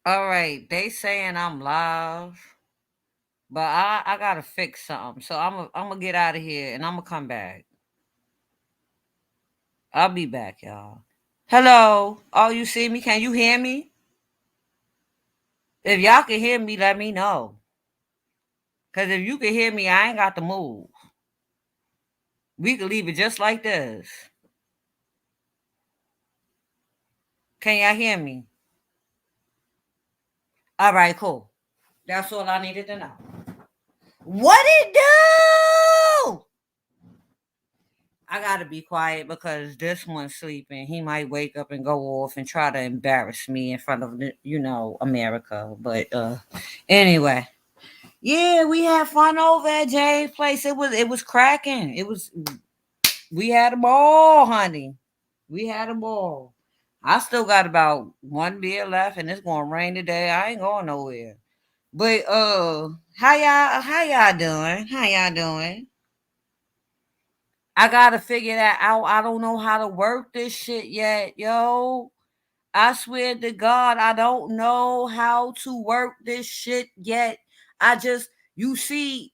All right, they saying I'm live, but I gotta fix something. So I'm gonna get out of here and I'm gonna come back. I'll be back, y'all. Hello. Oh, you see me? Can you hear me? If y'all can hear me, let me know. Cause if you can hear me, I ain't got to move. We could leave it just like this. Can y'all hear me? All right, cool. That's all I needed to know. What it do? I gotta be quiet because this one's sleeping. He might wake up and go off and try to embarrass me in front of America. But anyway, yeah, we had fun over at Jay's place. It was cracking. We had a ball, honey. We had a ball. I still got about one beer left, and it's gonna rain today. I ain't going nowhere. But how y'all doing? How y'all doing? I gotta figure that out. I don't know how to work this shit yet, yo. I swear to God, I don't know how to work this shit yet. I just, you see,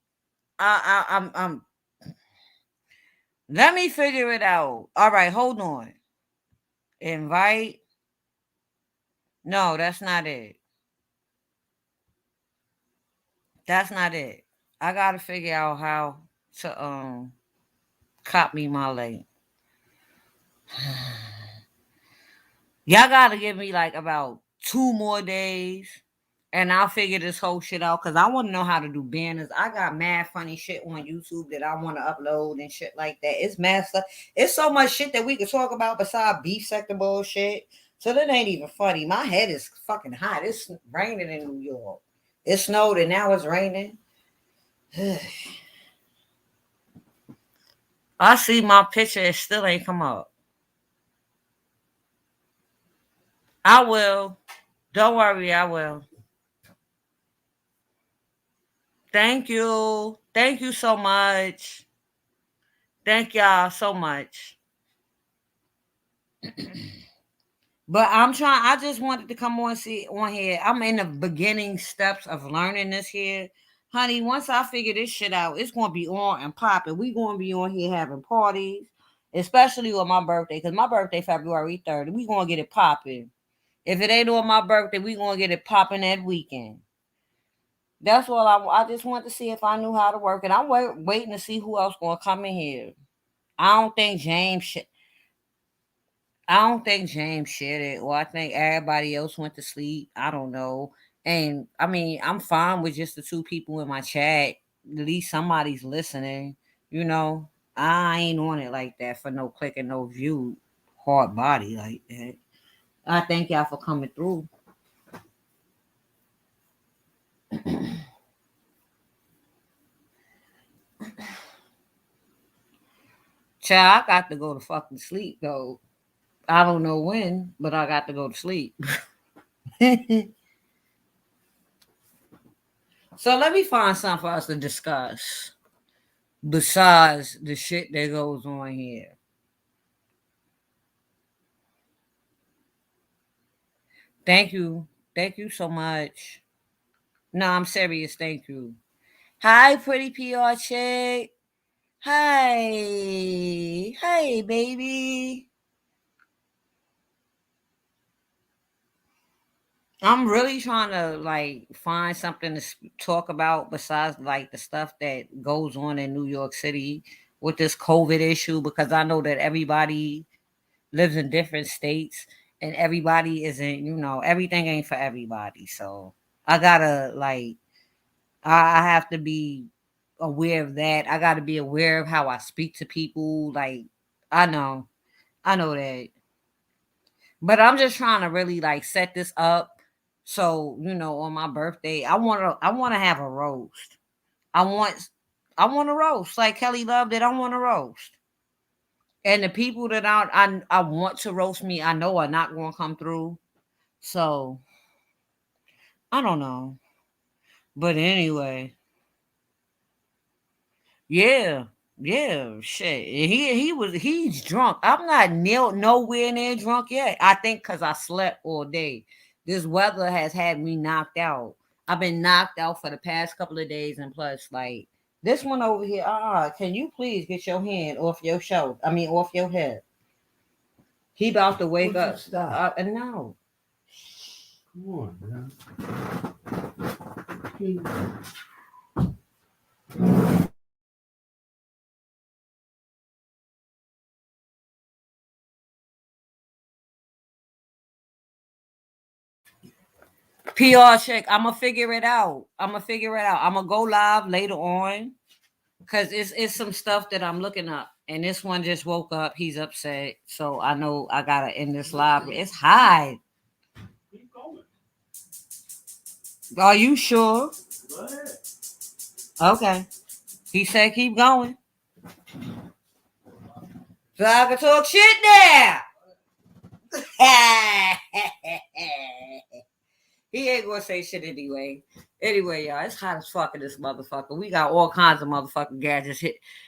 I'm. Let me figure it out. All right, hold on. Invite. No, that's not it. That's not it. I gotta figure out how to copy my link. Y'all gotta give me like about 2 more days and I'll figure this whole shit out because I want to know how to do banners. I got mad funny shit on YouTube that I want to upload and shit like that. It's mad stuff. It's so much shit that we could talk about besides beef sector bullshit. So that ain't even funny. My head is fucking hot. It's raining in New York. It snowed and now it's raining. I see my picture. It still ain't come up. I will. Don't worry. I will. Thank you. Thank you so much. Thank y'all so much. But I'm trying. I just wanted to come on here. I'm in the beginning steps of learning this here, honey. Once I figure this shit out, it's gonna be on and popping. We gonna be on here having parties, especially on my birthday, cause my birthday February 3rd. We gonna get it popping. If it ain't on my birthday, we gonna get it popping that weekend. That's all I just want to see if I knew how to work it. I'm waiting to see who else gonna come in here. I don't think James. I don't think James shared it, or I think everybody else went to sleep. I don't know. And I mean, I'm fine with just the two people in my chat. At least somebody's listening. You know, I ain't on it like that for no click and no view, hard body like that. I thank y'all for coming through. Child, I got to go to fucking sleep though. I don't know when, but I got to go to sleep. So let me find something for us to discuss besides the shit that goes on here. Thank you. Thank you so much. No, I'm serious. Thank you. Hi, pretty PR chick. Hi. Hey, baby. I'm really trying to like find something to talk about besides like the stuff that goes on in New York City with this COVID issue because I know that everybody lives in different states and everybody isn't, everything ain't for everybody. So I gotta like I have to be aware of that. I gotta be aware of how I speak to people. Like I know. I know that. But I'm just trying to really like set this up. So, on my birthday, I wanna have a roast. I want I want a roast. Like Kelly Love did, I want a roast. And the people that I want to roast me, I know are not gonna come through. So I don't know. But anyway, yeah, yeah, shit. He's drunk. I'm not nowhere near drunk yet. I think because I slept all day. This weather has had me knocked out. I've been knocked out for the past couple of days, and plus, like this one over here. Can you please get your hand off your shoulder? I mean, off your head. He about to wake up. Stop. No. Come on, man. PR check. I'm gonna figure it out. I'm gonna go live later on because it's some stuff that I'm looking up. And this one just woke up. He's upset, so I know I gotta end this live. It's high. Keep going. Are you sure? Go ahead. Okay. He said keep going. So I can talk shit now. He ain't gonna say shit anyway. Anyway, y'all, it's hot as fuck in this motherfucker. We got all kinds of motherfucking gadgets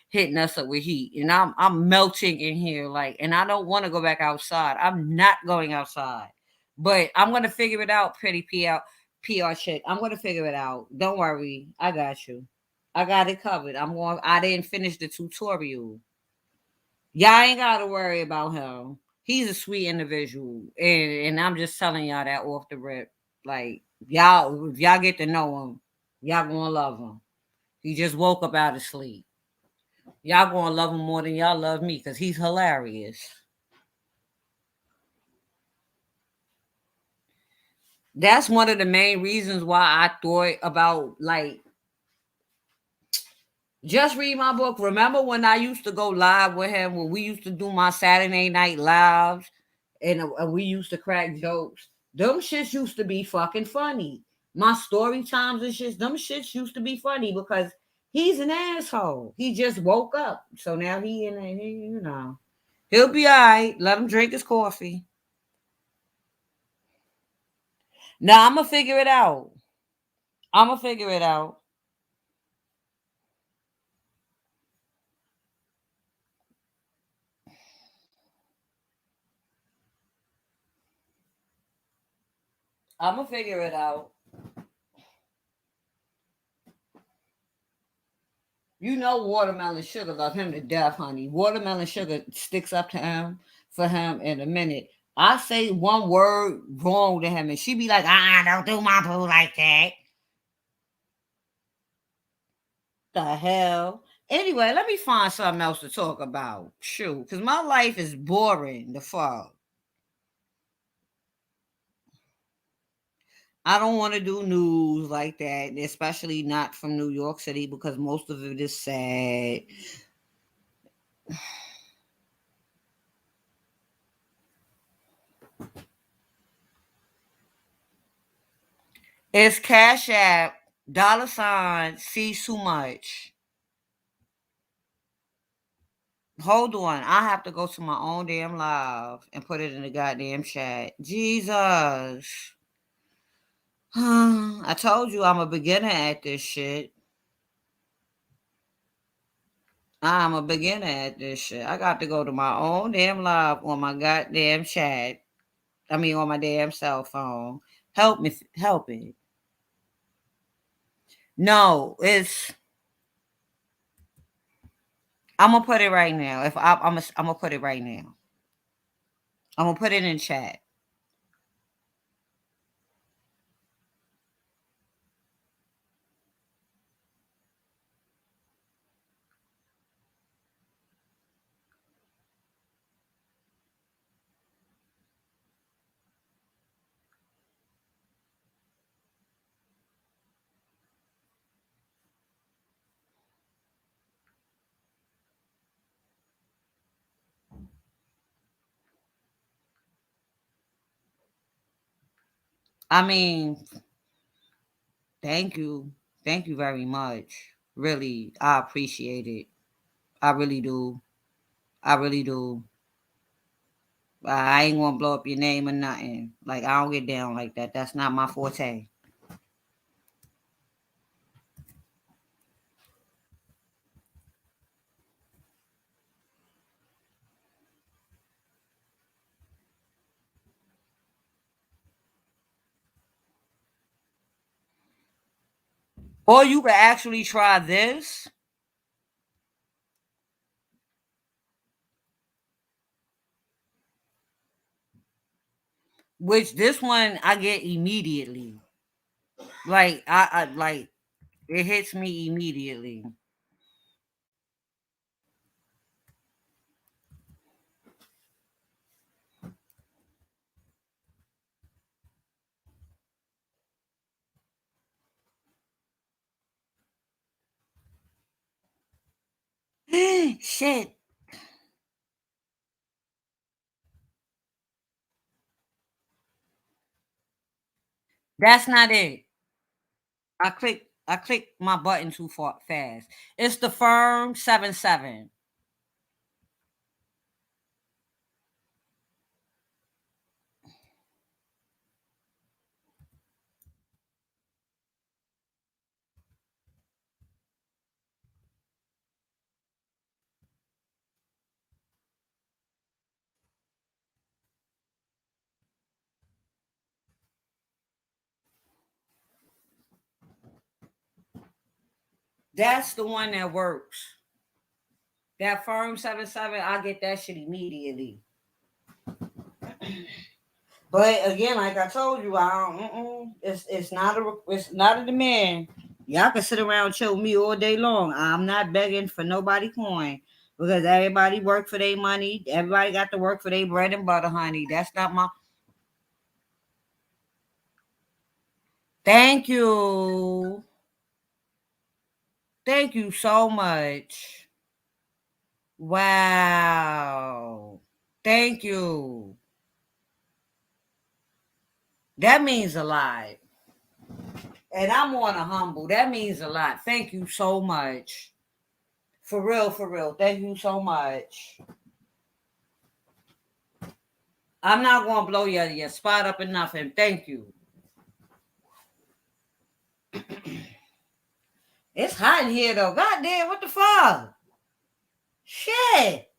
hitting us up with heat, and I'm melting in here, like, and I don't want to go back outside. I'm not going outside, but I'm gonna figure it out. Pretty PR chick. I'm gonna figure it out. Don't worry, I got you. I got it covered. I'm going. I didn't finish the tutorial. Y'all ain't gotta worry about him. He's a sweet individual, and I'm just telling y'all that off the rip. Like y'all, if y'all get to know him, y'all gonna love him. He just woke up out of sleep. Y'all gonna love him more than y'all love me because he's hilarious. That's one of the main reasons why I thought about like just read my book. Remember when I used to go live with him when we used to do my Saturday night lives and we used to crack jokes? Them shits used to be fucking funny. My story times and shit, them shits used to be funny because he's an asshole. He just woke up. So now he in there, you know. He'll be all right. Let him drink his coffee. Now I'm gonna figure it out. I'm gonna figure it out. I'm gonna figure it out. You know watermelon sugar love him to death, honey. Watermelon sugar sticks up to him for him in a minute. I say one word wrong to him and she be like, don't do my boo like that. The hell? Anyway, let me find something else to talk about. Shoot, because my life is boring the fuck. I don't want to do news like that, especially not from New York City because most of it is sad. It's Cash App, $ see so much. Hold on. I have to go to my own damn live and put it in the goddamn chat. Jesus. I told you I'm a beginner at this shit. I'm a beginner at this shit. I got to go to my own damn live on my goddamn chat. I mean, on my damn cell phone. Help me. Help it. No, it's. I'm gonna put it right now. If I'm gonna put it right now. I'm gonna put it in chat. I mean, thank you. Thank you very much. Really, I appreciate it. I really do. I really do. I ain't gonna blow up your name or nothing. Like I don't get down like that. That's not my forte. Or you could actually try this, which this one I get immediately. Like I like it hits me immediately. Shit, that's not it. I clicked my button too far fast. It's the firm 77. That's the one that works. That firm 77, I get that shit immediately. But again, like I told you, I don't. It's not a demand. Y'all can sit around and chill with me all day long. I'm not begging for nobody coin because everybody work for their money. Everybody got to work for their bread and butter, honey. That's not my. Thank you. Thank you so much. Wow. Thank you. That means a lot. And I'm on a humble. That means a lot. Thank you so much. For real, for real. Thank you so much. I'm not gonna blow your spot up or nothing. Thank you. It's hot in here though. God damn, what the fuck? Shit.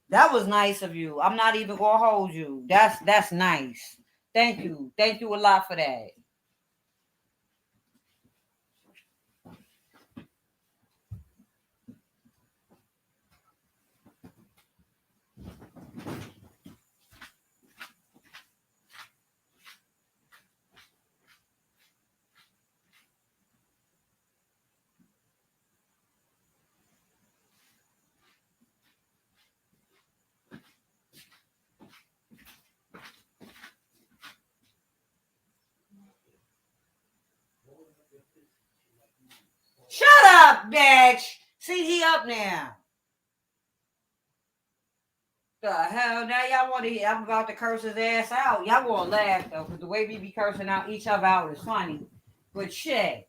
That was nice of you. I'm not even gonna hold you. That's nice. Thank you. Thank you a lot for that. Shut up, bitch. See, he up now. The hell? Now y'all want to hear? I'm about to curse his ass out. Y'all gonna laugh though, because the way we be cursing out each other out is funny. But shit,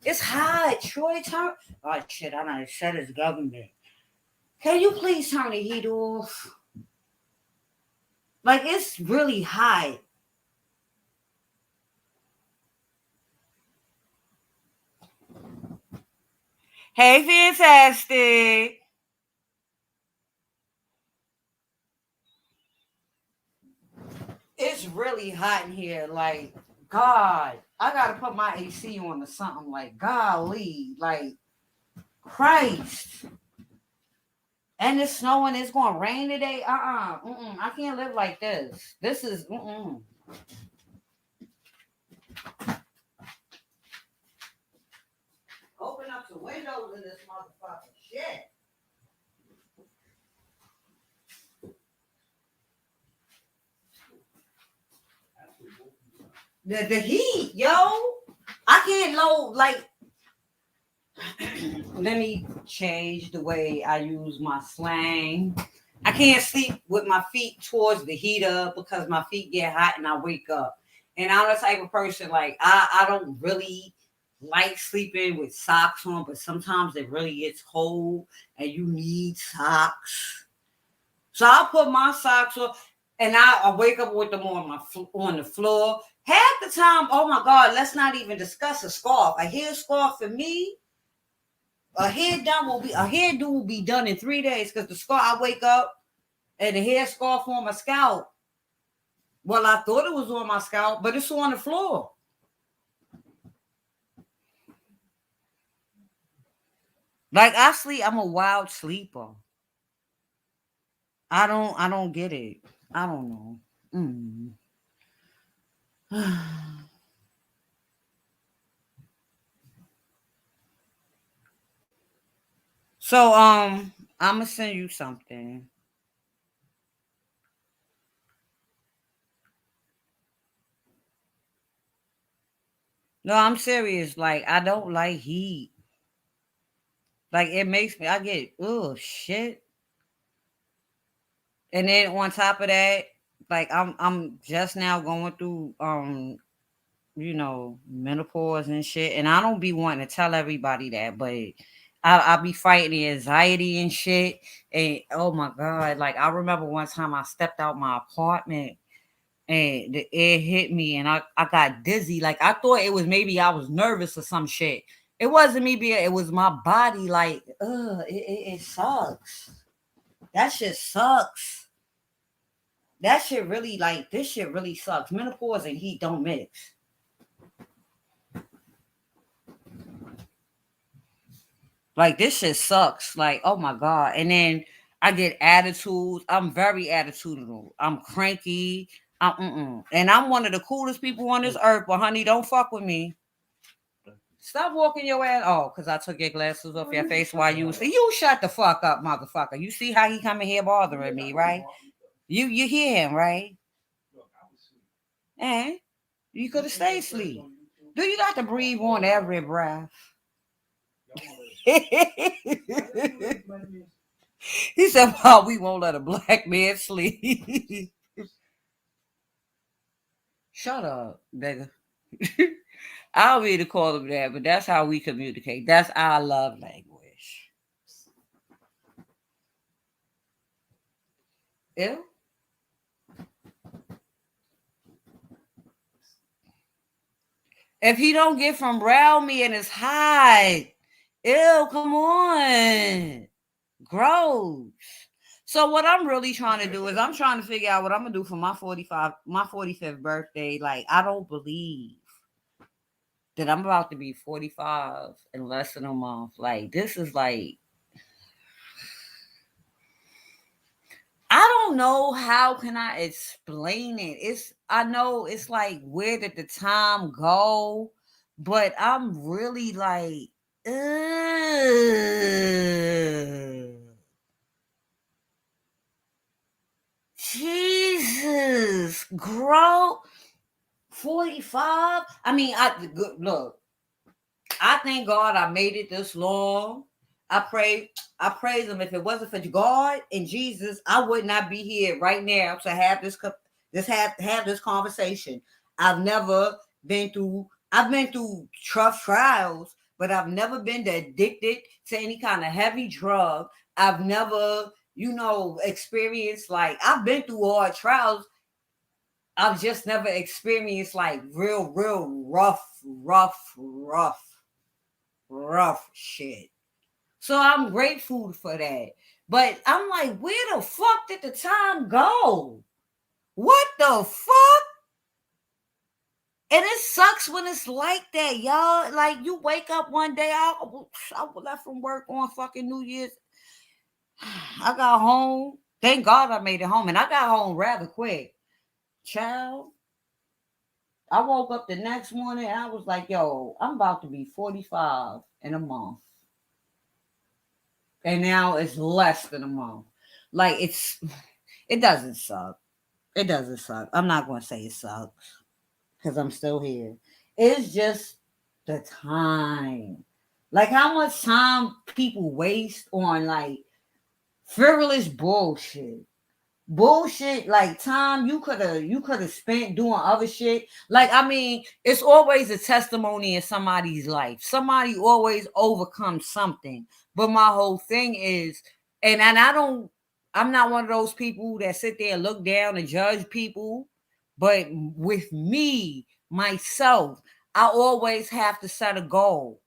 it's hot. Troy, turn. Oh shit, I done set his government. Can you please turn the heat off? Like it's really hot. Hey, fantastic. It's really hot in here. Like, God, I gotta put my AC on or something. Like, golly, like Christ. And it's snowing. It's gonna rain today. I can't live like this. This is. Open up the windows in this motherfucking shit. The heat, yo. I can't load like. Let me change the way I use my slang. I can't sleep with my feet towards the heater because my feet get hot and I wake up. And I'm the type of person like I don't really like sleeping with socks on, but sometimes it really gets cold and you need socks. So I'll put my socks on and I wake up with them on on the floor. Half the time, oh my God, let's not even discuss a scarf. A hair scarf for me, a hairdo will be done in 3 days because the scarf I wake up and the hair scarf on my scalp. Well, I thought it was on my scalp, but it's on the floor. Like I sleep, I'm a wild sleeper. I don't get it. I don't know. Mm. So I'm gonna send you something. No, I'm serious. Like I don't like heat. Like it makes me I get oh shit. And then on top of that, like I'm just now going through menopause and shit. And I don't be wanting to tell everybody that, but I be fighting the anxiety and shit. And oh my God, like I remember one time I stepped out my apartment and the air hit me and I got dizzy. Like I thought it was maybe I was nervous or some shit. It wasn't me being, it was my body like, it sucks. That shit sucks. That shit really like this shit really sucks. Menopause and heat don't mix. Like this shit sucks. Like, oh my God. And then I get attitudes. I'm very attitudinal. I'm cranky. And I'm one of the coolest people on this earth. But honey, don't fuck with me. Stop walking your ass. Oh, because I took your glasses off your face while you was. You shut the fuck up, motherfucker. You see how he coming here bothering me, right? You hear him, right? And you could have stayed asleep. Do you got to breathe on every breath? He said, "Well, we won't let a black man sleep." Shut up, nigga. I don't mean to call him that, but that's how we communicate. That's our love language. Yeah. If he don't get from around me and it's hot, ew, come on. Gross. So what I'm really trying to do is I'm trying to figure out what I'm gonna do for my 45th birthday. Like I don't believe that I'm about to be 45 in less than a month. Like this is like I don't know how can I explain it. I know it's like where did the time go, but I'm really like, ugh. Jesus, grow 45. I mean, look. I thank God I made it this long. I praise him. If it wasn't for God and Jesus, I would not be here right now to have have this conversation. I've never I've been through tough trials, but I've never been addicted to any kind of heavy drug. I've never, experienced like I've been through hard trials. I've just never experienced like real rough shit. So I'm grateful for that. But I'm like, where the fuck did the time go? What the fuck? And it sucks when it's like that, y'all. Like you wake up one day, I left from work on fucking New Year's. I got home. Thank God I made it home, and I got home rather quick. Child, I woke up the next morning and I was like, yo, I'm about to be 45 in a month. And now it's less than a month. Like it doesn't suck. It doesn't suck. I'm not gonna say it sucks because I'm still here. It's just the time. Like how much time people waste on like frivolous bullshit like time you could have spent doing other shit. Like I mean it's always a testimony in somebody's life. Somebody always overcomes something. But my whole thing is, and I'm not one of those people that sit there and look down and judge people. But with me myself, I always have to set a goal.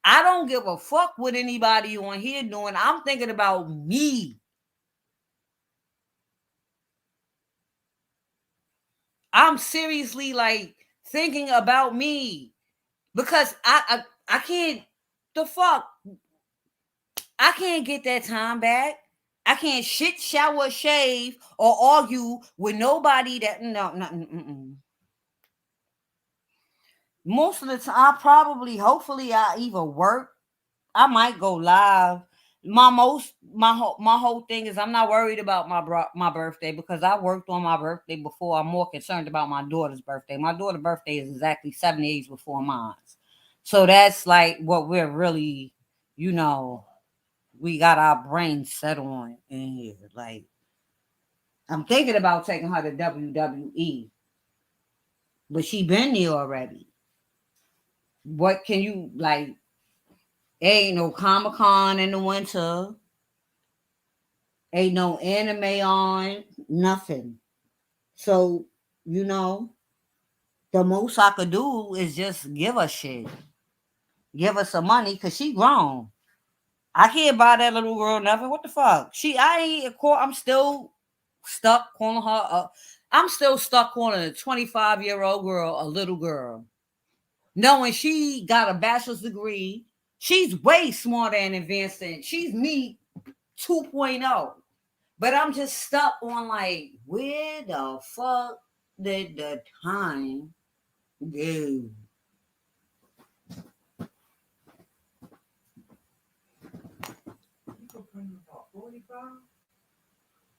I don't give a fuck what anybody on here doing. I'm thinking about me. I'm seriously like thinking about me because I can't the fuck I can't get that time back. I can't shit, shower, shave, or argue with nobody that no. Most of the time, I probably, hopefully, I either work. I might go live. My whole thing is I'm not worried about my birthday because I worked on my birthday before. I'm more concerned about my daughter's birthday. My daughter's birthday is exactly 7 days before mine, so that's like what we're really, you know, we got our brains set on in here. Like I'm thinking about taking her to WWE, but she been there already. What can you like? Ain't no Comic Con in the winter. Ain't no anime on. Nothing. So you know, the most I could do is just give her shit, give her some money, cause she grown. I can't buy that little girl nothing. What the fuck? I ain't. I'm still stuck calling her. I'm still stuck calling a 25-year-old girl a little girl, knowing she got a bachelor's degree. She's way smarter and advanced than she's me 2.0. But I'm just stuck on like, where the fuck did the time go? You complaining about 45?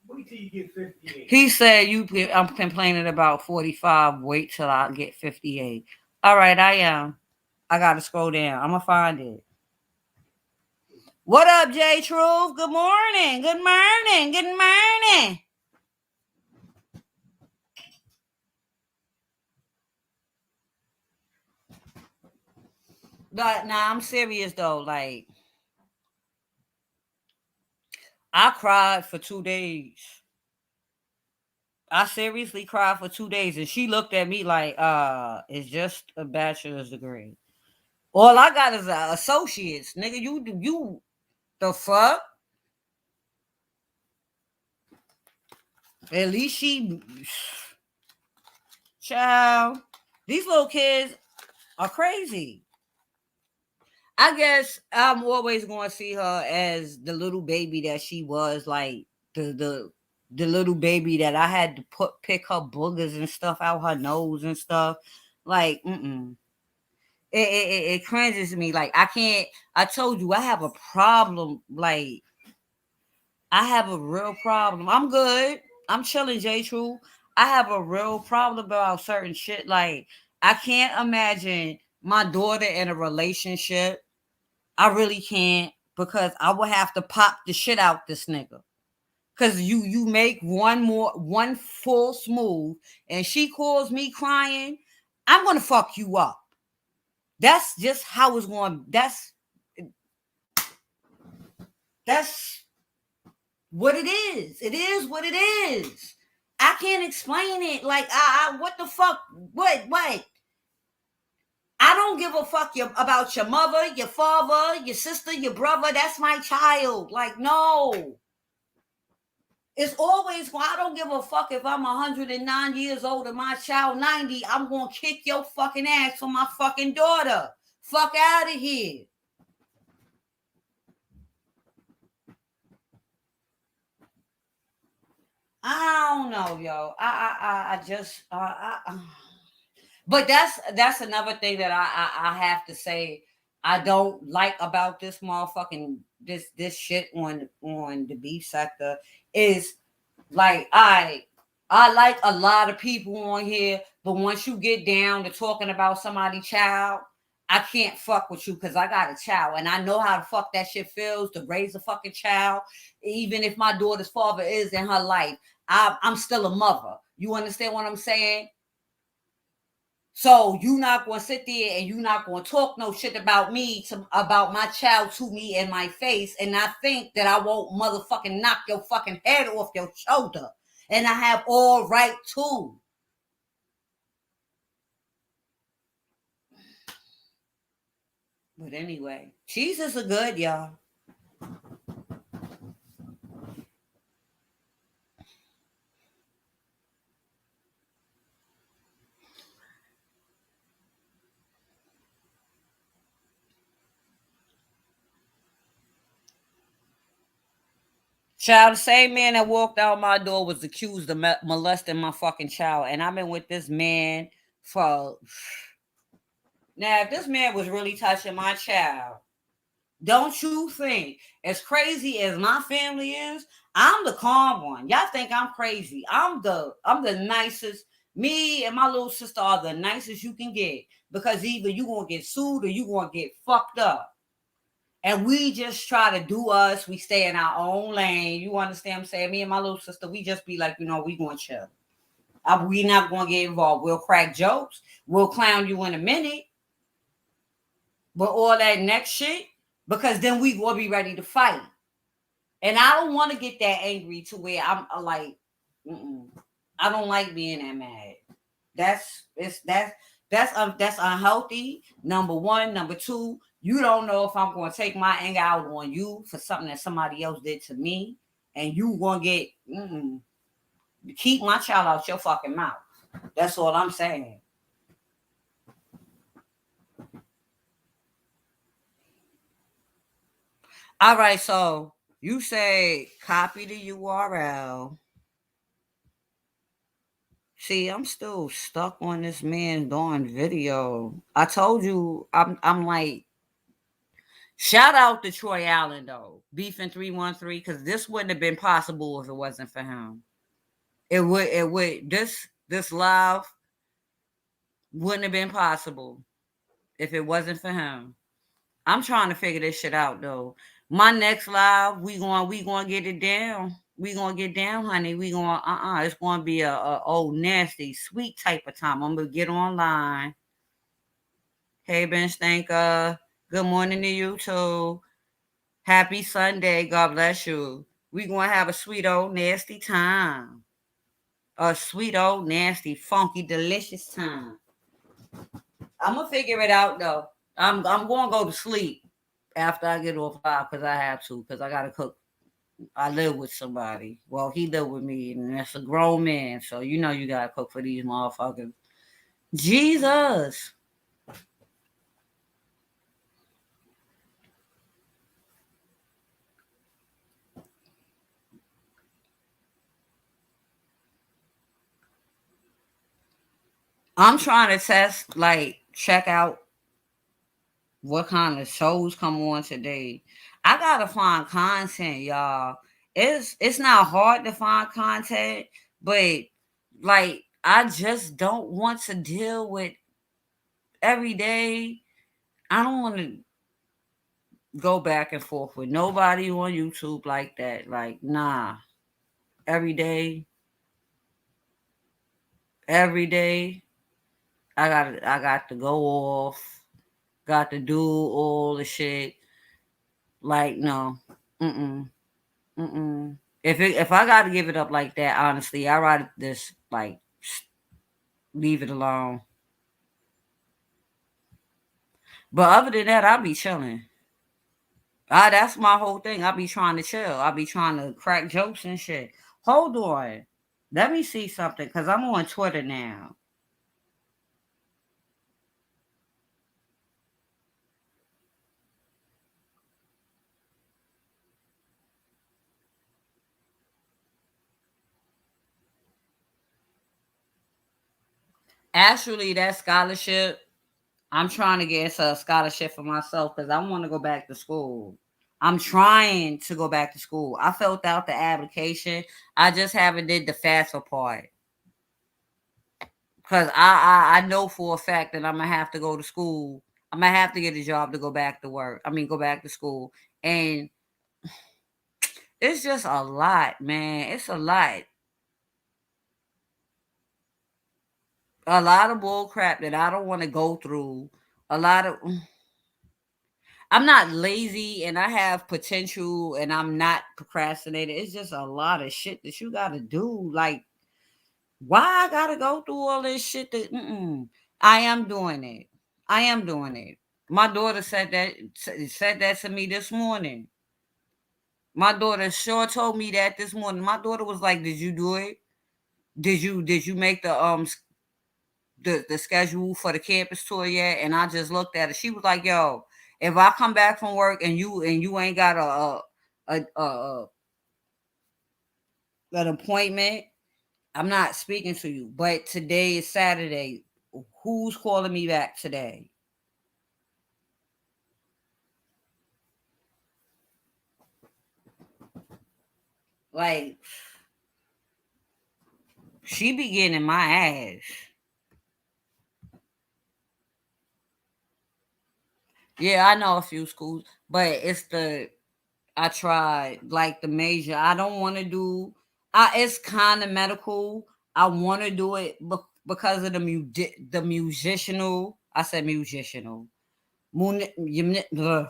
Wait till you get 58. He said, I'm complaining about 45. Wait till I get 58. All right, I am. I got to scroll down. I'm going to find it. What up, J Truth? Good morning. Good morning. Good morning. But nah, I'm serious though. Like, I cried for 2 days. I seriously cried for 2 days, and she looked at me like, it's just a bachelor's degree. All I got is associates, nigga. You the fuck? At least she, child. These little kids are crazy. I guess I'm always going to see her as the little baby that she was, like the little baby that I had to pick her boogers and stuff out her nose and stuff. Like, it cringes me. Like I can't. I told you I have a problem. Like I have a real problem. I'm good. I'm chilling, J True. I have a real problem about certain shit. Like I can't imagine my daughter in a relationship. I really can't because I would have to pop the shit out this nigga. Cause you make one full smooth and she calls me crying, I'm gonna fuck you up. That's just how it's going. That's what it is. It is what it is. I can't explain it. Like what the fuck? What? I don't give a fuck about your mother, your father, your sister, your brother. That's my child. Like no. It's always, I don't give a fuck if I'm 109 years old and my child 90. I'm going to kick your fucking ass for my fucking daughter. Fuck out of here. I don't know, yo. I just, but that's another thing that I have to say. I don't like about this motherfucking this shit on the beef sector is like I like a lot of people on here, but once you get down to talking about somebody's child, I can't fuck with you because I got a child and I know how the fuck that shit feels to raise a fucking child. Even if my daughter's father is in her life, I'm still a mother. You understand what I'm saying? So you not gonna sit there and you not gonna talk no shit about about my child to me in my face, and I think that I won't motherfucking knock your fucking head off your shoulder, and I have all right too. But anyway, Jesus are good, y'all. Child, the same man that walked out my door was accused of molesting my fucking child, and I've been with this man for. Now, if this man was really touching my child, don't you think, as crazy as my family is, I'm the calm one. Y'all think I'm crazy. I'm the nicest. Me and my little sister are the nicest you can get, because either you gonna get sued or you gonna get fucked up. And we just try to do us. We stay in our own lane. You understand what I'm saying? Me and my little sister, we just be like, we gonna chill. We not gonna get involved. We'll crack jokes. We'll clown you in a minute. But all that next shit, because then we will be ready to fight. And I don't want to get that angry to where I'm like, I don't like being that mad. That's unhealthy. Number one. Number two, you don't know if I'm going to take my anger out on you for something that somebody else did to me, and you going to get keep my child out your fucking mouth. That's all I'm saying. All right, so you say copy the URL. See, I'm still stuck on this man doing video. I told you, I'm like, shout out to Troy Allen though, beefing 313, because this wouldn't have been possible if it wasn't for him. It would this live wouldn't have been possible if it wasn't for him. I'm trying to figure this shit out though. My next live, we gonna get it down. We gonna get down, honey. We gonna It's gonna be a old nasty sweet type of time. I'm gonna get online. Hey Ben Stanka, good morning to you too. Happy Sunday. God bless you. We gonna have a sweet old nasty time. A sweet old nasty, funky, delicious time. I'm gonna figure it out though. I'm gonna go to sleep after I get off live because I have to, because I gotta cook. I live with somebody. Well, he live with me, and that's a grown man, so you gotta cook for these motherfuckers. Jesus. I'm trying to check out what kind of shows come on today. I gotta find content, y'all. It's not hard to find content, but I just don't want to deal with every day. I don't want to go back and forth with nobody on YouTube like that. Like, nah. Every day, every day, I got to go off, got to do all the shit. Like, no. Mm-mm. Mm-mm. If I gotta give it up like that, honestly, I rather just leave it alone. But other than that, I'll be chilling. That's my whole thing. I be trying to chill. I be trying to crack jokes and shit. Hold on. Let me see something, because I'm on Twitter now. Actually, that scholarship, I'm trying to get a scholarship for myself because I want to go back to school. I'm trying to go back to school. I filled out the application. I just haven't did the FAFSA part. Because I know for a fact that I'm gonna have to go to school. I'm gonna have to get a job to go back to work. I mean, go back to school, and it's just a lot, man. It's a lot of bull crap that I don't want to go through. A lot of I'm not lazy, and I have potential, and I'm not procrastinating. It's just a lot of shit that you got to do. Like, why I gotta go through all this shit? I am doing it. I am doing it. My daughter said that to me this morning. My daughter sure told me that this morning. My daughter was like, "Did you do it? Did you make the schedule for the campus tour yet?" And I just looked at her. She was like, "Yo, if I come back from work and you ain't got a an appointment, I'm not speaking to you. But today is Saturday. Who's calling me back today? Like, she be getting my ass. Yeah, I know a few schools, but I tried like the major. I don't want to do. It's kind of medical. I want to do it because of the musicianal. I said musicianal. Ugh.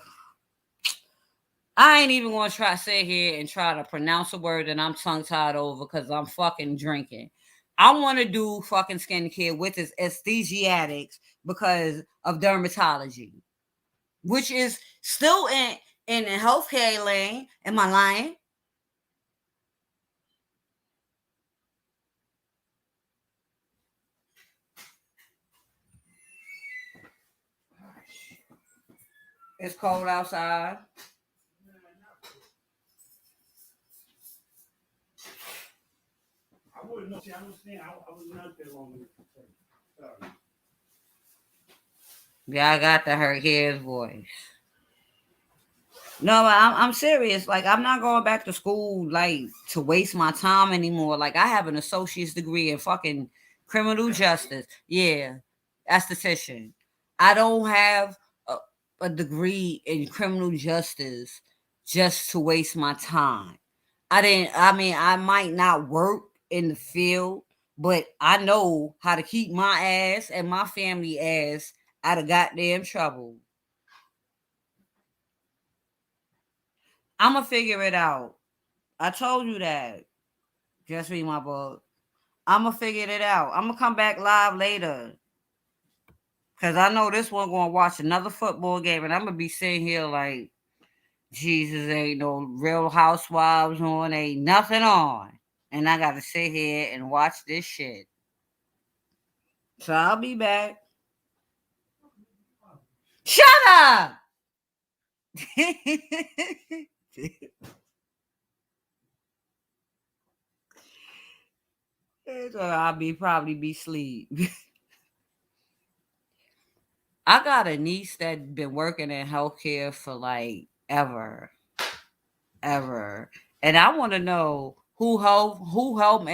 I ain't even gonna try to sit here and try to pronounce a word that I'm tongue tied over because I'm fucking drinking. I want to do fucking skincare with its aesthesiatics because of dermatology, which is still in the healthcare lane. Am I lying? It's cold outside. I wouldn't know. See, I understand. I was not there long enough to say. Sorry. Yeah, I got to hear his voice. No, I'm serious. Like, I'm not going back to school like to waste my time anymore. Like, I have an associate's degree in fucking criminal justice. Yeah, esthetician. I don't have a degree in criminal justice just to waste my time. I didn't. I mean, I might not work in the field, but I know how to keep my ass and my family ass out of goddamn trouble. I'm gonna figure it out. I told you that. Just read my book. I'm gonna figure it out. I'm gonna come back live later because I know this one gonna watch another football game, and I'm gonna be sitting here like, Jesus, ain't no Real Housewives on, ain't nothing on, and I gotta sit here and watch this shit. So I'll be back. Shut up. So I'll be probably be asleep. I got a niece that been working in healthcare for like ever, and I want to know who home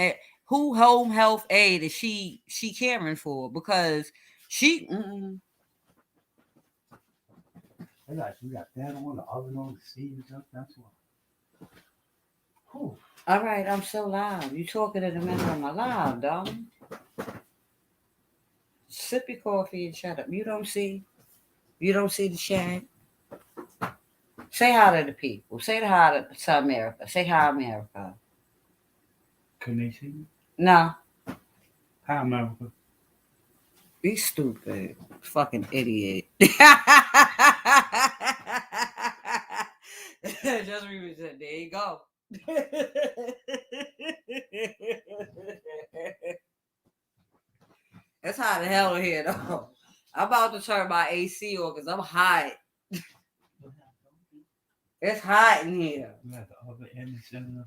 health aid is she caring for because she. You got that on the oven on the seeds up. That's why. Whew. All right, I'm so loud. You talking in the middle of my loud, darling. Sip your coffee and shut up. You don't see the chat. Say hi to the people. Say hi to America. Say hi, America. Can they see me? No, Hi, America. be stupid. Fucking idiot. Just read it. There you go. It's hot the hell in here though. I'm about to turn my AC on because I'm hot. It's hot in here. You got the other end of 7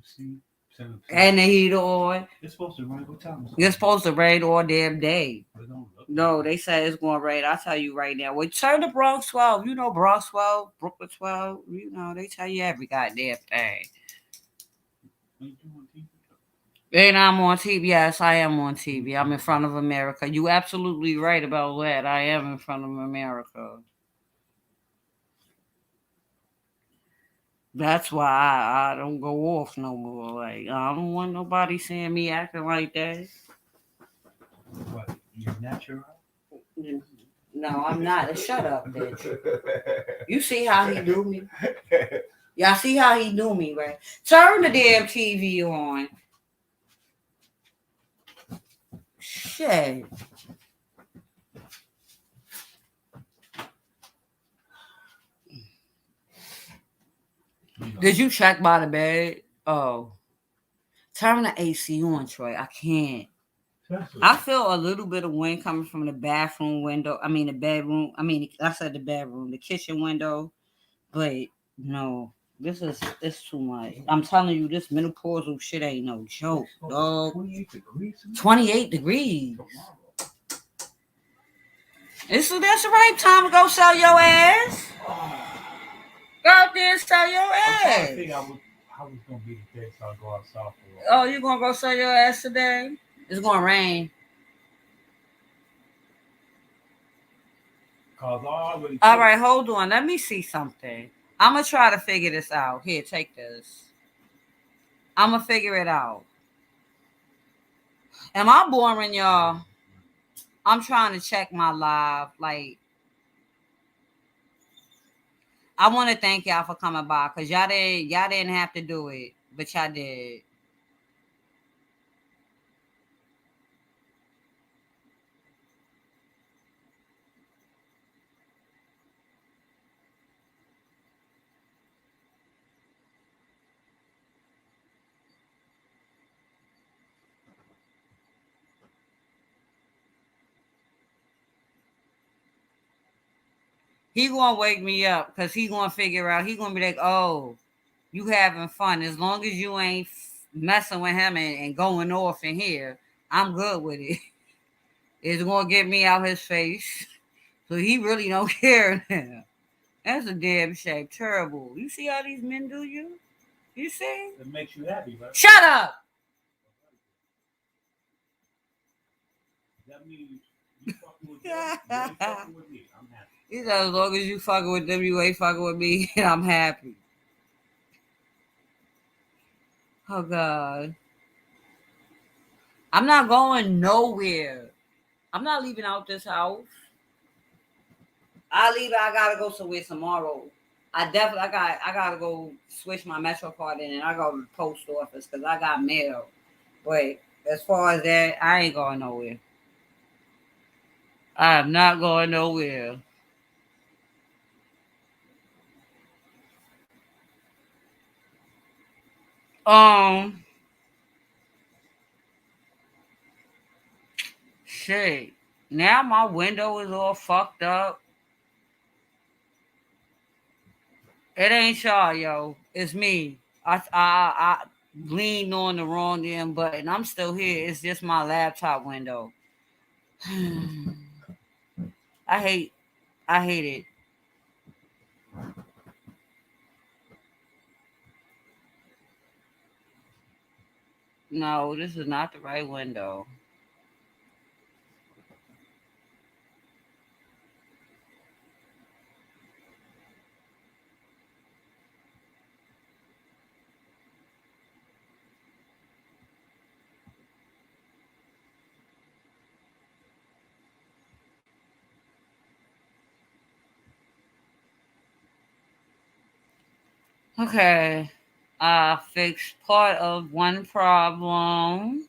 And the heater on. It's supposed to rain. What time is it? It's supposed to rain all damn day. No, they said it's going to rain. I'll tell you right now. Well, turn the Bronx 12. You know Bronx 12, Brooklyn 12. You know, they tell you every goddamn thing. And I'm on TV. Yes, I am on TV. I'm in front of America. You absolutely right about that. I am in front of America. That's why I don't go off no more. Like, I don't want nobody seeing me acting like that. What? You're natural? No, I'm not. Shut up, bitch. You see how he do me? Y'all see how he do me, right? Turn the damn TV on. Shit. Did you check by the bed? Oh. Turn the AC on, Troy. I can't. I feel a little bit of wind coming from the bathroom window. The bedroom. I said the bedroom, the kitchen window. But no. It's too much. I'm telling you, this menopausal shit ain't no joke, dog. 28 degrees. 28 degrees. That's the right time to go sell your ass. Go out there and sell your I'm trying ass. to figure out how it's gonna be today, so I go outside for a while. Oh, you gonna go sell your ass today? It's gonna rain. Cause I already. All right, hold on. Let me see something. I'm gonna try to figure this out. Here, take this. I'm gonna figure it out. Am I boring, y'all? I'm trying to check my live. Like, I want to thank y'all for coming by because y'all didn't have to do it, but y'all did. He gonna wake me up because he gonna figure out. He gonna be like, "Oh, you having fun? As long as you ain't messing with him and going off in here, I'm good with it." It's gonna get me out his face, so he really don't care now. That's a damn shame. Terrible. You see how these men do you? You see? It makes you happy, right? Shut up. That means you fucking with them, you ain't fucking with me. I'm happy. He said, as long as you fucking with them, you ain't fucking with me, and I'm happy. Oh God. I'm not going nowhere. I'm not leaving out this house. I gotta go somewhere tomorrow. I gotta go switch my Metro card in and I go to the post office because I got mail. But as far as that, I ain't going nowhere. I am not going nowhere. Um, shit. Now my window is all fucked up. It ain't y'all, yo. It's me. I leaned on the wrong damn button. I'm still here. It's just my laptop window. I hate I hate it. No, this is not the right window. Okay. I fixed part of one problem.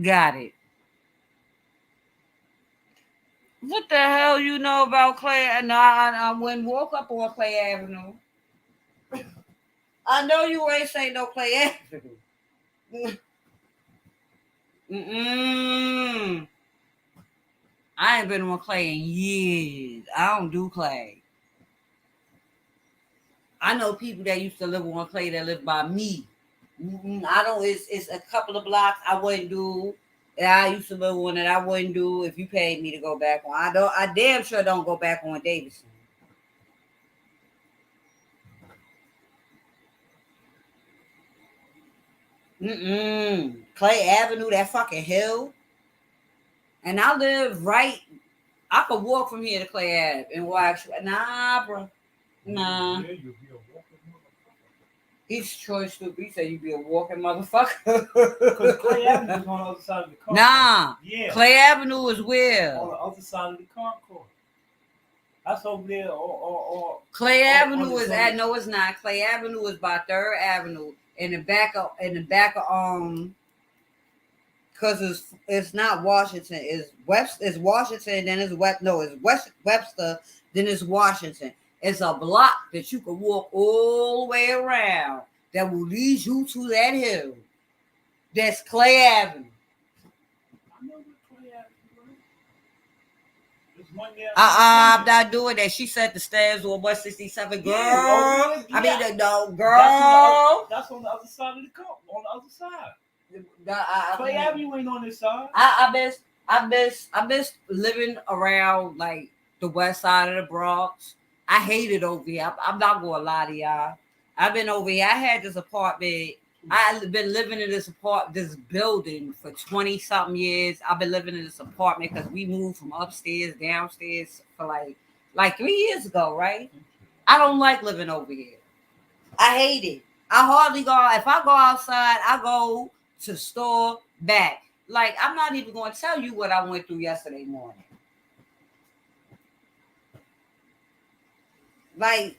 Got it. What the hell you know about Clay? And I went woke up on Clay Avenue. I know you ain't say no Clay Avenue. Mm-mm. I ain't been on Clay in years. I don't do Clay. I know people that used to live on Clay that live by me. I don't. It's a couple of blocks I wouldn't do. That I used to live on that I wouldn't do if you paid me to go back on. I don't. I damn sure don't go back on Davidson. Clay Avenue, that fucking hill, and I live right. I could walk from here to Clay Ave and walk. Nah, bro. Nah. Yeah, you'll be a walking motherfucker. He's Troy Stupid. He said you be a walking motherfucker. Because Clay Avenue is on the other side of the concourse. Nah. Yeah. Clay Avenue is where? On the other side of the concourse. That's over there. Or Clay Avenue is at no, it's not. Clay Avenue is by Third Avenue in the back of because it's not Washington. It's Washington. Then it's West. No, it's Webster. Then it's Washington. It's a block that you can walk all the way around that will lead you to that hill. That's Clay Avenue. One there. I'm not doing that. She said the stairs on 167. Girl, Yeah, I mean, no, girl. girl. That's on the other side of the car. On the other side. Clay I, Avenue ain't on this side. I miss living around like the west side of the Bronx. I hate it over here. I'm not gonna lie to y'all. I've been over here. I had this apartment. I've been living in this building for 20 something years. I've been living in this apartment because we moved from upstairs downstairs for like 3 years ago, right? I don't like living over here. I hate it. I hardly go. If I go outside, I go to store back. Like, I'm not even going to tell you what I went through yesterday morning. Like,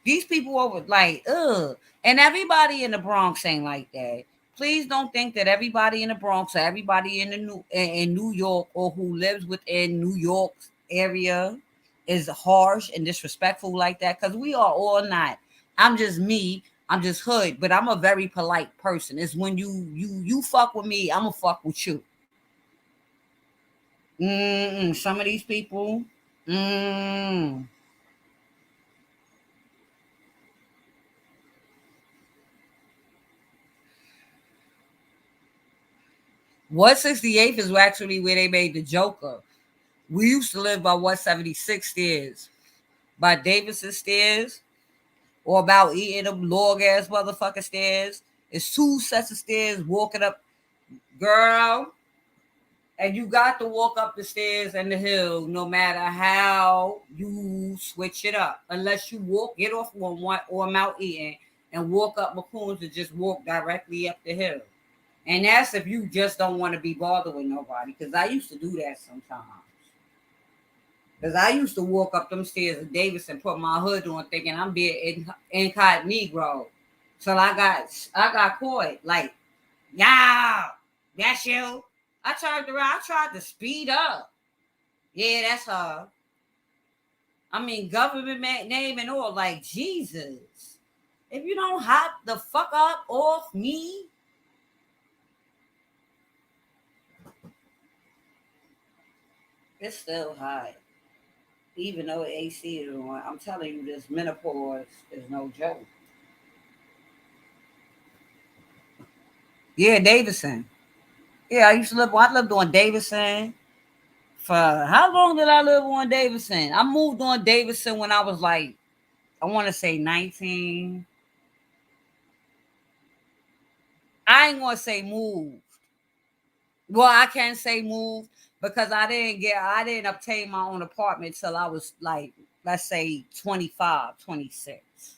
these people over, like, ugh. And everybody in the Bronx ain't like that. Please don't think that everybody in the Bronx or everybody in New York or who lives within New York's area is harsh and disrespectful like that, because we are all not. I'm just me. I'm just hood, but I'm a very polite person. It's when you fuck with me, I'm gonna fuck with you. Some of these people. Mm. 168th is actually where they made the Joker. We used to live by 176 stairs, by Davidson stairs, or about eating them log ass motherfucking stairs. It's two sets of stairs walking up, girl. And you got to walk up the stairs and the hill no matter how you switch it up. Unless you get off on one or Mount Eaton and walk up McCoon's and just walk directly up the hill. And that's if you just don't want to be bothered with nobody. Because I used to do that sometimes. Because I used to walk up them stairs at Davis and put my hood on thinking I'm being incognito. So I got caught. Like, yeah, that's you. I turned around. I tried to speed up. Yeah, that's her. I mean, government name and all. Like, Jesus. If you don't hop the fuck up off me, it's still hot. Even though AC is on, I'm telling you, this menopause is no joke. Yeah, Davidson. Yeah, I lived on Davidson. For how long did I live on Davidson? I moved on Davidson when I was like, I want to say 19. I ain't gonna say moved. Well, I can't say moved because I didn't obtain my own apartment till I was like, let's say 25, 26.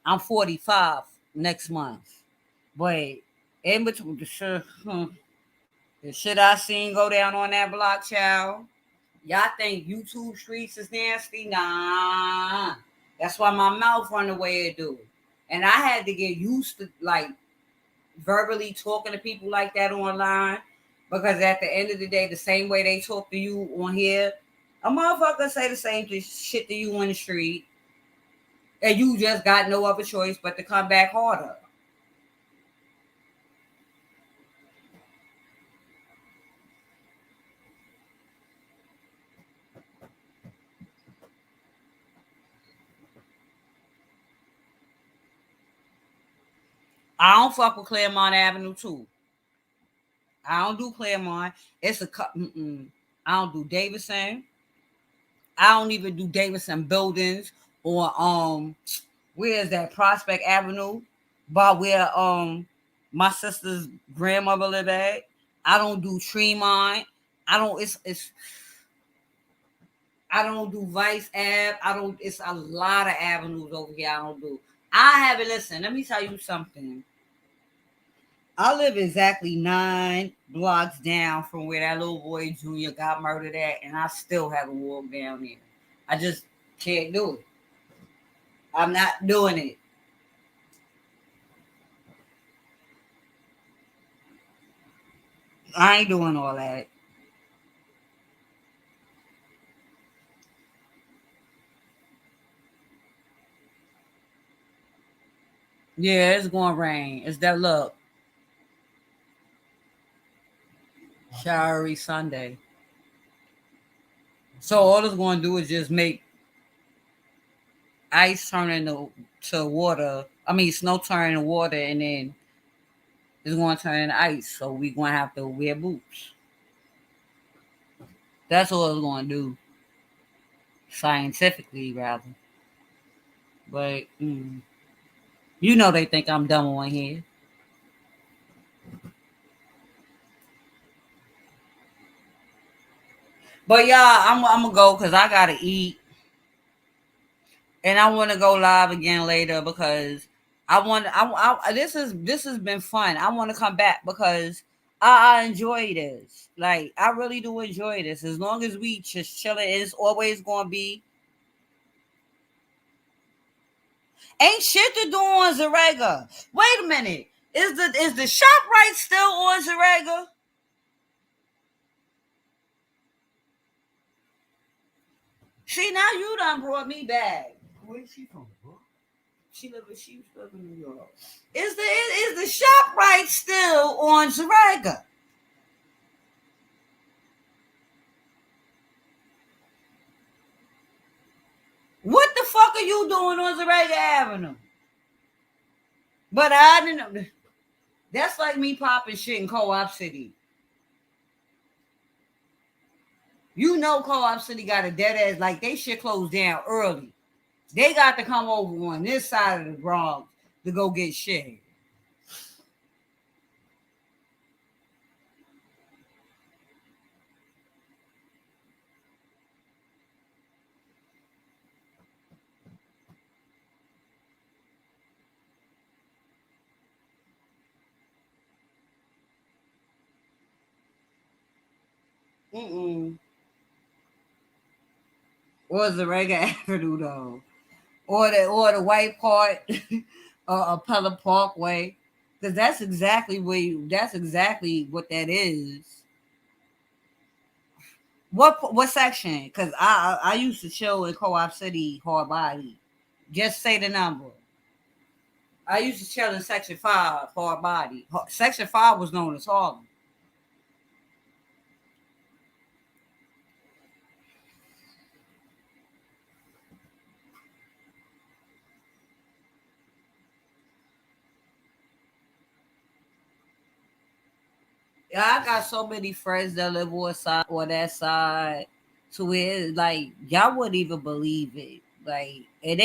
I'm 45 next month. But in between the shit I seen go down on that block, child. Y'all think YouTube streets is nasty? Nah. That's why my mouth run the way it do. And I had to get used to like verbally talking to people like that online, because at the end of the day, the same way they talk to you on here, a motherfucker say the same shit to you on the street, and you just got no other choice but to come back harder. I don't fuck with Claremont Avenue too. I don't do Claremont. It's a cut. I don't do Davidson. I don't even do Davidson buildings or where is that, Prospect Avenue, by where my sister's grandmother lived at. I don't do Tremont. I don't. It's. I don't do Vice Ave. I don't. It's a lot of avenues over here. I don't do. I haven't. Listen. Let me tell you something. I live exactly 9 blocks down from where that little boy Junior got murdered at, and I still haven't walked down there. I just can't do it. I'm not doing it. I ain't doing all that. Yeah, it's gonna rain. It's that look. Showery Sunday. So all it's going to do is just make ice turn into water. I mean, snow turn into water, and then it's going to turn into ice. So we going to have to wear boots. That's all it's going to do, scientifically, rather. But you know they think I'm dumb on here. But yeah, I'm gonna go because I gotta eat, and I want to go live again later because I want. This has been fun. I want to come back because I enjoy this. Like I really do enjoy this. As long as we just chilling, it's always gonna be. Ain't shit to do on Zarega. Wait a minute. Is the shop right still on Zarega? See now you done brought me back. Where's she from, bro? She live in New York. Is the shop right still on Zarega? What the fuck are you doing on Zarega Avenue? But I didn't know. That's like me popping shit in Co-op City. You know Co-op City got a dead ass, like they shit closed down early. They got to come over on this side of the Bronx to go get shit. Mm-mm. Or Zarega Avenue though. Or the white part or Pelham Parkway. Because that's exactly what that is. What section? Because I used to chill in Co-op City hard body. Just say the number. I used to chill in Section 5 hard body. Section 5 was known as Harlem. Yeah, I got so many friends that live on that side to where like y'all wouldn't even believe it. Like and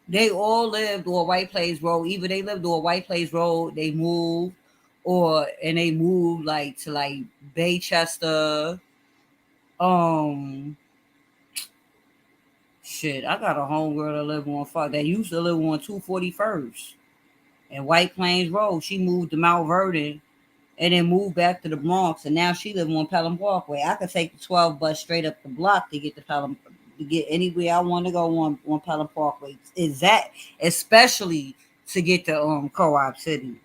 they all lived on White Plains Road. Either they lived on White Plains Road, they moved, or and they moved like to like Baychester. Um, shit, I got a homegirl that live on fuck that used to live on 241st and White Plains Road. She moved to Mount Vernon and then moved back to the Bronx, and now she live on Pelham Parkway. I could take the 12 bus straight up the block to get to Pelham to get anywhere I want to go on Pelham Parkway. Is that especially to get to Co-op City?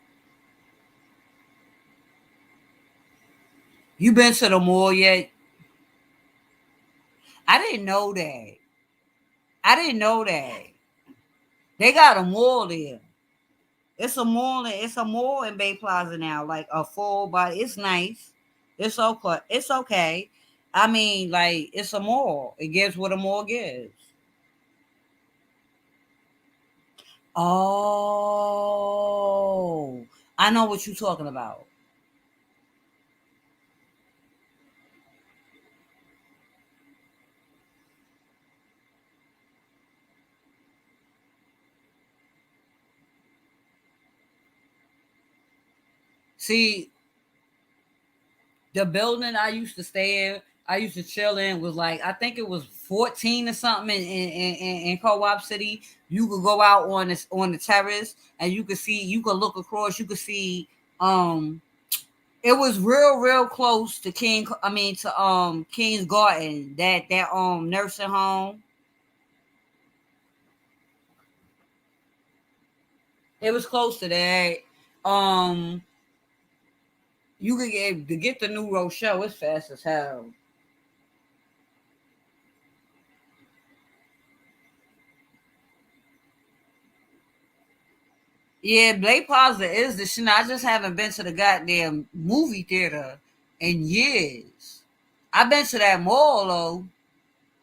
You been to the mall yet? I didn't know that. I didn't know that. They got a mall there. It's a mall in Bay Plaza now, like a full body. It's nice. It's okay. It's okay. I mean, like it's a mall. It gives what a mall gives. Oh, I know what you're talking about. See, the building I used to stay in, I used to chill in was like I think it was 14 or something in Co-op City. You could go out on the terrace and you could look across, you could see um it was real close to King's Garden, that nursing home. It was close to that. Um you could get to get the New Rochelle, it's fast as hell. Yeah, Blake Plaza is the shit. I just haven't been to the goddamn movie theater. in years. I've been to that mall though.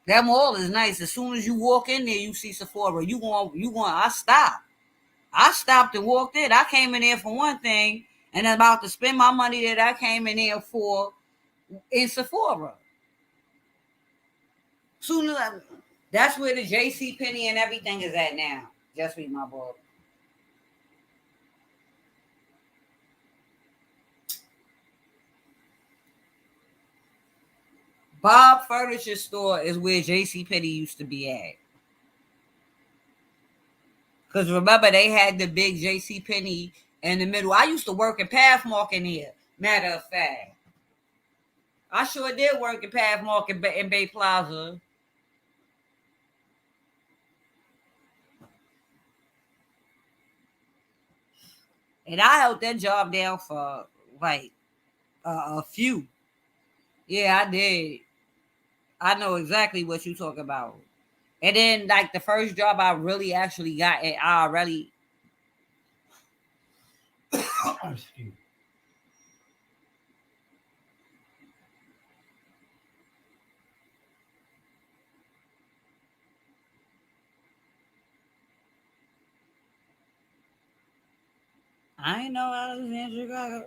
That mall is nice. As soon as you walk in there, you see Sephora. I stopped. I stopped and walked in. I came in there for one thing and about to spend my money that I came in there for in Sephora. Soon as that's where the JC Penney and everything is at now. Just read my book. Bob Furniture Store is where JC Penney used to be at. Because remember, they had the big JC Penney in the middle. I used to work in Pathmark in here. Matter of fact, I sure did work in Pathmark in Bay Plaza. And I held that job down for like a few. Yeah, I did. I know exactly what you talk about. And then, like the first job I really actually got, and I already. Excuse me. I ain't know Alexander got.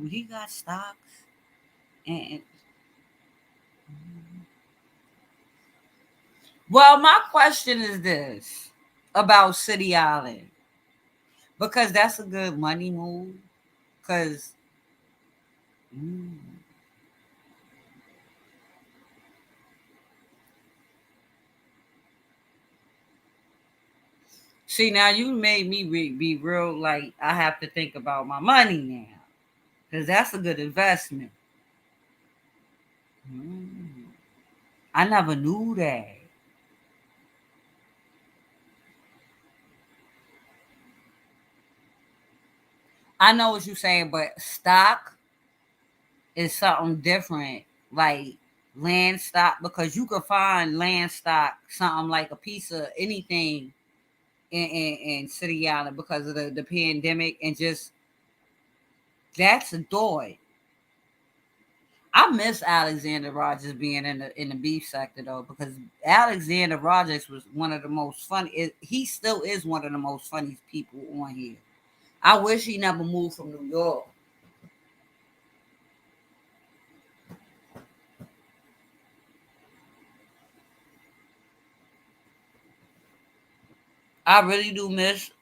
He got stocks, and well, my question is this about City Island because that's a good money move. Because see, now you made me be real. Like I have to think about my money now because that's a good investment. Mm. I never knew that. I know what you're saying, but stock is something different, like land stock, because you could find land stock, something like a piece of anything in City Island because of the pandemic and just that's a doy. I miss Alexander Rogers being in the beef sector though, because Alexander Rogers was one of the most funny. He still is one of the most funniest people on here. I wish he never moved from New York. I really do miss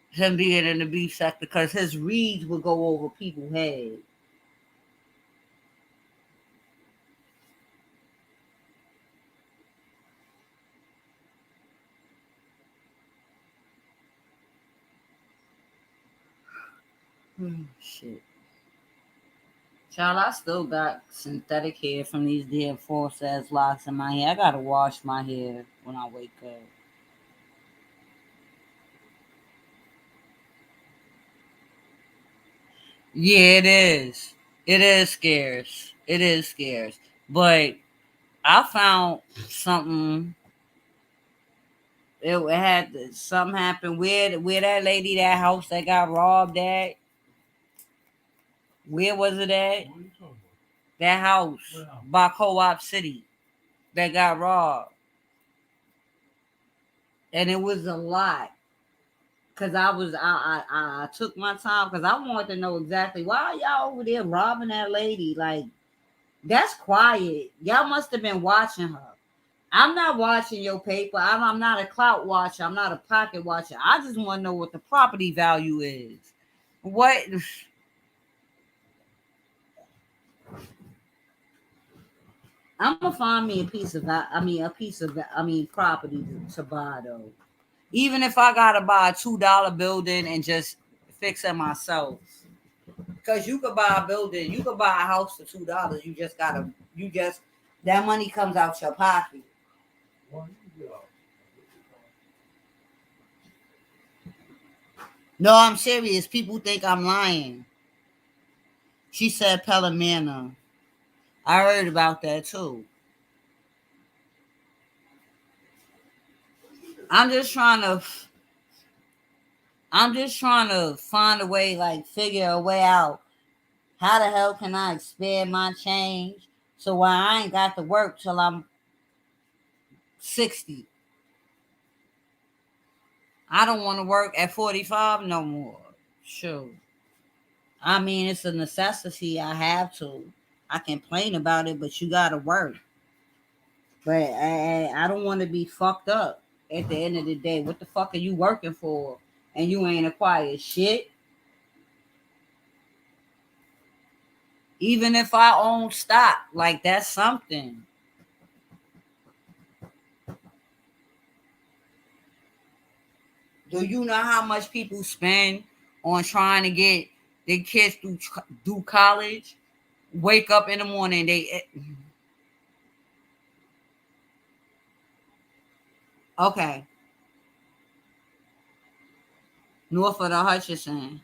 him being in the beef sector because his reads would go over people's heads. Shit. Child, I still got synthetic hair from these damn false ass locks in my hair. I gotta wash my hair when I wake up. Yeah, it is. It is scarce. It is scarce. But I found something. It had something happen where that lady, that house that got robbed at. Where was it at? What are you talking about? That house What house? by Co-op City that got robbed, and it was a lot. Cause I took my time because I wanted to know exactly why y'all over there robbing that lady. Like that's quiet. Y'all must have been watching her. I'm not watching your paper. I'm not a clout watcher. I'm not a pocket watcher. I just want to know what the property value is. What I'm gonna find me a piece of property to buy though. Even if I gotta buy a $2 building and just fix it myself. Because you could buy a building, you could buy a house for $2. You just that money comes out your pocket. No, I'm serious. People think I'm lying. She said Pellamana. I heard about that too. I'm just trying to I'm just trying to find a way, like figure a way out How the hell can I expand my change so while I ain't got to work till I'm 60? I don't want to work at 45 no more. Sure. I mean, it's a necessity. I have to. I complain about it, but you gotta work. But I don't want to be fucked up at the end of the day. What the fuck are you working for? And you ain't acquired shit. Even if I own stock, like that's something. Do you know how much people spend on trying to get their kids through college? Wake up in the morning, they okay. North of the Hutchinson.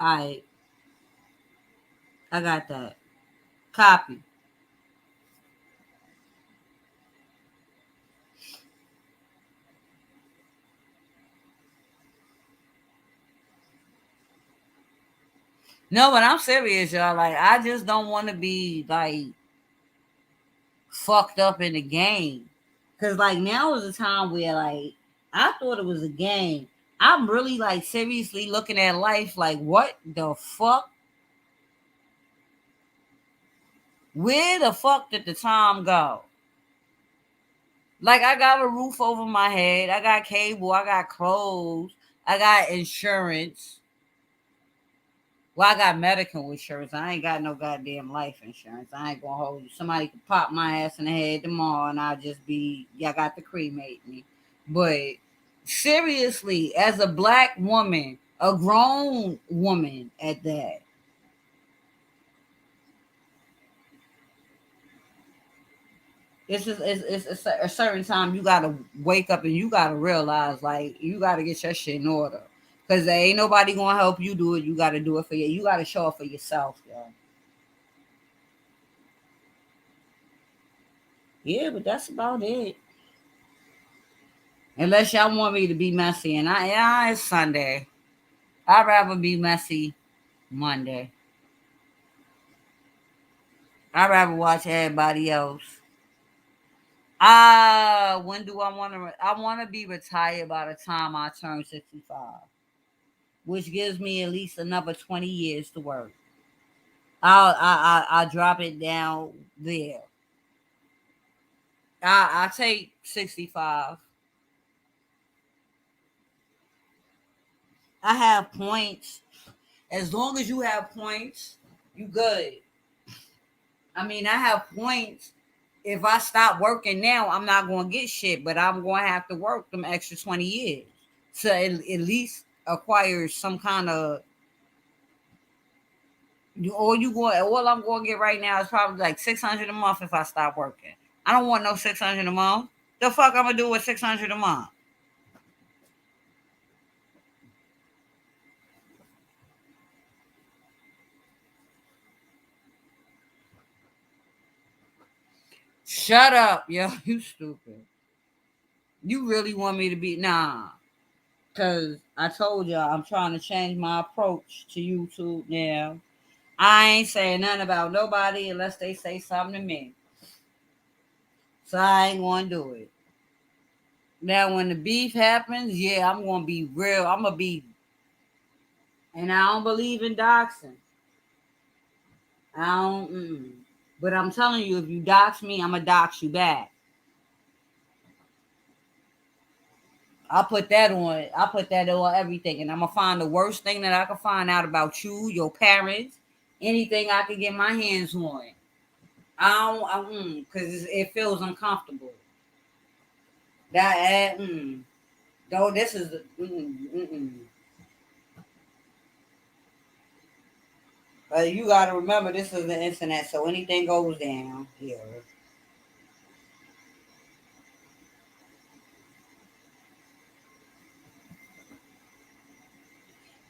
Alright, I got that. Copy. No, but I'm serious, y'all. Like, I just don't want to be like fucked up in the game. Cause like now is a time where like I thought it was a game. I'm really like seriously looking at life like what the fuck? Where the fuck did the time go? Like I got a roof over my head, I got cable, I got clothes, I got insurance. Well, I got medical insurance. I ain't got no goddamn life insurance. I ain't gonna hold you. Somebody could pop my ass in the head tomorrow and I'll just be, y'all got to cremate me. But seriously, as a black woman, a grown woman at that, it's a certain time you gotta wake up and you gotta realize like you gotta get your shit in order. Cause there ain't nobody gonna help you do it. You gotta do it for you. You gotta show up for yourself, yo. Yeah, but that's about it. Unless y'all want me to be messy, and it's Sunday. I'd rather be messy Monday. I'd rather watch everybody else. When do I want to? I want to be retired by the time I turn 65, which gives me at least another 20 years to work. I'll drop it down there. I take 65. I have points. As long as you have points, you good. I mean, I have points. If I stop working now, I'm not going to get shit, but I'm going to have to work them extra 20 years to at least acquire some kind of. All I'm going to get right now is probably like 600 a month if I stop working. I don't want no 600 a month. The fuck I'm gonna do with 600 a month? Shut up, yo. You stupid. You really want me to be nah? Cause I told y'all I'm trying to change my approach to YouTube now. I ain't saying nothing about nobody unless they say something to me. So I ain't gonna do it. Now when the beef happens, yeah, I'm gonna be real. I'm gonna be, and I don't believe in doxing. I don't. But I'm telling you, if you dox me, I'm gonna dox you back. I'll put that on. I'll put that on everything, and I'm gonna find the worst thing that I can find out about you, your parents, anything I can get my hands on. I don't, because it feels uncomfortable. That, though, this is, But you gotta remember, this is the internet, so anything goes down here.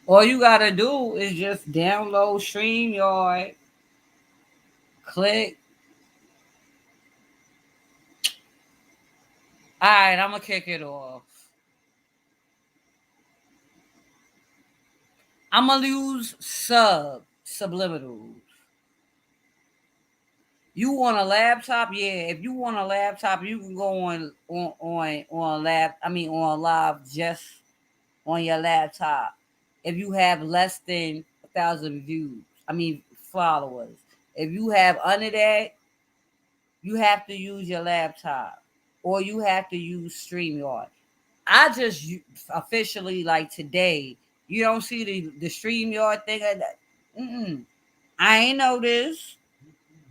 All you gotta do is just download StreamYard, click. All right, I'm gonna kick it off. I'm gonna lose subs. subliminals. You want a laptop? Yeah. If you want a laptop, you can go on lab. I mean on live just on your laptop. If you have less than 1,000 views, I mean followers. If you have under that, you have to use your laptop or you have to use StreamYard. I just officially like today. You don't see the StreamYard thing. Mm-mm. I ain't know this.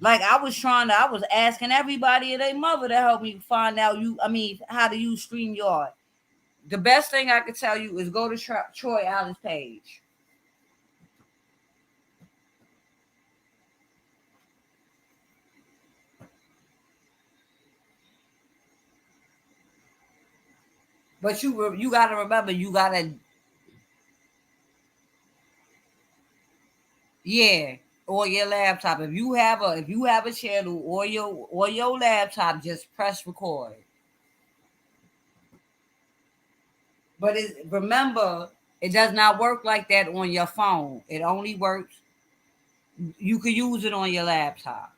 Like I was asking everybody and their mother to help me find out how to use StreamYard. The best thing I could tell you is go to Troy Allen's page. But you got to remember, you got to, yeah, or your laptop. If you have a channel or your laptop, just press record. But remember, it does not work like that on your phone. It only works. You can use it on your laptop.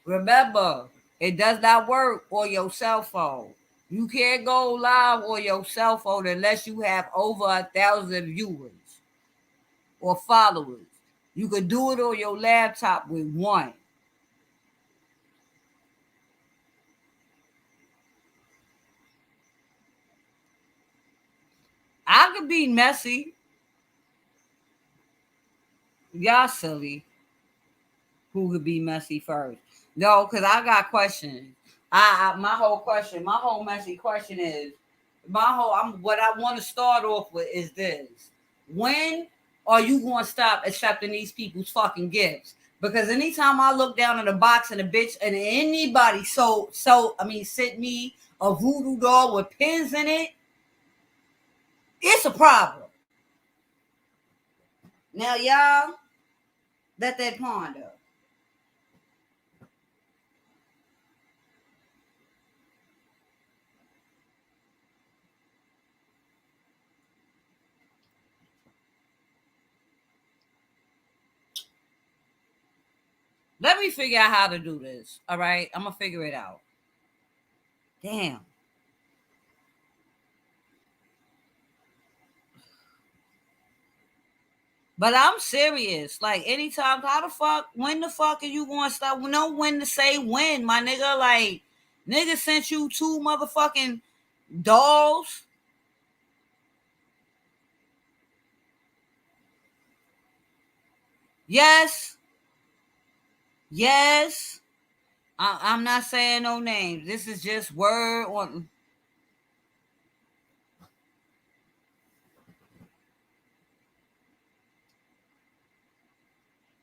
Remember, it does not work on your cell phone. You can't go live on your cell phone unless you have over 1,000 viewers or followers. You could do it on your laptop with one. I could be messy. Y'all silly. Who could be messy first? No, because I got questions. My whole messy question is what I want to start off with is this: when are you going to stop accepting these people's fucking gifts? Because anytime I look down in the box and a bitch and anybody sent me a voodoo doll with pins in it, it's a problem. Now y'all let that ponder. Let me figure out how to do this. All right, I'm gonna figure it out. Damn. But I'm serious. Like anytime, when the fuck are you gonna stop? Know when to say when, my nigga. Like, nigga sent you two motherfucking dolls. Yes, yes. I'm not saying no names. This is just word on.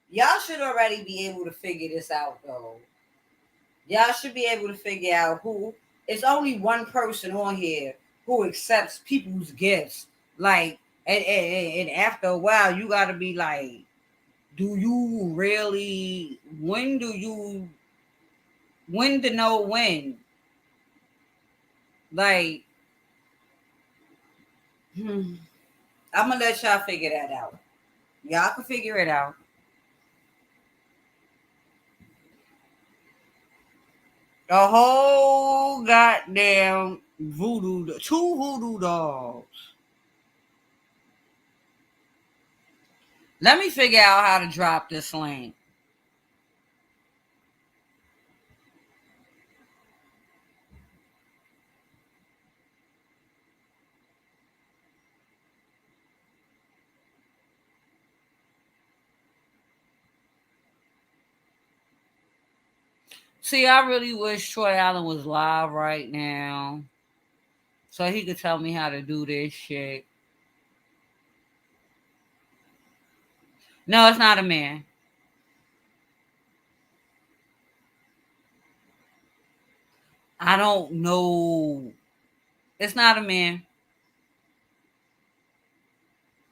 Y'all should already be able to figure this out, though. Y'all should be able to figure out who. It's only one person on here who accepts people's gifts. Like, and after a while, you got to be like, do you really? When to know when? Like, I'm gonna let y'all figure that out. Y'all can figure it out. A whole goddamn two voodoo dolls. Let me figure out how to drop this link. See, I really wish Troy Allen was live right now so he could tell me how to do this shit. No, it's not a man. I don't know. It's not a man.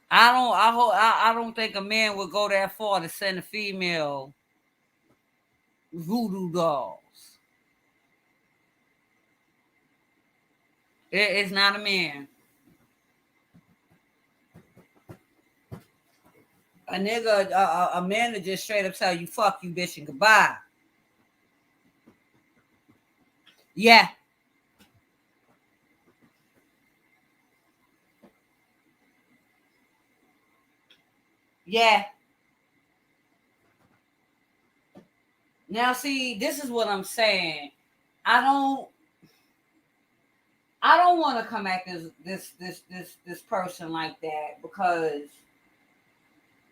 I don't think a man would go that far to send a female voodoo dolls. It's not a man. A nigga, a man to just straight up tell you, fuck you, bitch, and goodbye. Yeah. Yeah. Now, see, this is what I'm saying. I don't want to come at this person like that, because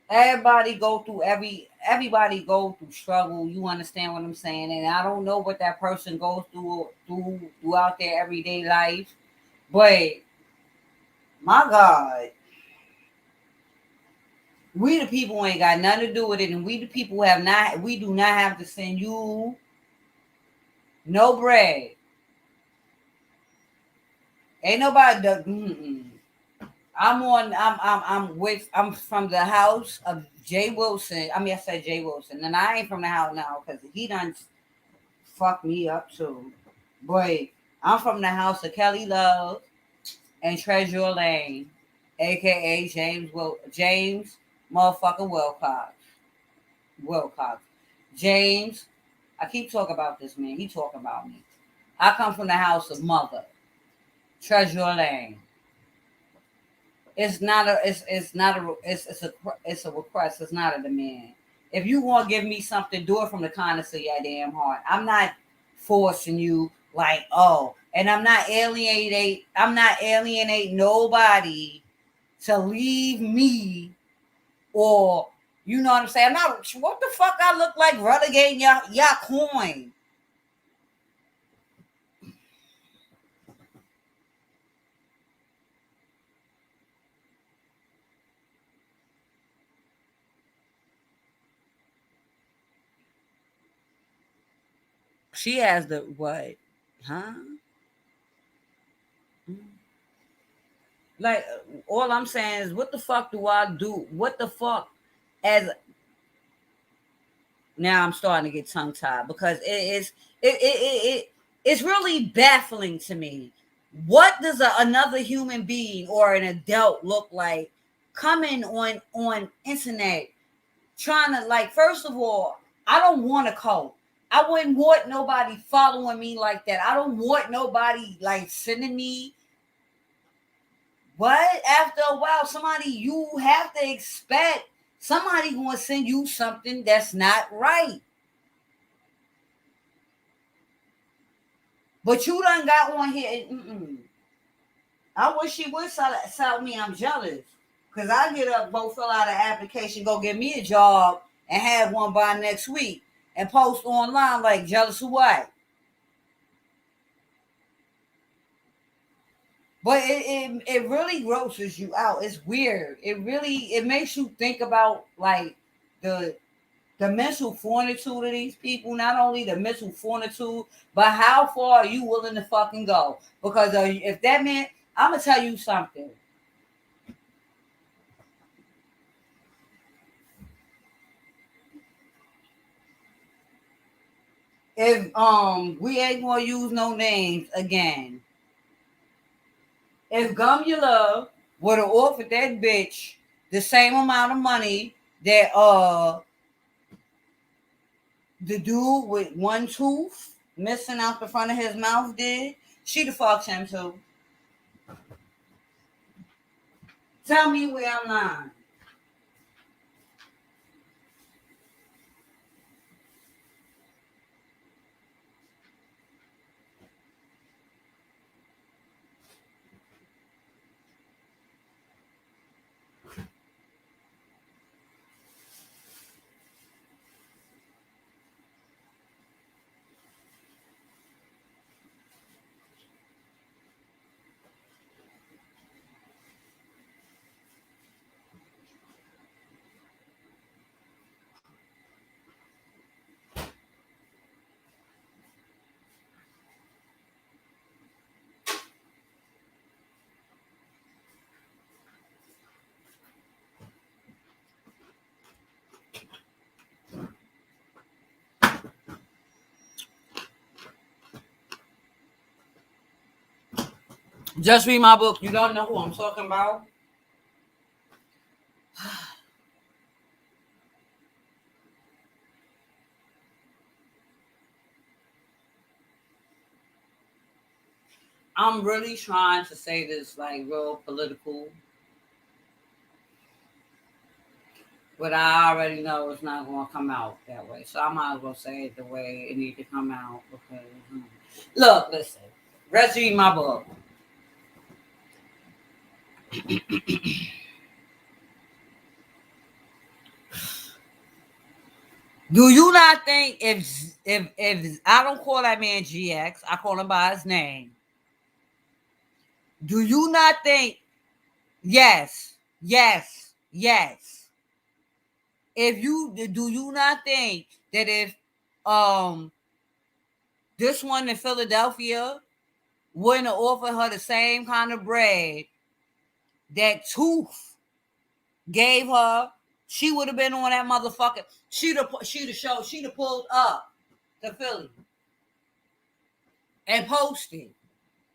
everybody go through struggle. You understand what I'm saying? And I don't know what that person goes throughout their everyday life, but my God, we the people ain't got nothing to do with it, and we the people we do not have to send you no bread. Ain't nobody. I'm from the house of Jay Wilson. I mean, I said Jay Wilson, and I ain't from the house now because he done fucked me up too. But I'm from the house of Kelly Love and Treasure Lane, aka James motherfucking Wilcox. James, I keep talking about this man. He talking about me. I come from the house of Mother Treasure Lane. It's not a request. It's not a demand. If you want to give me something, do it from the kindness of your damn heart. I'm not forcing you like, oh, and I'm not alienate nobody to leave me, or you know what I'm saying. I'm not, what the fuck I look like relegating y'all coin. She has the what? Huh? Like, all I'm saying is, what the fuck do I do? What the fuck? As now, I'm starting to get tongue tied because it's really baffling to me. What does another human being or an adult look like coming on internet trying to, like, first of all, I don't want a cult. I wouldn't want nobody following me like that. I don't want nobody like sending me. But after a while, you have to expect somebody going to send you something that's not right. But you done got on here. I wish she would tell me I'm jealous. Because I get up, go fill out an application, go get me a job, and have one by next week. And post online like, jealous of what? But it really grosses you out. It's weird. It makes you think about like the mental fortitude of these people. Not only the mental fortitude, but how far are you willing to fucking go? Because if that man, I'm gonna tell you something. If we ain't gonna use no names again. If Gum Your Love would have offered that bitch the same amount of money that the dude with one tooth missing out the front of his mouth did, she'd have fucked him too. Tell me where I'm lying. Just read my book. You don't know who I'm talking about. I'm really trying to say this like real political, but I already know it's not going to come out that way. So I might as well say it the way it needs to come out because, look, listen, let's read my book. Do you not think if I don't call that man GX, I call him by his name. Do you not think? Yes, yes, yes. If you do, you not think that if um this one in Philadelphia wouldn't have offered her the same kind of bread that Tooth gave her, she would have been on that motherfucker. She'd have pulled up to Philly and posted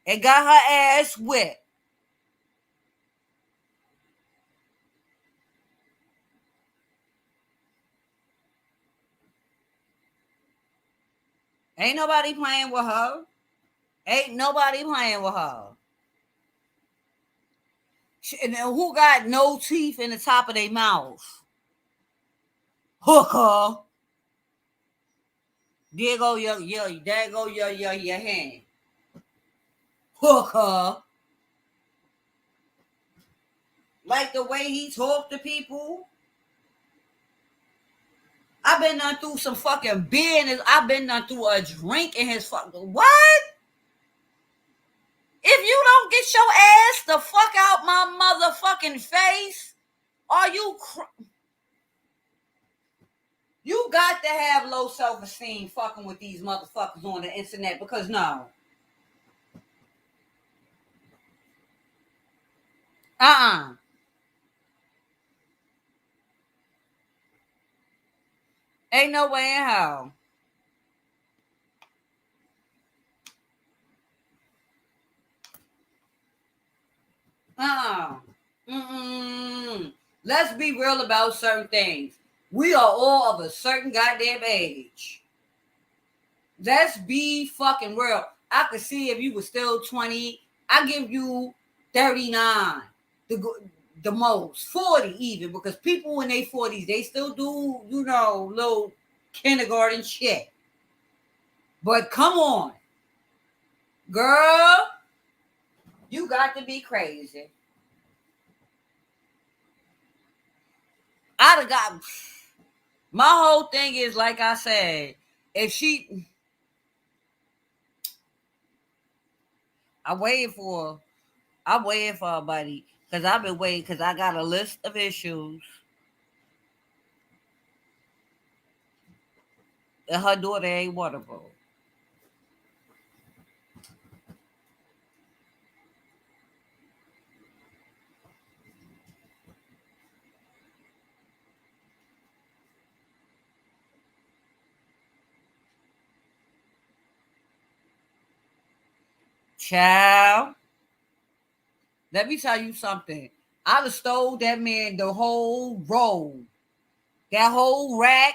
and got her ass whipped. Ain't nobody playing with her. Ain't nobody playing with her. And who got no teeth in the top of their mouth? Hooker. There go your hand. Hooker. Like the way he talked to people. I've been done through some fucking beer in his, I've been done through a drink in his fucking, what? If you don't get your ass the fuck out my motherfucking face, are you you got to have low self-esteem fucking with these motherfuckers on the internet because no. Ain't no way in hell. Let's be real about certain things. We are all of a certain goddamn age. Let's be fucking real. I could see if you were still 20, I give you 39. The most 40 even, because people in their 40s they still do, little kindergarten shit. But come on, girl, you got to be crazy. I'd have got my whole thing is like I said, if she I'm waiting for her, buddy, because I've been waiting because I got a list of issues. And her daughter ain't one of them. Child, let me tell you something. I'd have stole that man the whole roll. That whole rack.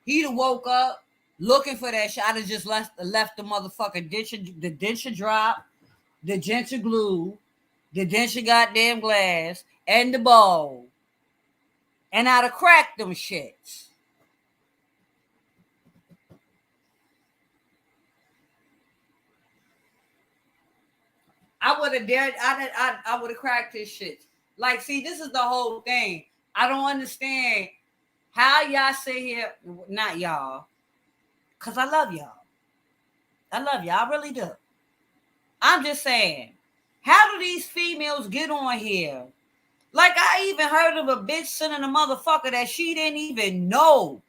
He'd have woke up looking for that shit. I'd have just left the motherfucking the denture drop, the denture glue, the denture goddamn glass, and the bowl. And I'd have cracked them shits. I would have dared. I would have cracked his shit. Like, see, this is the whole thing. I don't understand how y'all sit here. Not y'all, cause I love y'all. I love y'all. I really do. I'm just saying, how do these females get on here? Like, I even heard of a bitch sending a motherfucker that she didn't even know.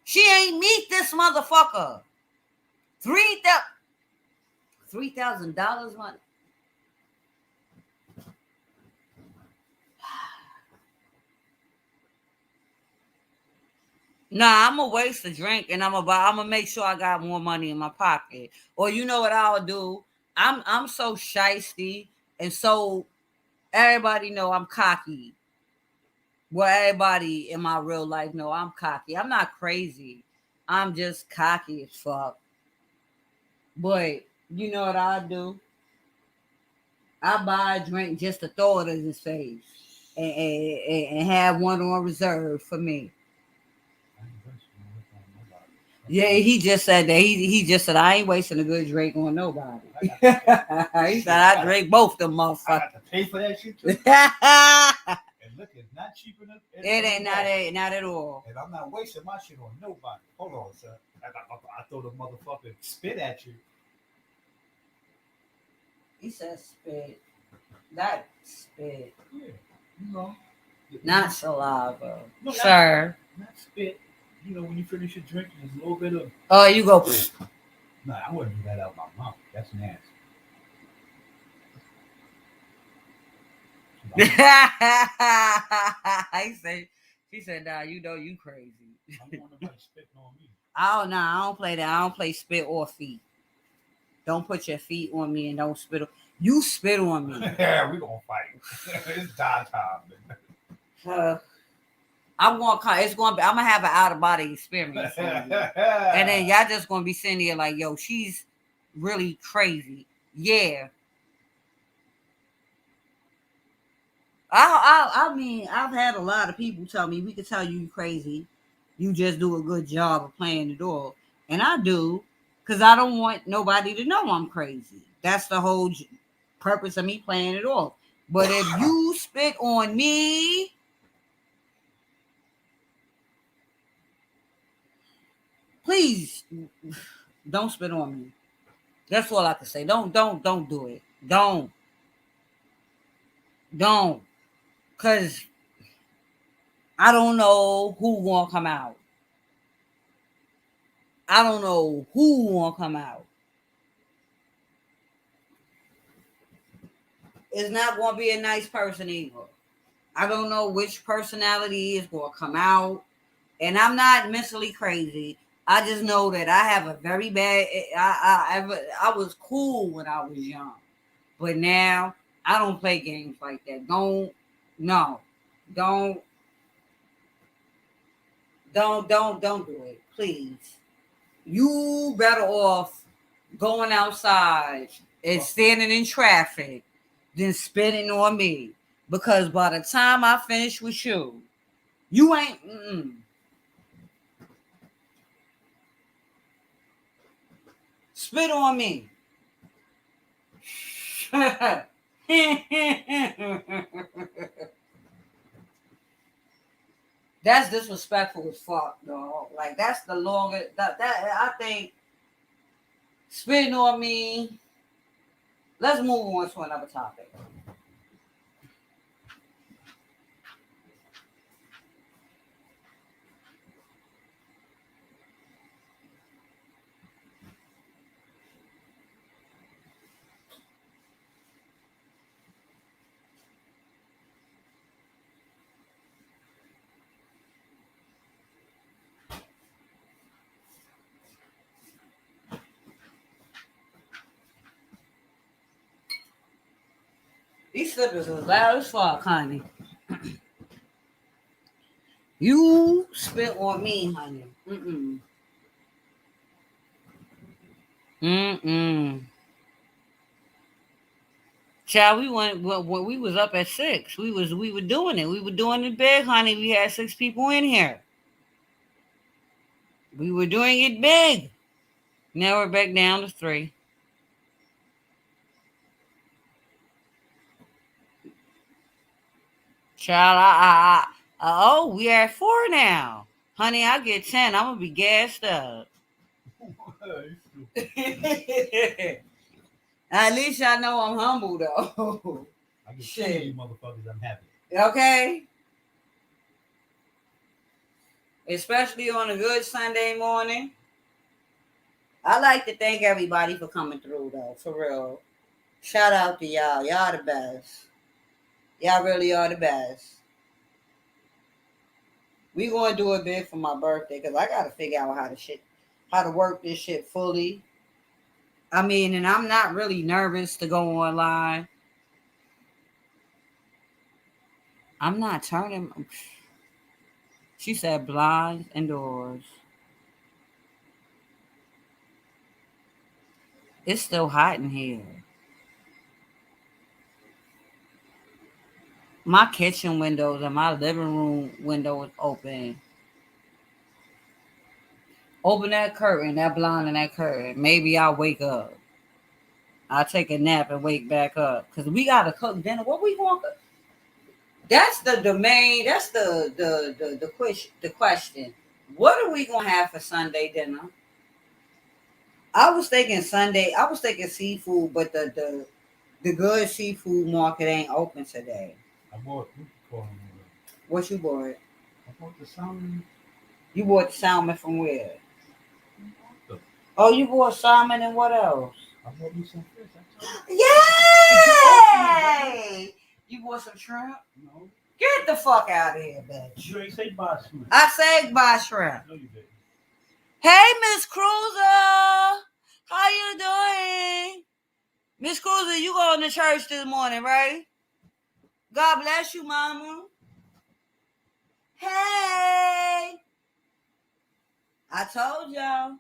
She ain't meet this motherfucker. $3,000 money. Nah, I'm gonna waste a drink and I'm gonna make sure I got more money in my pocket. Or you know what I'll do? I'm so shisty and so everybody know I'm cocky. Well, everybody in my real life know I'm cocky. I'm not crazy. I'm just cocky as fuck. But You know what I do? I buy a drink just to throw it in his face and have one on reserve for me. Yeah, he just said that. He just said I ain't wasting a good drink on nobody. He said I drink both them motherfuckers. I got to pay for that shit too. And look, it's not cheap enough. It ain't not at all. And I'm not wasting my shit on nobody. Hold on, sir. I throw the motherfucker spit at you. He said spit. Not spit. Yeah. You know. Not saliva. No, sir. Not spit. You know, when you finish your drink, there's a little bit of. Oh, you go. No, I wouldn't do that out of my mouth. That's nasty. She said, nah, you know you crazy. I don't want nobody spitting on me. Oh, no, I don't play that. I don't play spit or feet. Don't put your feet on me and don't spit on. You spit on me. Yeah, we gonna fight. It's die time. I'm gonna have an out of body experience, and then y'all just gonna be sitting there like, yo, she's really crazy. Yeah. I mean, I've had a lot of people tell me we could tell you crazy. You just do a good job of playing the dog, and I do, because I don't want nobody to know I'm crazy. That's the whole purpose of me playing it off. But if you spit on me, please don't spit on me. That's all I can say. Don't do it. Don't. Cause I don't know who gonna come out. I don't know who gonna come out. It's not gonna be a nice person either. I don't know which personality is gonna come out. And I'm not mentally crazy. I just know that I have a very bad. I was cool when I was young, but now I don't play games like that. Don't do it, please. You better off going outside and standing in traffic than spitting on me, because by the time I finish with you, you ain't. Spit on me. That's disrespectful as fuck, dog. Like, that's the longest that I think. Spitting on me. Let's move on to another topic. These slippers is loud as fuck, honey. You spit on me, honey. Child, we went when we was up at 6. We were doing it. We were doing it big, honey. We had 6 people in here. We were doing it big. Now we're back down to 3. Child, we at 4 now. Honey, I get 10. I'm gonna be gassed up. At least y'all know I'm humble though. I get 10 of you motherfuckers, I'm happy. Okay. Especially on a good Sunday morning. I like to thank everybody for coming through though, for real. Shout out to y'all. Y'all the best. Y'all really are the best. We gonna do it big for my birthday because I gotta figure out how to work this shit fully. I mean, and I'm not really nervous to go online. I'm not turning. She said blinds and doors. It's still hot in here. My kitchen windows and my living room window is open. Open that curtain, that blind and that curtain. Maybe I'll wake up. I'll take a nap and wake back up. Cause we gotta cook dinner. What we want? That's the main. That's the question. What are we gonna have for Sunday dinner? I was thinking Sunday. I was thinking seafood, but the good seafood market ain't open today. I bought corn. What you bought? I bought the salmon. You bought the salmon from where? The, Oh, you bought salmon and what else? I bought me some fish. Yay! You bought some shrimp? No. Get the fuck out of here, bitch. You ain't say buy shrimp. I said buy shrimp. No, you didn't. Hey, Miss Cruiser. How you doing? Miss Cruiser, you going to church this morning, right? God bless you, mama. Hey. I told y'all.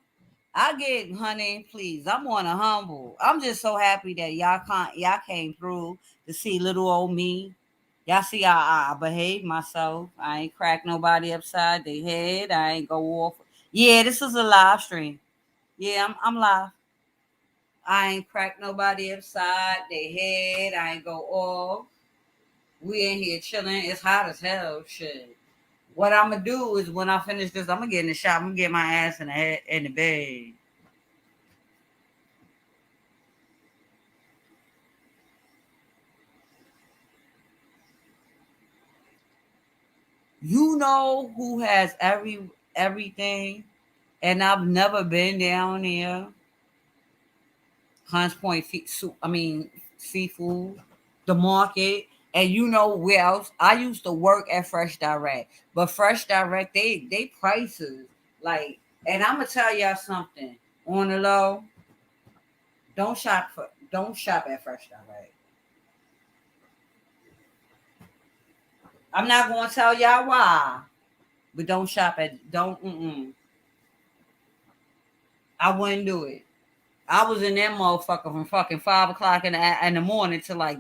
I get, honey, please. I'm on a humble. I'm just so happy that y'all came through to see little old me. Y'all see how I behave myself. I ain't crack nobody upside their head. I ain't go off. Yeah, this is a live stream. Yeah, I'm live. I ain't crack nobody upside their head. I ain't go off. We in here chilling. It's hot as hell. Shit. What I'm gonna do is when I finish this, I'm gonna get in the shop. I'm gonna get my ass in the bed. You know who has everything, and I've never been down there. Hunts Point, seafood, the market, and you know where else? I used to work at Fresh Direct, but Fresh Direct they prices like, and I'm gonna tell y'all something on the low. Don't shop at Fresh Direct. I'm not gonna tell y'all why, but don't shop at don't. I wouldn't do it. I was in that motherfucker from fucking 5 o'clock in the morning to like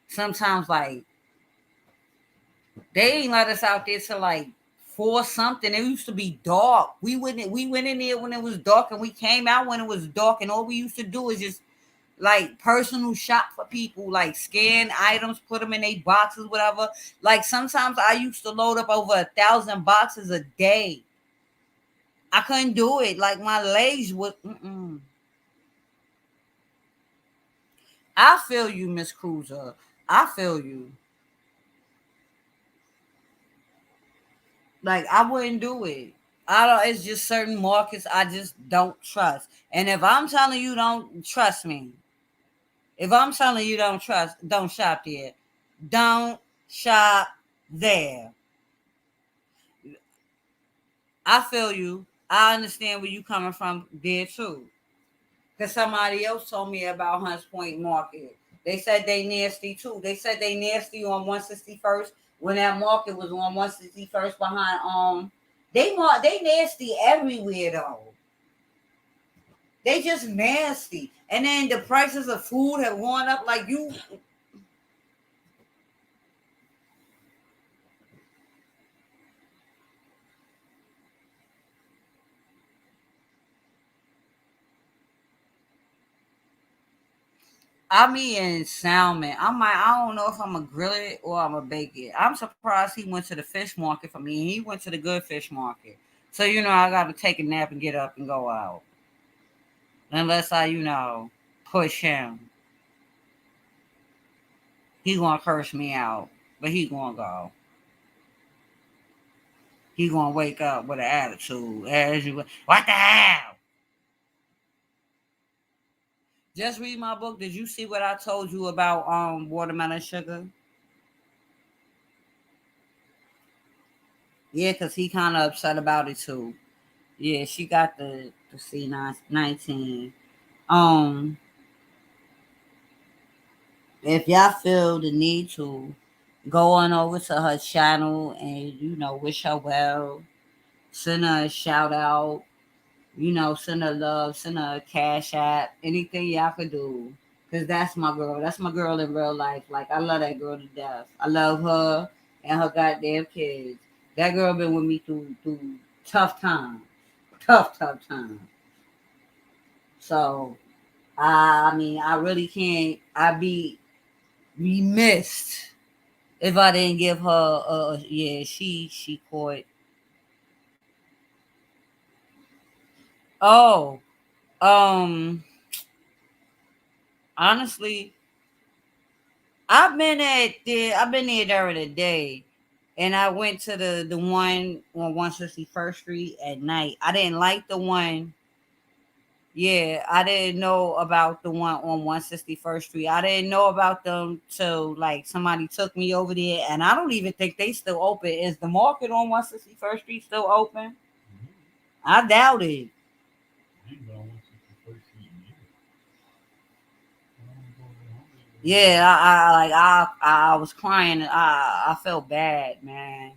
sometimes like they ain't let us out there till like 4 something. It used to be dark. We went in there when it was dark and we came out when it was dark, and all we used to do is just like personal shop for people, like scan items, put them in their boxes, whatever. Like sometimes I used to load up over 1,000 boxes a day. I couldn't do it. Like my legs would. I feel you, Miss Cruiser. I feel you. Like I wouldn't do it. I don't. It's just certain markets I just don't trust. And if I'm telling you don't trust me, if I'm telling you don't trust, don't shop there. Don't shop there. I feel you. I understand where you coming from there too. Because somebody else told me about Hunts Point Market. They said they nasty too. They said they nasty on 161st when that market was on 161st behind they nasty everywhere though. They just nasty. And then the prices of food have gone up like you. I'm eating salmon. I don't know if I'm gonna grill it or I'm gonna bake it. I'm surprised he went to the fish market for me. He went to the good fish market. So I gotta take a nap and get up and go out. Unless I push him. He gonna curse me out. But he gonna go. He gonna wake up with an attitude. What the hell? Just read my book. Did you see what I told you about watermelon sugar? Yeah, because he kind of upset about it too. Yeah, she got the C19. Um, if y'all feel the need to go on over to her channel and wish her well, send her a shout out, Send her love, send her a cash app, anything y'all could do. Cause that's my girl. That's my girl in real life. Like I love that girl to death. I love her and her goddamn kids. That girl been with me through tough times. Tough times. So I mean I really can't I'd be remiss if I didn't give her yeah, she caught. Oh, um honestly, I've been there during the day, and I went to the one on 161st Street at night. I didn't like the one. Yeah, I didn't know about the one on 161st Street. I didn't know about them till like somebody took me over there, and I don't even think they still open. Is the market on 161st Street still open? I doubt it. Yeah, I was crying. I felt bad, man.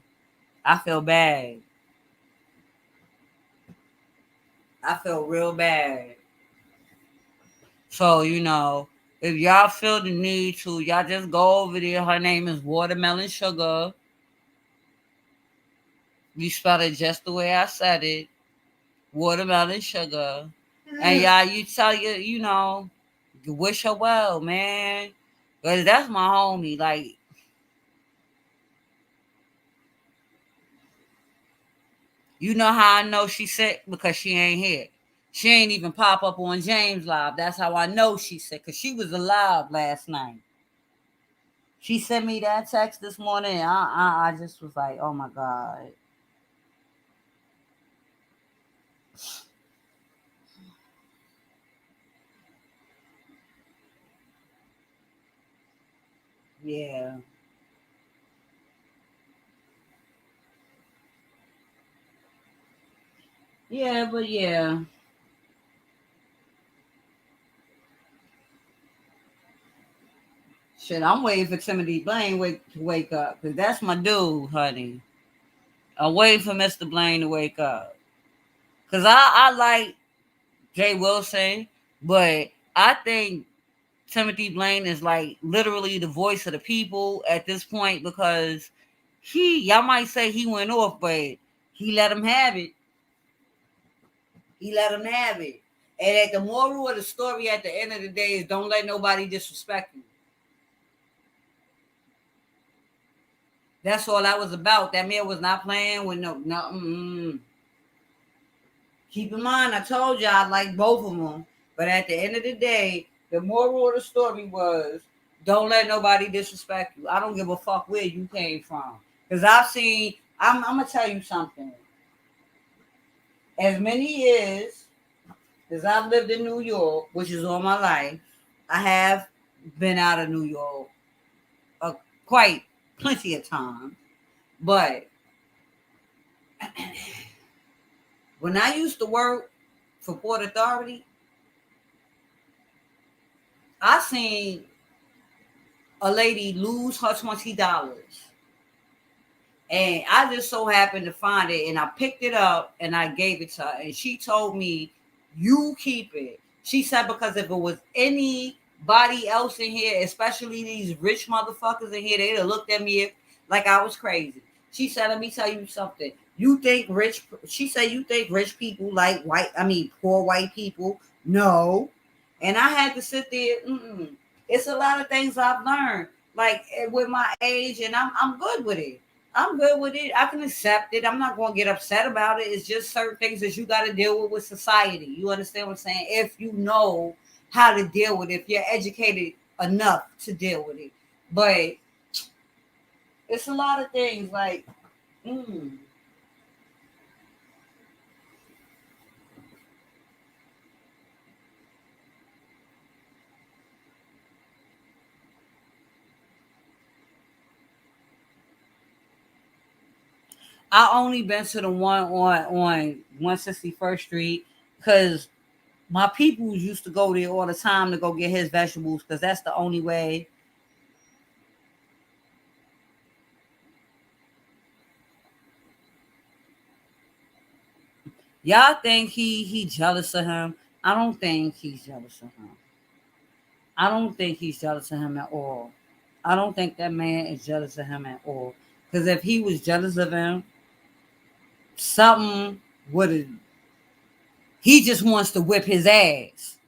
I felt bad. I felt real bad. So, if y'all feel the need to, y'all just go over there. Her name is Watermelon Sugar. You spell it just the way I said it. Watermelon Sugar. And y'all, you tell you wish her well, man. Because that's my homie. Like, you know how I know she's sick? Because she ain't here. She ain't even pop up on James Live. That's how I know she's sick. Because she was alive last night. She sent me that text this morning. I just was like, oh my God. Yeah. Yeah, but yeah. Shit, I'm waiting for Timothy Blaine to wake up. Because that's my dude, honey. I'm waiting for Mr. Blaine to wake up. Because I like Jay Wilson, but I think Timothy Blaine is like literally the voice of the people at this point because y'all might say he went off, but he let him have it. He let him have it. And at the moral of the story at the end of the day is don't let nobody disrespect you. That's all that was about. That man was not playing with no. Keep in mind, I told you I like both of them. But at the end of the day, the moral of the story was don't let nobody disrespect you. I don't give a fuck where you came from. Because I'm going to tell you something. As many years as I've lived in New York, which is all my life, I have been out of New York uh, quite plenty of times. But when I used to work for Port Authority, I seen a lady lose her $20. And I just so happened to find it and I picked it up and I gave it to her. And she told me, you keep it. She said, because if it was anybody else in here, especially these rich motherfuckers in here, they'd have looked at me like I was crazy. She said, let me tell you something. She said, you think rich people like poor white people? No. And I had to sit there. It's a lot of things I've learned, like with my age, and I'm good with it. I'm good with it. I can accept it. I'm not going to get upset about it. It's just certain things that you got to deal with society. You understand what I'm saying? If you know how to deal with it, if you're educated enough to deal with it. But it's a lot of things like, mm, I only been to the one on 161st Street because my people used to go there all the time to go get his vegetables because that's the only way. Y'all think he jealous of him? I don't think he's jealous of him. I don't think he's jealous of him at all. I don't think that man is jealous of him at all. Because if he was jealous of him, something would have. He just wants to whip his ass.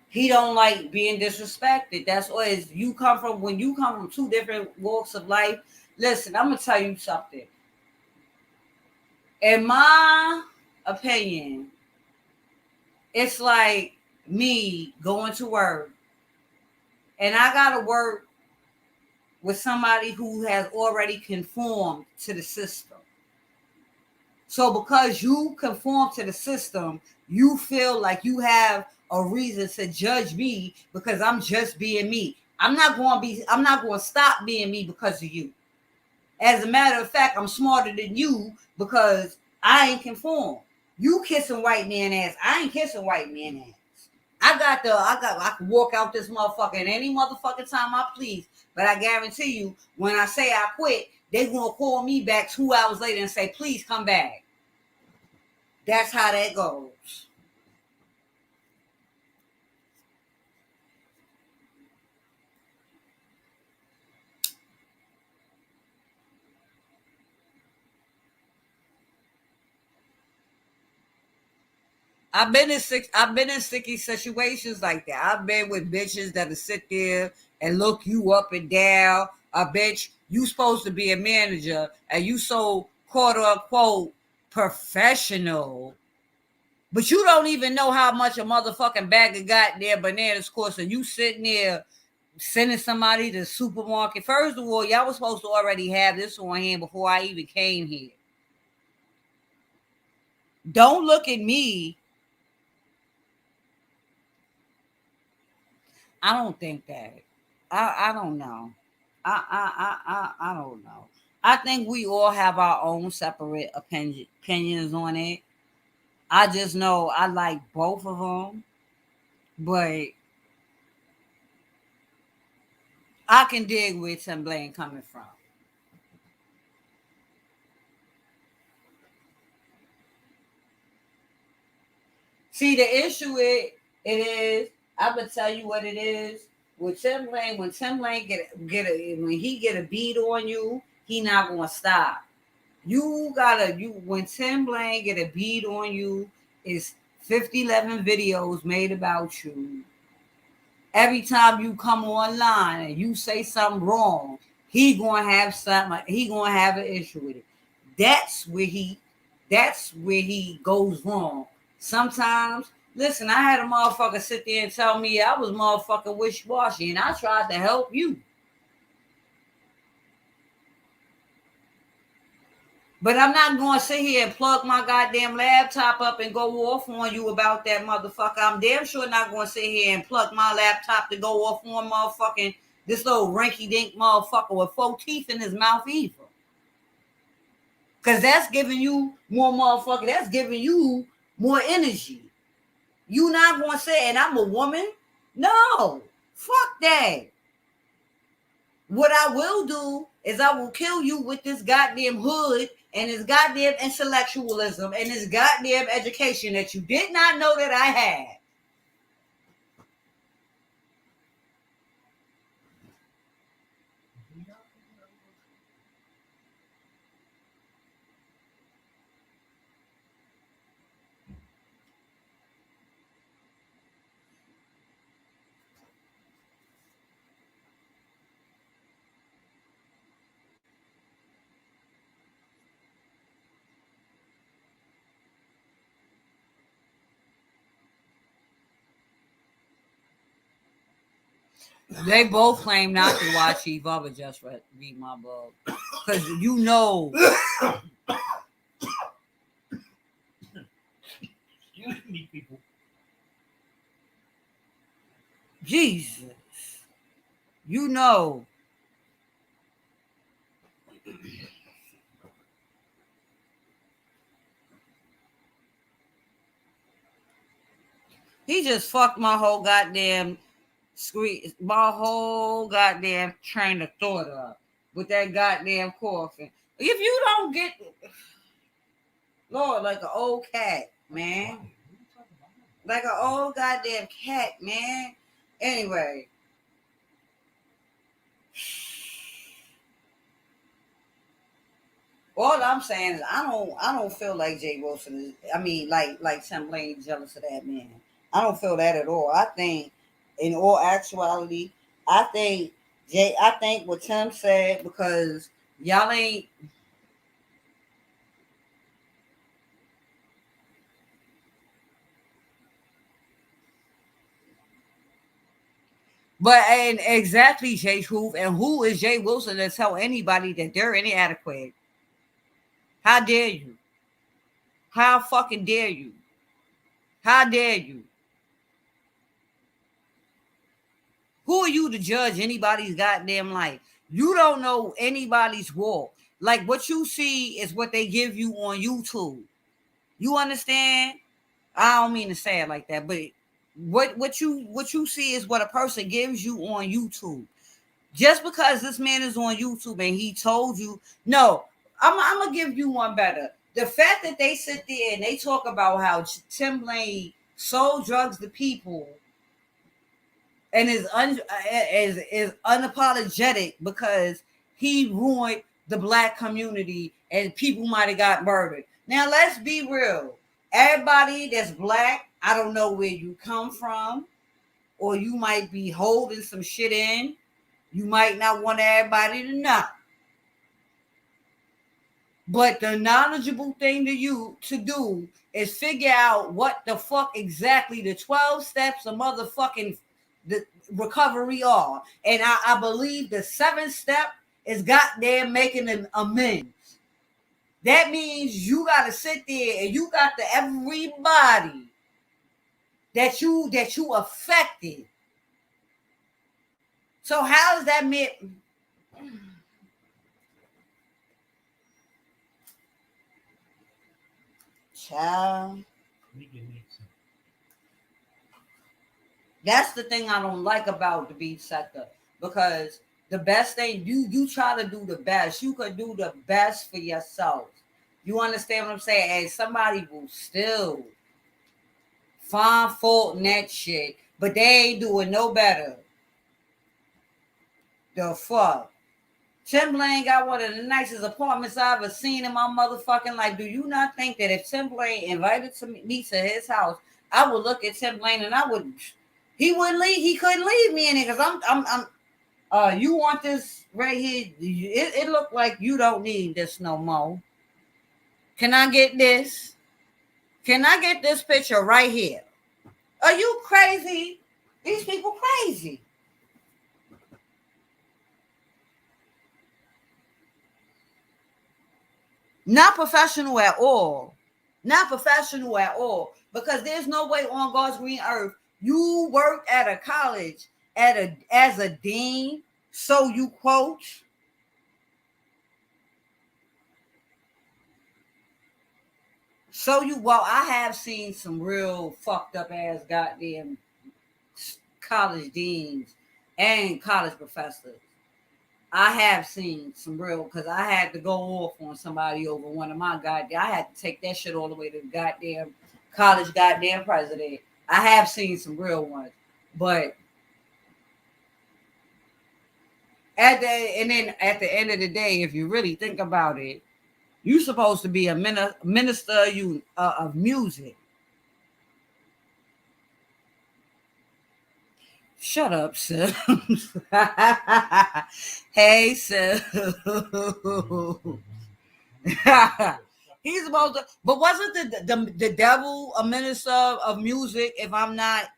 He don't like being disrespected. That's what is. You come from when you come from two different walks of life. Listen, I'm gonna tell you something. In my opinion, it's like me going to work, and I gotta work with somebody who has already conformed to the system. So because you conform to the system, you feel like you have a reason to judge me because I'm just being me. I'm not going to stop being me because of you. As a matter of fact, I'm smarter than you because I ain't conform. You kissing white man ass. I ain't kissing white man ass. I can walk out this motherfucker at any motherfucking time I please. But I guarantee you, when I say I quit, they gonna call me back 2 hours later and say, please come back. That's how that goes. I've been in sticky situations like that. I've been with bitches that'll sit there and look you up and down. A bitch, you supposed to be a manager and you so quote unquote professional, but you don't even know how much a motherfucking bag of goddamn bananas cost, and you sitting there sending somebody to the supermarket. First of all, y'all was supposed to already have this on hand before I even came here. Don't look at me. I don't think that. I don't know. I don't know. I think we all have our own separate opinions on it. I just know I like both of them, but I can dig where Tim Blaine coming from. See, the issue it is, I'm gonna tell you what it is. With Tim Blaine, when Tim Blaine when he get a beat on you, he not gonna stop. When Tim Blaine get a beat on you, it's 5011 videos made about you. Every time you come online and you say something wrong, he gonna have an issue with it. That's where he that's where he goes wrong. Sometimes, listen, I had a motherfucker sit there and tell me I was motherfucking wishy-washy, and I tried to help you. But I'm not going to sit here and plug my goddamn laptop up and go off on you about that motherfucker. I'm damn sure not going to sit here and plug my laptop to go off on motherfucking this little rinky-dink motherfucker with 4 teeth in his mouth either. Because that's giving you more motherfucker. That's giving you more energy. You not going to say, and I'm a woman? No. Fuck that. What I will do is I will kill you with this goddamn hood and this goddamn intellectualism and this goddamn education that you did not know that I had. They both claim not to watch Eve Other, just read my book. Because you know. Excuse me, people. Jesus. You know. He just fucked my whole goddamn my whole goddamn train of thought up with that goddamn coughing. If you don't get Lord, like an old cat, man. Like an old goddamn cat, man. Anyway. All I'm saying is I don't feel like Jay Wilson is, I mean, like Tim Lane jealous of that man. I don't feel that at all. I think in all actuality, I think I think what Tim said, because y'all ain't, but and exactly Jay Truth, and who is Jay Wilson to tell anybody that they're inadequate? How dare you? How fucking dare you? How dare you? Who are you to judge anybody's goddamn life? You don't know anybody's walk. Like, what you see is what they give you on YouTube. You understand? I don't mean to say it like that, but what you see is what a person gives you on YouTube. Just because this man is on YouTube and he told you, no, I'm gonna give you one better. The fact that they sit there and they talk about how Tim Lane sold drugs to people and is unapologetic because he ruined the black community and people might have got murdered. Now let's be real. Everybody that's black, I don't know where you come from, or you might be holding some shit in. You might not want everybody to know. But the knowledgeable thing to do is figure out what the fuck exactly the 12 steps of motherfucking the recovery are. And I believe the 7th step is goddamn making an amends. That means you gotta sit there and you got to everybody that you affected. So how is that meant? Child. That's the thing I don't like about the beat sector, because the best thing you try to do the best. You could do the best for yourself. You understand what I'm saying? And somebody will still find fault in that shit, but they ain't doing no better. The fuck? Tim Blaine got one of the nicest apartments I've ever seen in my motherfucking life. Do you not think that if Tim Blaine invited me to his house, I would look at Tim Blaine and he wouldn't leave. He couldn't leave me in it because you want this right here? It looked like you don't need this no more. Can I get this? Can I get this picture right here? Are you crazy? These people crazy. Not professional at all. Not professional at all. Because there's no way on God's green earth you worked at a college as a dean, so you quote. Well, I have seen some real fucked up ass goddamn college deans and college professors. I have seen some real, because I had to go off on somebody over one of my goddamn. I had to take that shit all the way to the goddamn college goddamn president. I have seen some real ones, but at the end of the day, if you really think about it, you're supposed to be a minister of music. Shut up, sis. Hey, sis. He's supposed to, but wasn't the devil a minister of music? If I'm not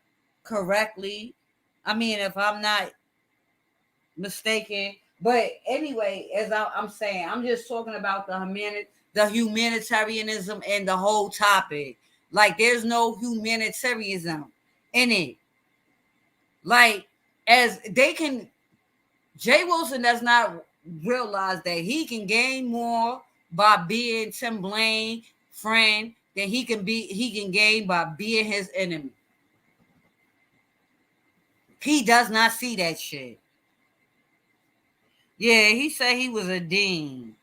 correctly, I mean, if I'm not mistaken. But anyway, as I'm saying, I'm just talking about the humanitarianism and the whole topic. Like, there's no humanitarianism in it. Like, as they can, Jay Wilson does not realize that he can gain more by being Tim Blaine friend than he can gain by being his enemy. He does not see that shit. Yeah, he said he was a dean.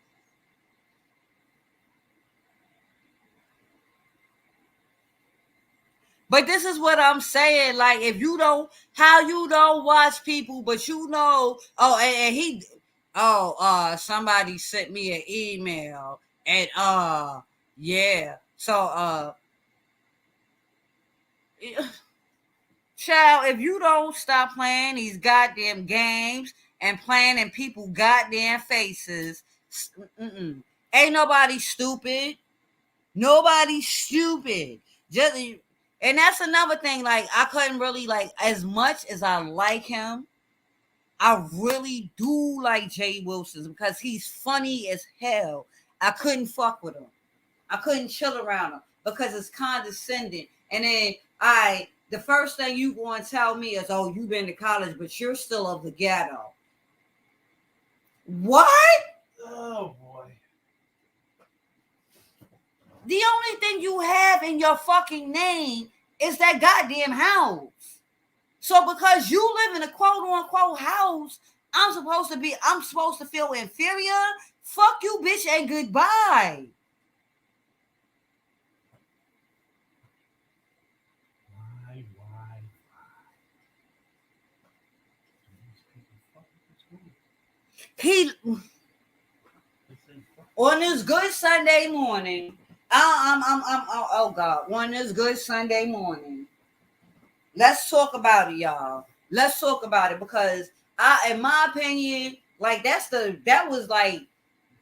But this is what I'm saying. Like, if you don't, how you don't watch people, but you know, oh, and he, oh, somebody sent me an email, and yeah. So child, if you don't stop playing these goddamn games and playing in people's goddamn faces, ain't nobody stupid. Nobody's stupid. Just, and that's another thing. Like, I couldn't really, like, as much as I like him, I really do like Jay Wilson because he's funny as hell. I couldn't fuck with him. I couldn't chill around him because it's condescending. And then the first thing you going to tell me is, oh, you've been to college, but you're still of the ghetto. What? Oh boy. The only thing you have in your fucking name is that goddamn house. So because you live in a quote unquote house, I'm supposed to feel inferior? Fuck you, bitch, and goodbye. Why? He on this good Sunday morning. Oh God, on this good Sunday morning. Let's talk about it, y'all. Let's talk about it because in my opinion, like that was like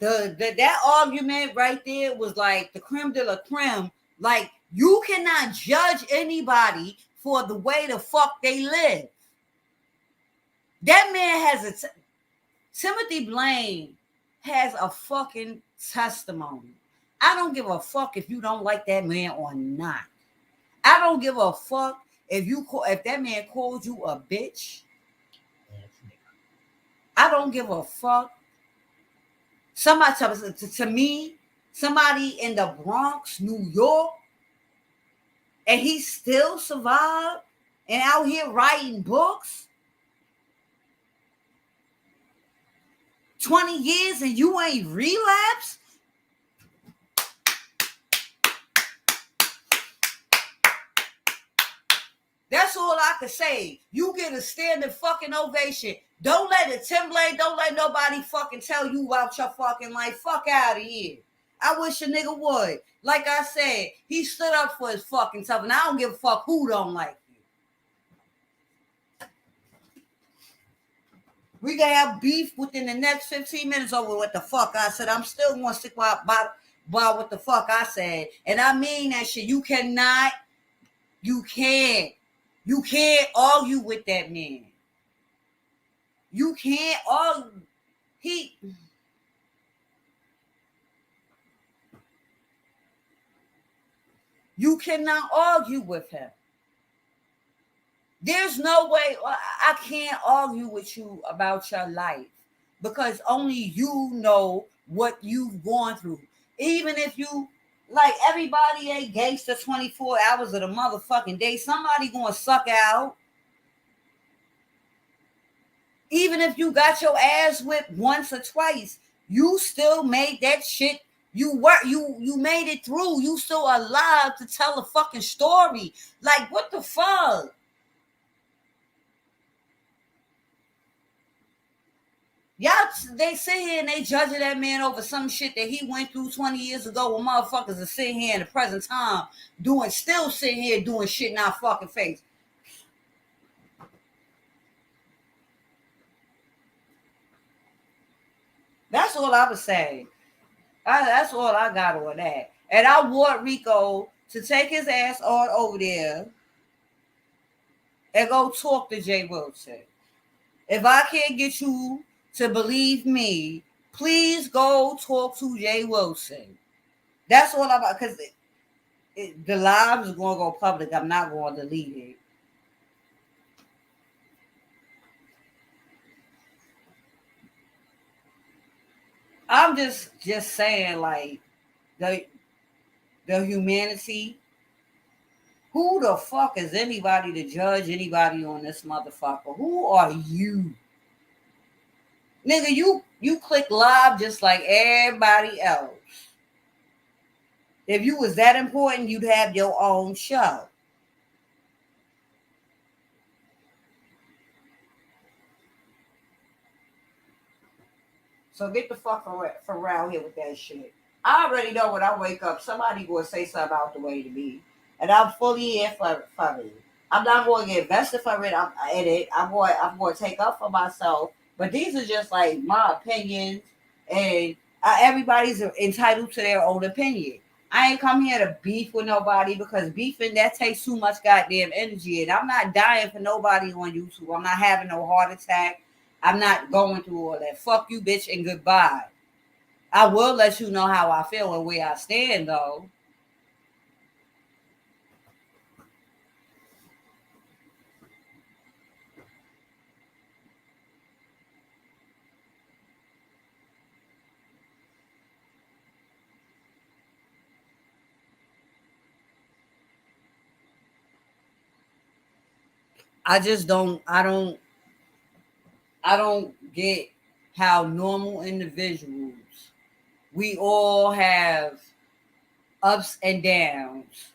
that argument right there was like the creme de la creme. Like, you cannot judge anybody for the way the fuck they live. That man has Timothy Blaine has a fucking testimony. I don't give a fuck if you don't like that man or not. I don't give a fuck if that man calls you a bitch. I don't give a fuck. Somebody to me, somebody in the Bronx, New York, and he still survived and out here writing books. 20 years and you ain't relapsed? That's all I can say. You get a standing fucking ovation. Don't let it, Tim Blaine, don't let nobody fucking tell you about your fucking life. Fuck out of here. I wish a nigga would. Like I said, he stood up for his fucking self, and I don't give a fuck who don't like you. We gonna have beef within the next 15 minutes over what the fuck I said. I'm still gonna stick by what the fuck I said. And I mean that shit. You can't argue with that man. You can't argue. You cannot argue with him. There's no way I can't argue with you about your life because only you know what you've gone through. Even if you, like, everybody ain't gangster 24 hours of the motherfucking day. Somebody gonna suck out. Even if you got your ass whipped once or twice, you still made that shit. You made it through. You still alive to tell a fucking story. Like, what the fuck? Y'all, they sit here and they judging that man over some shit that he went through 20 years ago when motherfuckers are sitting here in the present time still sitting here doing shit in our fucking face. That's all I was saying. That's all I got on that. And I want Rico to take his ass on over there and go talk to Jay Wilson. If I can't get you to believe me, please go talk to Jay Wilson. That's all about, because the live is going to go public. I'm not going to delete it. I'm just saying, like, the humanity. Who the fuck is anybody to judge anybody on this motherfucker? Who are you? Nigga, you click live just like everybody else. If you was that important, you'd have your own show. So get the fuck from around here with that shit. I already know when I wake up, somebody going to say something out the way to me. And I'm fully in for it. I'm not going to get invested for it. I'm in it. I'm going to take up for myself. But these are just like my opinions. And everybody's entitled to their own opinion. I ain't come here to beef with nobody because beefing that takes too much goddamn energy. And I'm not dying for nobody on YouTube. I'm not having no heart attack. I'm not going through all that. Fuck you, bitch, and goodbye. I will let you know how I feel and where I stand, though. I just don't. I don't get how normal individuals. We all have ups and downs,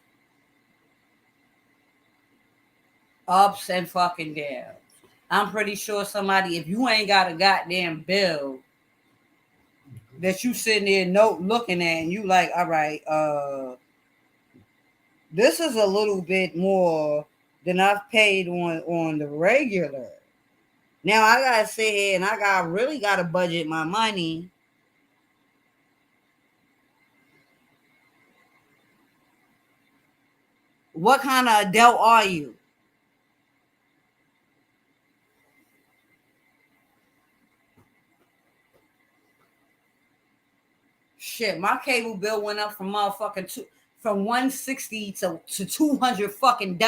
ups and fucking downs. I'm pretty sure somebody, if you ain't got a goddamn bill that you sitting there note looking at, and you like, all right, this is a little bit more than I've paid on the regular. Now I gotta sit here and really gotta budget my money. What kind of adult are you? Shit, my cable bill went up from from 160 to $200 fucking.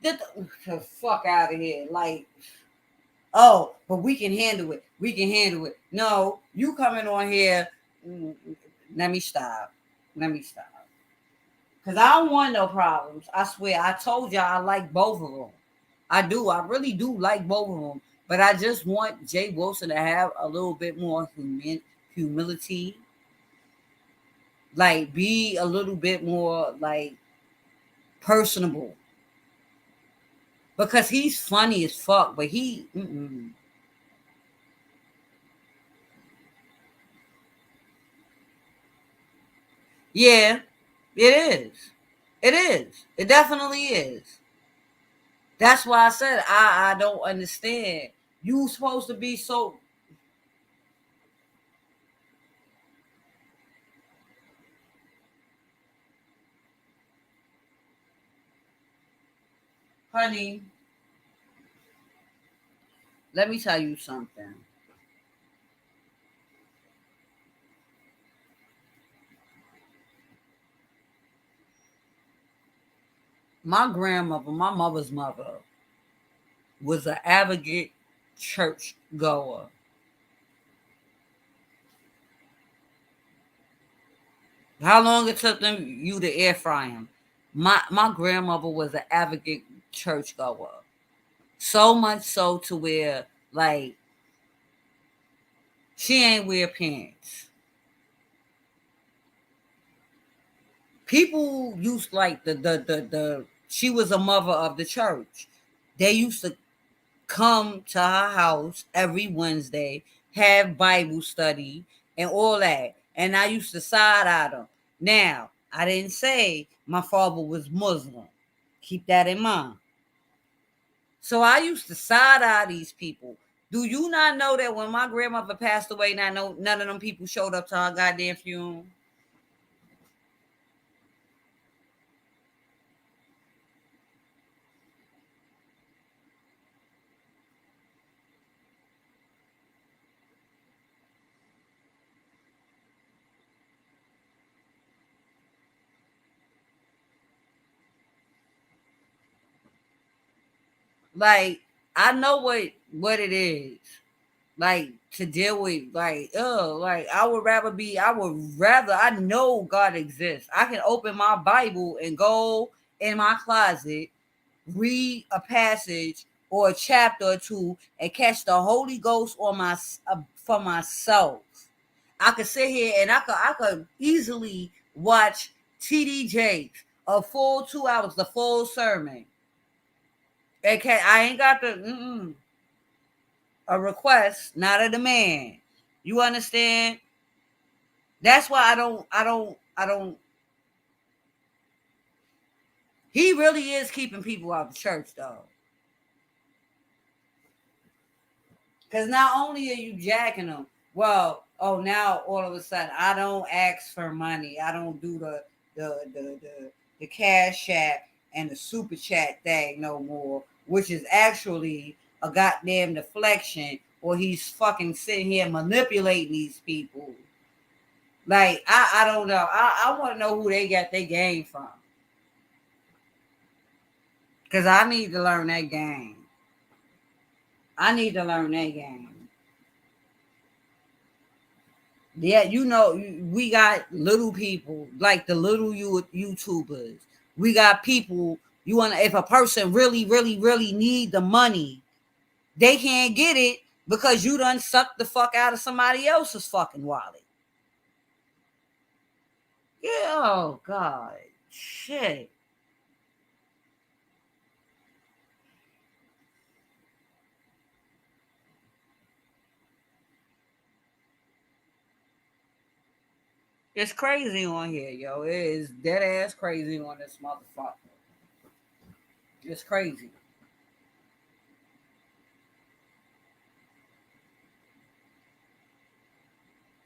Get the fuck out of here. Like, oh, but we can handle it. We can handle it. No, you coming on here. Let me stop. Let me stop. Because I don't want no problems. I swear. I told y'all I like both of them. I do. I really do like both of them. But I just want Jay Wilson to have a little bit more humility. Like, be a little bit more, like, personable. Because he's funny as fuck. But he... Yeah, it is. It is. It definitely is. That's why I said I don't understand. You supposed to be so, honey. Let me tell you something. My grandmother, my mother's mother, was an advocate church goer. How long it took them you to air fry him? My grandmother was an advocate church goer. So much so to where like she ain't wear pants. People used like the she was a mother of the church. They used to come to her house every Wednesday, have Bible study and all that. And I used to side eye them. Now, I didn't say my father was Muslim. Keep that in mind. So I used to side eye these people. Do you not know that when my grandmother passed away, none of them people showed up to her goddamn funeral? Like, I know what it is. Like to deal with like I would rather I know God exists. I can open my Bible and go in my closet, read a passage or a chapter or two and catch the Holy Ghost on my for myself. I could sit here and I could easily watch TD Jakes a full 2 hours, the full sermon. Okay, I ain't got the a request, not a demand. You understand? That's why I don't. He really is keeping people out of church, though. Because not only are you jacking them, now all of a sudden I don't ask for money. I don't do the cash app and the super chat thing no more, which is actually a goddamn deflection, or he's fucking sitting here manipulating these people. Like, I don't know. I want to know who they got their game from. Because I need to learn that game. I need to learn that game. Yeah, we got little people, like the little YouTubers. We got people, if a person really, really, really need the money, they can't get it because you done sucked the fuck out of somebody else's fucking wallet. Yeah, oh God. Shit. It's crazy on here, yo. It is dead ass crazy on this motherfucker. It's crazy.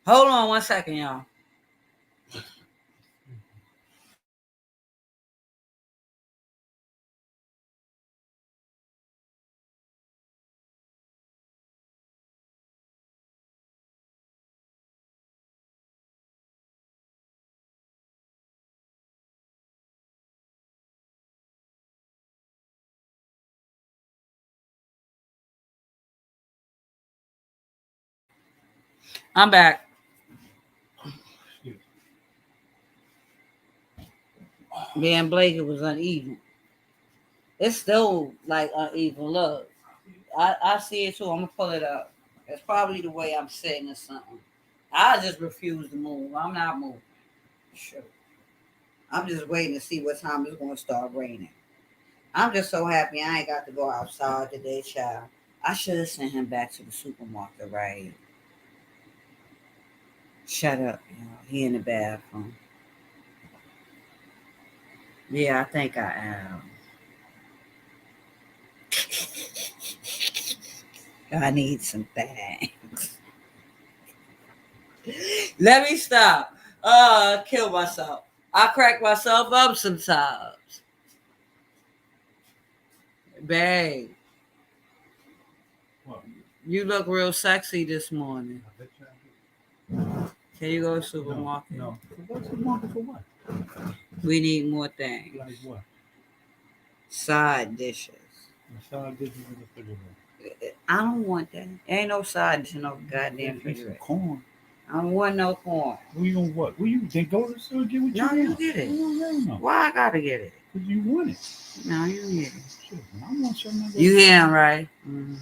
Hold on 1 second, y'all. I'm back. Man, Blake, it was uneven. It's still like uneven. Look, I see it too. I'm gonna pull it up. It's probably the way I'm sitting or something. I just refuse to move. I'm not moving. Sure. I'm just waiting to see what time it's gonna start raining. I'm just so happy I ain't got to go outside today, child. I should have sent him back to the supermarket, right? Shut up, he in the bathroom. Yeah, I think I am. I need some things. Let me stop. Kill myself. I crack myself up sometimes. Babe. What? You look real sexy this morning. Can you go to the supermarket? No. Go to the supermarket for what? We need more things. Like what? Side dishes. Side dishes in the refrigerator. I don't want that. Ain't no side dish in no goddamn refrigerator. Corn. I don't want no corn. Who you want what? Then go to the store and get what you want. No, you get it. No. Why I gotta get it? Because you want it. No, you get it. Shit, I want something. You hear him, right? Mm-hmm.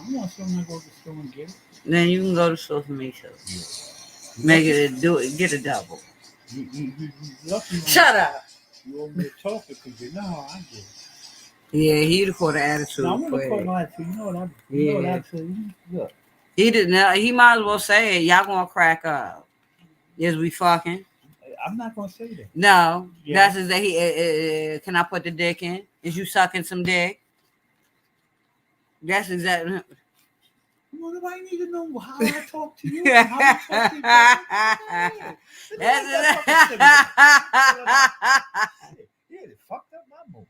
I want something to go to the store and get it. Then you can go to the store for me too. Yeah. Make it, do it, get a double. You lucky. Shut up. You over there talking because you know how I get it. Yeah, he'd have caught an attitude. No, I'm gonna call my attitude. You know what I? Yeah. Know what I said? Look. He didn't. He might as well say it. Y'all gonna crack up? Is we fucking? I'm not gonna say that. No, yeah. That's his. He. Can I put the dick in? Is you sucking some dick? That's exactly. Well, nobody need to know how I talk to you. And how you talk to each other. Yeah, it fucked up my mood.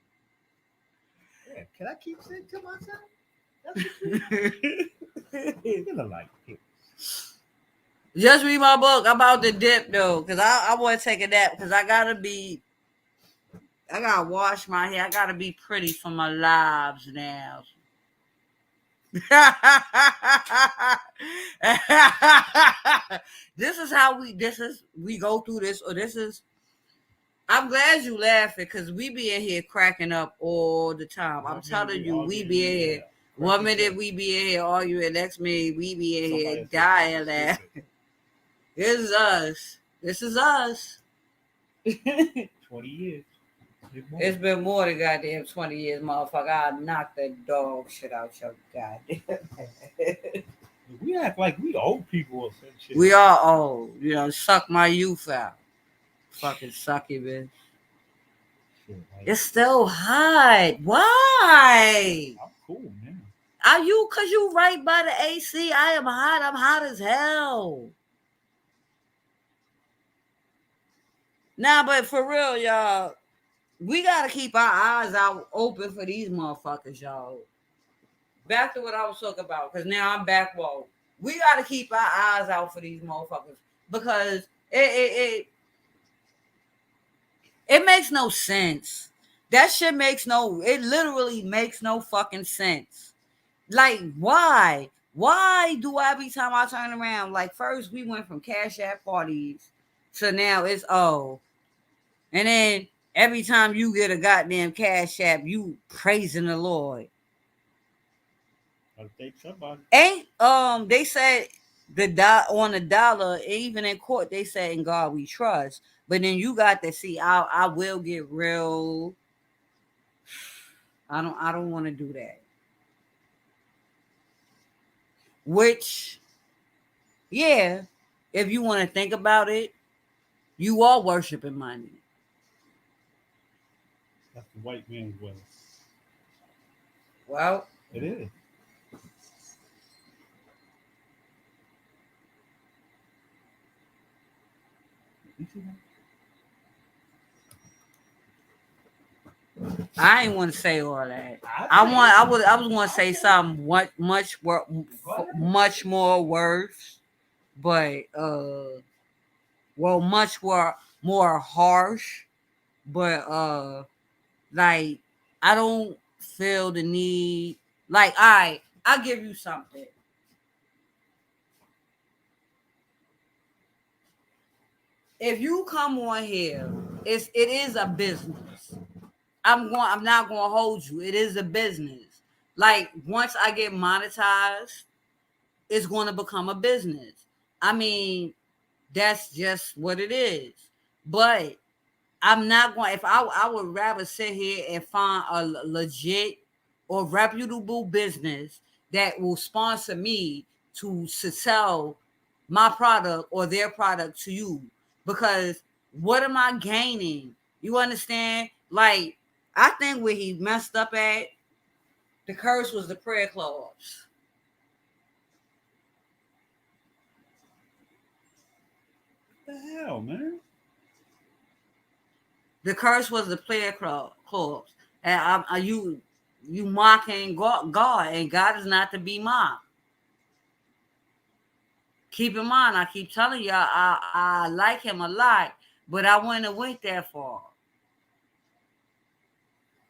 Yeah, can I keep saying to myself? That's what you feel like it. Just read my book about the dip though, because I want to take a nap because I gotta wash my hair. I gotta be pretty for my lives now. This is how we go through this, or this is. I'm glad you laughing because we be in here cracking up all the time. I'm telling you, we be in here. 1 minute we be in here arguing, next minute we be in here dying laughing. This is us. 20 years. It's been more than goddamn 20 years, motherfucker. I knocked the dog shit out your goddamn head. We act like we old people or some shit. We are old. You know, suck my youth out. Fucking sucky, bitch. Shit, like, it's still hot. Why? I'm cool, man. Are you? Cause you right by the AC. I am hot. I'm hot as hell. Nah, but for real, y'all, we gotta keep our eyes out open for these motherfuckers, y'all. Back to what I was talking about, because now I'm back woke. We gotta keep our eyes out for these motherfuckers because it makes no sense. That shit makes no. It literally makes no fucking sense. Like, why? Why do every time I turn around, like, first we went from Cash App parties to now it's and then every time you get a goddamn Cash App, you praising the Lord. Gotta thank somebody. Ain't they said on the dollar, even in court, they said in God we trust. But then you got to see, I will get real. I don't want to do that. Which, yeah, if you want to think about it, you are worshiping money. That's the white man's way. Well, it is. I ain't want to say all that. I was going to say something much more worse, but much more harsh, but like I don't feel the need. Like, all right, I'll give you something. If you come on here, it is a business. I'm not gonna hold you. It is a business. Like, once I get monetized, it's gonna become a business. I mean, that's just what it is. But I'm not going. If I would rather sit here and find a legit or reputable business that will sponsor me to sell my product or their product to you. Because what am I gaining? You understand? Like, I think where he messed up at, the curse was the prayer clause. What the hell, man? The curse was the prayer clause. And you mocking God, and God is not to be mocked. Keep in mind, I keep telling y'all, I like him a lot, but I wouldn't have went that far.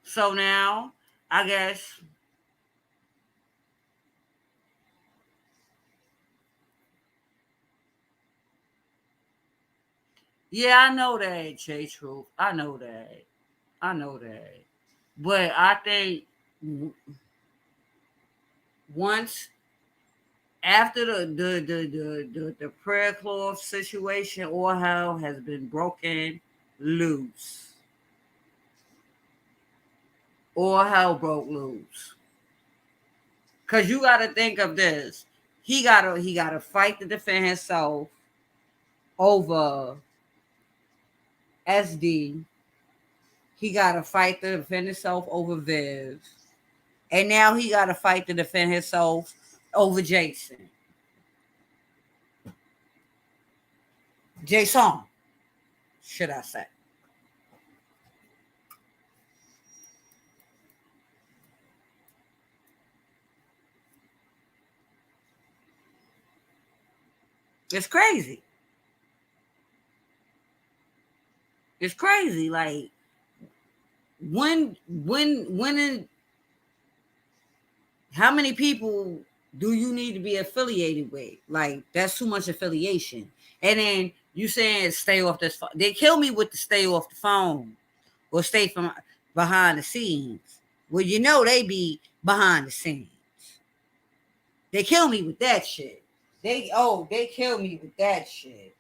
So now, I guess, yeah, I know that, J Truth. I know that. I know that. But I think once after the prayer clause situation, all hell has been broken loose. All hell broke loose. Cause you gotta think of this. He gotta fight to defend himself over SD. He gotta fight to defend himself over Viv. And now he gotta fight to defend himself over Jason. Jason, should I say. It's crazy. It's crazy. Like, when how many people do you need to be affiliated with? Like, that's too much affiliation. And then you saying stay off this phone. They kill me with the stay off the phone or stay from behind the scenes. Well, you know they be behind the scenes. They kill me with that shit. They kill me with that shit.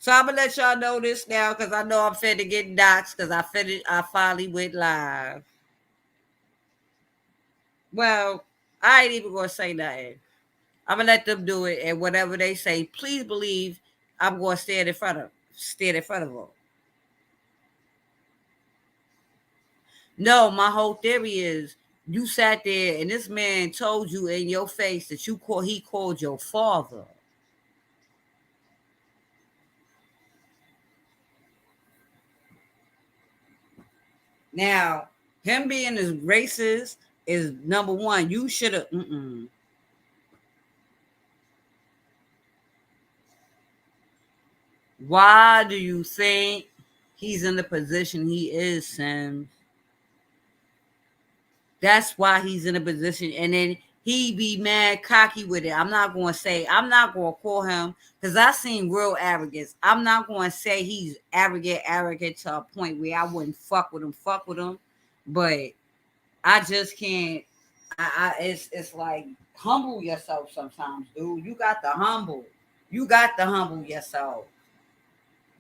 So I'm gonna let y'all know this now because I know I'm finna get doxxed because I finally went live. Well, I ain't even gonna say nothing. I'm gonna let them do it, and whatever they say, please believe I'm gonna stand in front of them. No, my whole theory is you sat there and this man told you in your face that he called your father. Now, him being as racist is number one. You should have. Why do you think he's in the position he is, Sam? That's why he's in a position, and then he be mad cocky with it. I'm not going to call him because I seen real arrogance. I'm not going to say he's arrogant to a point where I wouldn't fuck with him, but I just can't. It's like humble yourself sometimes, dude. You got to humble yourself.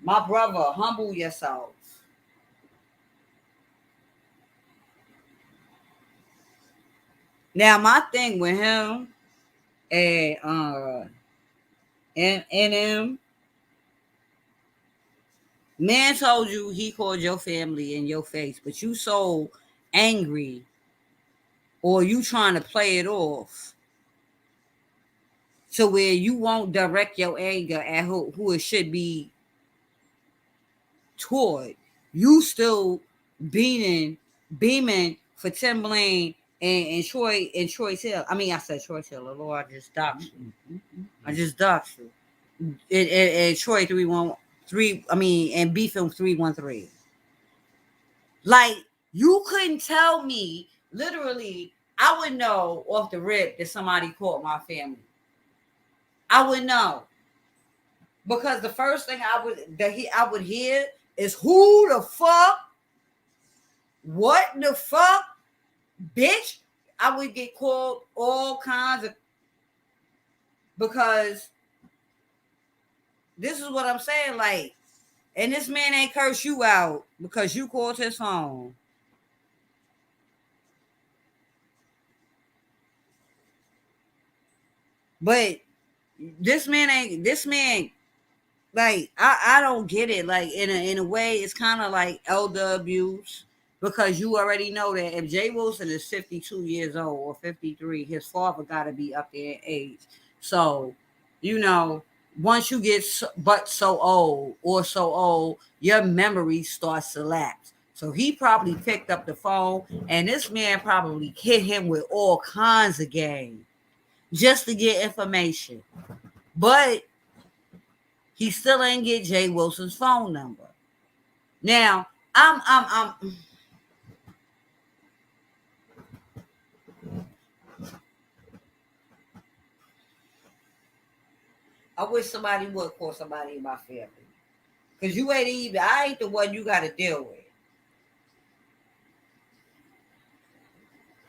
My brother, humble yourself. Now my thing with him and and him, man told you he called your family in your face, but you so angry or you trying to play it off to where you won't direct your anger at who it should be toward. You still beaming for Tim Blaine and Troy Hill. I mean, I said Troy Hill. Lord, I just doxed you. I just doxed you. And Troy 313. I mean, and Beef Film 313. Like you couldn't tell me literally. I would know off the rip that somebody called my family. I would know because the first thing I would hear is who the fuck, what the fuck, bitch. I would get called all kinds of because this is what I'm saying. Like, and this man ain't curse you out because you called his phone. But this man like I don't get it. Like in a way, it's kind of like elder abuse because you already know that if Jay Wilson is 52 years old or 53, his father got to be up there in age. So, you know, once you get so old, your memory starts to lapse. So he probably picked up the phone, and this man probably hit him with all kinds of game just to get information. But he still ain't get Jay Wilson's phone number. Now, I'm I wish somebody would call somebody in my family. Cause I ain't the one you gotta deal with.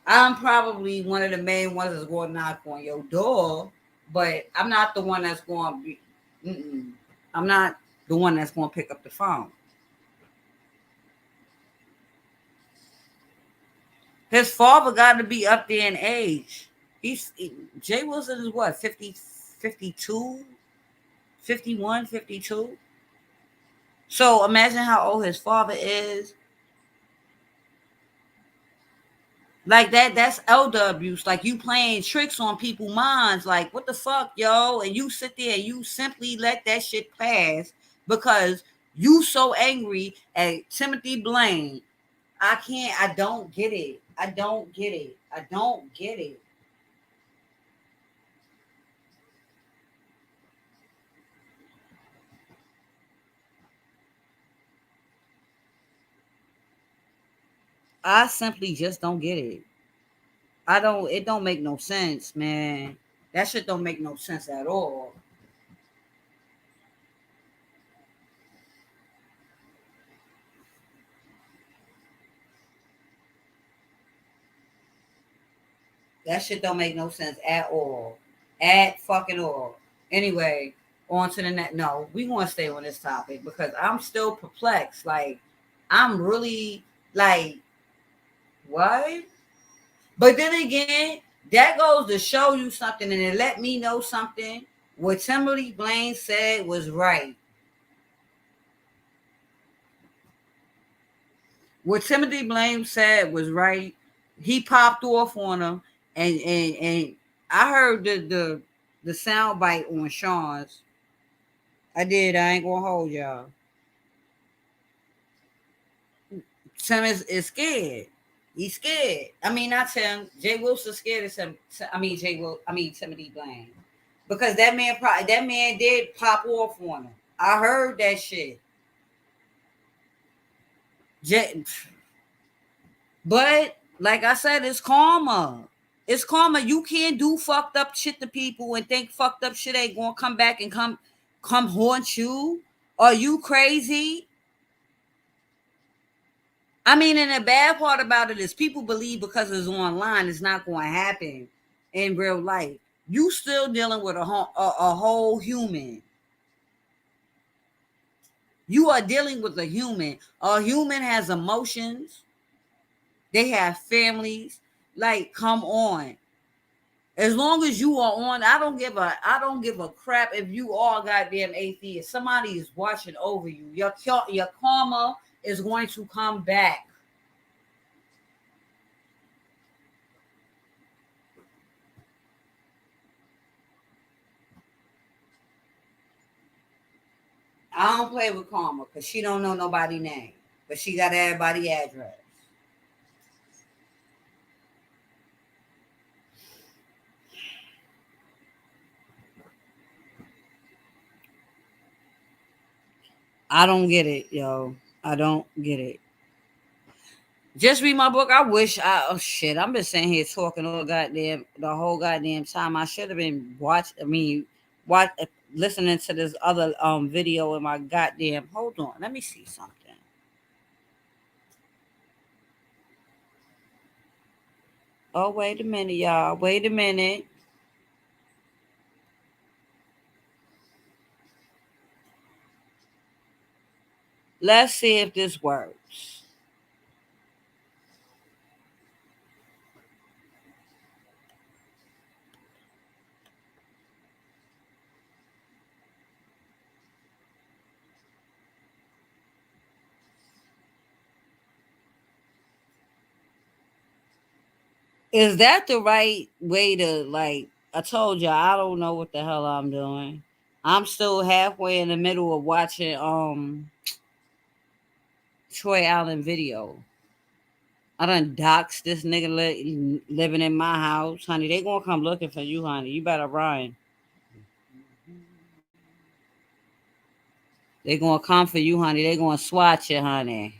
I'm probably one of the main ones that's going to knock on your door, but I'm not the one that's going to be. I'm not the one that's going to pick up the phone. His father got to be up there in age. Jay Wilson is what 50, 52, 51, 52. So imagine how old his father is. Like that's elder abuse. Like you playing tricks on people's minds. Like what the fuck, yo? And you sit there and you simply let that shit pass because you so angry at Timothy Blaine. I don't get it. I don't get it. I don't get it. I simply just don't get it. It don't make no sense, man. That shit don't make no sense at all. That shit don't make no sense at all. At fucking all. Anyway, on to the next. No, we want to stay on this topic because I'm still perplexed. Like, I'm really like, what? But then again, that goes to show you something, and it let me know something. What Timothy Blaine said was right. What Timothy Blaine said was right. He popped off on him, and I heard the sound bite on Sean's. I did. I ain't gonna hold y'all. Tim is scared. He's scared. I mean, not Tim. Jay Wilson scared of Tim. I mean, Timothy Blaine, because that man did pop off on him. I heard that shit. Jay, but like I said, it's karma. It's karma. You can't do fucked up shit to people and think fucked up shit ain't gonna come back and come haunt you. Are you crazy? I mean, and the bad part about it is people believe because it's online, it's not going to happen in real life. You still dealing with a whole human. You are dealing with a human. A human has emotions. They have families. Like, come on. As long as you are on, I don't give a crap if you are goddamn atheist. Somebody is watching over you. Your karma is going to come back. I don't play with Karma because she don't know nobody name, but she got everybody address. I don't get it, yo. I don't get it. Just read my book. I wish I oh shit. I'm been sitting here talking all the whole goddamn time. I should have been watch listening to this other video in my goddamn hold on. Let me see something. Oh, wait a minute, y'all. Wait a minute. Let's see if this works. Is that the right way to like? I told you I don't know what the hell I'm doing. I'm still halfway in the middle of watching Troy Allen video. I done doxed this nigga living in my house, honey. They gonna come looking for you, honey. You better run. They gonna come for you, honey. They gonna swat you, honey.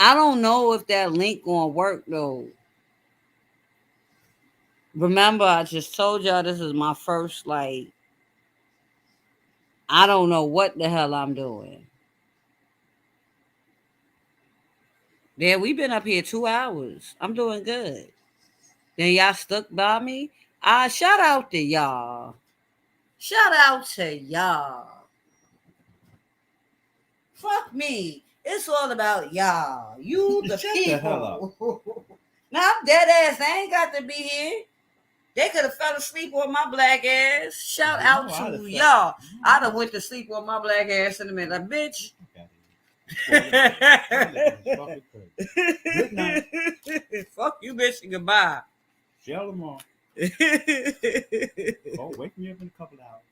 I don't know if that link gonna work though. Remember, I just told y'all this is my first like. I don't know what the hell I'm doing. Yeah, we've been up here 2 hours. I'm doing good. Then y'all stuck by me. Shout out to y'all. Shout out to y'all. Fuck me. It's all about y'all. You the Shut the hell up. people. Now I'm dead ass. I ain't got to be here. They could have fell asleep on my black ass. Shout out to y'all. I done went to sleep on my black ass in a minute. Like, bitch. Good night. Fuck you, bitch, and goodbye. Shell them all. Oh, wake me up in a couple hours.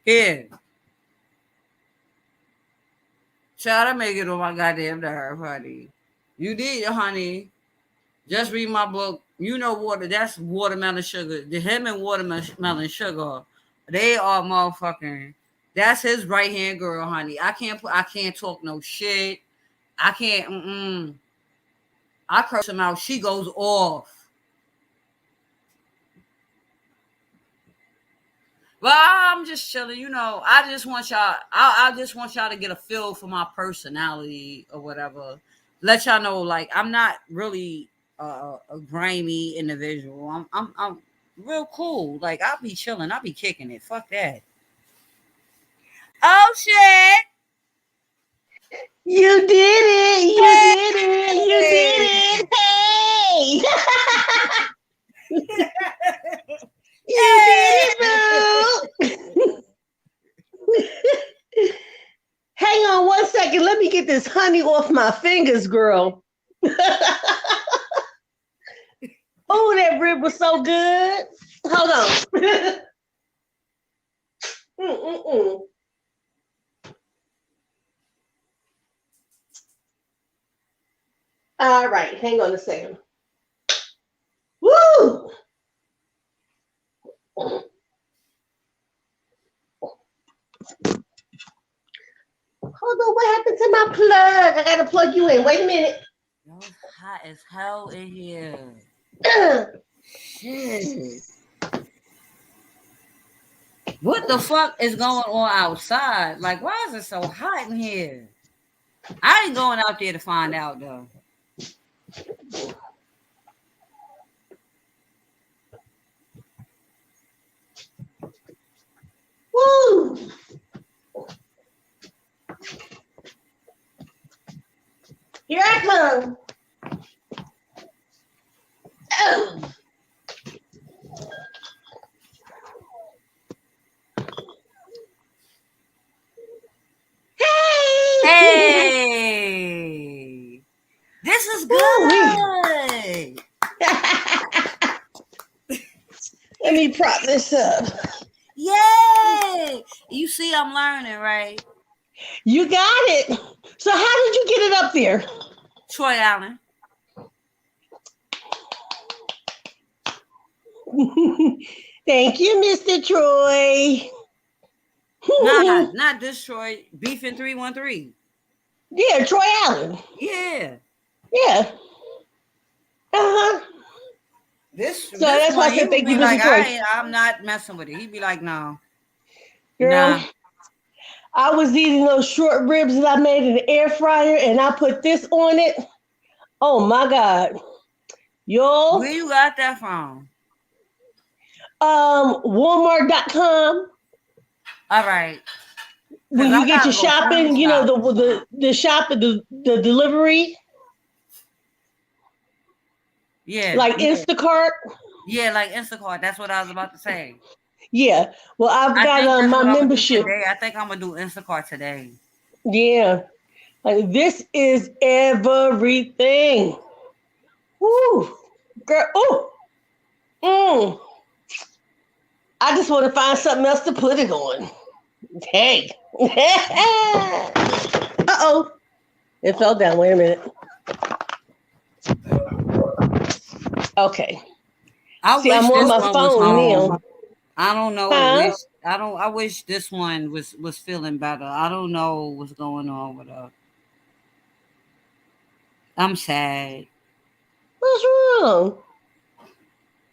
Here. Try to make it on my goddamn nerve, honey. You did, honey. Just read my book. You know water. That's watermelon sugar. The him and watermelon sugar. They are motherfucking. That's his right hand girl, honey. I can't talk no shit. I can't. I curse him out. She goes off. Well, I'm just chilling. You know, I just want y'all. I just want y'all to get a feel for my personality or whatever. Let y'all know, like, I'm not really a grimy individual. I'm real cool. Like, I'll be chilling. I'll be kicking it. Fuck that. Oh shit! You did it! You did it! You did Hey! it! Hey! You did Hey! it, boo! Hang on one second. Let me get this honey off my fingers, girl. Oh, that rib was so good. Hold on. Mm-mm-mm. All right, hang on a second. Woo! Hold on, what happened to my plug? I gotta plug you in. Wait a minute. Yo, it's hot as hell in here. Uh, Shit. What the fuck is going on outside? Like, why is it so hot in here? I ain't going out there to find out though. Woo! Here I come. Oh. Hey! Hey, this is Woo-wee. good. Let me prop this up. Yay! You see, I'm learning, right? You got it. So how did you get it up there? Troy Allen. Thank you, Mr. Troy. Nah, not this Troy. Beefing 313. Yeah, Troy Allen. Yeah. Yeah. Uh-huh. So This that's why I one, he said would thank you, be like, Mr. Troy. I'm not messing with it. He'd be like, no, Girl, nah. I was eating those short ribs that I made in the air fryer and I put this on it. Oh my God. Yo, Where you got that from? Walmart.com. All right. Cause When I you get your gotta go food shopping, you know, shop. the shop, the delivery, Yeah, like Instacart. yeah, like Instacart. That's what I was about to say. Yeah. Well, I've I got think that's my what I'm gonna do membership. today. I think I'm gonna do Instacart today. Yeah. Like, this is everything. Woo. Girl. Oh. Mm. I just want to find something else to put it on. Hey. Uh-oh. It fell down. Wait a minute. Okay. I See, I'm wish on this my one was phone home. now. I don't know. Huh? Wish I don't. I wish this one was feeling better. I don't know what's going on with her. I'm sad. What's wrong?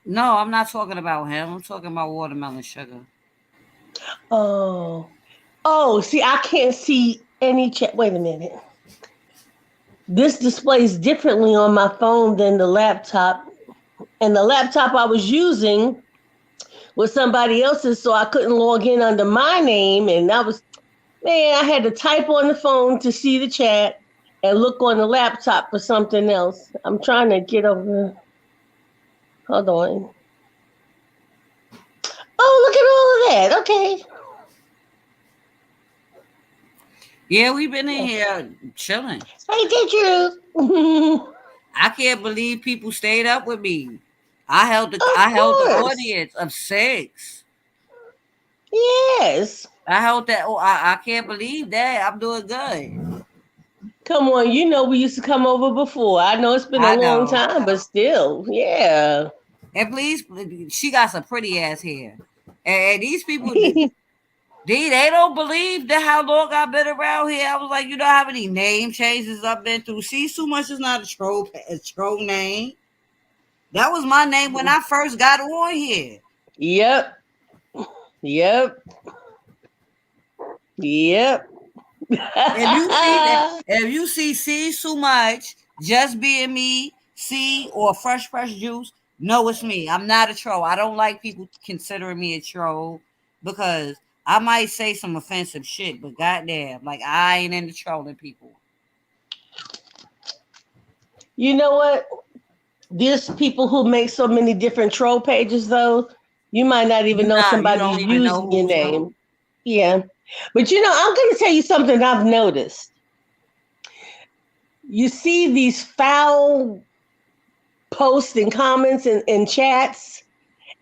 No, I'm not talking about him. I'm talking about watermelon sugar. Oh. Oh, see, I can't see any chat. Wait a minute. This displays differently on my phone than the laptop. And the laptop I was using was somebody else's, so I couldn't log in under my name. And man, I had to type on the phone to see the chat and look on the laptop for something else. I'm trying to get over. Hold on. Oh, look at all of that. Okay. Yeah, we've been in here chilling. Hey, teacher. I can't believe people stayed up with me. Of I held the course. audience of 6. Yes. I held that. Oh, I can't believe that. I'm doing good. Come on, you know we used to come over before. I know it's been a I long know. time, but still, yeah. And please, she got some pretty ass hair. And these people, they don't believe that how long I've been around here. I was like, you know how many name changes I've been through. See, too much is not a troll name. That was my name when I first got on here. Yep. Yep. Yep. If you see C too much, just being me, C or fresh juice, no, it's me. I'm not a troll. I don't like people considering me a troll because I might say some offensive shit, but goddamn, like I ain't into trolling people. You know what? There's people who make so many different troll pages, though. You might not even know You somebody's don't even know using your who's name. who. Yeah. But I'm going to tell you something I've noticed. You see these foul posts and comments and chats,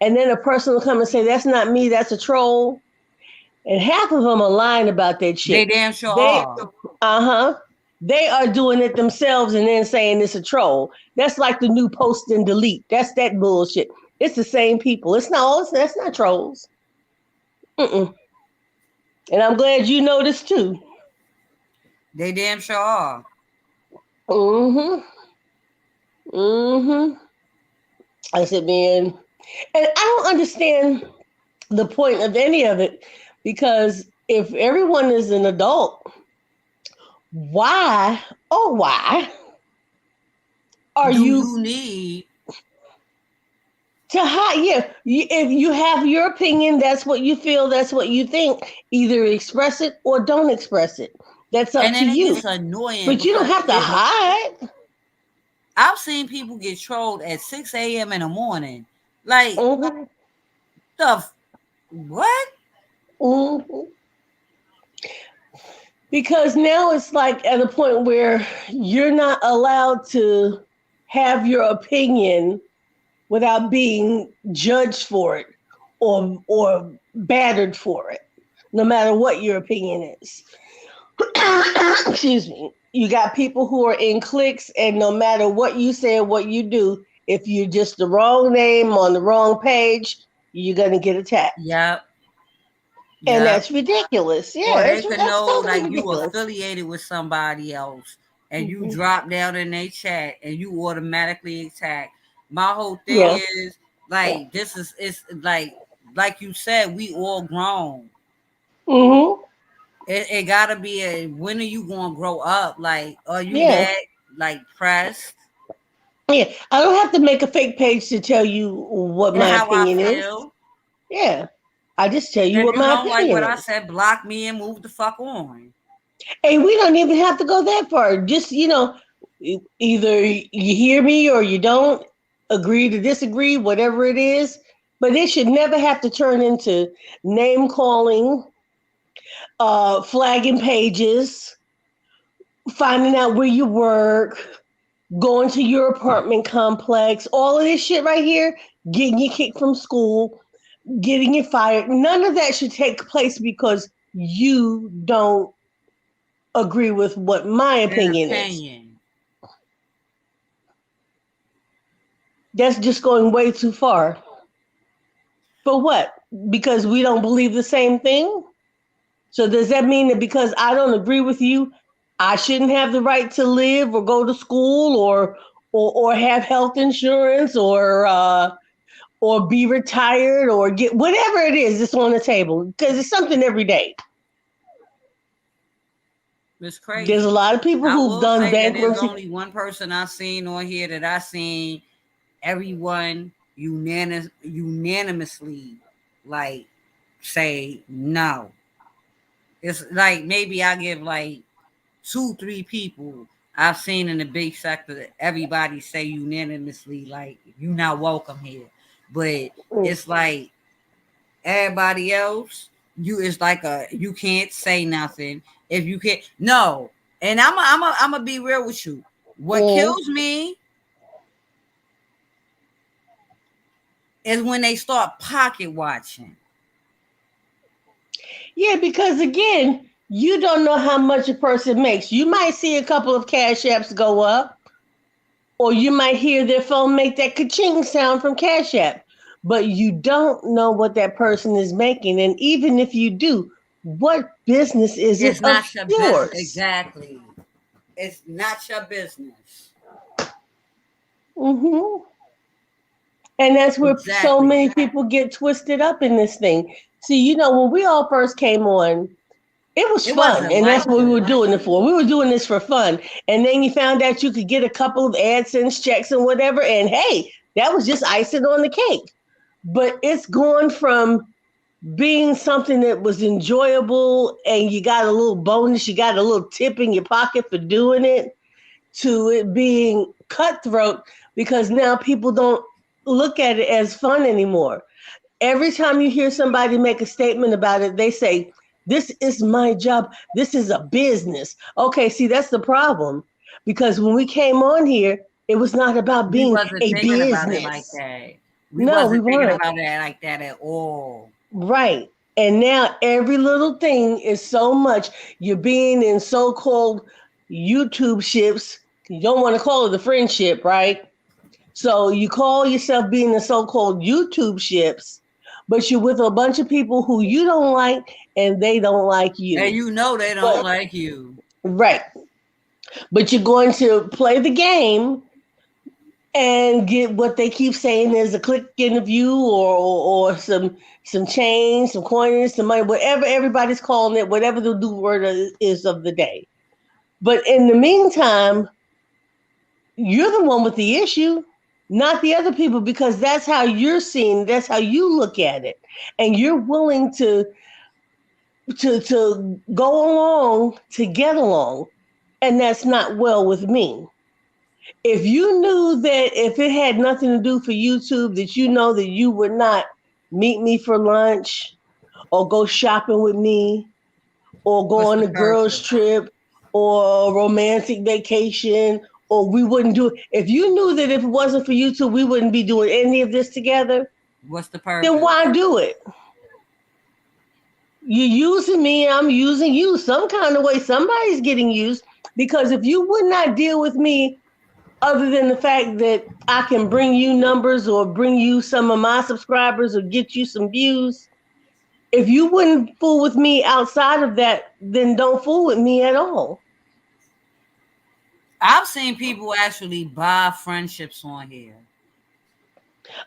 and then a person will come and say, "That's not me, that's a troll." And half of them are lying about that They shit. damn sure They, are. uh-huh. They are doing it themselves and then saying it's a troll. That's like the new post and delete. That's that bullshit. It's the same people. That's not trolls. Mm-mm. And I'm glad you noticed too. They damn sure are. Mm-hmm. Mm-hmm. I said, man, and I don't understand the point of any of it because if everyone is an adult, why, oh, why are Do you you need to hide? Yeah, if you have your opinion, that's what you feel, that's what you think. Either express it or don't express it. That's up and to then it you. gets annoying But you don't because have to hide. I've seen people get trolled at 6 a.m. in the morning. Like, Mm-hmm. what? Mm-hmm. Because now it's like at a point where you're not allowed to have your opinion without being judged for it or battered for it, no matter what your opinion is. Excuse me. You got people who are in cliques, and no matter what you say or what you do, if you're just the wrong name on the wrong page, you're gonna get attacked. Yep. And Yep. that's ridiculous. Or Yeah, they could that's know totally like you ridiculous. affiliated with somebody else and you Hmm. drop down in their chat and you automatically attack. My whole thing Yeah. is like this is it's like you said, we all grown. Hmm. It gotta be a when are you gonna grow up? Like, are you Yeah. that like pressed? Yeah. I don't have to make a fake page to tell you what And my how I opinion is. feel. Yeah. I just tell you If what you my don't like opinion what I is. said, block me and move the fuck on. And we don't even have to go that far. Just, either you hear me or you don't, agree to disagree, whatever it is. But it should never have to turn into name calling, flagging pages, finding out where you work, going to your apartment complex, all of this shit right here, getting you kicked from school, getting you fired. None of that should take place because you don't agree with what my An opinion is. opinion. That's just going way too far. For what? Because we don't believe the same thing? So does that mean that because I don't agree with you, I shouldn't have the right to live or go to school or have health insurance or be retired or get whatever it is that's on the table? Because it's something every day. It's There's a crazy. lot of people I who've will done say that there's bankruptcy. only one person I've seen on here that I seen everyone unanimously like say no. It's like maybe I give like 2, 3 people I've seen in the big sector that everybody say unanimously like you not welcome here. But Mm. it's like everybody else, you is like a you can't say nothing if you can't no. And I'm gonna be real with you. What Mm. kills me is when they start pocket watching. Yeah, because again, you don't know how much a person makes. You might see a couple of cash apps go up, or you might hear their phone make that ka-ching sound from Cash App, but you don't know what that person is making. And even if you do, what business is it It's of not your business. yours? Exactly. It's not your business. Hmm. And that's where so Exactly. many people get twisted up in this thing. See, you know, when we all first came on, it was It fun, wasn't and that's like what we were this. doing it for. We were doing this for fun, and then you found out you could get a couple of AdSense checks and whatever, and hey, that was just icing on the cake. But it's gone from being something that was enjoyable, and you got a little bonus, you got a little tip in your pocket for doing it, to it being cutthroat because now people don't look at it as fun anymore. Every time you hear somebody make a statement about it, they say, "This is my job. This is a business." Okay, see, that's the problem. Because when we came on here, it was not about We being wasn't a thinking about it like business. that. We No, we wasn't thinking weren't. about it like that at all. Right. And now every little thing is so much. You're being in so called YouTube ships. You don't want to call it a friendship, right? So you call yourself being the so-called YouTube ships, but you're with a bunch of people who you don't like and they don't like And you. you know they don't But like you. right. But you're going to play the game and get what they keep saying is a click in the view or some change, some coins, some money, whatever everybody's calling it, whatever the new word is of the day. But in the meantime, you're the one with the issue, not the other people, because that's how you're seen, that's how you look at it. And you're willing to go along to get along. And that's not well with me. If you knew that if it had nothing to do for YouTube, that you know that you would not meet me for lunch or go shopping with me or go What's on the a girls' purpose? trip or a romantic vacation, or we wouldn't do it. If you knew that if it wasn't for YouTube, we wouldn't be doing any of this together, What's the then purpose? why do it? You're using me, I'm using you. Some kind of way, somebody's getting used because if you would not deal with me other than the fact that I can bring you numbers or bring you some of my subscribers or get you some views, if you wouldn't fool with me outside of that, then don't fool with me at all. I've seen people actually buy friendships on here.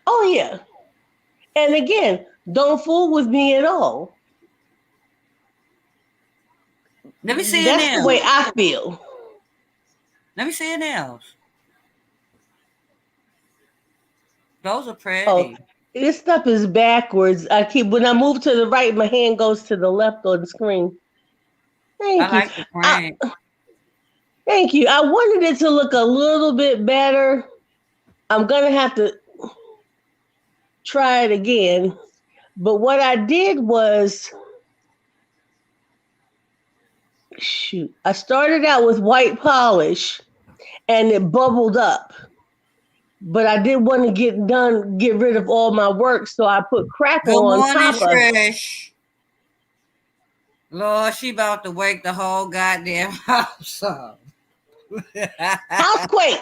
Oh, yeah. And again, don't fool with me at all. Let me see your That's the way nails. I feel. Let me see your nails. Those are Oh, pretty. this stuff is backwards. I keep when I move to the right, my hand goes to the left on the screen. I Thank you. like the I, print. thank you. I wanted it to look a little bit better. I'm gonna have to try it again. But what I did was, shoot, I started out with white polish and it bubbled up. But I did want to get rid of all my work, so I put Good crackle on morning, top of it. Trish. Lord, she about to wake the whole goddamn house up. Housequake.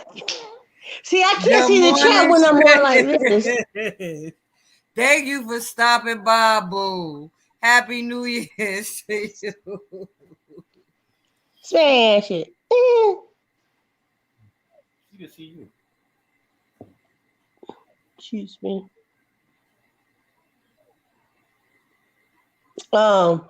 See, I can't Good see the chat morning, when I'm on like this. Trish. Thank you for stopping by, boo. Happy New Year's to you. Smash it. You can see you. Excuse me. Um.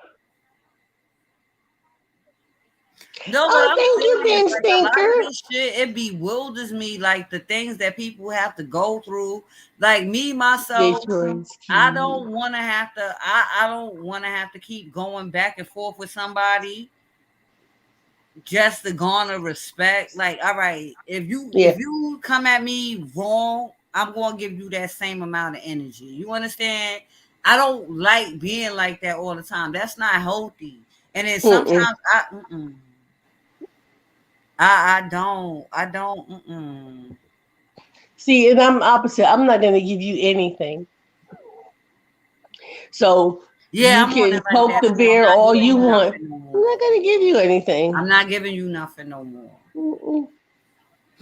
No, but Oh, I'm thank you, serious. Ben Like a lot of Stinker. this shit, it bewilders me. Like the things that people have to go through. Like me myself, Victoria's I key. don't want to have to. I don't want to have to keep going back and forth with somebody just to garner respect. Like, all right, Yeah. if you come at me wrong, I'm gonna give you that same amount of energy. You understand? I don't like being like that all the time. That's not healthy. And then Mm-mm. sometimes I don't. See, and I'm opposite. I'm not going to give you anything. So Yeah, you I'm on can it like poke that the too. I'm bear not all giving you you want. nothing no I'm more. not going to give you anything. I'm not giving you nothing no more. Mm-mm.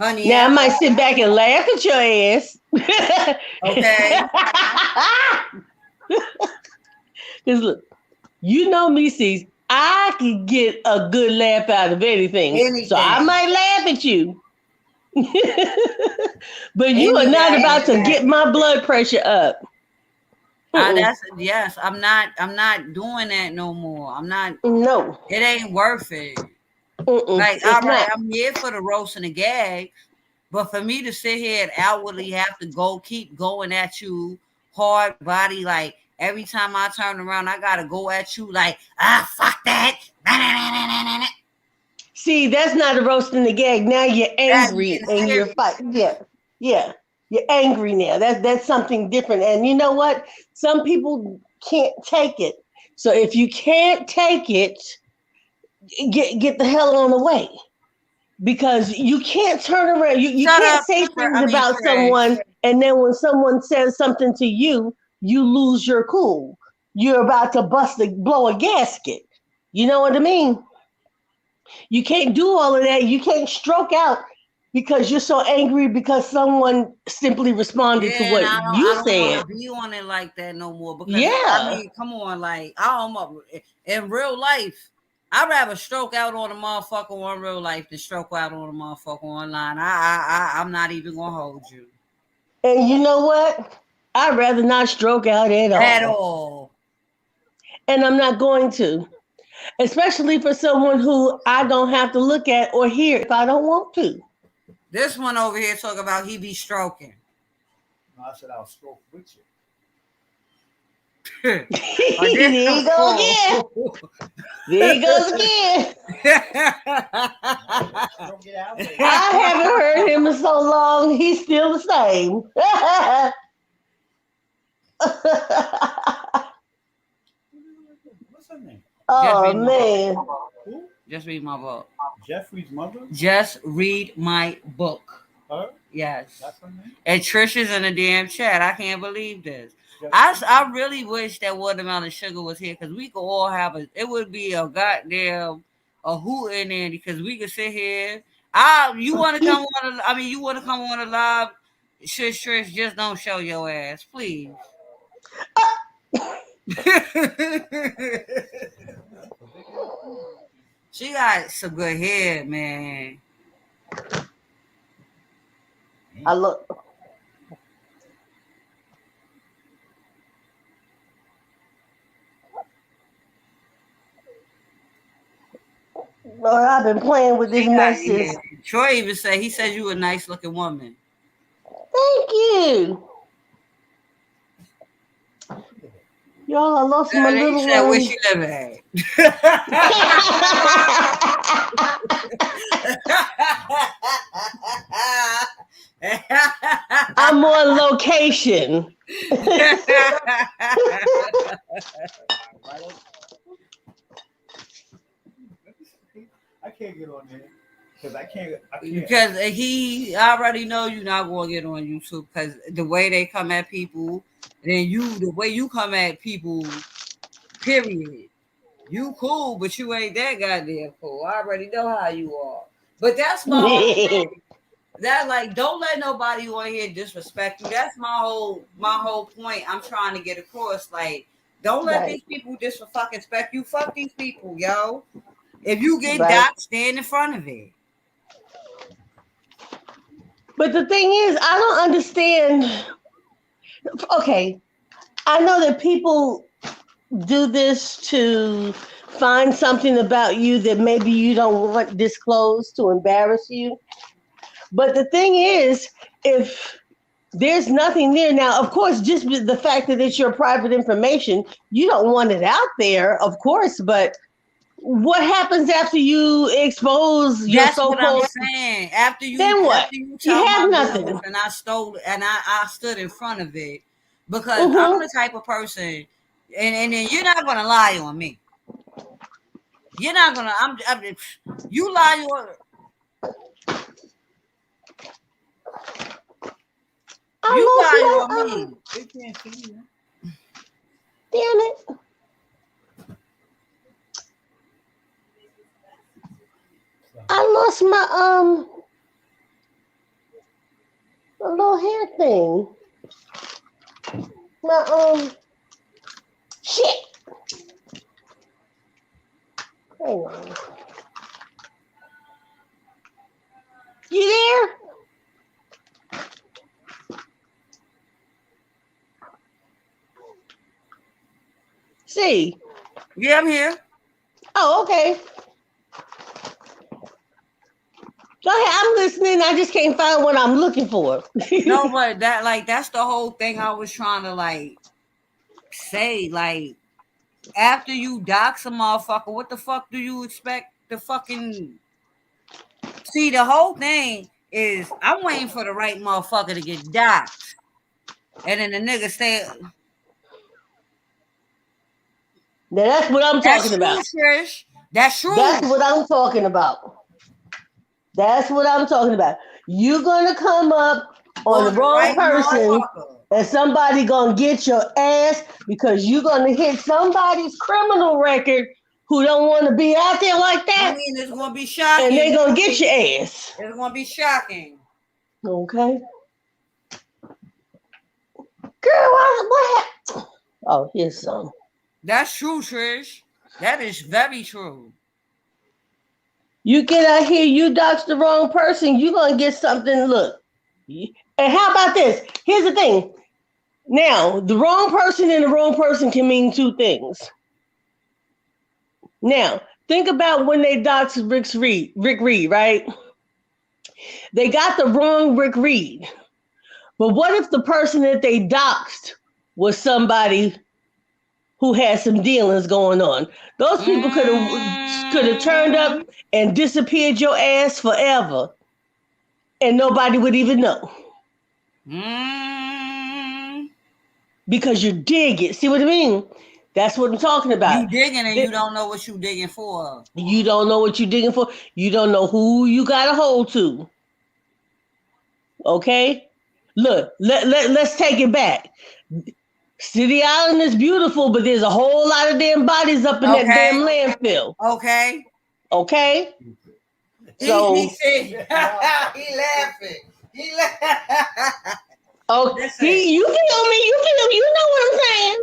Honey Now I might apple. sit back and laugh at your ass. Okay. Because look, you know me, sees I can get a good laugh out of anything. So I Anything. might laugh at you. But you are not about to get Anyway, my blood pressure up. that's yes. I'm not. I'm not doing that no more. I'm not. No. It ain't worth it. Like, It's all right, not. I'm here for the roast and the gag, but for me to sit here and outwardly have to keep going at you, hard body, like every time I turn around, I gotta go at you, like, fuck that. See, that's not a roast and the gag. Now you're That angry being and you're serious. fighting. Yeah, yeah. You're angry now. That's something different. And you know what? Some people can't take it. So if you can't take it, get the hell on the way. Because you can't turn around. You Shut can't up, say things about Trish. someone, and then when someone says something to you, you lose your cool. You're about to blow a gasket. You know what I mean? You can't do all of that. You can't stroke out because you're so angry because someone simply responded to Yeah, and what I you don't want to said. be on it like that no more because I Yeah. mean, come on, like I almost in real life, I'd rather stroke out on a motherfucker on real life than stroke out on a motherfucker online. I'm not even gonna hold you And you know what? I'd rather not stroke out at at all. all. And I'm not going to, especially for someone who I don't have to look at or hear if I don't want to. This one over here talking about he be stroking. No, I said I'll stroke with you. There A different you go again. fool. There he goes again. Stroke it out there. I haven't heard him in so long. He's still the same. What's her name? Just Oh read my book. man. Who? Just read my book. Jeffrey's mother? Just read my book. Her? Yes. That's her name? And Trish is in the damn chat. I can't believe this. Jeff- I really wish that watermelon sugar was here because we could all have it would be a goddamn a hoot in there because we could sit here. You want to come on? You want to come on a live? Trish, just don't show your ass, please. She got some good hair, man. I look. Lord, I've been playing with this mess Yeah. since. Troy even said he said you a nice looking woman. Thank you. Y'all, I lost my He little said where one. she live at. I'm on location. I can't get on there because I can't. Because he already know you're not going to get on YouTube because the way they come at people, then the way you come at people, period. You cool, but you ain't that goddamn cool. I already know how you are. But that's my whole thing. That like don't let nobody on here disrespect you. That's my whole point. I'm trying to get across. Like, don't let Right. these people disrespect you. Fuck these people, yo. If you get Right. docked, stand in front of it. But the thing is, I don't understand. Okay, I know that people do this to find something about you that maybe you don't want disclosed to embarrass you. But the thing is, if there's nothing there now, of course, just the fact that it's your private information, you don't want it out there, of course, but what happens after you expose your That's what I'm so-called, saying. After then what? you You tell my have business nothing. and I stole it and I stood in front of it because I'm Mm-hmm. the type of person and then you're not gonna lie on me. You're not gonna you lie on you lie I on lost my me. They can't see you. damn it. I lost my little hair thing. My shit. Hang on. You there? See. Yeah, I'm here. Oh, okay. Go ahead. I'm listening. I just can't find what I'm looking for. No, but that's the whole thing I was trying to like say. Like, after you dox a motherfucker, what the fuck do you expect the fucking see? The whole thing is I'm waiting for the right motherfucker to get doxed. And then the nigga say, Now that's what I'm that's talking true, about. Trish. That's true. That's what I'm talking about. That's what I'm talking about. You're gonna come up on the On the wrong right person, motherfucker. and somebody gonna get your ass because you're gonna hit somebody's criminal record who don't want to be out there like I that, mean, it's gonna be and shocking. they gonna get your ass. It's gonna be shocking. Okay, girl, what happened? Oh, here's some. That's true, Trish. That is very true. You get out here, you dox the wrong person, you're gonna get something. Look, and how about this? Here's the thing. Now, the wrong person and the wrong person can mean two things. Now, think about when they doxed Rick Reed, right? They got the wrong Rick Reed. But what if the person that they doxed was somebody who had some dealings going on? Those people could have turned up and disappeared your ass forever, and nobody would even know. Because you dig it. See what I mean? That's what I'm talking about. You digging and you don't know what you digging for. You don't know what you're digging for. You don't know who you got a hold to. Okay? Look, let's take it back. City Island is beautiful, but there's a whole lot of damn bodies up in that damn landfill. Okay. Okay? So he said he laughing. He laughing. Oh, you feel me? You know what I'm saying?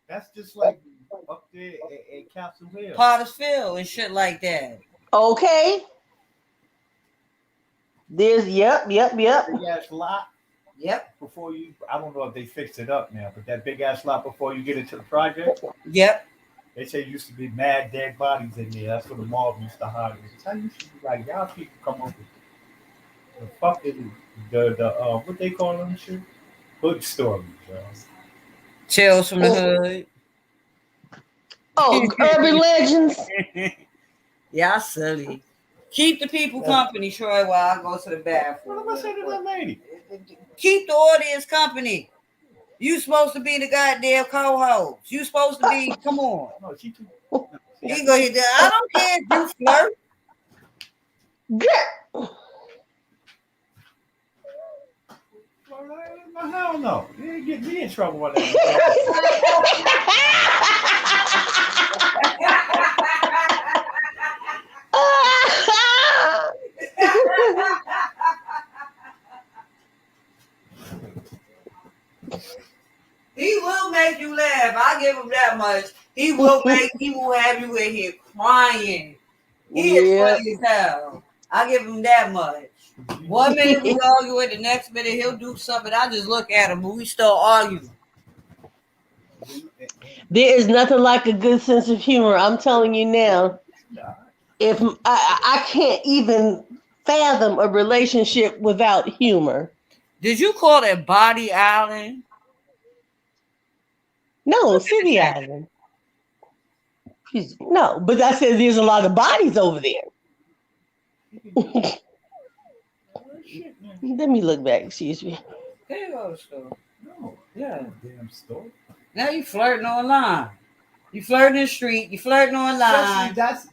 That's just like up there at Castle Hill. Pottersville and shit like that. Okay. There's yep. Big ass lot. Yep. Before you, I don't know if they fixed it up now, but that big ass lot before you get into the project. Yep. They say used to be mad dead bodies in there. That's where the mob used to hide. I used to be like, y'all people come up with the fucking the what they call them shit? Hood stories, yo. Tales from the hood. Oh, urban legends. Y'all silly. Keep the people company, Troy, while I go to the bathroom. What am I saying to that lady? Keep the audience company. You supposed to be the goddamn co-host. You supposed to be, come on. No, she too. You go here. I don't care if you flirt. Hell no. You ain't get me in trouble with that. He will make you laugh. I give him that much. He will have you in here crying. He is funny as hell. I give him that much. 1 minute we argue it, the next minute he'll do something. I just look at him, but we still argue. There is nothing like a good sense of humor. I'm telling you now. If I can't even fathom a relationship without humor. Did you call it Body Island? No, City Island. No, but I said there's a lot of bodies over there. Let me look back. Excuse me. There you go, the store. No. Yeah. Damn store. Now you flirting online. You flirting in the street. You flirting online. That's.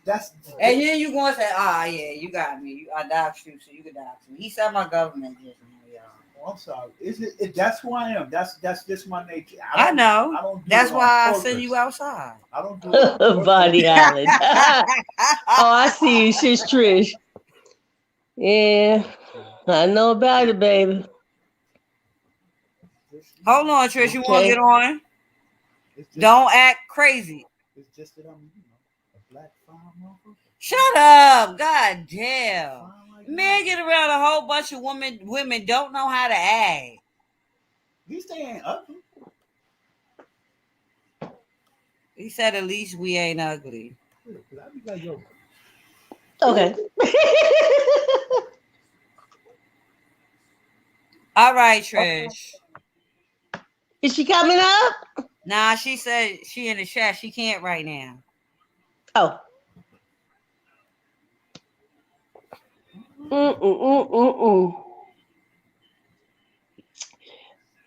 And then you going to say, yeah, you got me. I doxed you, so you can dox me. He said my government just now, y'all. I'm sorry. Is it? That's who I am. That's just my nature. I know. I don't do that's why I purpose. send you outside. I don't do it. Body Island. Oh, I see you, sis Trish. Yeah, I know about it, baby. Hold on, Trish. You want to get on? Don't act crazy. It's just that I'm, a black fine motherfucker. Shut up. God damn. Men get around a whole bunch of women don't know how to act. At least they ain't ugly. He said, at least we ain't ugly. Yeah, 'cause I be like, yo, Okay. All right, Trish. Is she coming up? Nah, she said she in the chat. She can't right now. Oh. Mm-mm-mm-mm-mm.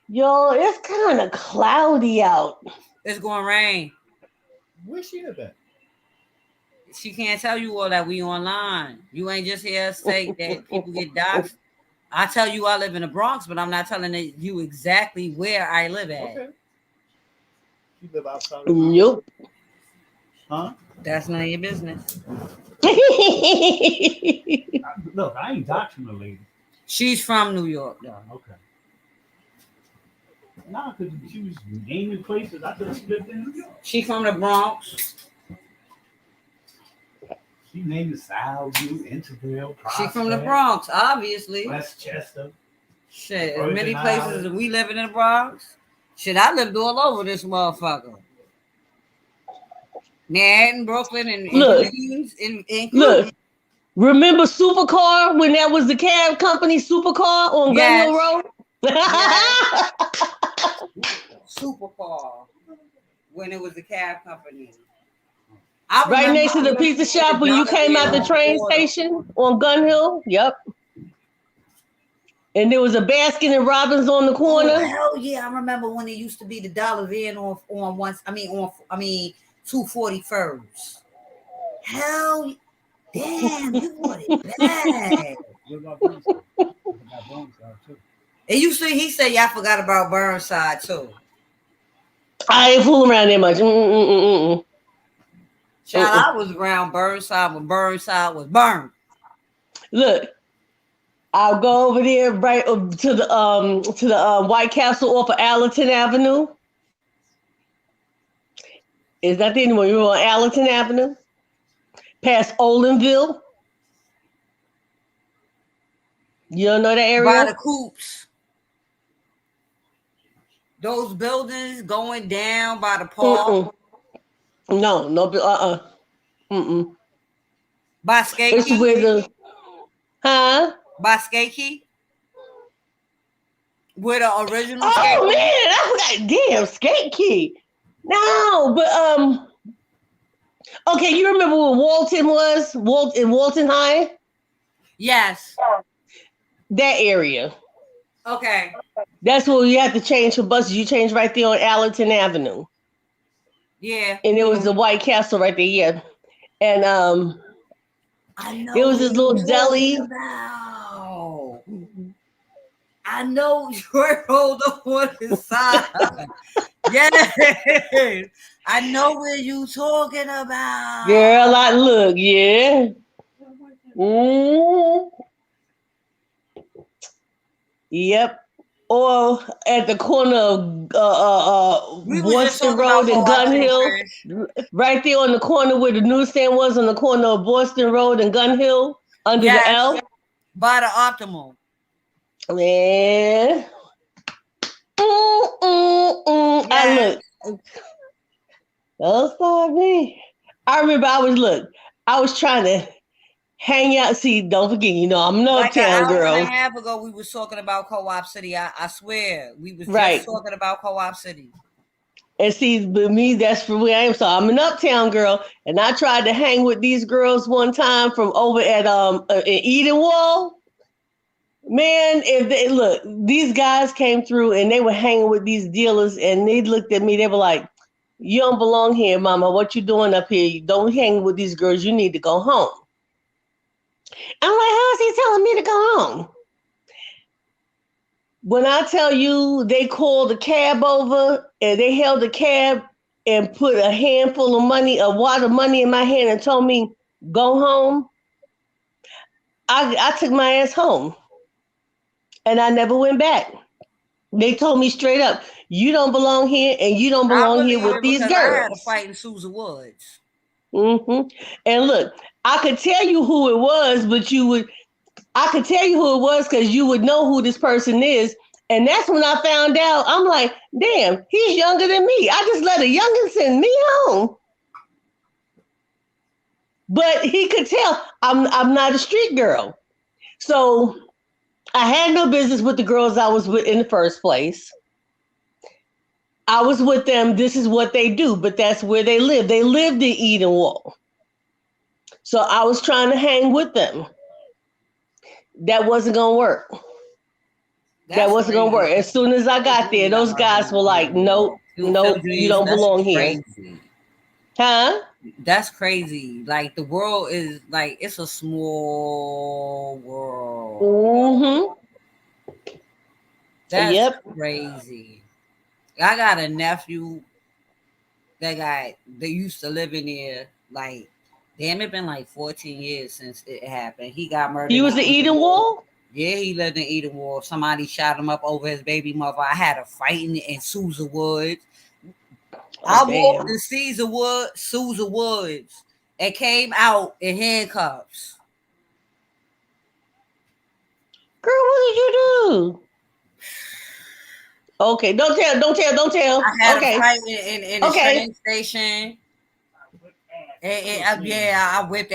Yo, it's kind of cloudy out. It's going to rain. where she live at? She can't tell you all that we online. You ain't just here say that people get doxxed. I tell you I live in the Bronx, but I'm not telling you exactly where I live at. Okay. She live outside of the Bronx? Nope. Huh? That's none of your business. Look, I ain't doxing the lady. She's from New York, though. Okay. Nah, because she was naming places. I thought she lived in New York. She from the Bronx. She named the Southview, Interville, She from the Bronx, obviously. Westchester. Shit, Virgin many places Islands. that we living in the Bronx. Shit, I lived all over this motherfucker. Manhattan, Brooklyn, and Look. Queens, and Look. Remember Supercar when that was the cab company Supercar on Gun Yes. Hill Road? Yes. Supercar when it was the cab company. Right next to the pizza shop when you came out the train station on Gun Hill. Yep. And there was a Baskin and Robbins on the corner. Oh, hell yeah! I remember when it used to be the dollar van on 241st. Hell, damn, you want it bad. What about Bronx? It used to. He said, "Yeah, I forgot about Burnside too." I ain't fooling around that much. Child, I was around Burnside when Burnside was burned. Look, I'll go over there right to the White Castle off of Allerton Avenue. Is that the anywhere? You're on Allerton Avenue, past Olinville. You don't know that area? By the coops. Those buildings going down by the park. No. By Skate It's Key? where the By Skate Key? Where the original Skate Key? Man, I forgot. Damn, Skate Key. No, but okay, you remember where Walton was? In Walton High? Yes. That area. Okay. That's where you have to change for buses. You change right there on Allerton Avenue. Yeah. And there was the White Castle right there, yeah. And I know there was this little deli. I know you're on the side. Yes. I know where you talking about. Girl, look, yeah. Yep. Or at the corner of Boston Road and Gun Hill. Right there on the corner where the newsstand was, on the corner of Boston Road and Gun Hill, under the L. By the Optimal. Man. Yes. I look. Don't stop me. I remember I was trying to hang out. See, don't forget, I'm an uptown girl. An hour and a half ago, we was talking about Co-op City. I swear, we was just talking about Co-op City. And see, but me, that's for where I am. So I'm an uptown girl, and I tried to hang with these girls one time from over at Edenwald. Man, these guys came through and they were hanging with these dealers, and they looked at me. They were like, "You don't belong here, mama. What you doing up here? You don't hang with these girls. You need to go home." I'm like, how is he telling me to go home? When I tell you they called the cab over and they held the cab and put a handful of money, a wad of money in my hand and told me, go home, I took my ass home. And I never went back. They told me straight up, you don't belong here and you don't belong here with these girls. I had to fight in Susan Woods. And look, I could tell you who it was, but I could tell you who it was because you would know who this person is. And that's when I found out. I'm like, damn, he's younger than me. I just let a youngin send me home. But he could tell I'm not a street girl. So I had no business with the girls I was with in the first place. I was with them. This is what they do, but that's where they live. They lived in Eden Wall. So I was trying to hang with them. That wasn't going to work. That That's wasn't going to work. crazy. As soon as I got there, those guys were like, nope, nope, you don't That's belong here. crazy. Huh? That's crazy. Like the world is like it's a small world. Mm-hmm. That's Yep. crazy. I got a nephew that used to live in there. Like, damn, it been like 14 years since it happened. He got murdered. He was in Eden Wall? Yeah, he lived in Eden Wall. Somebody shot him up over his baby mother. I had a fight in Sousa Woods. I walked in Sousa Woods, and came out in handcuffs. Girl, what did you do? Okay, don't tell. I had okay. a fight in the train station. I whipped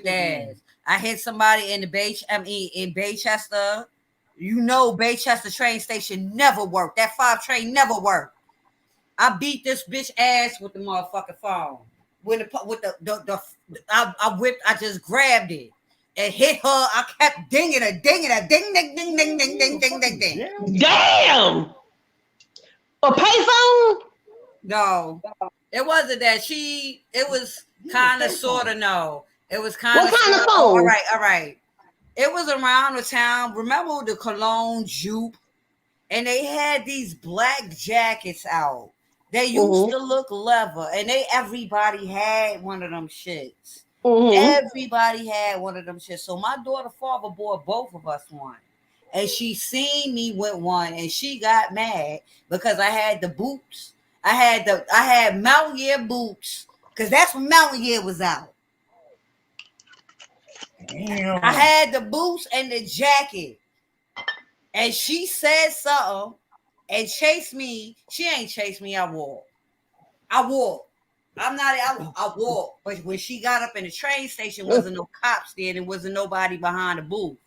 ass. I hit somebody in in Baychester. You know, Baychester train station never worked. That 5 train never worked. I beat this bitch ass with the motherfucking phone. I whipped. I just grabbed it and hit her. I kept dinging her, ding, ding. Damn. A payphone? No, it wasn't that. It was kind of, sort of. No, it was kind of. What kind of phone? Oh, all right. It was around the town. Remember the Cologne Jupe? And they had these black jackets out. They used to look leather, and everybody had one of them shits. Everybody had one of them shits. So my daughter father bought both of us one. And she seen me with one, and she got mad because I had the boots. I had Mountain Year boots, because that's when Mountain Year was out. Damn. I had the boots and the jacket. And she said something and chased me. She ain't chased me. I walked. I walked. But when she got up in the train station, wasn't no cops there. There wasn't nobody behind the booth.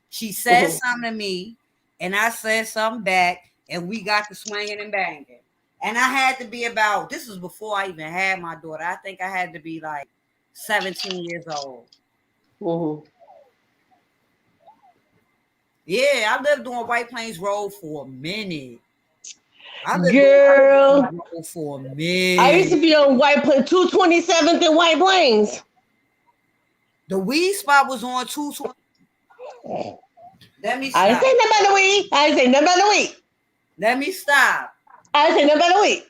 She said something to me, and I said something back, and we got to swinging and banging. And I had to be this was before I even had my daughter. I think I had to be like 17 years old. Yeah, I lived on White Plains Road for a minute. Girl, for a minute. I used to be on White Plains, 227th in White Plains. The weed spot was on 220. Let me stop. I didn't say nothing about the weed. Let me stop. I didn't say nothing about the weed.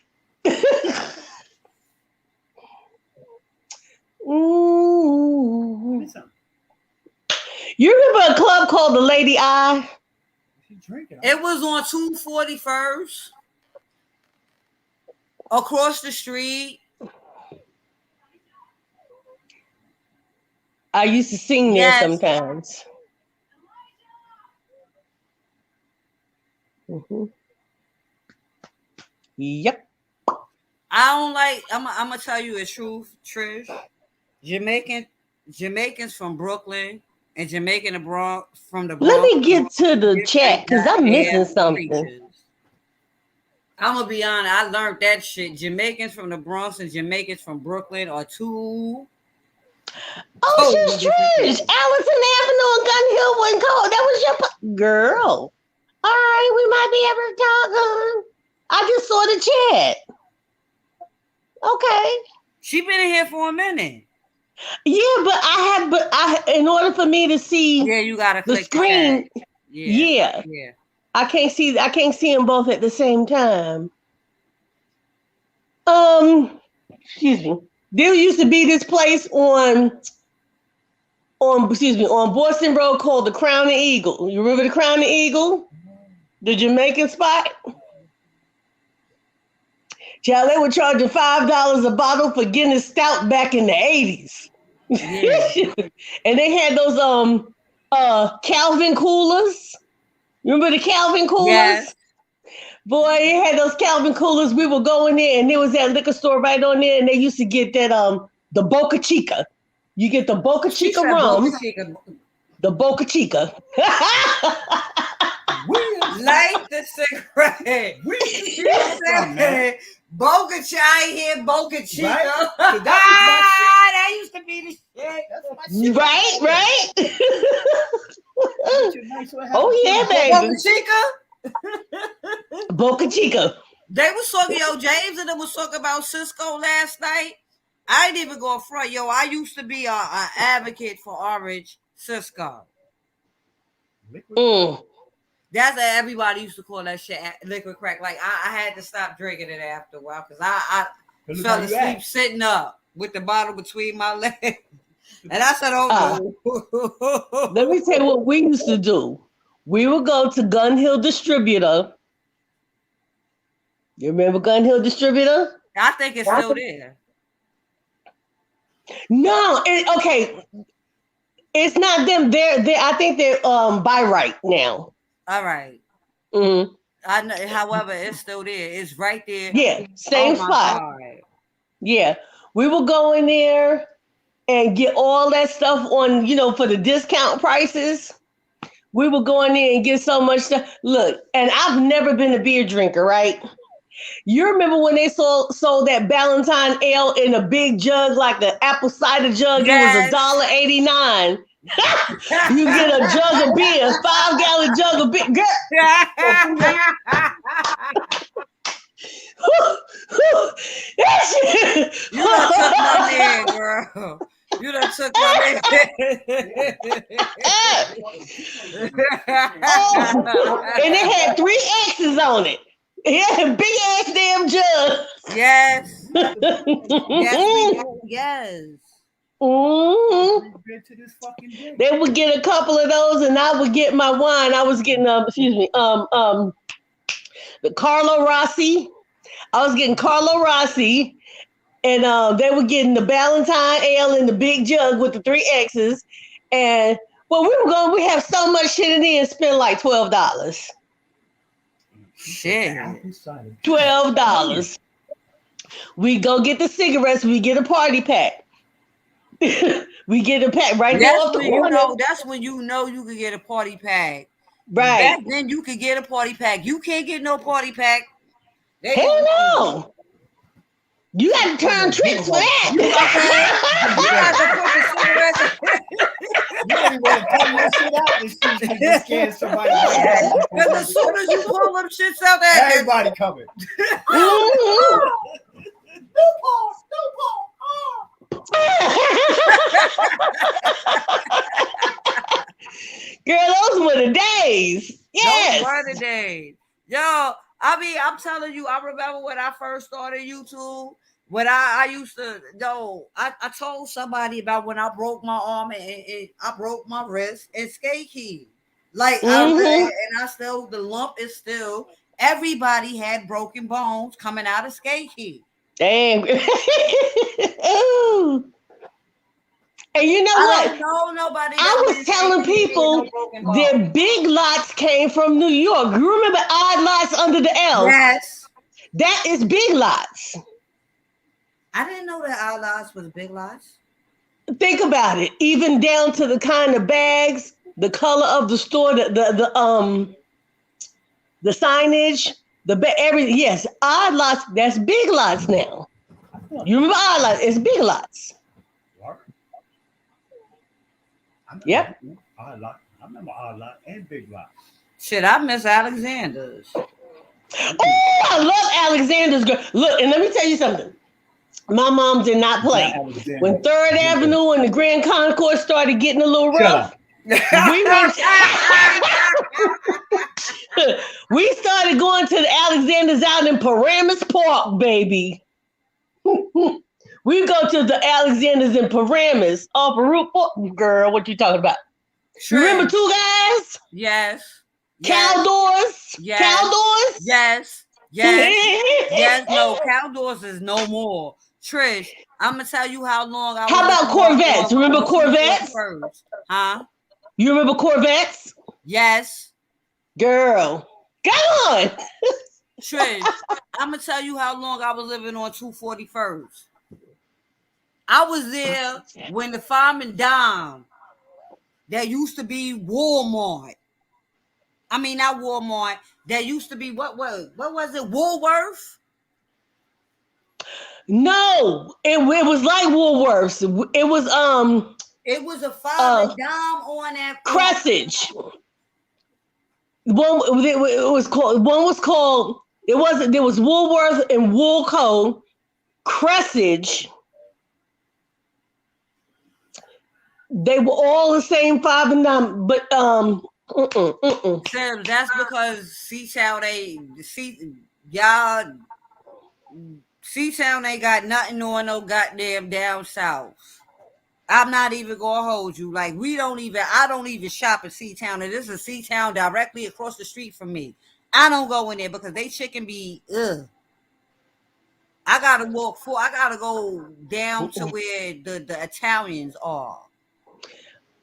Ooh. You remember a club called the Lady Eye? It was on 241st. Across the street. I used to sing there sometimes. Yep. I don't like. I'm gonna tell you the truth, Trish. Jamaicans from Brooklyn and Jamaican from the Bronx. Let me get to the chat because I'm missing something. Creatures. I'm gonna be honest. I learned that shit. Jamaicans from the Bronx and Jamaicans from Brooklyn are two. Oh, she's Trish. Allison Avenue and Gun Hill wasn't cold. That was your girl. All right, we might be able to talk. I just saw the chat. Okay. She been in here for a minute. Yeah, but I in order for me to see you gotta the click screen. The yeah. I can't see them both at the same time. Excuse me. There used to be this place on Boston Road called the Crown and Eagle. You remember the Crown and Eagle? The Jamaican spot? Child, they were charging $5 a bottle for Guinness Stout back in the 80s. Yeah. And they had those Calvin coolers. Remember the Calvin coolers? Yes. Boy, they had those Calvin coolers. We would go in there, and there was that liquor store right on there, and they used to get that the Boca Chica. You get the Boca She Chica said rum, Boca Chica. the Boca Chica. Light the cigarette. We said Boca Chica. I hear Boca Chica. Right? So that That used to be the shit. That's my shit. Right? Oh yeah, Boca baby. Chica. Boca Chica. They was talking, James and them was talking about Cisco last night. I ain't even going front. I used to be a advocate for orange Cisco. That's what everybody used to call that shit liquid crack. Like I had to stop drinking it after a while because I fell asleep sitting up with the bottle between my legs. And I said, oh no. Let me tell you what we used to do. We would go to Gun Hill Distributor. You remember Gun Hill Distributor? I think it's still there. No, okay. It's not them. They're I think they're by right now. All right. Mm-hmm. I know. However, it's still there. It's right there. Yeah, same spot. Yeah, we will go in there and get all that stuff on, for the discount prices. We will go in there and get so much stuff. Look, and I've never been a beer drinker, right? You remember when they sold that Ballantine ale in a big jug, like the apple cider jug? Yes. It was $1.89. You get a jug of beer, 5-gallon jug of beer. You done took my man, girl. You done took my man. And it had 3 X's on it. Yeah, big ass damn jug. Yes. Yes. Mm-hmm. They would get a couple of those, and I would get my wine. I was getting the Carlo Rossi. I was getting Carlo Rossi, and they were getting the Ballantine ale in the big jug with the 3 X's. And we have so much shit in there and spend like $12. Shit. $12. We go get the cigarettes. We get a party pack. We get a pack right there off the corner. That's when you can get a party pack. Right. Back then you could get a party pack. You can't get no party pack. Hell no. You got to turn tricks for that. You got to put the cigarettes. You don't even want to pull your shit out and see if you scared somebody. Because as soon as you pull them shits out there, everybody coming. Girl, those were the days. Yes. Those were the days. Yo, I'm telling you, I remember when I first started YouTube. When I used to I told somebody about when I broke my arm and I broke my wrist and skate key. Like and I still, the lump is still, everybody had broken bones coming out of skate key. Damn. And you know what? Nobody. I was telling people that Big Lots came from New York. You remember Odd Lots under the L? Yes. That is Big Lots. I didn't know that Odd Lots was Big Lots. Think about it. Even down to the kind of bags, the color of the store, the signage, everything. Yes, Odd Lots. That's Big Lots now. You remember Odd Lots? It's Big Lots. Yep. I remember Odd Lot and Big Lot. Shit, I miss Alexander's. Oh, I love Alexander's. Girl. Look, and let me tell you something. My mom did not play. When 3rd Avenue and the Grand Concourse started getting a little rough, we started going to the Alexander's out in Paramus Park, baby. We go to the Alexander's in Paramus off of Route 4. Girl, what you talking about? Sure. Remember Two Guys? Yes. Caldors? Yes. Caldors? Yes. Yes. Yes. No, Caldors is no more. Trish, I'm going to tell you how long I How about Corvettes? Remember Corvettes? Huh? You remember Corvettes? Yes. Girl, come on. Trish, I'm gonna tell you how long I was living on 241st. I was there when the fireman dime that used to be Walmart. I mean, not Walmart. That used to be what was it? Woolworth. No, it was like Woolworths. It was It was a fireman dime on that corner. Cressage. One it was called. One was called. It wasn't. There was Woolworth and Woolco. Cressage. They were all the same 5 and 9, but Sam, that's because C-Town y'all C-Town ain't got nothing on no goddamn down south. I'm not even gonna hold you. Like I don't even shop in C-Town, and this is C-Town directly across the street from me. I don't go in there because they chicken be ugh. I gotta go down to where the Italians are.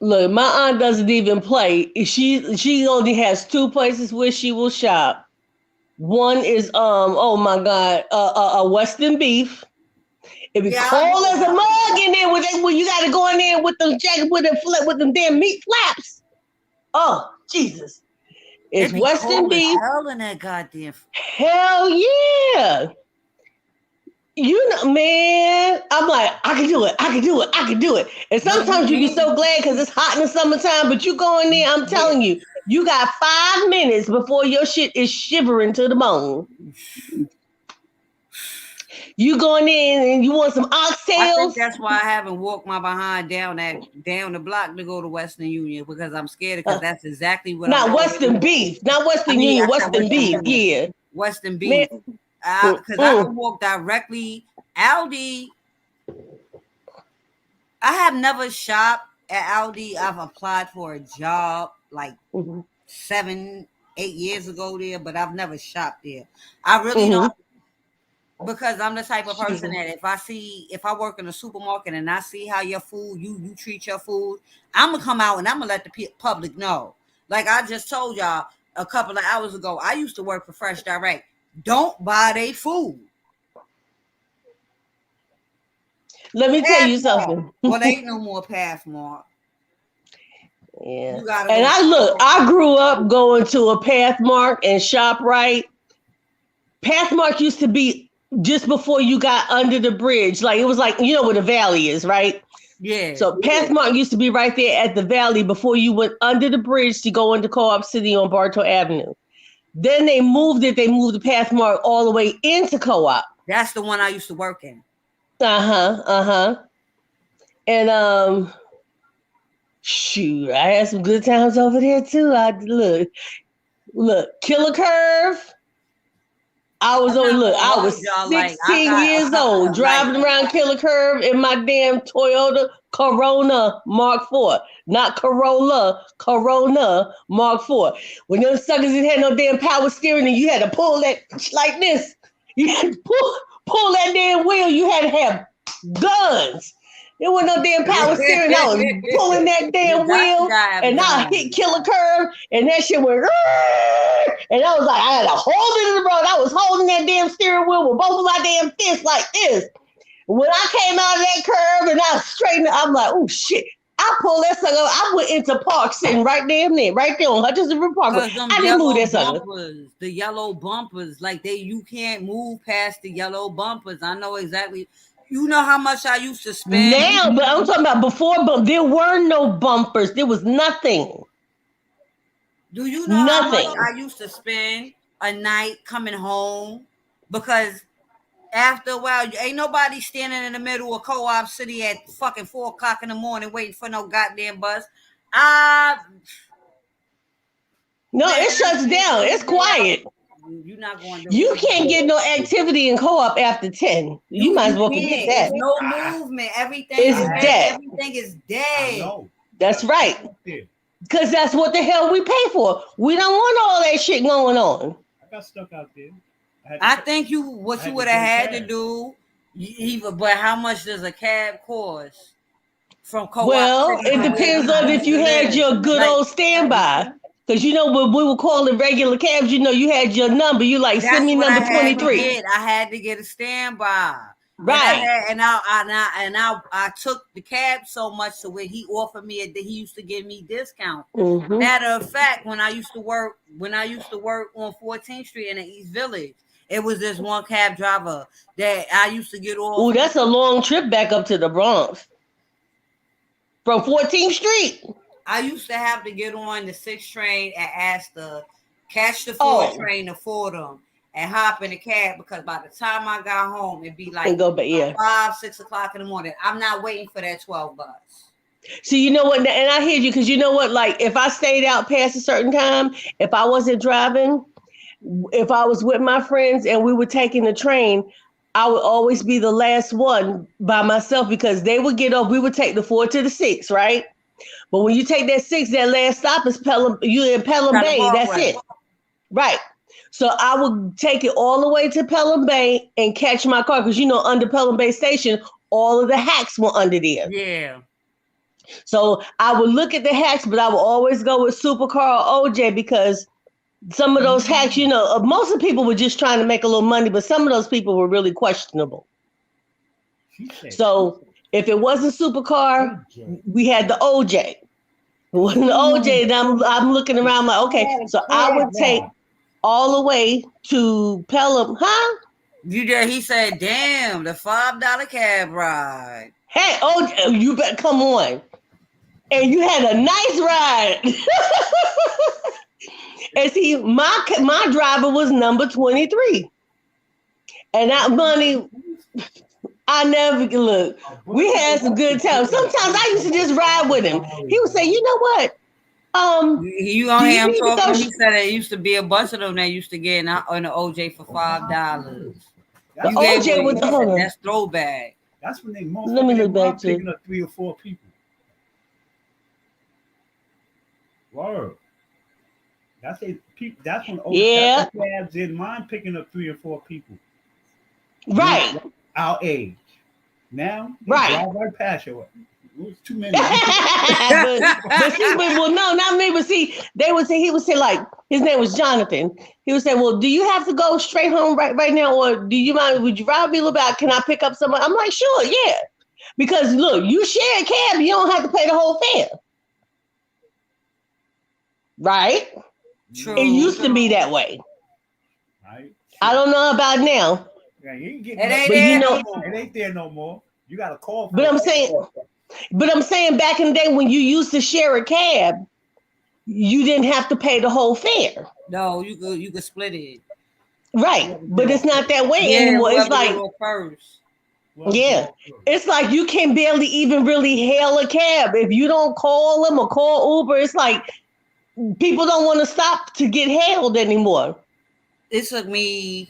Look, my aunt doesn't even play. She only has 2 places where she will shop. One is oh my god, a Western beef. It be cold as a mug in there when you got to go in there with them jacket with them damn meat flaps. Oh Jesus! It's Western beef. Hell in that goddamn. Hell yeah! You know, man, I'm like, I can do it. And sometimes you get so glad because it's hot in the summertime, but you go in there, I'm telling you, you got 5 minutes before your shit is shivering to the bone. You going in and you want some oxtails? I think that's why I haven't walked my behind down the block to go to Western Union because I'm scared because that's exactly what. Not Western beef, not Western Union, Western beef, yeah. Western beef. Because I can walk directly. Aldi. I have never shopped at Aldi. I've applied for a job like 7-8 years ago there, but I've never shopped there. I really don't, because I'm the type of person that if I work in a supermarket and I see how your food, you treat your food, I'm gonna come out and I'm gonna let the public know. Like I just told y'all a couple of hours ago, I used to work for Fresh Direct. Don't buy their food. Let me tell you something. Well, ain't no more Pathmark. Yeah. And I grew up going to a Pathmark and ShopRite. Pathmark used to be just before you got under the bridge. Like it was like, you know where the valley is, right? Yeah. So Pathmark used to be right there at the valley before you went under the bridge to go into Co-op City on Bartow Avenue. Then they moved the Pathmark all the way into Co-op. That's the one I used to work in. And shoot, I had some good times over there too. Look, Killer Curve. I was 16 years old, driving around Killer Curve in my damn Toyota Corona Mark IV. Not Corolla, Corona Mark IV. When those suckers didn't have no damn power steering and you had to pull that like this. You had to pull that damn wheel. You had to have guns. There wasn't no damn power steering. I was pulling that damn wheel and I hit Killer Curve and that shit went and I was like, I had to hold it in the road. I was holding that damn steering wheel with both of my damn fists like this. When I came out of that curve and I straightened, I'm like, oh shit. I pulled that sucker. I went into park sitting right there on Hutchinson River Park. I didn't move that sucker. The yellow bumpers, like you can't move past the yellow bumpers. I know exactly. You know how much I used to spend now, but I'm talking about before. But there were no bumpers. There was nothing. Do you know how much I used to spend a night coming home? Because after a while, ain't nobody standing in the middle of Co-op City at fucking 4:00 in the morning waiting for no goddamn bus. No, it shuts down. It's quiet. You're not going to. You can't get no activity in Co-op after 10. You might as well forget that. There's no movement. Everything is dead. Everything is dead. That's right. Because that's what the hell we pay for. We don't want all that shit going on. I got stuck out there. I think what you would have had to do, but how much does a cab cost from Co-op? Well, it depends on if you had your good old standby. Because when we were calling regular cabs, you had your number. You like send That's me what I number had to 23. get. I had to get a standby. And I Right. had I took the cab so much so where he offered me he used to give me discount. Mm-hmm. Matter of fact, when I used to work on 14th Street in the East Village, it was this one cab driver that I used to get off. Oh, that's a long trip back up to the Bronx from 14th Street. I used to have to get on the 6th train at Astor, catch the 4th train to Fordham, and hop in the cab because by the time I got home, it'd be like 5, 6 o'clock in the morning. I'm not waiting for that 12 bus. So you know what, and I hear you because you know what, like if I stayed out past a certain time, if I wasn't driving, if I was with my friends and we were taking the train, I would always be the last one by myself because they would get off. We would take the 4 to the 6, right? But when you take that 6, that last stop is you in Pelham Bay. That's it. Right. So I would take it all the way to Pelham Bay and catch my car because, under Pelham Bay Station, all of the hacks were under there. Yeah. So I would look at the hacks, but I would always go with Supercar or OJ because some of those hacks, most of the people were just trying to make a little money, but some of those people were really questionable. So if it wasn't Supercar, we had the OJ. It wasn't the OJ, and I'm looking around like, okay, so I would take all the way to Pelham, huh? He said, damn, the $5 cab ride. Hey, OJ, you better come on. And you had a nice ride. And see, my driver was number 23. And that money, I never look. We had some good times. Sometimes I used to just ride with him. He would say, you know what? You gonna hear him talking? He said there used to be a bunch of them that used to get on the OJ for $5. The OJ with the that's throwback. That's when they let me look back to picking up 3 or 4 people. Word. That's when cabs in mine picking up 3 or 4 people. Right. Our age. Now, right. Drive right past you. It was too many. but see, well, no, not me. But see, he would say like his name was Jonathan. He would say, "Well, do you have to go straight home right now, or do you mind? Would you ride me a little bit? Can I pick up someone?" I'm like, "Sure, yeah." Because look, you share a cab, you don't have to pay the whole fare, right? True. It used to be that way. Right. I don't know about now. Yeah, it ain't there no more. You got to call. But I'm saying back in the day when you used to share a cab, you didn't have to pay the whole fare. No, you could split it. Right, but it's not that way anymore. It's like it's like you can barely even really hail a cab if you don't call them or call Uber. It's like people don't want to stop to get hailed anymore. It took me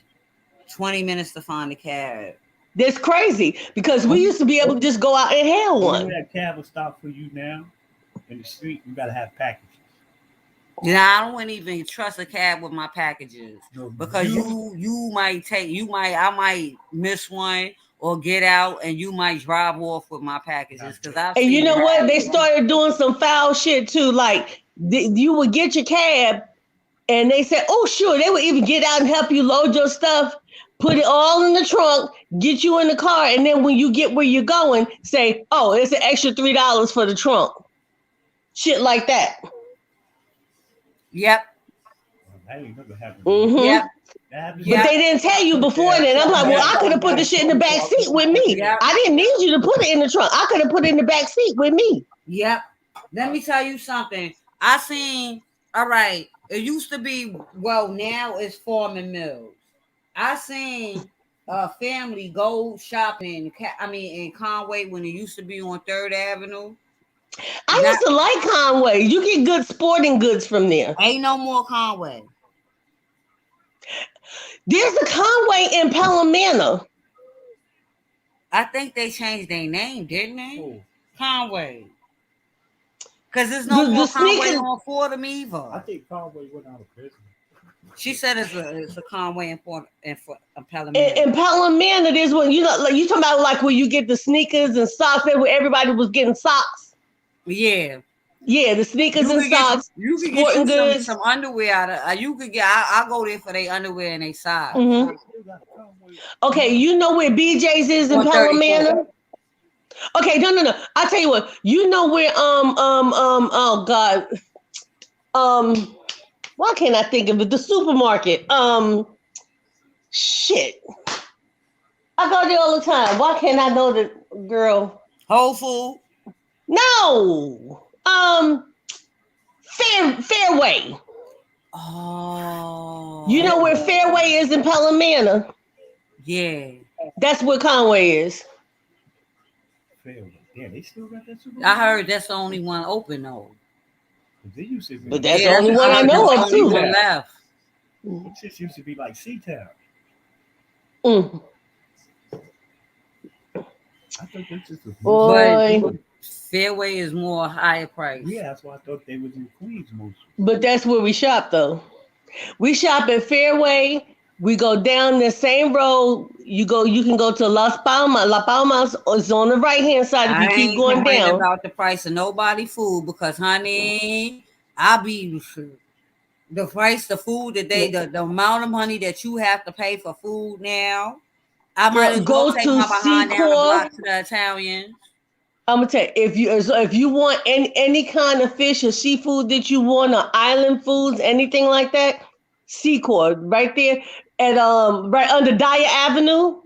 20 minutes to find a cab. That's crazy because we used to be able to just go out and hail one. That cab will stop for you now in the street. You gotta have packages. Yeah, I don't even trust a cab with my packages because I might miss one or get out and you might drive off with my packages. And you know what? They started doing some foul shit too. Like you would get your cab and they said, oh, sure. They would even get out and help you load your stuff, put it all in the trunk, get you in the car. And then when you get where you're going, say, oh, it's an extra $3 for the trunk. Shit like that. Yep. That ain't never happened. Mm-hmm. Yep. But they didn't tell you before then. I'm like, well, I could have put the shit in the back seat with me. Yep. I didn't need you to put it in the trunk. I could have put it in the back seat with me. Yep. Let me tell you something. I seen, all right, it used to be, well, now it's Foreman Mills. I seen a family go shopping, in Conway when it used to be on 3rd Avenue. I used to like Conway. You get good sporting goods from there. Ain't no more Conway. There's a Conway in Pelham Manor. I think they changed their name, didn't they? Oh. Conway. Because there's no more Conway on Fordham either. I think Conway went out of business. She said it's a Conway in Pelham Manor. In Pelham Manor, there's one, you talking about like where you get the sneakers and socks, where everybody was getting socks. Yeah. Yeah, the sneakers You and could get socks, you could get sporting you goods. some underwear out of you could get I go there for their underwear and they size. Hmm. Still gotta come with Okay, you know where BJ's is in 134. Palomino? Okay, no. I'll tell you what. You know where oh God. Um why can't I think of it? The supermarket. Shit. I go there all the time. Why can't I know the girl? Whole Food. No. Fairway. You know where Oh Fairway is in Palomino? yeah. That's where Conway is. family. Yeah, they still got that Super I Bowl? heard that's the only one open though. 'Cause they used to be. But that's the Yeah, only one I I heard that's know the of only too. one left. Them shits used to be like C-Town. Mm. I thought they just was But Boy. Fairway is more higher price. Yeah, that's why I thought they was in Queens mostly. But that's where we shop though. We shop at Fairway. We go down the same road. You can go to Las Palmas. La Palmas is on the right hand side if I you keep ain't going complaining down. about the price of nobody food because honey, I be the price of food that the amount of money that you have to pay for food now. I might Girl, as well go take to my behind down the Secor. block to the Italians. I'm gonna tell you, if you want any kind of fish or seafood that you want, or island foods, anything like that, Secor right there at right under Dyer Avenue.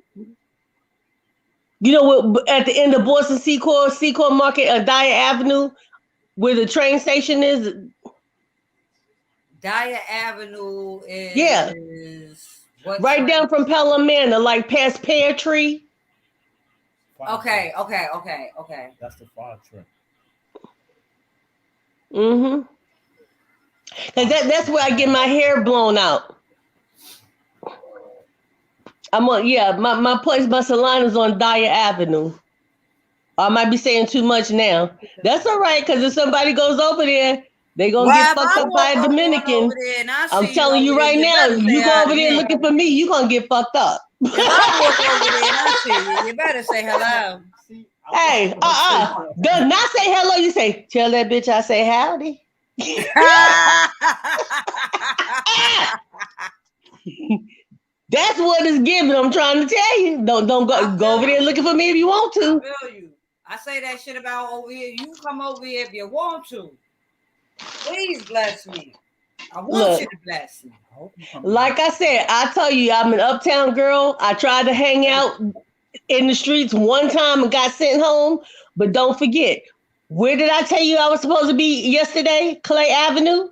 You know what? At the end of Boston Secor Market, Dyer Avenue, where the train station is. Dyer Avenue Yeah, is what right train? down from Palomino, like past Pear Tree. Okay. That's the fire truck. Mm-hmm. Cause that's where I get my hair blown out. My place, my salon is on Dyer Avenue. I might be saying too much now. That's all right, because if somebody goes over there, they gonna Well, get if fucked I up by walk a up on over Dominican. there and I I'm see you telling over you there, right you now, better say you go hi to over there me. looking for me, you gonna get fucked up. If I walk over there and I see you, you better say hello. See, Hey, do not say hello. You say, tell that bitch I say howdy. That's what it's giving. I'm trying to tell you. Don't go over there looking for me if you want I to. feel you. I say that shit about over here. You come over here if you want to. Please bless me. I want you Look, to bless me. I hope you come like I said, I tell you, I'm an uptown girl. I tried to hang out in the streets one time and got sent home. But don't forget, where did I tell you I was supposed to be yesterday? Clay Avenue.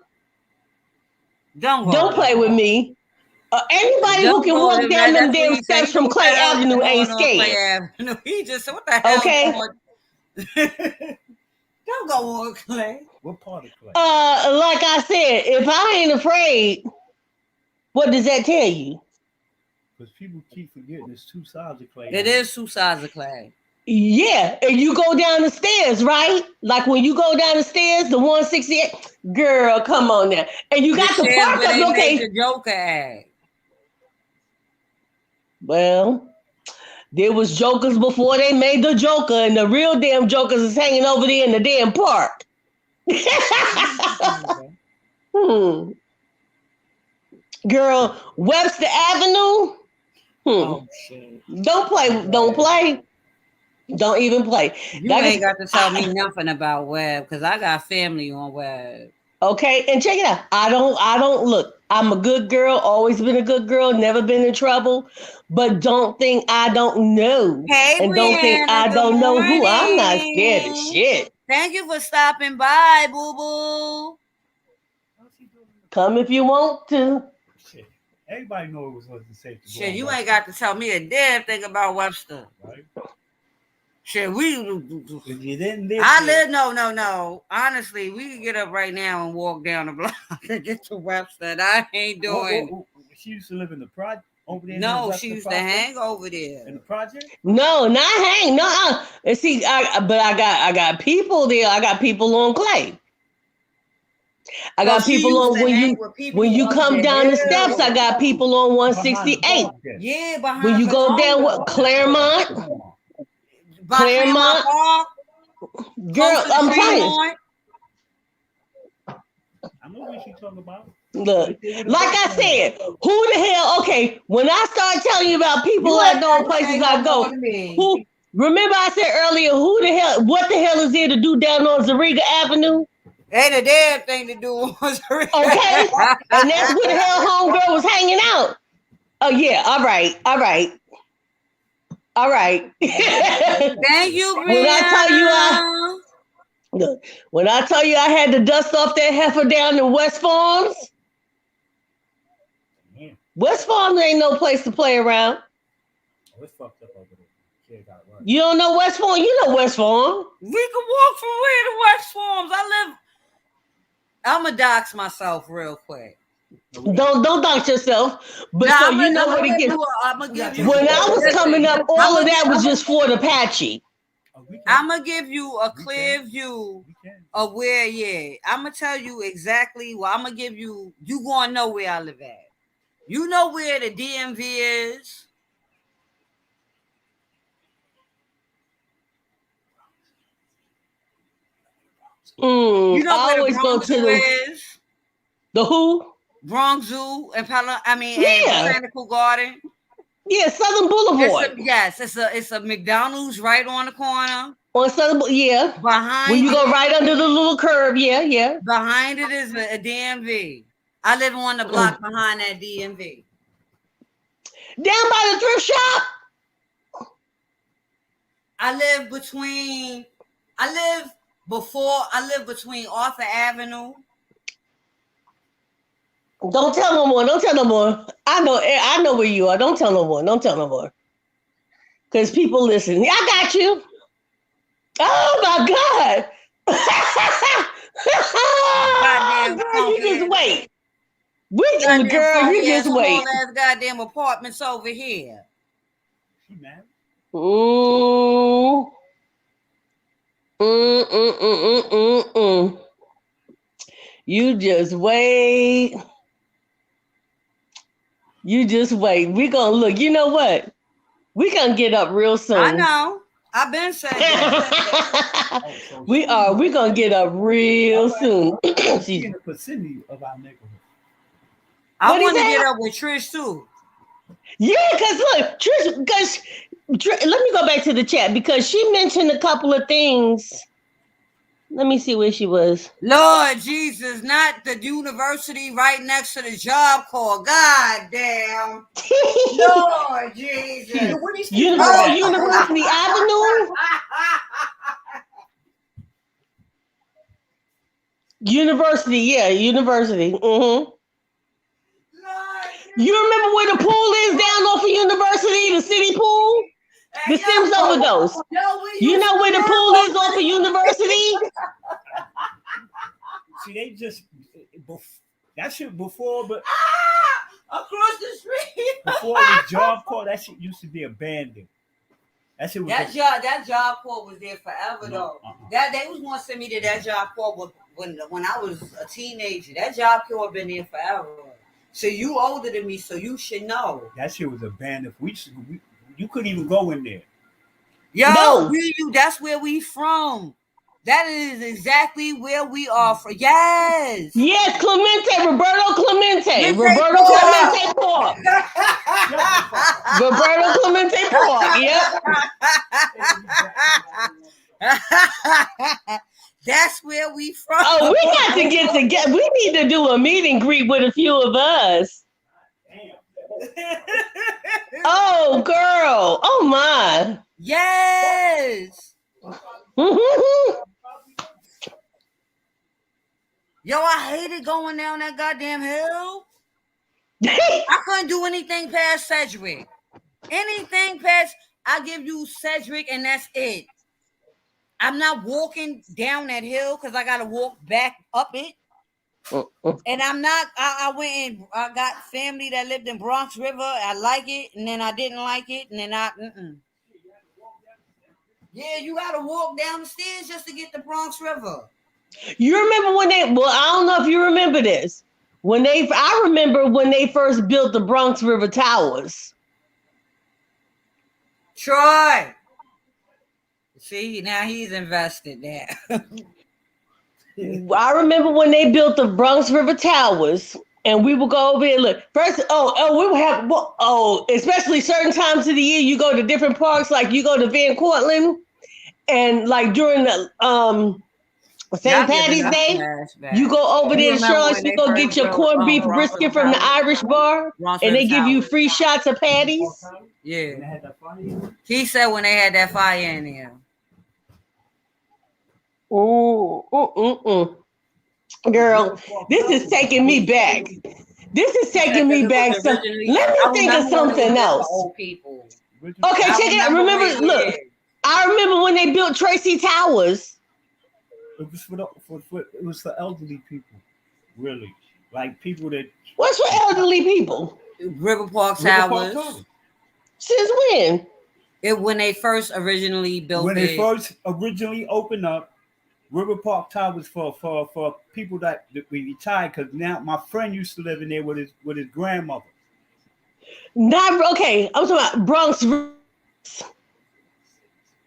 Don't go Don't there. play with me. Anybody who Don't can go walk there. down them That's what damn he said. steps He said, from what the Clay hell Avenue going ain't on Clay scared. Avenue? He just said, what the hell Okay. going? Don't go on Clay. What part of Clay? Like I said, if I ain't afraid, what does that tell you? Because people keep forgetting there's two sides of Clay. It is two sides of Clay. Yeah, and you go down the stairs, right? Like when you go down the stairs, the 168. Girl, come on now. And you got The the stairs park where they up, made okay. the Joker at. Well, there was jokers before they made the Joker, and the real damn jokers is hanging over there in the damn park. Girl, Webster Avenue. Oh shit. Don't play. Don't play. Don't even play. You Like ain't got to tell me nothing about Web because I got family on Web. Okay, and check it out. I don't look. I'm a good girl, always been a good girl, never been in trouble. But don't think I don't know. Hey, And don't think Brianna, I good don't know who. I'm not scared of morning. shit. Thank you for stopping by, boo boo. Come if you want to. Shit. Everybody know it was safe to go. Shit, you ain't got to tell me a damn thing about Webster. Right? Shit, If you didn't live I there, live no. Honestly, we can get up right now and walk down the block and get to Webster. And I ain't doing. She used to live in the project over there. No, she used to hang over there in the project. No, not hang. No, and see, I got people there. I got people on Clay. I got people on when you come down the steps. I got people on 168. Yeah, behind when you go down what Claremont. Claremont Park. Girl, I'm telling you. know what you talking about. Look, Right there with the like I bus lane. said, who the hell? Okay, when I start telling you about people You I ain't know got and to say places no I more go, to me. who? Remember I said earlier, who the hell? What the hell is there to do down on Zariga Avenue? Ain't a damn thing to do with Okay, and that's where the hell homegirl was hanging out. Oh yeah, all right, all right, all right. Thank you, When I tell you Brianna. look, when I tell you I had to dust off that heifer down in West Farms, Damn. West Farms ain't no place to play around. Oh, it's fucked up over there. Kid got right. You don't know West Farm? You know West Farm. We can walk from where to West Farms. I'ma dox myself real quick. No, we got Don't dox yourself. But Now so I'm you know what gonna it give gets. you. I'm gonna we got give to you. When I was coming up, all of that was just for the Apache. Oh, we can. I'm gonna give you a We clear can. view We can. of where. Yeah, I'm gonna tell you exactly. Well, I'm gonna give you. You gonna know where I live at. You know where the DMV is. You know I where the always go Bronx to Zoo the is. who? Bronx Zoo and Yeah, Botanical Garden. yeah, Southern It's Boulevard it's a McDonald's right on the corner. on Yeah. When Behind you go it, right under the little curb, yeah. behind it is a DMV. I live on the block behind that DMV. Down by the thrift shop. I live between Arthur Avenue. Don't tell no more. Don't tell no more. I know where you are. Don't tell no more. Don't tell no more. Because people listen. Yeah, I got you. Oh my God. Goddamn Girl, you funky just ass. wait. Goddamn Girl, you funky ass just small wait. ass goddamn apartments over here. She mad? Mm, mm, mm, mm, mm, mm. You just wait. You just wait. We gonna look. You know what? We gonna get up real soon. I know. I've been said that. Oh, so we she- are. We gonna get up real soon. She in the vicinity of our neighborhood. I What'd he want to say? get up with Trish too. Yeah, because look, Trish, let me go back to the chat because she mentioned a couple of things. Let me see where she was. Lord Jesus, not the university right next to the Job Corps. God damn. Lord Jesus. Yeah, where these people at? University Avenue? University, yeah, university. Mm-hmm. You remember where the pool is down off of University, the city pool? The Sims Overdose. You know where the pool is off of University? See, they just that shit before, but across the street. before it was Job Corps, that shit used to be abandoned. That shit was that Job Corps was there forever though. Uh-uh. That they was gonna send me to that Job Corps when I was a teenager. That Job Corps been there forever. So you older than me, so you should know. That shit was abandoned. You couldn't even go in there. Yo, No. that's where we from. That is exactly where we are from. Yes. Yes, Clemente, Roberto Clemente. Roberto Clemente Park. Roberto Clemente Park, yep. That's where we from. Oh, we got to get together. We need to do a meet and greet with a few of us. Oh, girl. Oh, my. Yes. Yo, I hated going down that goddamn hill. I couldn't do anything past Sedgwick. Anything past, I give you Sedgwick and that's it. I'm not walking down that hill because I got to walk back up it. And I'm not, I went and I got family that lived in Bronx River. I like it. And then I didn't like it. And then Yeah, you got to walk down the stairs just to get to Bronx River. You remember when I don't know if you remember this. I remember when they first built the Bronx River Towers. Troy. See, now he's invested there. I remember when they built the Bronx River Towers, and we would go over there. Look, first, we would have, especially certain times of the year, you go to different parks, like you go to Van Cortlandt, and like during the Y'all St. giving Patty's us Day, you flashbacks. go over You there to remember Charlotte, when you they go first get your built corned beef Bronx brisket River from the Tower? Irish bar, Bronx and River they give you Tower. free shots of patties. Yeah. When they had that fire. He said when they had that fire in there. Ooh, girl, this is taking me back. This is He said taking because me it was back. So originally. let me I think of remember when it was something just for else. old people. Okay, I check it out. remember Remember, when look, I remember when they built Tracy Towers. It was it was for elderly people, really, like people that What's for elderly people? River Park River Park Towers. Towers. Since when? It when they first originally built When they it. first originally opened up, River Park Towers for people that we retired. Because now my friend used to live in there with his grandmother. Not okay. I'm talking about Bronx.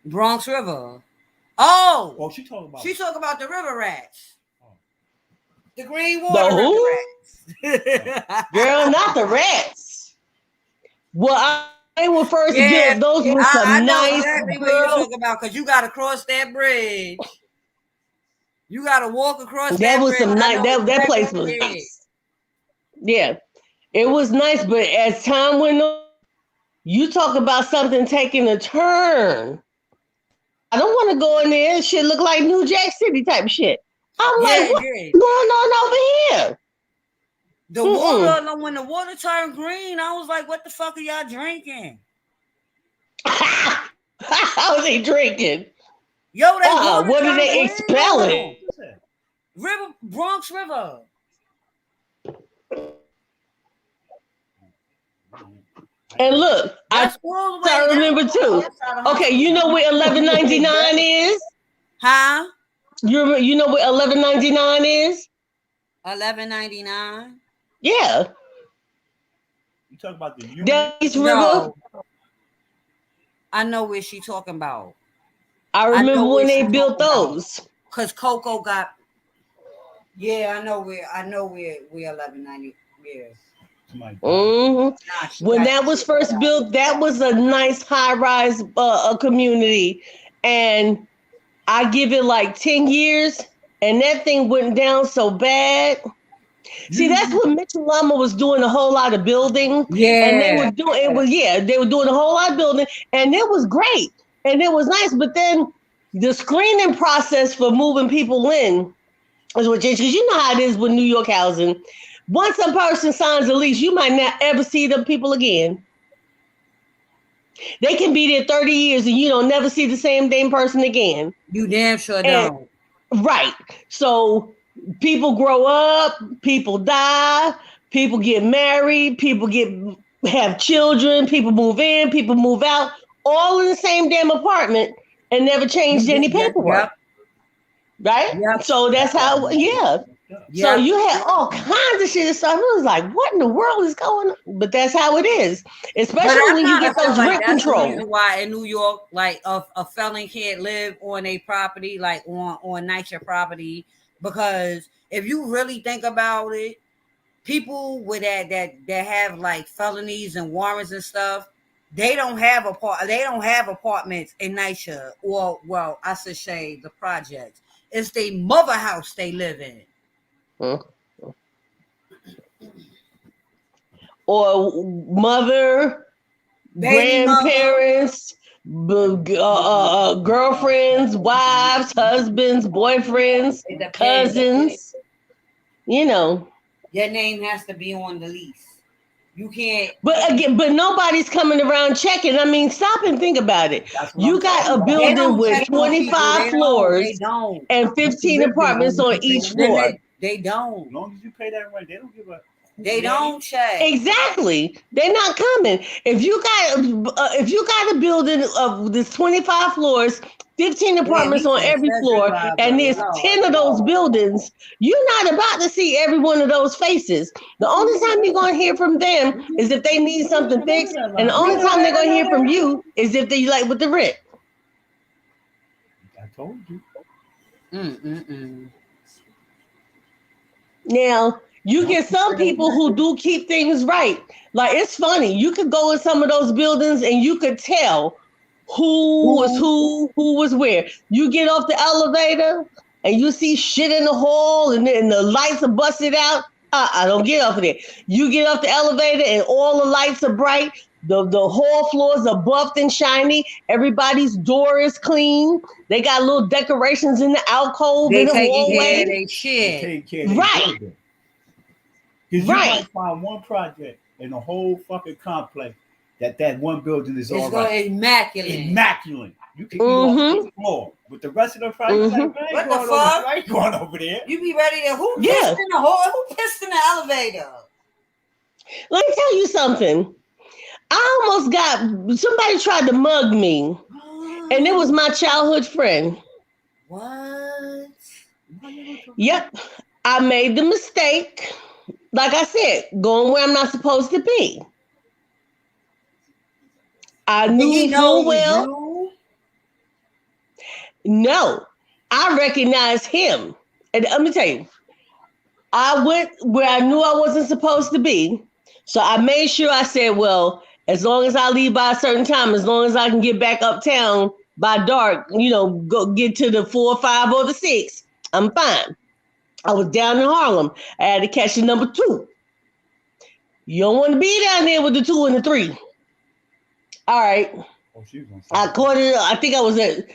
Bronx River. Oh, Oh, she talking about. she talk about the river rats. Oh. The green The water river who? rats. Girl, not the rats. Well, they were first Yeah, built. Those were I some know nice exactly what you girls. talking about because you got to cross that bridge. You got to walk across That that was bridge. some I nice. know That exactly place what was it is. nice. Yeah, it was nice. But as time went on, you talk about something taking a turn. I don't want to go in there. Shit look like New Jack City type shit. I'm Yeah, like, it what's did. going on over here? The water, when the water turned green, I was like, what the fuck are y'all drinking? How was they drinking? Yo, they water What are turned they green. expelling? River, Bronx River. And look, That's all the way. I remember too. Okay, you know where 1199 is? Huh? You know where 1199 is? 1199. Yeah. You talk about the Union? East River. No, I know where she talking about. I I remember know where when she they built talking about. those. Cause Coco got. Yeah, I know where 1190. Yeah. Mm-hmm. Nah, When that was first built, that was a nice high-rise community, and I give it like 10 years, and that thing went down so bad. See, that's when Mitchell Lama was doing a whole lot of building, and they were doing it was they were doing a whole lot of building, and it was great, and it was nice. But then the screening process for moving people in is what changed, because you know how it is with New York housing. Once a person signs a lease, you might not ever see them people again. They can be there 30 years and you don't never see the same damn person again. You damn sure And, don't. right. So people grow up, people die, people get married, have children, people move in, people move out, all in the same damn apartment and never changed any paperwork. Yep. Right? Yep. So that's how, yeah. So Yep. you had all kinds of shit and stuff. It was like, what in the world is going on? But that's how it is, especially when you get those rent that's the control. reason why in New York, like a felon can't live on a property, like on NYCHA property, because if you really think about it, people with that have like felonies and warrants and stuff, they don't have apartments in NYCHA, or well, I should say the projects. It's the mother house they live in. Or mother, Baby grandparents, girlfriends, wives, husbands, boyfriends, cousins. You know. Your name has to be on the lease. You can't. But nobody's coming around checking. I mean, stop and think about it. You got a building with 25 floors and 15 apartments on each floor. They don't. As long as you pay that rent, they don't give a. They don't check. Exactly. They're not coming. If you got a building of this 25 floors, 15 apartments on every floor, and there's 10 of those buildings, you're not about to see every one of those faces. The only time you're going to hear from them is if they need something fixed, and the only time they're going to hear from you is if they like with the rent. I told you. Now, you get some people who do keep things right. Like it's funny. You could go in some of those buildings and you could tell who was where. You get off the elevator and you see shit in the hall and the lights are busted out. I don't get off of there. You get off the elevator and all the lights are bright. The hall floors are buffed and shiny. Everybody's door is clean. They got little decorations in the alcove They in the taking care of hallway. their shit. Take care of their Right. building. Because you Right. might find one project in the whole fucking complex that one building is It's all going right. immaculate. Immaculate. You can eat off the floor. With the rest of the projects, like, man, What the fuck? I ain't going over there. You be ready to who Yeah. pissed in the hole? Who pissed in the elevator? Let me tell you something. I almost got somebody tried to mug me, and it was my childhood friend. What? Yep. I made the mistake, like I said, going where I'm not supposed to be. I Did he knew know full it was well. you? No, I recognized him. And let me tell you, I went where I knew I wasn't supposed to be. So I made sure I said, well, as long as I leave by a certain time, as long as I can get back uptown by dark, go get to the 4 or 5 or the 6, I'm fine. I was down in Harlem. I had to catch the number 2. You don't want to be down there with the 2 and the 3. All right. Oh, she was on I caught it. I think I was at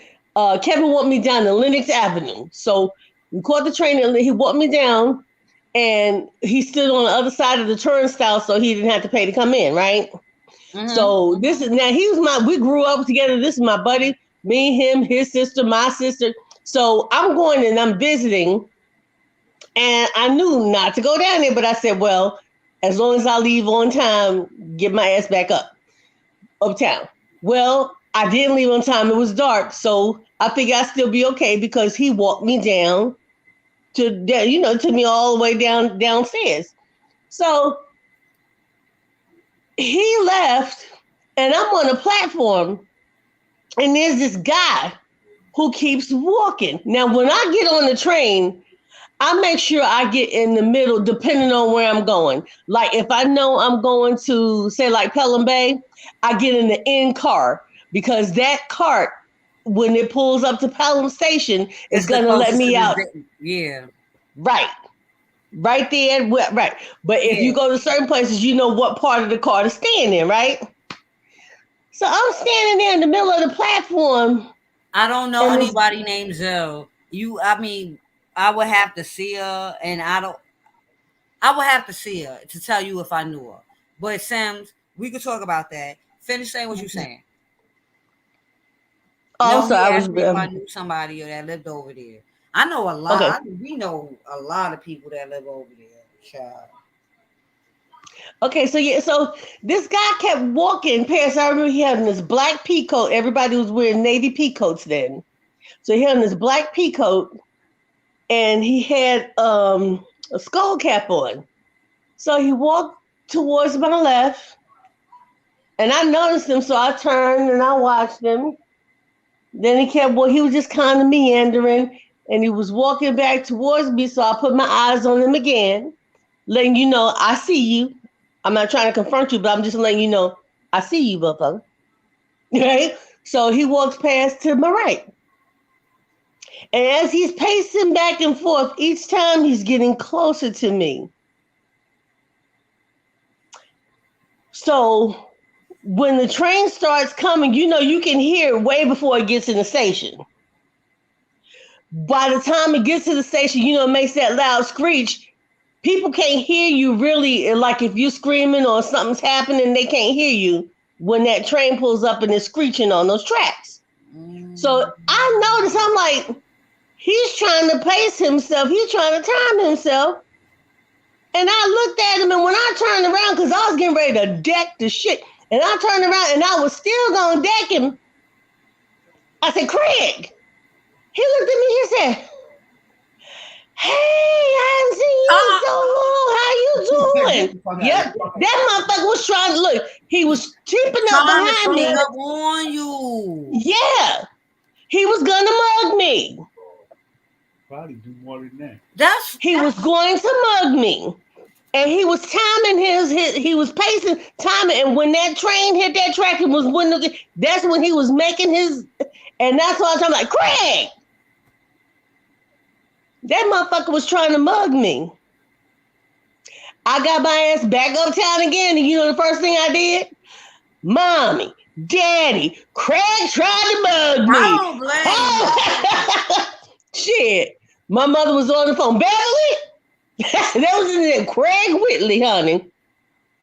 Kevin walked me down to Lenox Avenue. So we caught the train and he walked me down and he stood on the other side of the turnstile so he didn't have to pay to come in, right? Mm-hmm. So we grew up together. This is my buddy, me, him, his sister, my sister. So I'm going and I'm visiting and I knew not to go down there, but I said, well, as long as I leave on time, get my ass back uptown. Well, I didn't leave on time. It was dark. So I figured I'd still be okay because he walked me down took me all the way downstairs. So he left and I'm on a platform and there's this guy who keeps walking. Now, when I get on the train, I make sure I get in the middle depending on where I'm going. Like if I know I'm going to say like Pelham Bay, I get in the end car because that cart, when it pulls up to Pelham Station, is going to let me out. Yeah. Right. Right there. Right. But if you go to certain places, you know what part of the car to stand in, right? So I'm standing there in the middle of the platform. I don't know anybody named Zell. I would have to see her, and I would have to see her to tell you if I knew her. But Sims, we could talk about that. Finish saying what you're saying. Also, I was if I knew somebody that lived over there. I know a lot. Okay. We know a lot of people that live over there. Child. Okay, so this guy kept walking past. I remember he had this black pea coat. Everybody was wearing navy pea coats then. So he had this black pea coat, and he had a skull cap on. So he walked towards my left, and I noticed him. So I turned and I watched him. Then he was just kind of meandering, and he was walking back towards me. So I put my eyes on him again, letting you know I see you. I'm not trying to confront you, but I'm just letting you know I see you, motherfucker. Right? So he walks past to my right. And as he's pacing back and forth, each time he's getting closer to me. So when the train starts coming, you can hear it way before it gets in the station. By the time it gets to the station, it makes that loud screech. People can't hear you really, like if you're screaming or something's happening, they can't hear you when that train pulls up and is screeching on those tracks. So I noticed, I'm like, he's trying to pace himself. He's trying to time himself. And I looked at him, and when I turned around, because I was getting ready to deck the shit, and I turned around, and I was still going to deck him, I said, Craig. He looked at me, he said, hey, I haven't seen you in so long. How you doing? Yep, that motherfucker was trying to look. He was creeping up behind me. Up on you. Yeah, he was gonna mug me. Probably do more than that. He was going to mug me. And he was timing he was pacing, timing. And when that train hit that track, it was that's when he was making his, and that's why I'm like, Craig, that motherfucker was trying to mug me. I got my ass back uptown again. And you know the first thing I did? Mommy, Daddy, Craig tried to mug me. I don't blame you. Shit. My mother was on the phone. Beverly? That was in there. Craig Whitley, honey.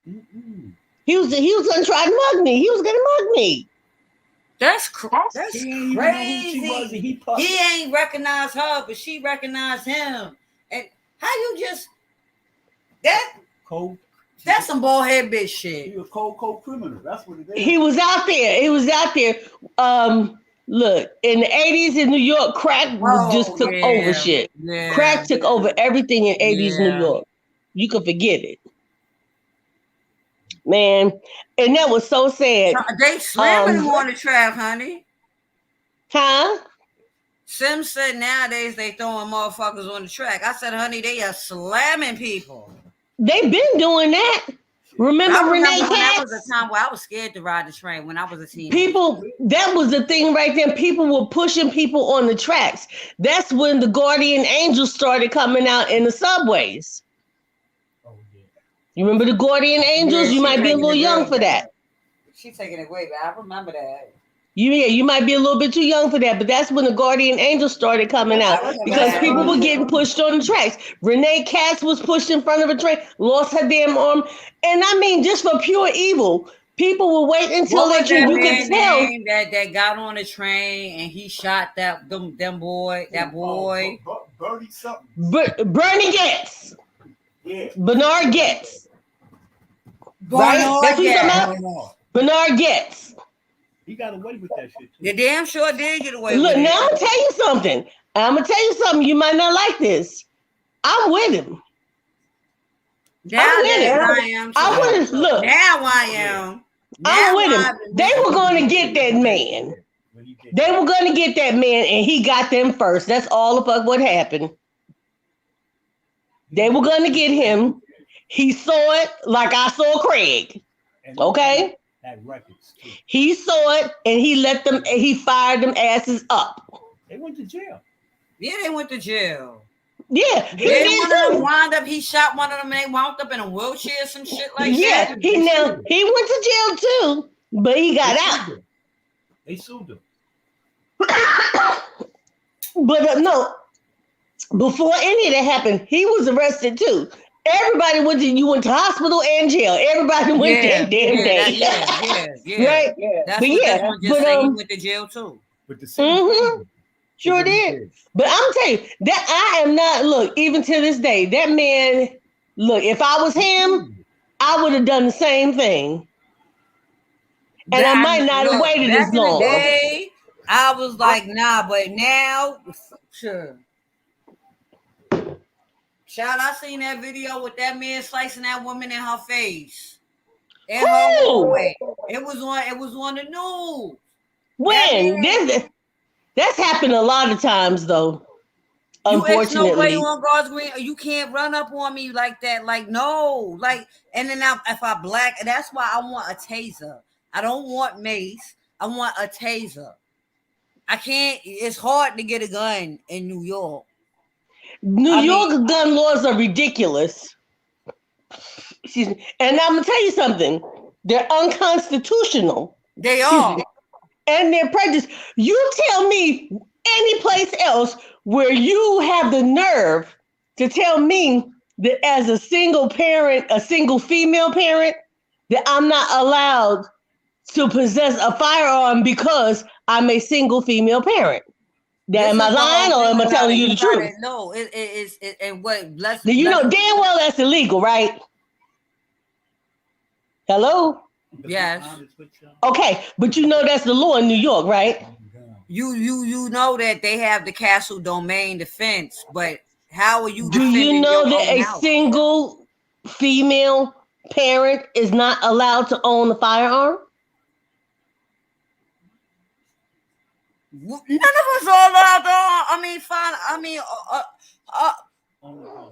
Mm-mm. He was gonna try to mug me. He was gonna mug me. That's crazy. He ain't recognize her, but she recognized him. And how you just cold? That's some bullhead bitch shit. He a cold criminal. That's what it is. He was out there. Look, in the 80s in New York, crack just took over shit. Yeah, crack took over everything in 80s New York. You can forget it. Man, and that was so sad. They slamming him on the trap, honey. Huh? Sim said nowadays they throwing motherfuckers on the track. I said, honey, they are slamming people. They've been doing that. Remember Renee Katz? That was a time where I was scared to ride the train when I was a teenager. People, that was the thing right there. People were pushing people on the tracks. That's when the guardian angels started coming out in the subways. Oh, yeah. You remember the guardian angels? You might be a little young for that. She's taking it way back. I remember that. You might be a little bit too young for that, but that's when the guardian angels started coming out because people were getting pushed on the tracks. Renee Katz was pushed in front of a train, lost her damn arm. And I mean, just for pure evil, people will wait until you can tell. That got on the train and he shot that boy. Bernie something. Bernie Getz. Yeah. Bernard Getz. Right? That's what you're talking about? Bernard Getz. He got away with that shit too. You damn sure did get away with it. Look, now I'm gonna tell you something. You might not like this. I'm with him. Now I am. Look. Now I am. I'm with him. They were going to get that man. They were going to get that man, and he got them first. That's all the fuck what happened. They were going to get him. He saw it like I saw Craig. Okay? Had records too. He saw it, and he fired them asses up. They went to jail. Yeah, they went to jail. Yeah, he did. He shot one of them, and they wound up in a wheelchair, some shit like that. Yeah, he went to jail too, but he got out. They sued him. But no, before any of that happened, he was arrested too. Everybody you went to hospital and jail. Everybody went that damn day. Yeah. Right? Yeah. That's what he went to jail too. With the same Sure did. But I'm telling you, that I am not, look, even to this day, that man, look, if I was him, I would have done the same thing. And I might not have waited as long. I was like, nah, but now, sure. Child, I seen that video with that man slicing that woman in her face. And her boy. It was on the news. When? That's happened a lot of times, though. Unfortunately, no way on God's green. You can't run up on me like that. Like no, like. And then if I black, that's why I want a taser. I don't want mace. I want a taser. I can't. It's hard to get a gun in New York. New York gun laws are ridiculous. Excuse me. And I'm gonna tell you something. They're unconstitutional. They are. And they're prejudiced. You tell me any place else where you have the nerve to tell me that as a single parent, a single female parent, that I'm not allowed to possess a firearm because I'm a single female parent. Am I lying or am I telling you the truth? No, it is. And what? You know damn well that's illegal, right? Hello? Yes. Okay, but you know that's the law in New York, right? You know that they have the castle domain defense, but how are you? Do you know that a single female parent is not allowed to own a firearm? None of us all allowed to. I mean, fine. I mean, uh,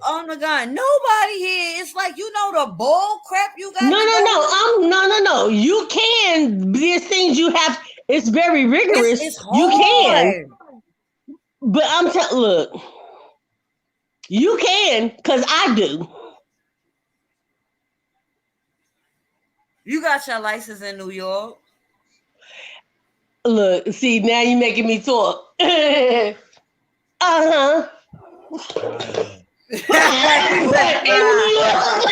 on the gun. Nobody here. It's like the bull crap you got No, to no, go no. through. No. You can. There's things you have. It's very rigorous. It's You can, hard. but I'm telling. Look, you can, cause I do. You got your license in New York. Look, see, now you're making me talk. Uh-huh. But in New York,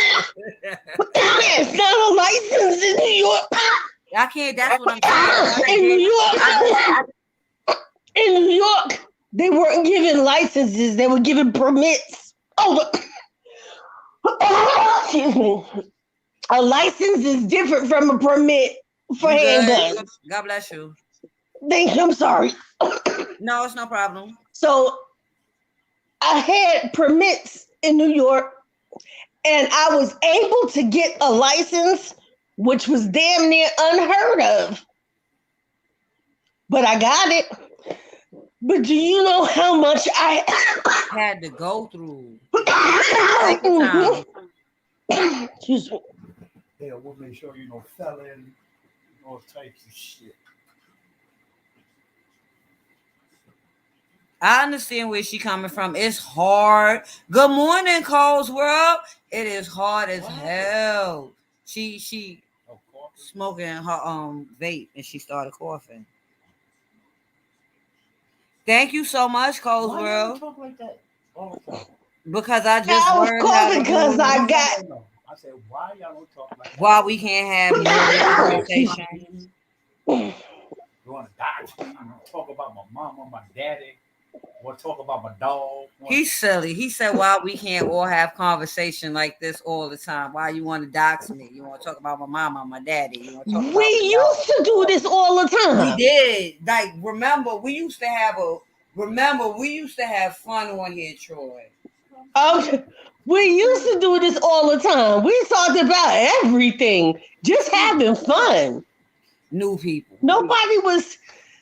it's not a license in New York. I can't. That's what I'm saying. In New York, they weren't giving licenses. They were giving permits. Oh, excuse me. A license is different from a permit for You good? handguns. God bless you. Thank you. I'm sorry. No, it's no problem. So I had permits in New York, and I was able to get a license, which was damn near unheard of. But I got it. But do you know how much I had to go through? Take your time. Excuse me. Yeah, we'll make sure felon, all types of shit. I understand where she coming from. It's hard. Good morning, Cole's World. It is hard as hell. She smoking her vape and she started coughing. Thank you so much, Cole's Why World. y'all talk like that all the time? Because I just I was learned how coughing to because do I got. No. I said, why y'all don't talk like that? why we can't have normal conversation. You want to die? You talk about my mama, my daddy, or talk about my dog. He's silly. He said, "Why we can't all have conversation like this all the time? Why you want to dox me? You want to talk about my mama, my daddy? You want to talk about We used to do this all the time. We did. Like, remember, we used to have fun on here, Troy. We used to do this all the time. We talked about everything, just having fun. New people. Nobody was.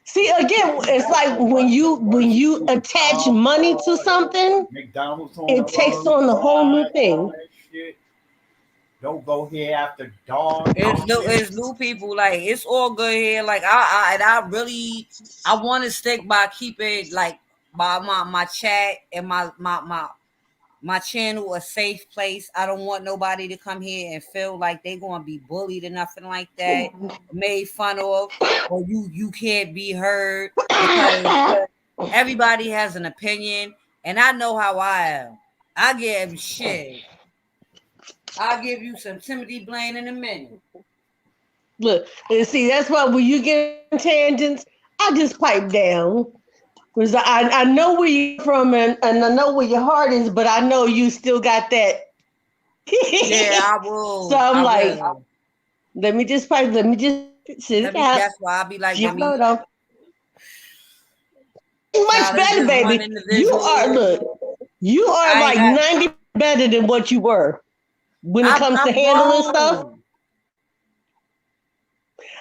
See, again, it's like when you attach money to something, McDonald's it takes on a whole new thing. Don't go here after dark. It's new people. Like, it's all good here. Like, I want to stick by keeping like my chat and my channel a safe place. I don't want nobody to come here and feel like they're gonna be bullied or nothing like that, made fun of, or you can't be heard because everybody has an opinion, and I know how I am. I give shit. I'll give you some Timothy Blaine in a minute. Look, and see, that's why when you get in tangents, I just pipe down. Because I know where you're from and I know where your heart is, but I know you still got that. Yeah, I will. So I'm let me just sit it out. That's why I'll be like, Much better, baby. You are like 90 better than what you were when it comes to handling stuff.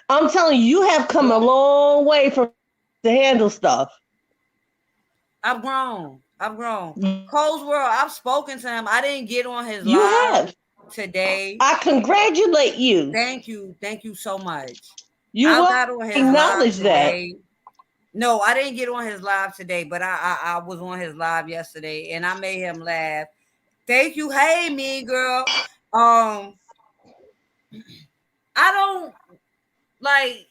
I'm telling you, you have come a long way from to handle stuff. I've grown. Cole's World, I've spoken to him. I didn't get on his You live have today. I congratulate you. Thank you so much. You got on his acknowledge live that. today. No, I didn't get on his live today, but I was on his live yesterday and I made him laugh. Thank you. Hey, me girl. I don't like.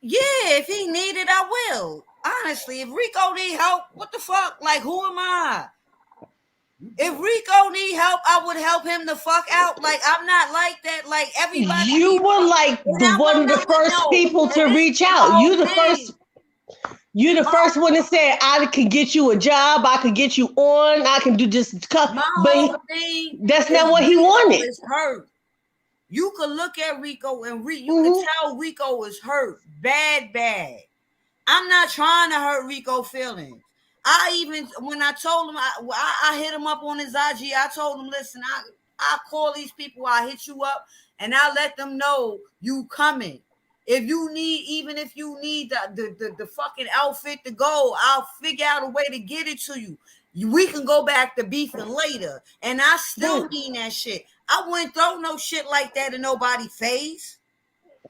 Yeah, if he need it, I will. Honestly, if Rico need help, what the fuck? Like, who am I? If Rico need help, I would help him the fuck out. Like, I'm not like that. Like, everybody. You were like one of the first people to reach out. You're the first one that said, I could get you a job. I could get you on. I can do this. But that's not what he wanted. Is hurt. You could look at Rico and you can tell Rico is hurt. Bad. I'm not trying to hurt Rico's feelings. When I told him, I hit him up on his IG. I told him, listen, I call these people. I hit you up and I let them know you coming. If you need, even if you need the fucking outfit to go, I'll figure out a way to get it to you. We can go back to beefing later. And I still mean that shit. I wouldn't throw no shit like that in nobody's face.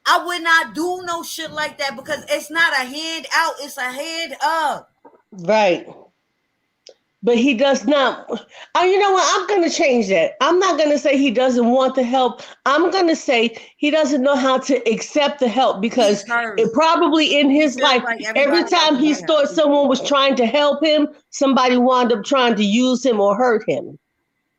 I would not do no shit like that because it's not a hand out, it's a hand up. Right. But he does not. Oh, you know what? I'm going to change that. I'm not going to say he doesn't want the help. I'm going to say he doesn't know how to accept the help because it probably in his life, like every time he thought someone was trying to help him, somebody wound up trying to use him or hurt him.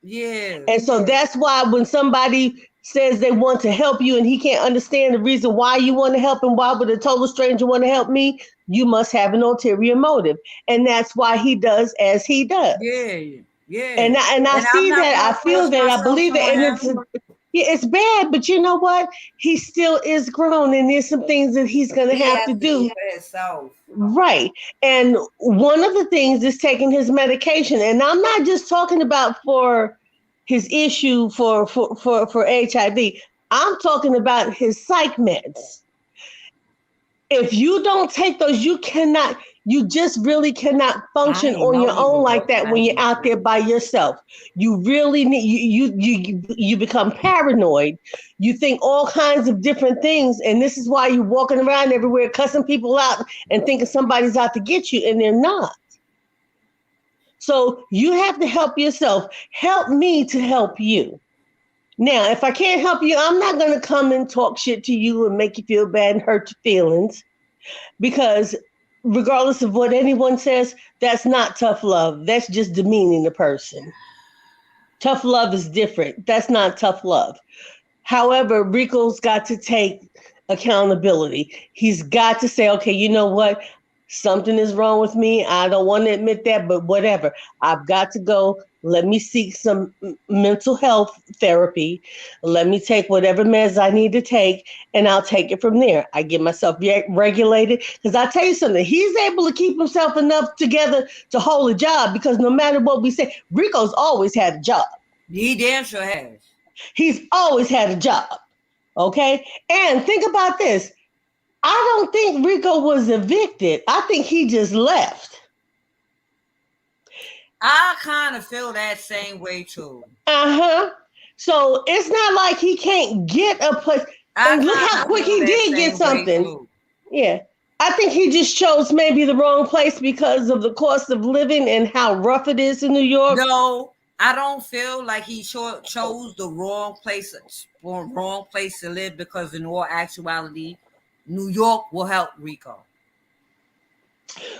Yeah. And so that's why when somebody says they want to help you and he can't understand the reason why you want to help him, why would a total stranger want to help me? You must have an ulterior motive. And that's why he does as he does. Yeah. Yeah. And I see that, I feel that, I believe that, and it's bad, but you know what? He still is grown, and there's some things that he's going to have to do. Right. And one of the things is taking his medication. And I'm not just talking about for his issue for HIV. I'm talking about his psych meds. If you don't take those, you just really cannot function on your own like that when you're out there by yourself. You really need, you become paranoid. You think all kinds of different things. And this is why you're walking around everywhere, cussing people out and thinking somebody's out to get you, and they're not. So you have to help yourself. Help me to help you. Now, if I can't help you, I'm not going to come and talk shit to you and make you feel bad and hurt your feelings, because regardless of what anyone says, that's not tough love. That's just demeaning the person. Tough love is different. That's not tough love. However, Rico's got to take accountability. He's got to say, okay, you know what? Something is wrong with me. I don't want to admit that, but whatever. I've got to go. Let me seek some mental health therapy. Let me take whatever meds I need to take, and I'll take it from there. I get myself regulated. Because I tell you something, he's able to keep himself enough together to hold a job, because no matter what we say, Rico's always had a job. He damn sure has. He's always had a job. Okay? And think about this. I don't think Rico was evicted. I think he just left. I kind of feel that same way too. So it's not like he can't get a place. And look how quick he did get something. Yeah. I think he just chose maybe the wrong place because of the cost of living and how rough it is in New York. No, I don't feel like he chose the wrong place to live, because in all actuality, New York will help Rico.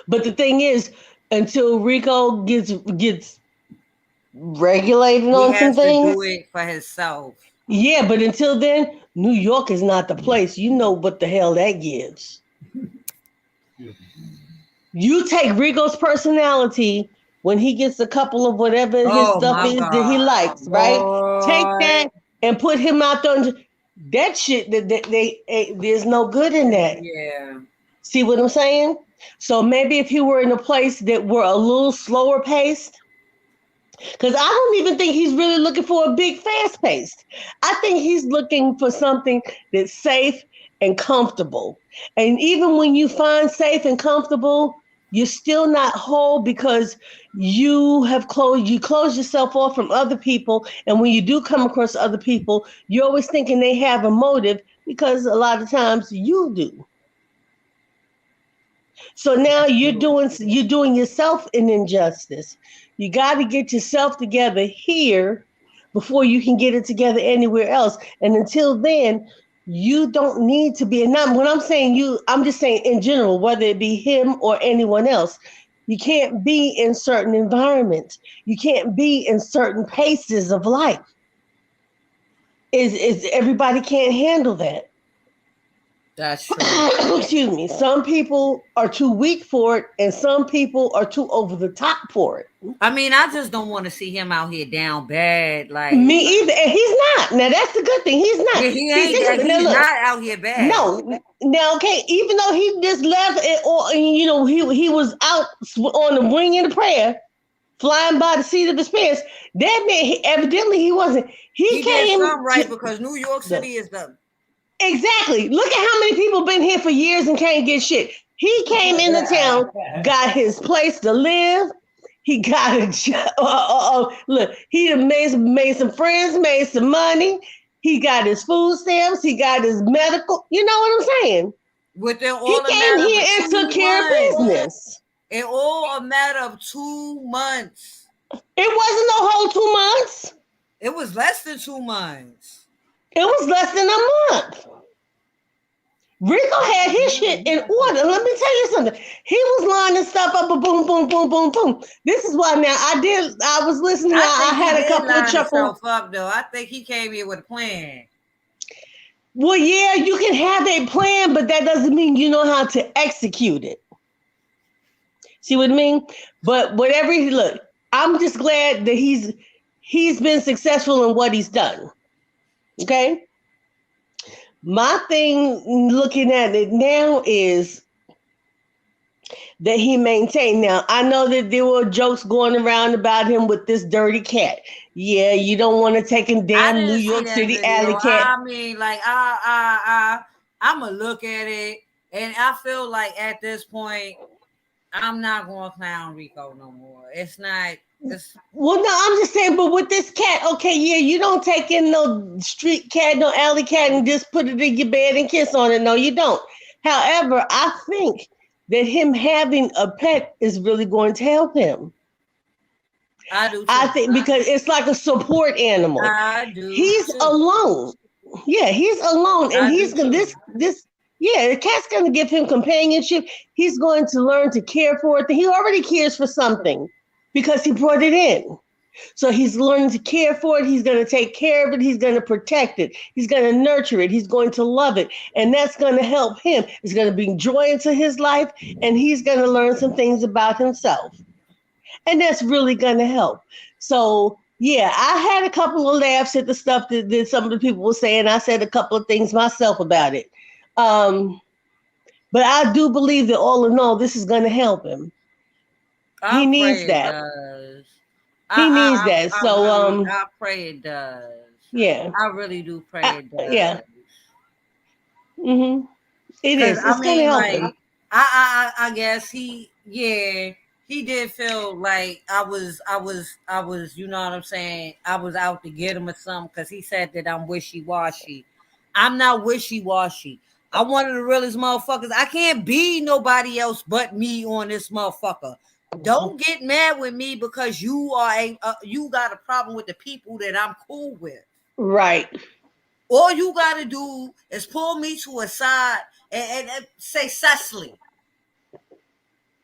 But the thing is, until Rico gets regulated on some things, he has to do it for himself. Yeah, but until then, New York is not the place. You know what the hell that gives. You take Rico's personality when he gets a couple of whatever his stuff is that he likes, right? Take that and put him out there. That shit, there's no good in that. Yeah. See what I'm saying? So maybe if he were in a place that were a little slower paced, because I don't even think he's really looking for a big fast paced. I think he's looking for something that's safe and comfortable. And even when you find safe and comfortable, you're still not whole, because you close yourself off from other people. And when you do come across other people, you're always thinking they have a motive, because a lot of times you do. So now you're doing yourself an injustice. You got to get yourself together here before you can get it together anywhere else. And until then, you don't need to be. And when I'm saying you, I'm just saying in general, whether it be him or anyone else, you can't be in certain environments. You can't be in certain paces of life. Is everybody can't handle that. That's true. Excuse me. Some people are too weak for it, and some people are too over the top for it. I mean, I just don't want to see him out here down bad. Like me either. And he's not. Now that's the good thing. He's not. Yeah, he's not out here bad. No. Now, okay. Even though he just left, or he was out on the wing in the prayer, flying by the seat of his pants. That meant evidently he wasn't. He came did something right, because New York City is the Exactly. Look at how many people been here for years and can't get shit. He came into town, got his place to live. He got a job. Look, he done made some friends, made some money. He got his food stamps. He got his medical. You know what I'm saying? Within He all a came matter here of and took 2 care of months. business. In all a matter of 2 months. It wasn't no whole 2 months. It was less than 2 months. It was less than a month. Rico had his shit in order. Let me tell you something. He was lining stuff up, boom, boom, boom, boom, boom. This is why now I was listening. I had a couple of chuckles. Up though. I think he came here with a plan. Well, yeah, you can have a plan, but that doesn't mean you know how to execute it. See what I mean? But whatever he look, I'm just glad that he's been successful in what he's done. Okay? My thing looking at it now is that he maintained. Now, I know that there were jokes going around about him with this dirty cat. Yeah, you don't want to take a damn New York City alley cat. I mean, like, I'm going to look at it, and I feel like at this point, I'm not going to clown Rico no more. It's not. Well, no, I'm just saying, but with this cat, okay, yeah, you don't take in no street cat, no alley cat, and just put it in your bed and kiss on it. No, you don't. However, I think that him having a pet is really going to help him. I do too. I think because it's like a support animal. I do. He's too. alone. Yeah, he's alone, and he's gonna this. Yeah, the cat's gonna give him companionship. He's going to learn to care for it. He already cares for something because he brought it in. So he's learning to care for it. He's going to take care of it. He's going to protect it. He's going to nurture it. He's going to love it. And that's going to help him. It's going to bring joy into his life. And he's going to learn some things about himself. And that's really going to help. So, yeah, I had a couple of laughs at the stuff that some of the people were saying. I said a couple of things myself about it. But I do believe that all in all, this is going to help him. He needs that. He needs that. So I pray it does. Yeah. I really do pray it does. Yeah. Mm-hmm. It is. It's gonna help him. I guess he did feel like I was, you know what I'm saying? I was out to get him or something because he said that I'm wishy-washy. I'm not wishy-washy. I'm one of the realest motherfuckers. I can't be nobody else but me on this motherfucker. Don't get mad with me because you are you got a problem with the people that I'm cool with. Right. All you got to do is pull me to a side and say, Cecily,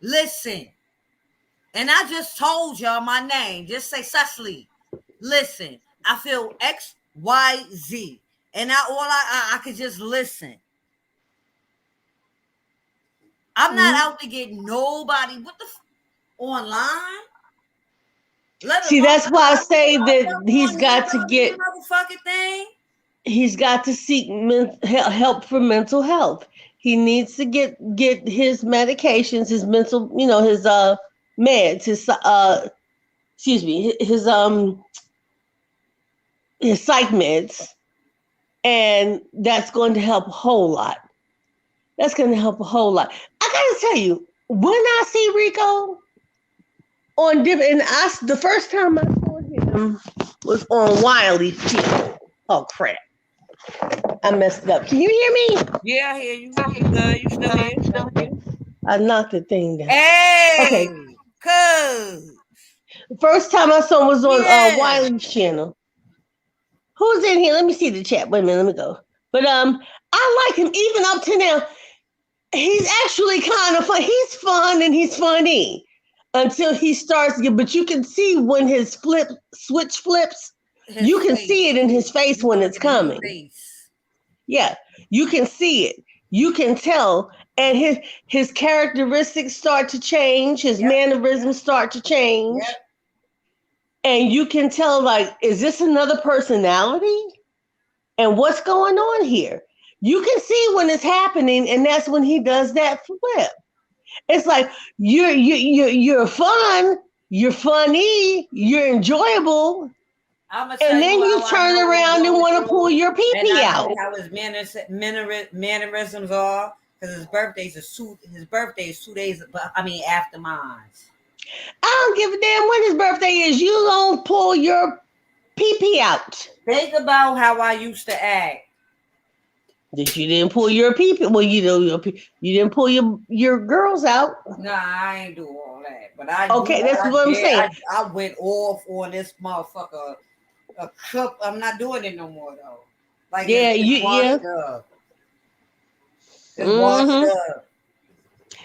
listen. And I just told y'all my name. Just say, Cecily, listen. I feel X, Y, Z. And I could just listen. I'm not out to get nobody. What the online? See, that's why I say that he's got to get motherfucking thing. He's got to seek help for mental health. He needs to get his medications, his mental, his meds, his psych meds, and that's going to help a whole lot. That's going to help a whole lot. I gotta tell you, when I see Rico on different, and the first time I saw him was on Wiley's channel. Oh crap! I messed it up. Can you hear me? Yeah, I hear you. You good? You still here? I knocked the thing down. Hey, okay. Cuz. The first time I saw him was on Wiley's channel. Who's in here? Let me see the chat. Wait a minute, let me go. But I like him even up to now. He's actually kind of fun. He's fun and he's funny until he starts. But you can see when his switch flips. You can see it in his face when it's coming. Yeah, you can see it. You can tell. And his characteristics start to change. His mannerisms start to change. Yep. And you can tell, like, is this another personality? And what's going on here? You can see when it's happening, and that's when he does that flip. It's like you're fun, you're funny, you're enjoyable, I'm gonna tell And then you you how I turn know what around and go want to pull through, your and pee I know out. how his mannerisms are. Because his birthday is 2 days. But I mean, after mine. I don't give a damn when his birthday is. You don't pull your pee out. Think about how I used to act. That you didn't pull your pee. Well, you didn't pull your girls out. Nah, I ain't do all that. But I do. Okay, that's I what I'm did. saying. I went off on this motherfucker. A cup. I'm not doing it no more though. Like Yeah, it's yeah. washed up. It's washed Mm-hmm. up.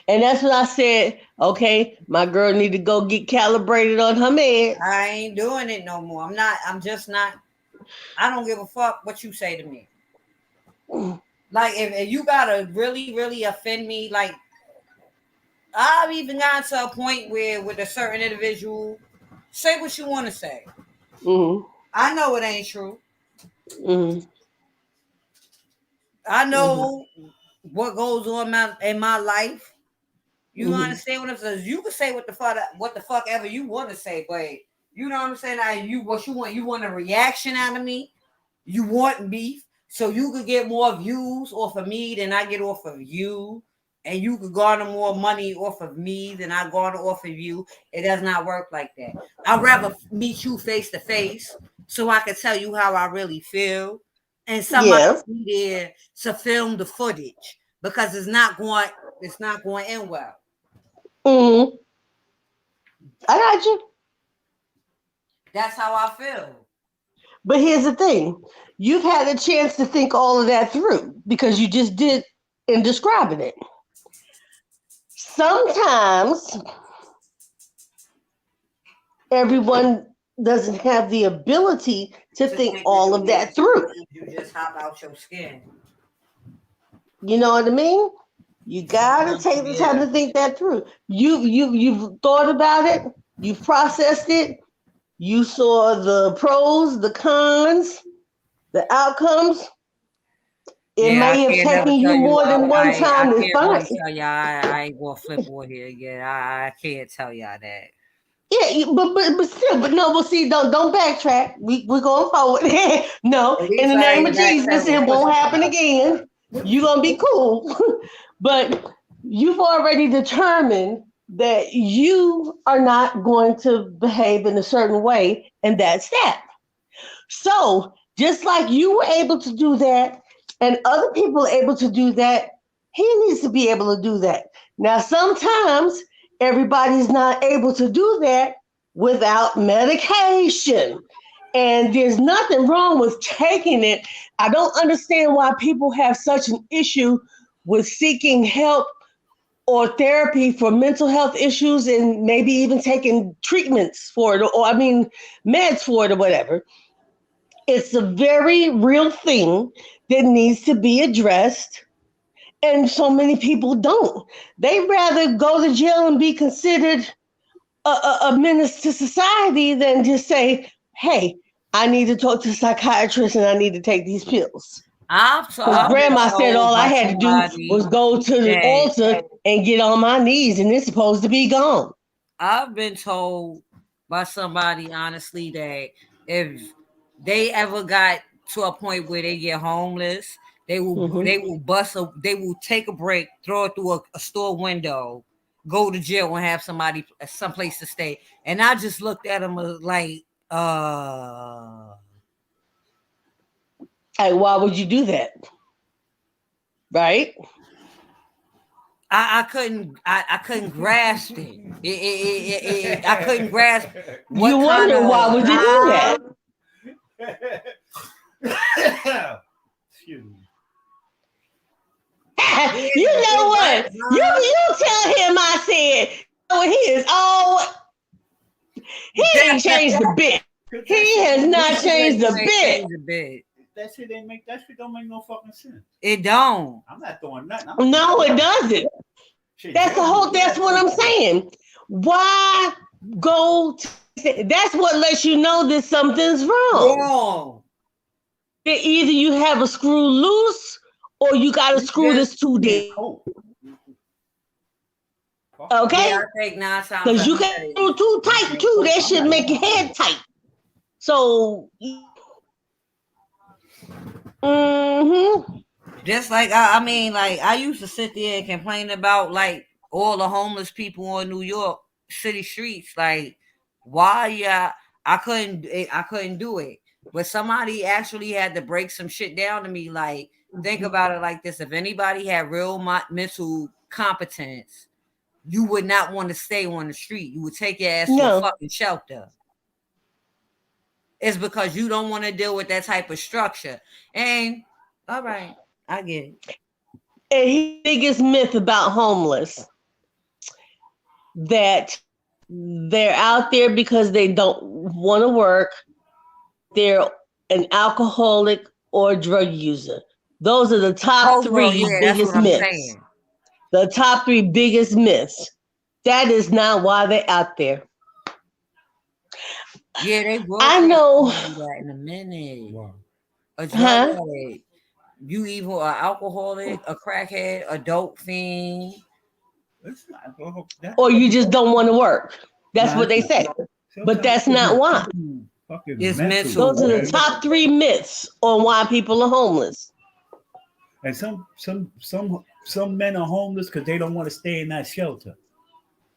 And that's what I said. Okay, my girl need to go get calibrated on her meds. I ain't doing it no more. I'm not. I'm just not. I don't give a fuck what you say to me. Like if you gotta really, really offend me, like I've even gotten to a point where with a certain individual, say what you want to say. Mm-hmm. I know it ain't true. Mm-hmm. I Mm-hmm. know what goes on in my life. You Mm-hmm. understand what I'm saying? You can say what the fuck ever you want to say, but you know what I'm saying? You want a reaction out of me. You want beef, so you could get more views off of me than I get off of you, and you could garner more money off of me than I garner off of you. It does not work like that. I'd rather meet you face to face so I can tell you how I really feel, and somebody Yeah. be there to film the footage because it's not going in well. Mm-hmm. I got you. That's how I feel. But here's the thing. You've had a chance to think all of that through because you just did in describing it. Sometimes everyone doesn't have the ability to To think think it all of through, that through. you just hop out your skin. You know what I mean? You gotta take the time Yeah. to think that through. You've thought about it, you've processed it, you saw the pros, the cons, the outcomes. It Yeah, I may have can't never taken you tell you. more than one I time to can't find. really tell y'all. I ain't gonna flip on here again. I can't tell y'all that. Yeah, but still, but no, well, see, don't backtrack. We're going forward. No, At in least the I name of ain't Jesus, backpedaling it won't happen quick again. You're gonna be cool. But you've already determined that you are not going to behave in a certain way, and that's that. So just like you were able to do that, and other people are able to do that, he needs to be able to do that. Now, sometimes everybody's not able to do that without medication. And there's nothing wrong with taking it. I don't understand why people have such an issue with seeking help or therapy for mental health issues and maybe even taking treatments for it, or I mean, meds for it or whatever. It's a very real thing that needs to be addressed. And so many people don't. They rather go to jail and be considered a menace to society than just say, hey, I need to talk to a psychiatrist and I need to take these pills. Because I've been grandma said told all I by had to do was somebody go to the that altar and get on my knees and it's supposed to be gone. I've been told by somebody honestly that if they ever got to a point where they get homeless, Mm-hmm. they will take a break, throw it through a store window, go to jail and have somebody someplace to stay. And I just looked at them like, Like, why would you do that? Right? I couldn't grasp it. I couldn't grasp You what kind wonder why of would you do that? Excuse me. You know right, what? You tell him I said, oh, he is all, he ain't changed a bit. Cause that He shit has don't not make changed a You ain't bit. changed a bit. that shit don't make no fucking sense. It don't. I'm not throwing nothing. No, it doesn't. Shit, That's the jail do whole, a lot that's of what I'm shit to me. saying. Why go to, that's what lets you know that something's wrong. Wrong. That either you have a screw loose or you got a You screw just that's too Being deep. cold. Fuck that. yeah, Okay? I think 9 times Because out you of can 10. screw too I'm tight being too. cold. That I'm should not make doing your all head that. tight. So, mm-hmm. Just like I mean, like I used to sit there and complain about like all the homeless people on New York city streets. Like, why? Yeah, I couldn't do it. But somebody actually had to break some shit down to me. Like, think about it like this: if anybody had real mental competence, you would not want to stay on the street. You would take your ass to a No. fucking shelter. It's because you don't want to deal with that type of structure. And all right, I get it. And here's the biggest myth about homeless, that they're out there because they don't want to work, they're an alcoholic or drug user. Those are the top Oh well, three yeah, that's biggest what I'm myths. saying. The top three biggest myths. That is not why they're out there. Yeah, they will I try to know, tell you that in a minute. Wow. A drug huh? addict, you either an alcoholic, a crackhead, a dope fiend. It's not. Well, that Or could you be. just don't want to work. That's Nah, what it's they not. say. But Sometimes it that's could not be why. fucking It's mental, Those mental. are the man. top three myths on why people are homeless. And some men are homeless because they don't want to stay in that shelter.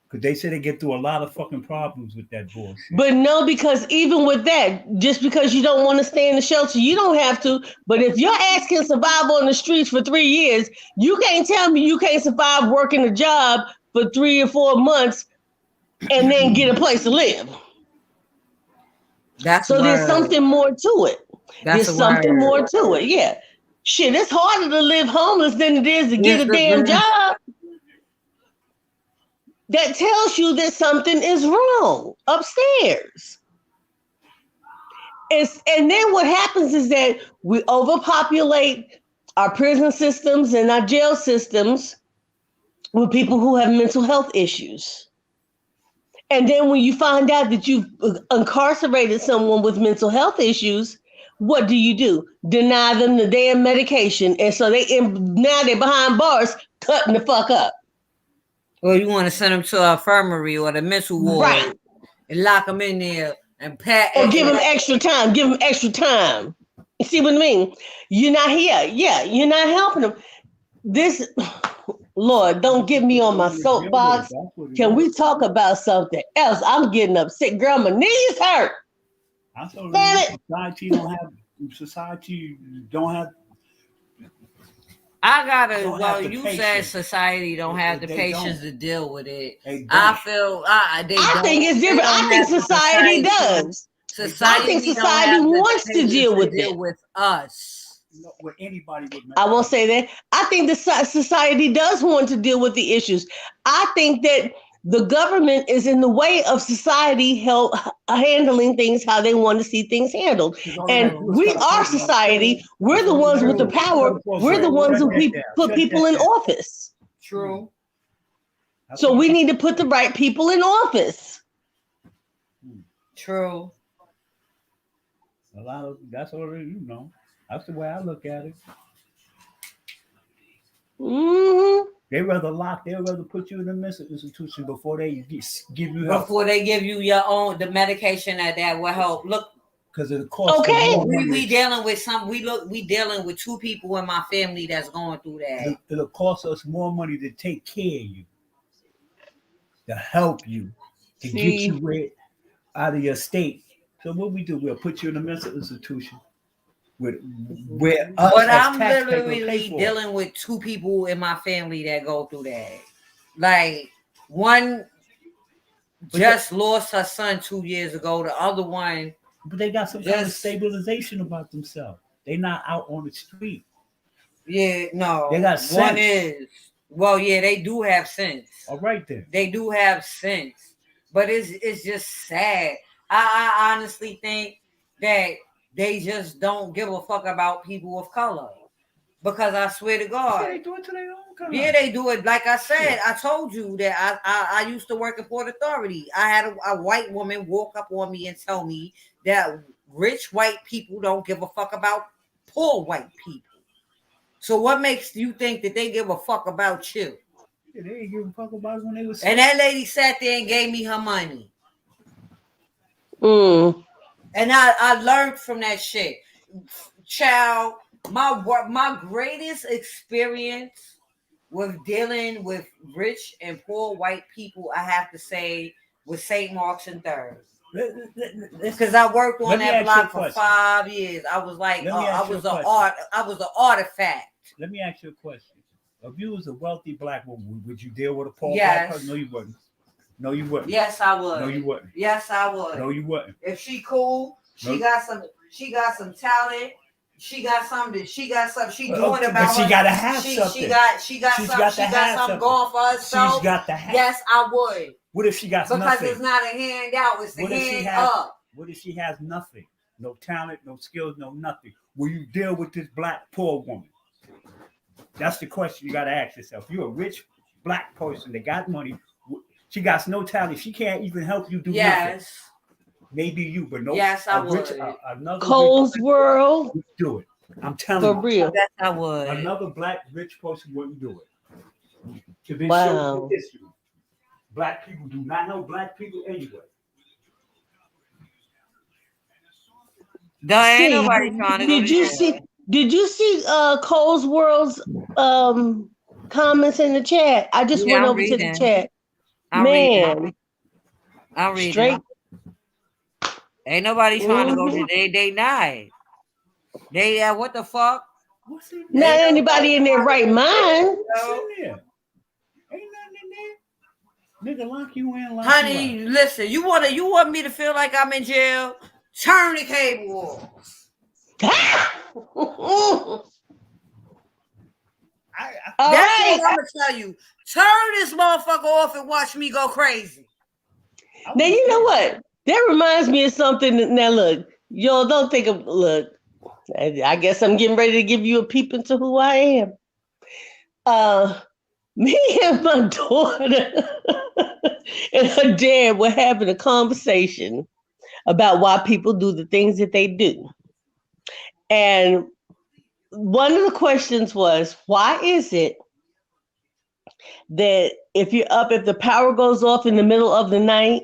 Because they say they get through a lot of fucking problems with that bullshit. But no, because even with that, just because you don't want to stay in the shelter, you don't have to. But if your ass can survive on the streets for 3 years, you can't tell me you can't survive working a job for 3 or 4 months and then get a place to live. That's a So there's word. something more to it. That's There's a something word. more to it. Yeah. Shit, it's harder to live homeless than it is to get It's a the damn best. job. That tells you that something is wrong upstairs. And then what happens is that we overpopulate our prison systems and our jail systems with people who have mental health issues. And then when you find out that you've incarcerated someone with mental health issues, what do? Deny them the damn medication, and so now they're behind bars, cutting the fuck up. Or you want to send them to a infirmary or the mental ward Right. and lock them in there and pat. Or give them extra time. Give them extra time. You see what I mean? You're not here. Yeah, you're not helping them. This, Lord, don't get me on my soapbox. That's what it Can is. we talk about something else? I'm getting upset. Girl, my knees hurt. That's what it Damn is. it. Society don't have I gotta. don't Well, have the you said patience. society don't have the They patience don't. to deal with it. They I don't. feel they I think don't. it's They different. I don't think have the society society. does. They don't. I think Society don't society have the wants to patience deal to with deal it. with us. With anybody with I mental won't health. say that. I think the society does want to deal with the issues. I think that the government is in the way of society handling things how they want to see things handled. Because all they And gotta do is we cut a are program. society. We're That's the all they ones gotta with the do. Cut power. a We're the program. ones Shut who that down. put Shut people that in down. office. True. That's So all. we need to put the right people in office. True. A lot of that's already That's the way I look at it. Hmm. They rather put you in a mental institution before they give you help. Before they give you your own the medication that will help. Look, Because it costs them Okay. more we money. dealing with some. We dealing with two people in my family that's going through that. It'll cost us more money to take care of you, to help you, to get you See, out of your state. So what we do, we'll put you in a mental institution with where us But as I'm taxpayers will pay literally for it. dealing with two people in my family that go through that. Like one But they, just lost her son 2 years ago. The other one but they got some kind of just stabilization about themselves. They're not out on the street. yeah, They no. got One sense. is well, yeah, they do have sense. All right then. They do have sense. But it's just sad. I honestly think that they just don't give a fuck about people of color. Because I swear to Yeah, God, they do it to their own kind. yeah, they do it. Like I said, I told you that I used to work in Port Authority. I had a white woman walk up on me and tell me that rich white people don't give a fuck about poor white people. So what makes you think that they give a fuck about you? Yeah, they didn't give a fuck about it when they was And that lady sat there and gave me her money. mm, And I learned from that shit. Child, my greatest experience with dealing with rich and poor white people, I have to say, was St. Mark's and Third. Because I worked on that block for 5 years. I was like, I was an artifact. Let me ask you a question. If you was a wealthy black woman, would you deal with a poor black person? No, you wouldn't. No, you wouldn't. Yes, I would. No, you wouldn't. Yes, I would. No, you wouldn't. If she cool, she got some talent. She got something. She doing about. But she gotta have something. She got something going for herself. She's got to have. Yes, I would. What if she got nothing? Because it's not a handout. It's the hand up. What if she has nothing? No talent, no skills, no nothing. Will you deal with this black poor woman? That's the question you got to ask yourself. You're a rich black person that got money. She got no talent. She can't even help you do nothing. Maybe you, but no. Yes, I would. Cole's World. Do it. I'm telling you. For real. Yes, I would. Another black rich person wouldn't do it. Wow. Black people do not know black people anyway. Ain't nobody trying to Did you see Cole's World's comments in the chat? I just went over to the chat. I'm reading. Straight. Ain't nobody trying to go to they night. They what the fuck? Not anybody in their right mind. Ain't nothing in there. Nigga, lock you in. Honey, listen. You want me to feel like I'm in jail? Turn the cable off. That's what I'm gonna tell you. Turn this motherfucker off and watch me go crazy. Now you know what? That reminds me of something. Now look, y'all don't think of I guess I'm getting ready to give you a peep into who I am. Me and my daughter and her dad were having a conversation about why people do the things that they do. And one of the questions was, why is it that if the power goes off in the middle of the night,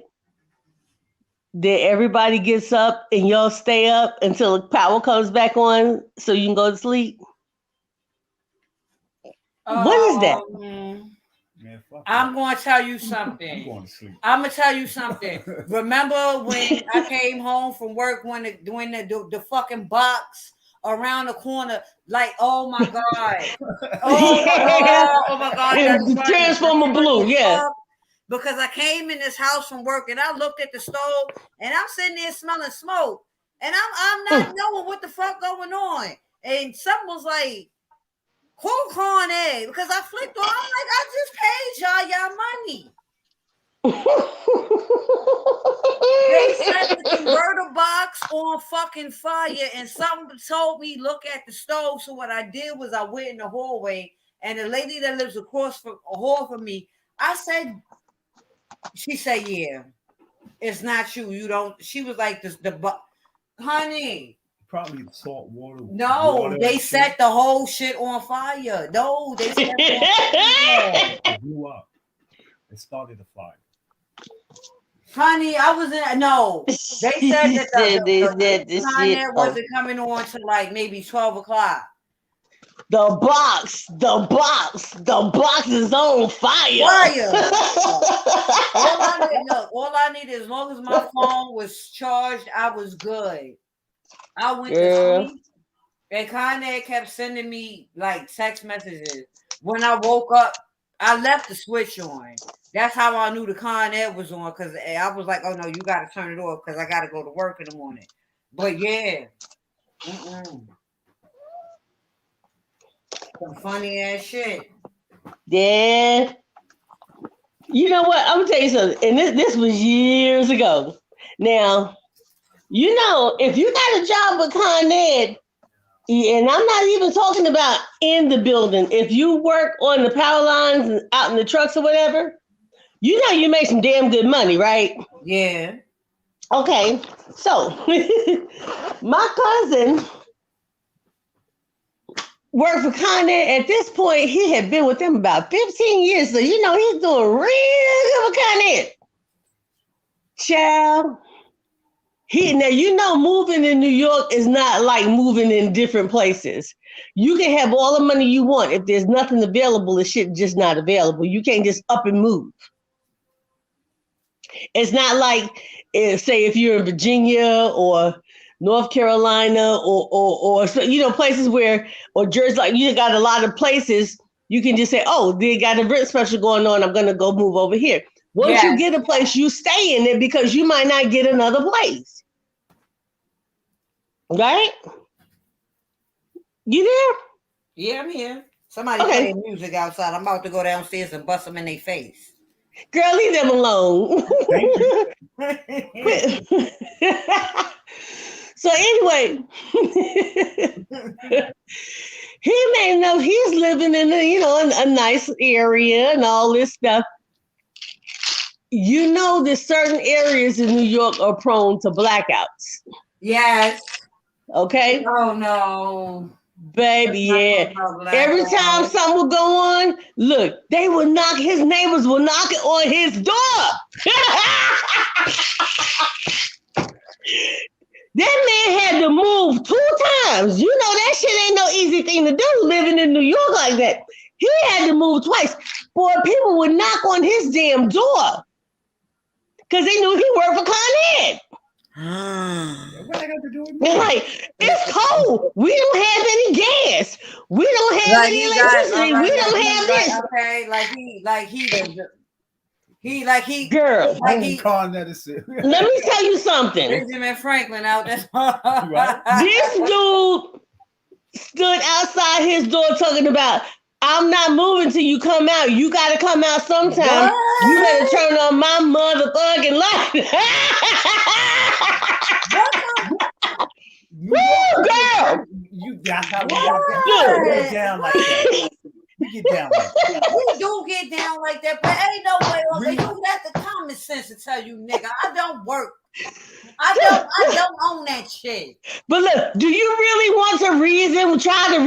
that everybody gets up and y'all stay up until the power comes back on so you can go to sleep? What is that? Man, I'm going to tell you something. I'm going to sleep. I'm going to tell you something. Remember when I came home from work when the fucking box around the corner, like, oh my God. Oh my God. The Transformer Blue, yeah. Because I came in this house from work and I looked at the stove and I'm sitting there smelling smoke. And I'm not knowing what the fuck going on. And something was like, who Con Ed? Because I flicked on. I'm like, I just paid y'all money. They set the converter box on fucking fire, and something told me look at the stove. So what I did was I went in the hallway, and the lady that lives across the hall from me, she said, "Yeah, it's not you. You don't." She was like, honey. Probably salt water. No, they set the whole shit on fire. No, they set it on fire. It blew up. It started a fire. Honey, I was in. No, they said that the Con wasn't coming on till like maybe 12 o'clock. The box is on fire. All I need, as long as my phone was charged, I was good. I went to sleep, and Con Ed kept sending me like text messages. When I woke up, I left the switch on. That's how I knew the Con Ed was on, because I was like, oh no, you got to turn it off because I got to go to work in the morning. But yeah. Some funny ass shit. Yeah. You know what? I'm going to tell you something. And this was years ago. Now, you know, if you got a job with Con Ed, and I'm not even talking about in the building, if you work on the power lines and out in the trucks or whatever, you know you make some damn good money, right? Yeah. Okay. So my cousin worked for Con Ed. At this point, he had been with them about 15 years. So, you know, he's doing real good with Con Ed. Child. Now moving in New York is not like moving in different places. You can have all the money you want. If there's nothing available, the shit just not available. You can't just up and move. It's not like, say, if you're in Virginia or North Carolina or places where, or Jersey, like you got a lot of places you can just say, oh, they got a rent special going on. I'm going to go move over here. Once you get a place, you stay in it because you might not get another place. Right? You there? Yeah, I'm here. Somebody playing music outside. I'm about to go downstairs and bust them in their face. Girl, leave them alone. So anyway, he may know he's living in a nice area and all this stuff. There's certain areas in New York are prone to blackouts. Yes. Okay. Oh no. Baby, yeah. Every time something would go on, look, his neighbors will knock on his door. That man had to move 2 times. That shit ain't no easy thing to do living in New York like that. He had to move twice. Boy, people would knock on his damn door because they knew he worked for Con Ed. What I got to do with me? Like, it's cold. We don't have any gas. We don't have any electricity. We don't have this. Okay, girl. Like he Let me tell you something. Benjamin Franklin out there. Right. This dude stood outside his door talking about, I'm not moving till you come out. You got to come out sometime. What? You better turn on my motherfucking light. Woo, girl. You got how we get down like that. We get down like that. We do get down like that, but ain't no way. Okay, you got the common sense to tell you, nigga, I don't work. I don't own that shit. But look, do you really want to try to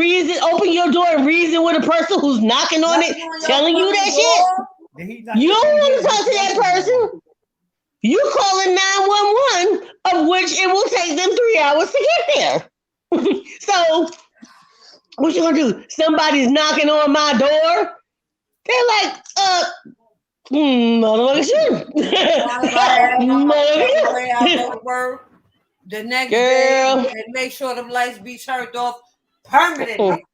open your door and reason with a person who's knocking on it, telling you that shit? You don't want to talk to that person. You calling 911, of which it will take them 3 hours to get there. So, what you gonna do? Somebody's knocking on my door. They're like, motherfucker, shit. The next day, and make sure the lights be turned off permanently.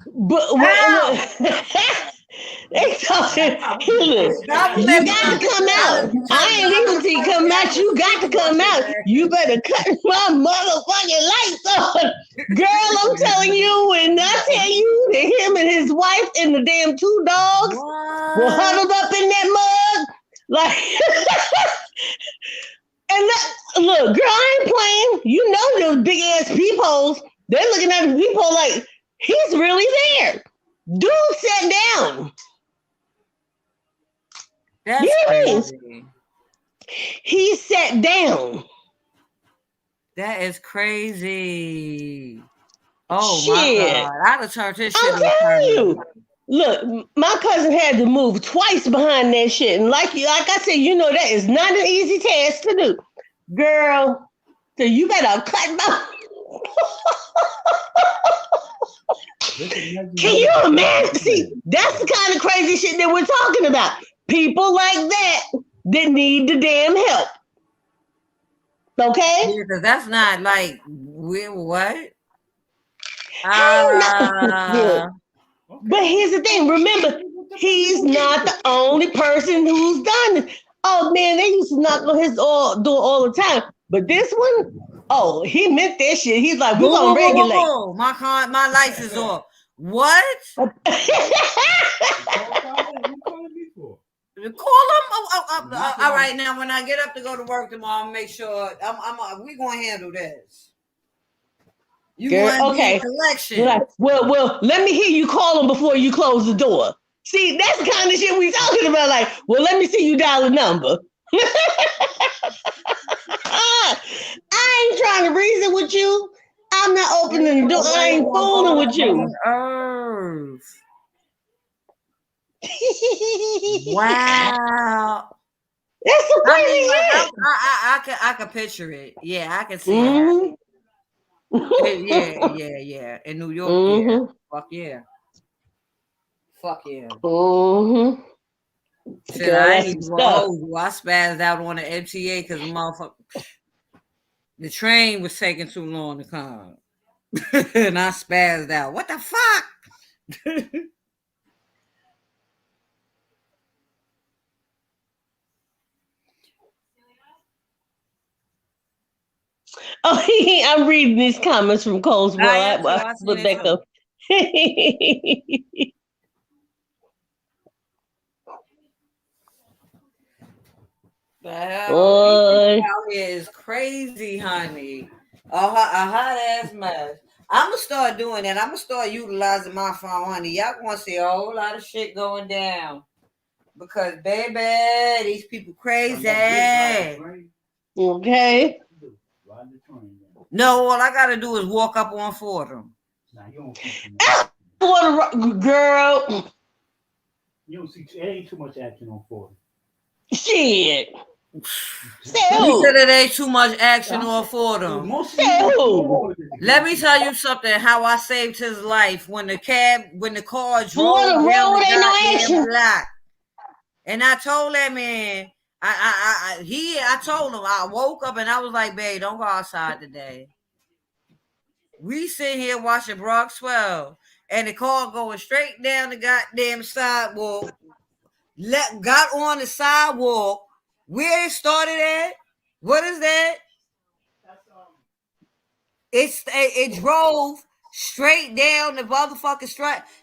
But they talking, you got to come out. I ain't leaving till you come out. You got to come out. You better cut my motherfucking lights on. Girl, I'm telling you, when I tell you that him and his wife and the damn 2 dogs were huddled up in that mug, like, and look, girl, I ain't playing. You know those big ass peepholes. They're looking at the peephole like, he's really there. Dude sat down. That's crazy. He sat down. That is crazy. Oh shit. My God. I'd have turned his shit. I'm telling you. Look, my cousin had to move twice behind that shit. And like I said, that is not an easy task to do. Girl, so you better cut my... Can you imagine? See, that's the kind of crazy shit that we're talking about. People like that need the damn help. Okay? Yeah, because that's not like, what? But here's the thing. Remember, he's not the only person who's done it. Oh, man, they used to knock on his door all the time. But this one, oh, he meant that shit. He's like, we're going to regulate. Whoa. My lights is off. What? What are you calling me for? Call him. All right, now when I get up to go to work tomorrow, I'll make sure we gonna handle this. You want okay? Collection. Well, let me hear you call him before you close the door. See, that's the kind of shit we talking about. Like, well, let me see you dial a number. I ain't trying to reason with you. I'm not opening the door. I ain't fooling with you. Wow. That's some I mean, like crazy shit. I can picture it. Yeah, I can see it Mm-hmm. happening. Yeah. In New York, yeah. Mm-hmm. Fuck yeah. Fuck yeah. Mm-hmm. Shit, Girl, I that's ain't some even gonna stuff. hold you. I spazzed out on the MTA because the train was taking too long to come. And I spazzed out. What the fuck? Oh, I'm reading these comments from Colesboro. I am too. I I seen put it back too. up. The hell, these people Boy. out here is crazy, honey. A hot ass mess. I'm gonna start doing that. I'm gonna start utilizing my phone, honey. Y'all gonna see a whole lot of shit going down because, baby, these people crazy. Okay. No, all I gotta do is walk up on Fordham. Nah, you don't see too I want to, girl. You don't see. There ain't too much action on 40. Shit. Say You who? said it ain't too much action on Fordham. Most of Say these who? Let me tell you something. How I saved his life when the car drove Fordham down Road the ain't no goddamn action. block. And I told that man, I told him, I woke up and I was like, babe, don't go outside today. We sit here watching Bronx 12 and the car going straight down the goddamn sidewalk, got on the sidewalk, where it started at. What is that? It drove straight down the motherfucking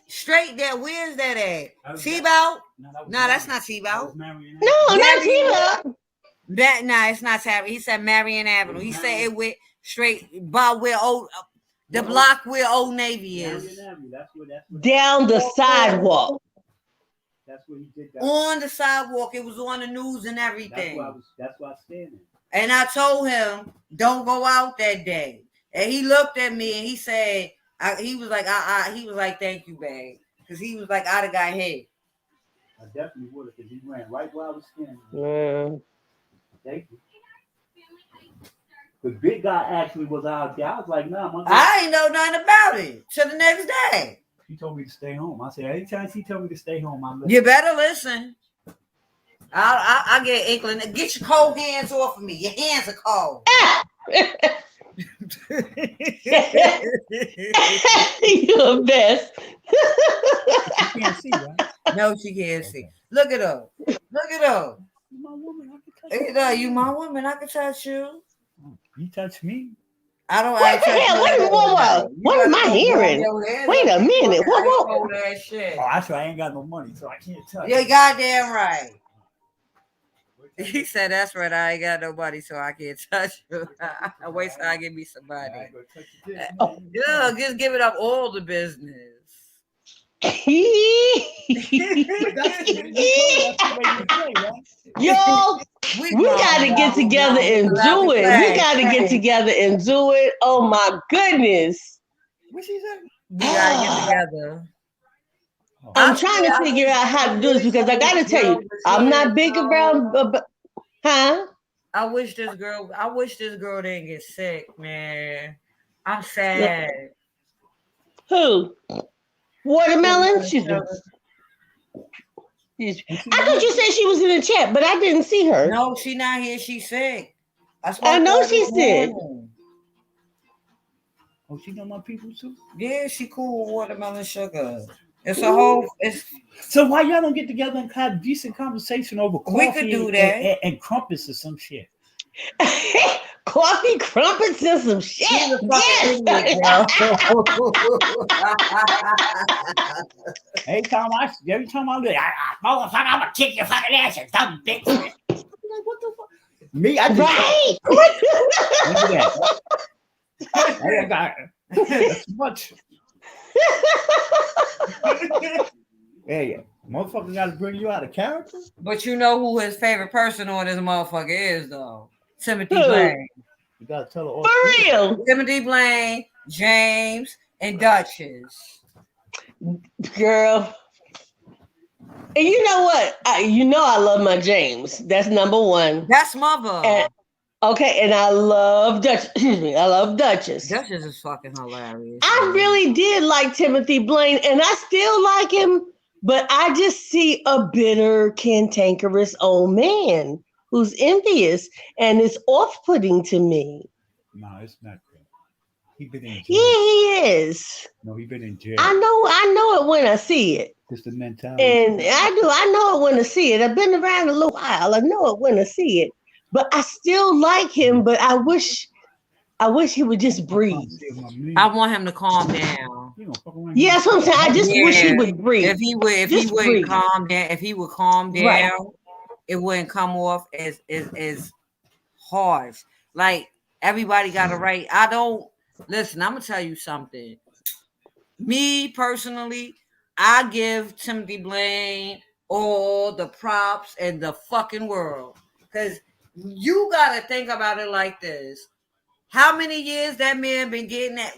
straight down. Where's that at? T-Bout? No, that's not T-Bout. No, not Marion. Tina. It's not Tavern. He said Marion Avenue. He said it went straight by where the block where Old Navy is. Down the sidewalk. That's what he did. On the sidewalk. It was on the news and everything. That's why I standing. And I told him, don't go out that day. And he looked at me and he said, he was like, thank you, babe. Because he was like, I'd have got hit. I definitely would have, because he ran right where I was standing. Thank you. The big guy actually was out there. I was like, nah, I ain't know nothing about it till the next day. She told me to stay home. I said, anytime she told me to stay home, I'm listening. You better listen. I get inkling. Get your cold hands off of me. Your hands are cold. You're the best. She can't see, right? No, she can't see. Look at her. Look at her. You my woman. I can touch Look at her. You my woman. I can touch you. You touch me. I don't. What the hell? What am I hearing? Wait a minute. What? That shit. Oh, that's right. I ain't got no money, so I can't touch. You goddamn right. He said, that's right. I ain't got nobody, so I can't touch you. I wait till I give me somebody. Yeah, just give it up all the business. Yo, we gotta get together and do it. We gotta get together and do it. Oh my goodness. What she said? We gotta get together. I'm trying to figure out how to do this because I gotta tell you, I'm not big around, huh? I wish this girl didn't get sick, man. I'm sad. Who? Watermelon? I thought you said she was in the chat, but I didn't see her. No, she not here. She's sick. I know she's sick. Oh, she know my people too? Yeah, she cool with watermelon sugar. It's a whole. So why y'all don't get together and have decent conversation over coffee? We could do that and crumpets or some shit. Coffee, crumpets, and some shit. Yes. every time I look, motherfucker, I'm gonna kick your fucking ass, you dumb bitch. Like, what the fuck? Me, I just right. Look at that. I got that's much. Hey, motherfucker got to bring you out of character. But you know who his favorite person on this motherfucker is, though? Timothy Blaine. You gotta tell her all. For real. Timothy Blaine, James, and Duchess. Girl. And you know what? I love my James. That's number one. That's mother. And okay, and I love Dutch. Excuse me, I love Duchess. Duchess is fucking hilarious, I man. really did like Timothy Blaine, and I still like him, but I just see a bitter, cantankerous old man who's envious, and it's off-putting to me. Nah, it's not that. He been in Yeah, jail. he is. No, he been in jail. I know it when I see it. Just the mentality. And I know it when I see it. I've been around a little while. I know it when I see it. But I still like him, but I wish he would just breathe. I want him to calm down. Yeah, that's what I'm saying. I just wish he Yeah. would breathe. If he Just would breathe. calm down, if he would calm Right. down, it wouldn't come off as harsh. Like everybody got a right. I don't listen. I'm gonna tell you something. Me personally, I give Timothy Blaine all the props in the fucking world. Cause you gotta think about it like this. How many years that man been getting that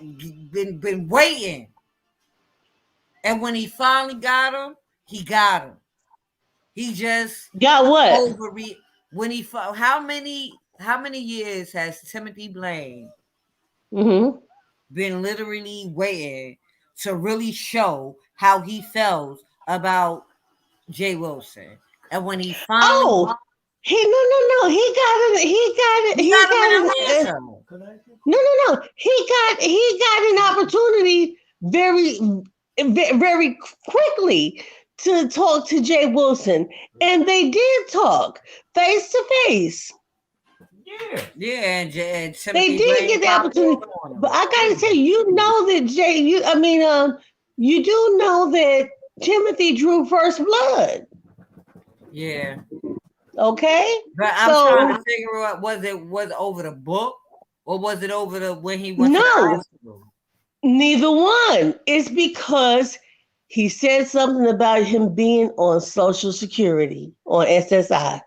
been waiting? And when he finally got him, he got him. He just Got what? overre when he how many years has Timothy Blaine Mm-hmm. been literally waiting to really show how he felt about Jay Wilson. And when he finally Oh, no. He got it. He got it. he He got him in got it. Atlanta. No. He got an opportunity very quickly to talk to Jay Wilson, and they did talk face to face. Yeah, and They Timothy did Blaine get the popped opportunity, off on him. but I gotta say, you know that Jay. You do know that Timothy drew first blood. Yeah. Okay, But I'm trying so to figure out was it over the book or was it over the when he went to the no, hospital? neither one. It's because he said something about him being on Social Security on SSI.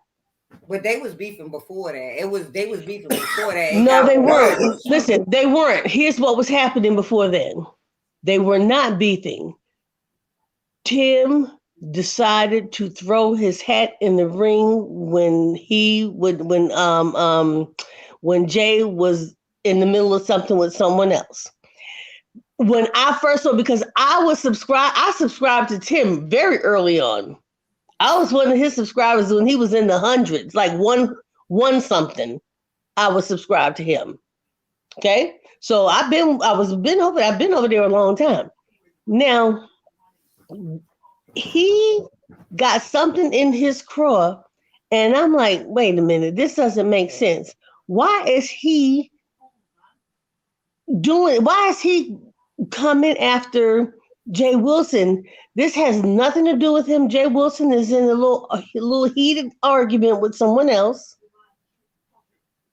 But they was beefing before that. They was beefing before that. It No, got they worse. weren't. Listen, they weren't. Here's what was happening before then. They were not beefing. Tim decided to throw his hat in the ring when Jay was in the middle of something with someone else. When I first saw, because I subscribed to Tim very early on. I was one of his subscribers when he was in the hundreds, like one something. I was subscribed to him. Okay, so I've been over there a long time. Now he got something in his craw, and I'm like, wait a minute, this doesn't make sense. Why is he coming after Jay Wilson? This has nothing to do with him. Jay Wilson is in a little heated argument with someone else.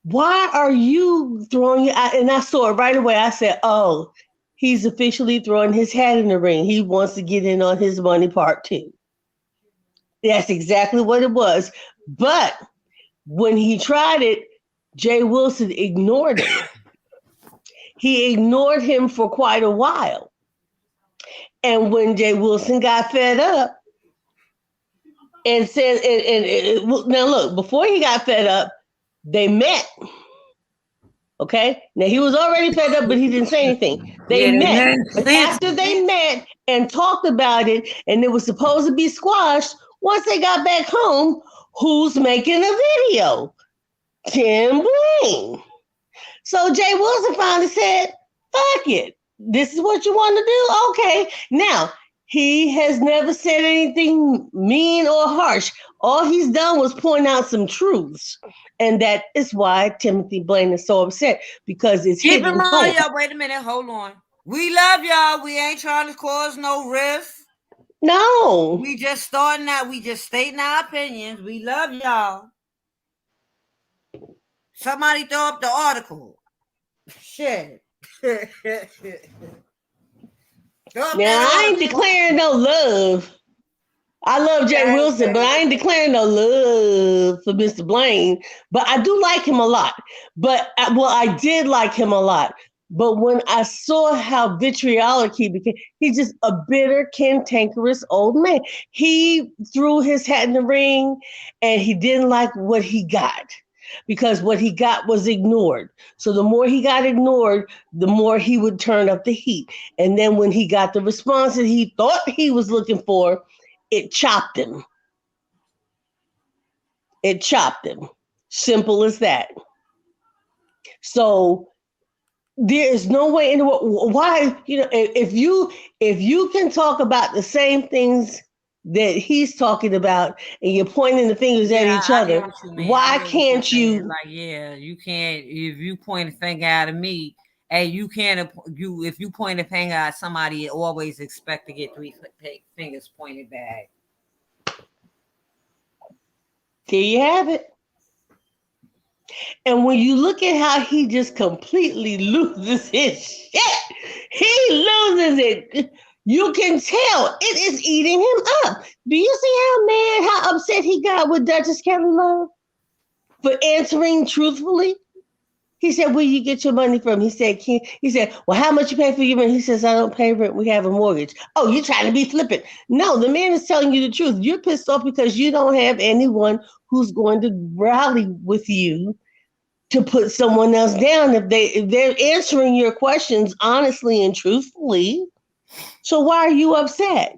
Why are you throwing it out? And I saw it right away. I said, oh, he's officially throwing his hat in the ring. He wants to get in on his money part two. That's exactly what it was. But when he tried it, Jay Wilson ignored it. He ignored him for quite a while. And when Jay Wilson got fed up and said, now look, before he got fed up, they met. Okay. Now he was already fed up, but he didn't say anything. They met. But after they met and talked about it, and it was supposed to be squashed, once they got back home, who's making a video? Tim Blaine. So Jay Wilson finally said, fuck it. This is what you want to do? Okay. Now, he has never said anything mean or harsh. All he's done was point out some truths. And that is why Timothy Blaine is so upset, because it's Keep in hitting mind, home. y'all. Wait a minute. Hold on. We love y'all. We ain't trying to cause no rift. No. We just starting out. We just stating our opinions. We love y'all. Somebody throw up the article. Shit. Now, I ain't declaring no love. I love Jay Wilson, but I ain't declaring no love for Mr. Blaine. But I do like him a lot. I did like him a lot. But when I saw how vitriolic he became, he's just a bitter, cantankerous old man. He threw his hat in the ring and he didn't like what he got because what he got was ignored. So the more he got ignored, the more he would turn up the heat. And then when he got the response that he thought he was looking for, it chopped him. It chopped him. Simple as that. So there is no way in the world. Why, if you can talk about the same things that he's talking about and you're pointing the fingers at Yeah, each I get other, what you mean. I why get what you're can't saying. you? Like, yeah, you can't if you point a finger at me, and you can't you if you point a finger at somebody, you always expect to get three fingers pointed back. There you have it. And when you look at how he just completely loses his shit, he loses it. You can tell it is eating him up. Do you see how mad, how upset he got with Duchess Kelly Love for answering truthfully? He said, "Where you get your money from?" He said, "Well, how much you pay for your rent?" He says, "I don't pay rent. We have a mortgage." Oh, you're trying to be flippant. No, the man is telling you the truth. You're pissed off because you don't have anyone who's going to rally with you to put someone else down if they're answering your questions honestly and truthfully. So why are you upset?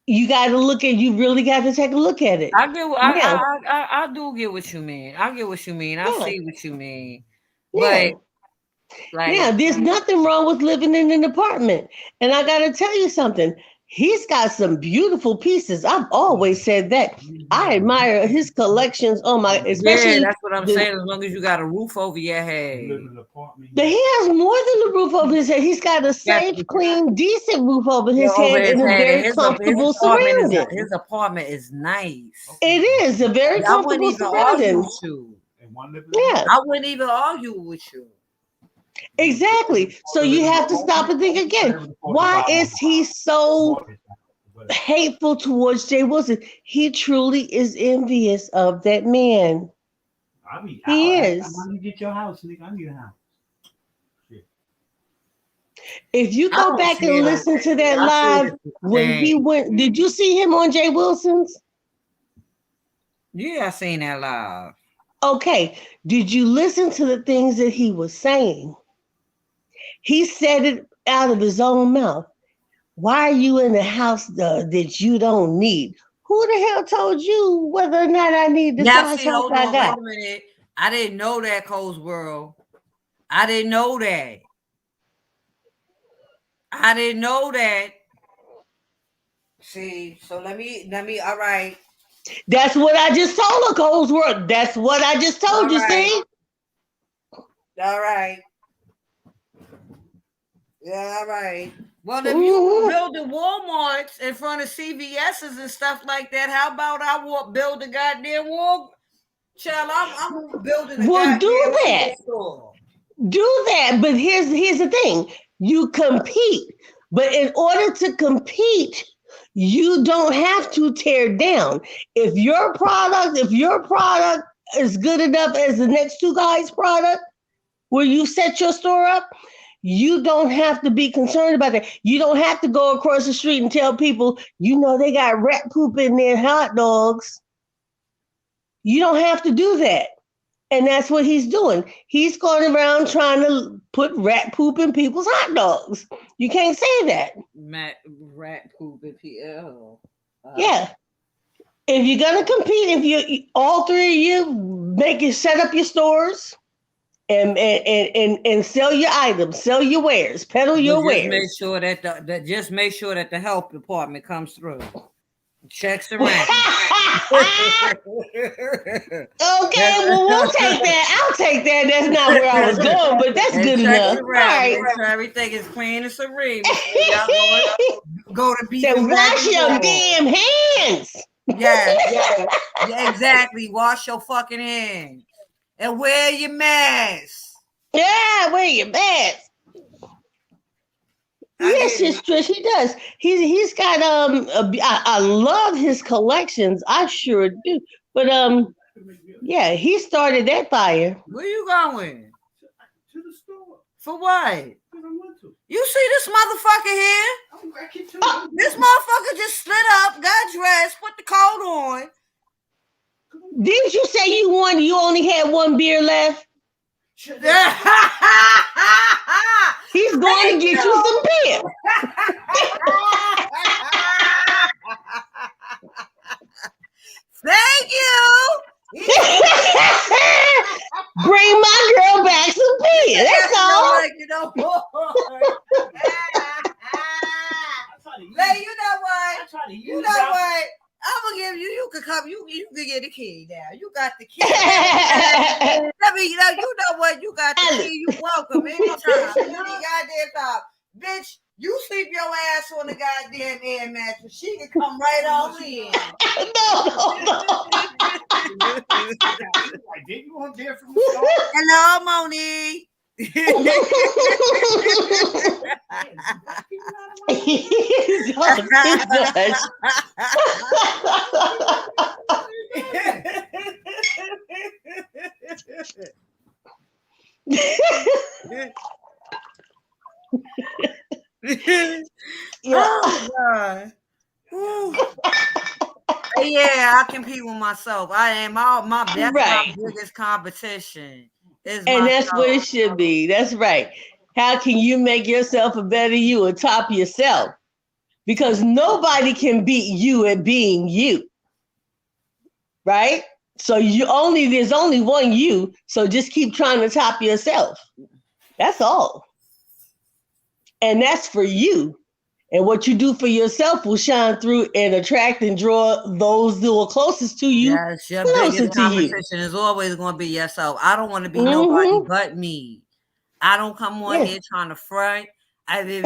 You really got to take a look at it. I get Now, I do get what you mean. I get what you mean. I yeah, see what you mean. yeah. But like Now, there's nothing wrong with living in an apartment. And I got to tell you something. He's got some beautiful pieces. I've always said that. I admire his collections. Oh my, yeah, especially that's what I'm the saying. As long as you got a roof over your head. You live in an apartment. But he has more than a roof over his head. He's got a Yes, safe, clean, decent roof over his over head his and a head, and very comfortable surrounding. his apartment is nice. It is a very I wouldn't comfortable even argue surrounding. with you. And one living in Yeah, I wouldn't even argue with you. exactly. So you have to stop and think again. Why is he so hateful towards Jay Wilson? He truly is envious of that man. I mean, He how is. you get your house, nigga? I need a house. Shit. If you I go don't back see and it the listen to same way. that I see live it the when he same. went, did you see him on Jay Wilson's? Yeah, I seen that live. Okay. Did you listen to the things that he was saying? He said it out of his own mouth. Why are you in the house that you don't need? Who the hell told you whether or not I need the Now, size see, house hold I on, wait got? a minute. I didn't know that, Cole's World. I didn't know that. I didn't know that. See, so all right, That's what I just told her, Cole's World. That's what I just told all you, right, see? all right. Yeah, all right. Well, if you were Mhm. building Walmarts in front of CVS's and stuff like that, how about I will build a goddamn wall? Child, I'm building a Well, goddamn do that. store. Do that. But here's the thing. You compete. But in order to compete, you don't have to tear down. If your product is good enough as the next two guys' product, where you set your store up, you don't have to be concerned about that. You don't have to go across the street and tell people, they got rat poop in their hot dogs. You don't have to do that. And that's what he's doing. He's going around trying to put rat poop in people's hot dogs. You can't say that. Matt rat poop and PL. Yeah. If you're gonna compete, if you all three of you set up your stores and sell your items, sell your wares, peddle But your just make wares. sure that the health department comes through. Checks around. Okay, well, we'll take that. I'll take that. That's not where I was going, but that's And good checks enough. All around. right. Make sure everything is clean and serene before y'all go to Say, beefing back wash and your forth. damn hands. Yes. Yeah, exactly. Wash your fucking hands. And wear your mask. Yeah, wear your mask. I Yes, get yes, it. Trish, he does. He's got I love his collections. I sure do. But yeah, he started that fire. Where you going? For what? I want to. You see this motherfucker here? This motherfucker just slid up, got dressed, put the coat on. Didn't you say you only had one beer left? He's going to get you some beer. Thank you. Bring my girl back some beer. That's all. You know what? You know what? I'm gonna give you. You can come. You can get the key now. You got the key. Let me. You know what? You got the key. You welcome anytime. Any goddamn time, bitch. You sleep your ass on the goddamn air mattress. She can come right on in. No. Did you want there from the start? Hello, Moni. Oh God. Yeah, I compete with myself. I am my that's my biggest competition. And that's what it should be. That's right. How can you make yourself a better you or top yourself? Because nobody can beat you at being you. Right? So there's only one you. So just keep trying to top yourself. That's all. And that's for you. And what you do for yourself will shine through and attract and draw those who are closest to you. Yes, your biggest competition is always going to be yourself. I don't want to be nobody but me. I don't come on here trying to front. There's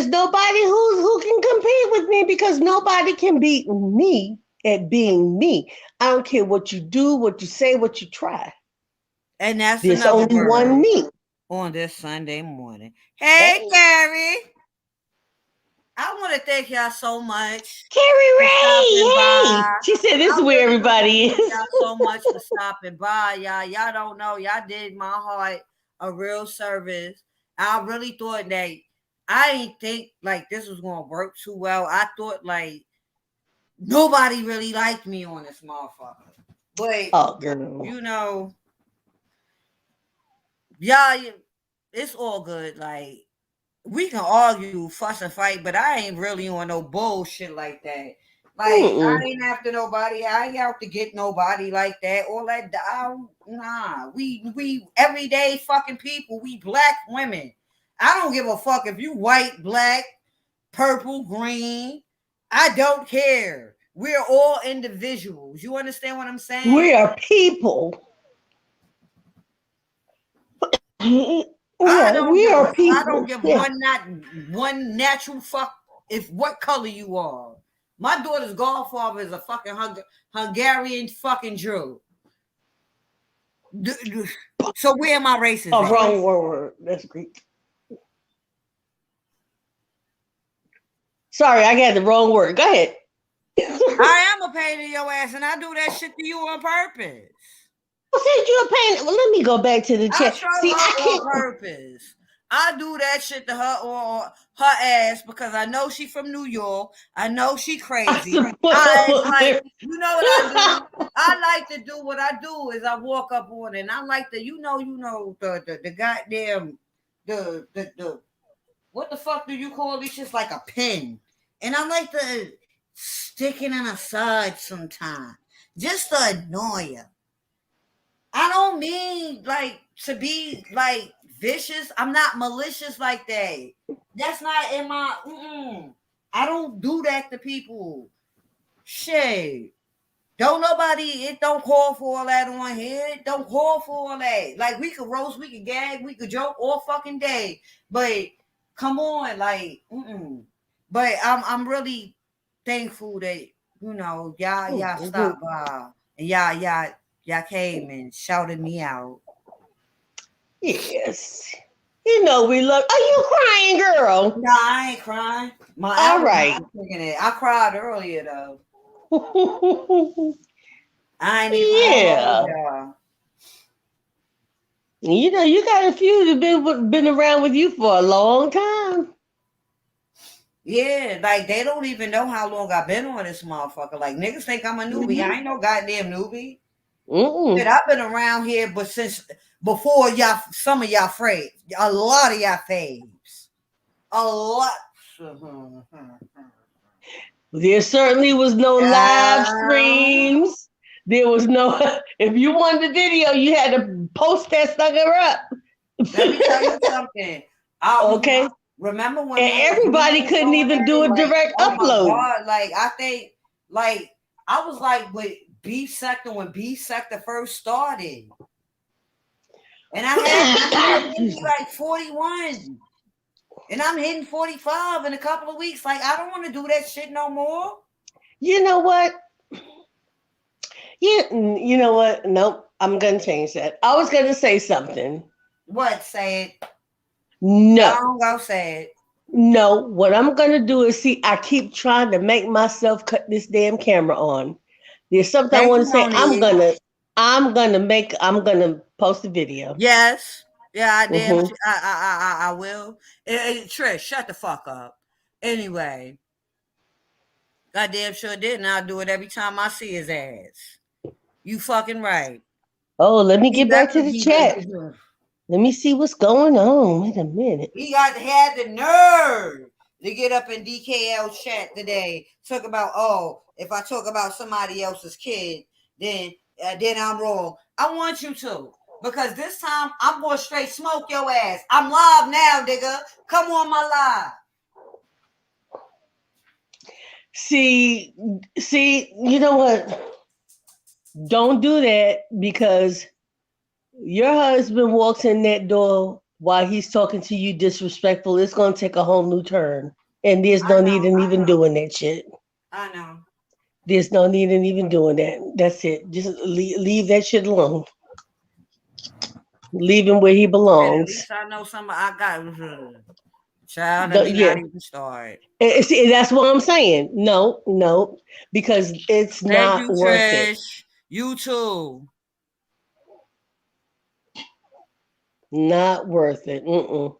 nobody who can compete with me because nobody can beat me at being me. I don't care what you do, what you say, what you try. And that's there's only one me. On this Sunday morning. Hey, Carrie. I want to thank y'all so much. Carrie Ray. Hey. She said this is where everybody is. Y'all so much for stopping by. Y'all don't know. Y'all did my heart a real service. I really thought that I didn't think like this was going to work too well. I thought like nobody really liked me on this motherfucker. But, you know, y'all, it's all good. Like, we can argue, fuss and fight, but I ain't really on no bullshit like that. Like, I ain't after nobody. I ain't out to get nobody like that. All that, nah. We everyday fucking people. We black women. I don't give a fuck if you white, black, purple, green. I don't care. We're all individuals. You understand what I'm saying? We are people. We are people. I don't give one natural fuck if what color you are. My daughter's godfather is a fucking Hungarian fucking Jew. So where am I racist? Oh, wrong word. That's Greek. Sorry, I got the wrong word. Go ahead. I am a pain in your ass, and I do that shit to you on purpose. Who said you a pain? Well, let me go back to the chat. I can't on purpose. I do that shit to her or her ass because I know she from New York. I know she crazy. You know what I do? I like to do what I do is I walk up on it and I like to, the goddamn the what the fuck do you call these? Just like a pin. And I like to stick it in a side sometimes. Just to annoy her. I don't mean like to be like vicious. I'm not malicious like that. That's not in my. I don't do that to people. Shit. It don't call for all that on here. It don't call for all that. Like we could roast, we could gag, we could joke all fucking day. But come on, like, But I'm really thankful that y'all stopped by and y'all came and shouted me out. Yes. We love. Are you crying, girl? No, I ain't crying. All right. I cried earlier though. I ain't even. Yeah. You know, you got a few that been around with you for a long time. Yeah, like they don't even know how long I've been on this motherfucker. Like niggas think I'm a newbie. I ain't no goddamn newbie. Shit, Mm-mm. I've been around here, but since before y'all, some of y'all faves, a lot of y'all faves, a lot. There certainly was no live Yeah. streams. There was no. If you wanted the video, you had to post that sucker up. Let me tell you something. Um, Okay, remember when and Mad everybody was couldn't going even at it? do a Like, direct oh my upload. god! Like, I think, like, I was like with B Sector when B Sector first started, and I had maybe like 41, and I'm hitting 45 in a couple of weeks. Like, I don't want to do that shit no more. You know what? You know what? Nope. I'm gonna change that. I was gonna say something. What? Say it. No. Don't go say it. No, what I'm gonna do is see. I keep trying to make myself cut this damn camera on. There's something I Thank want you, to say. Monique. I'm gonna post a video. Yes. Yeah, I damn. Hmm. I will. Trish, shut the fuck up. Anyway, goddamn sure did, and I'll do it every time I see his ass. You fucking right. Oh, let me He get back to better the be. chat. Let me see what's going on. Wait a minute. He had the nerve to get up in DKL chat today. Talk about, oh, if I talk about somebody else's kid, then I'm wrong. I want you to, because this time I'm going to straight smoke your ass. I'm live now, nigga. Come on my live. See, you know what? Don't do that because your husband walks in that door while he's talking to you disrespectful. It's gonna take a whole new turn. And there's I no need know. in even doing that shit. I know. There's no need in even doing that. That's it. Just leave that shit alone. Leave him where he Shit, at belongs. least I know somebody I got. Child, let me Yeah. not even start. See, that's what I'm saying. No, no, because it's Thank not you, worth it. Trish. You too. Not worth it. Mm-mm.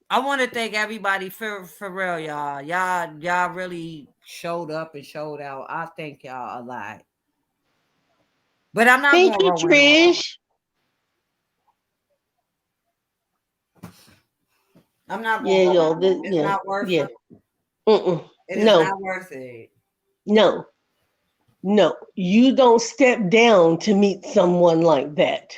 I want to thank everybody for real, y'all. Y'all really showed up and showed out. I thank y'all a lot. But I'm not Thank gonna you, go in on it. Trish. I'm not gonna Yeah, go in yo, on it. It's yeah, not worth yeah. it. Mm-mm. It is No, not worth it. no, no. You don't step down to meet someone like that.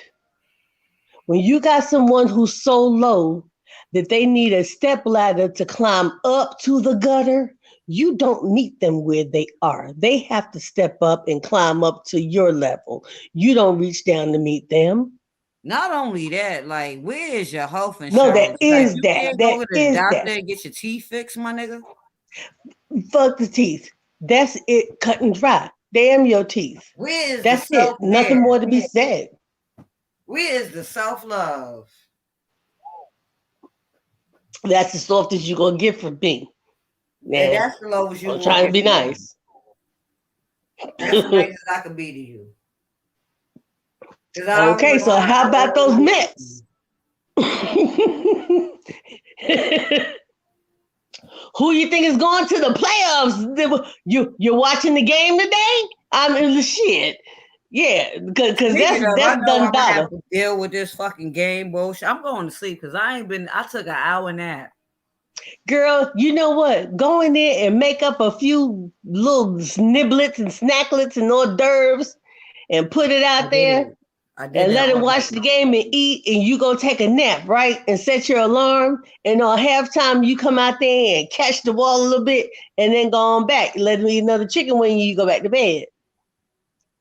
When you got someone who's so low that they need a step ladder to climb up to the gutter, you don't meet them where they are. They have to step up and climb up to your level. You don't reach down to meet them. Not only that, like, where is your health No, that insurance? Like, is you that. can't That go to the is doctor that. and get your teeth fixed, my nigga. Fuck the teeth. That's it, cut and dry. Damn your teeth. Where is the That's it. self Nothing more care? to be said. Where is the self love? That's the softest you're gonna get from me. And Now, that's the lowest you I'm gonna trying to get be from me. nice. That's the nicest I can be to you. Because I Okay, already so how about those Mets? Who you think is going to the playoffs? You're watching the game today? I'm in the shit. Yeah, because Speaking of, I that's know done I'm gonna have daughter. to deal with this fucking game bullshit. I'm going to sleep because I took an hour nap. Girl, you know what? Go in there and make up a few little sniblets and snacklets and hors d'oeuvres and put it I out there did. I did and that let it watch the already. game and eat, and you go take a nap, right? And set your alarm, and on halftime you come out there and catch the ball a little bit, and then go on back. Let me eat another chicken wing, you go back to bed,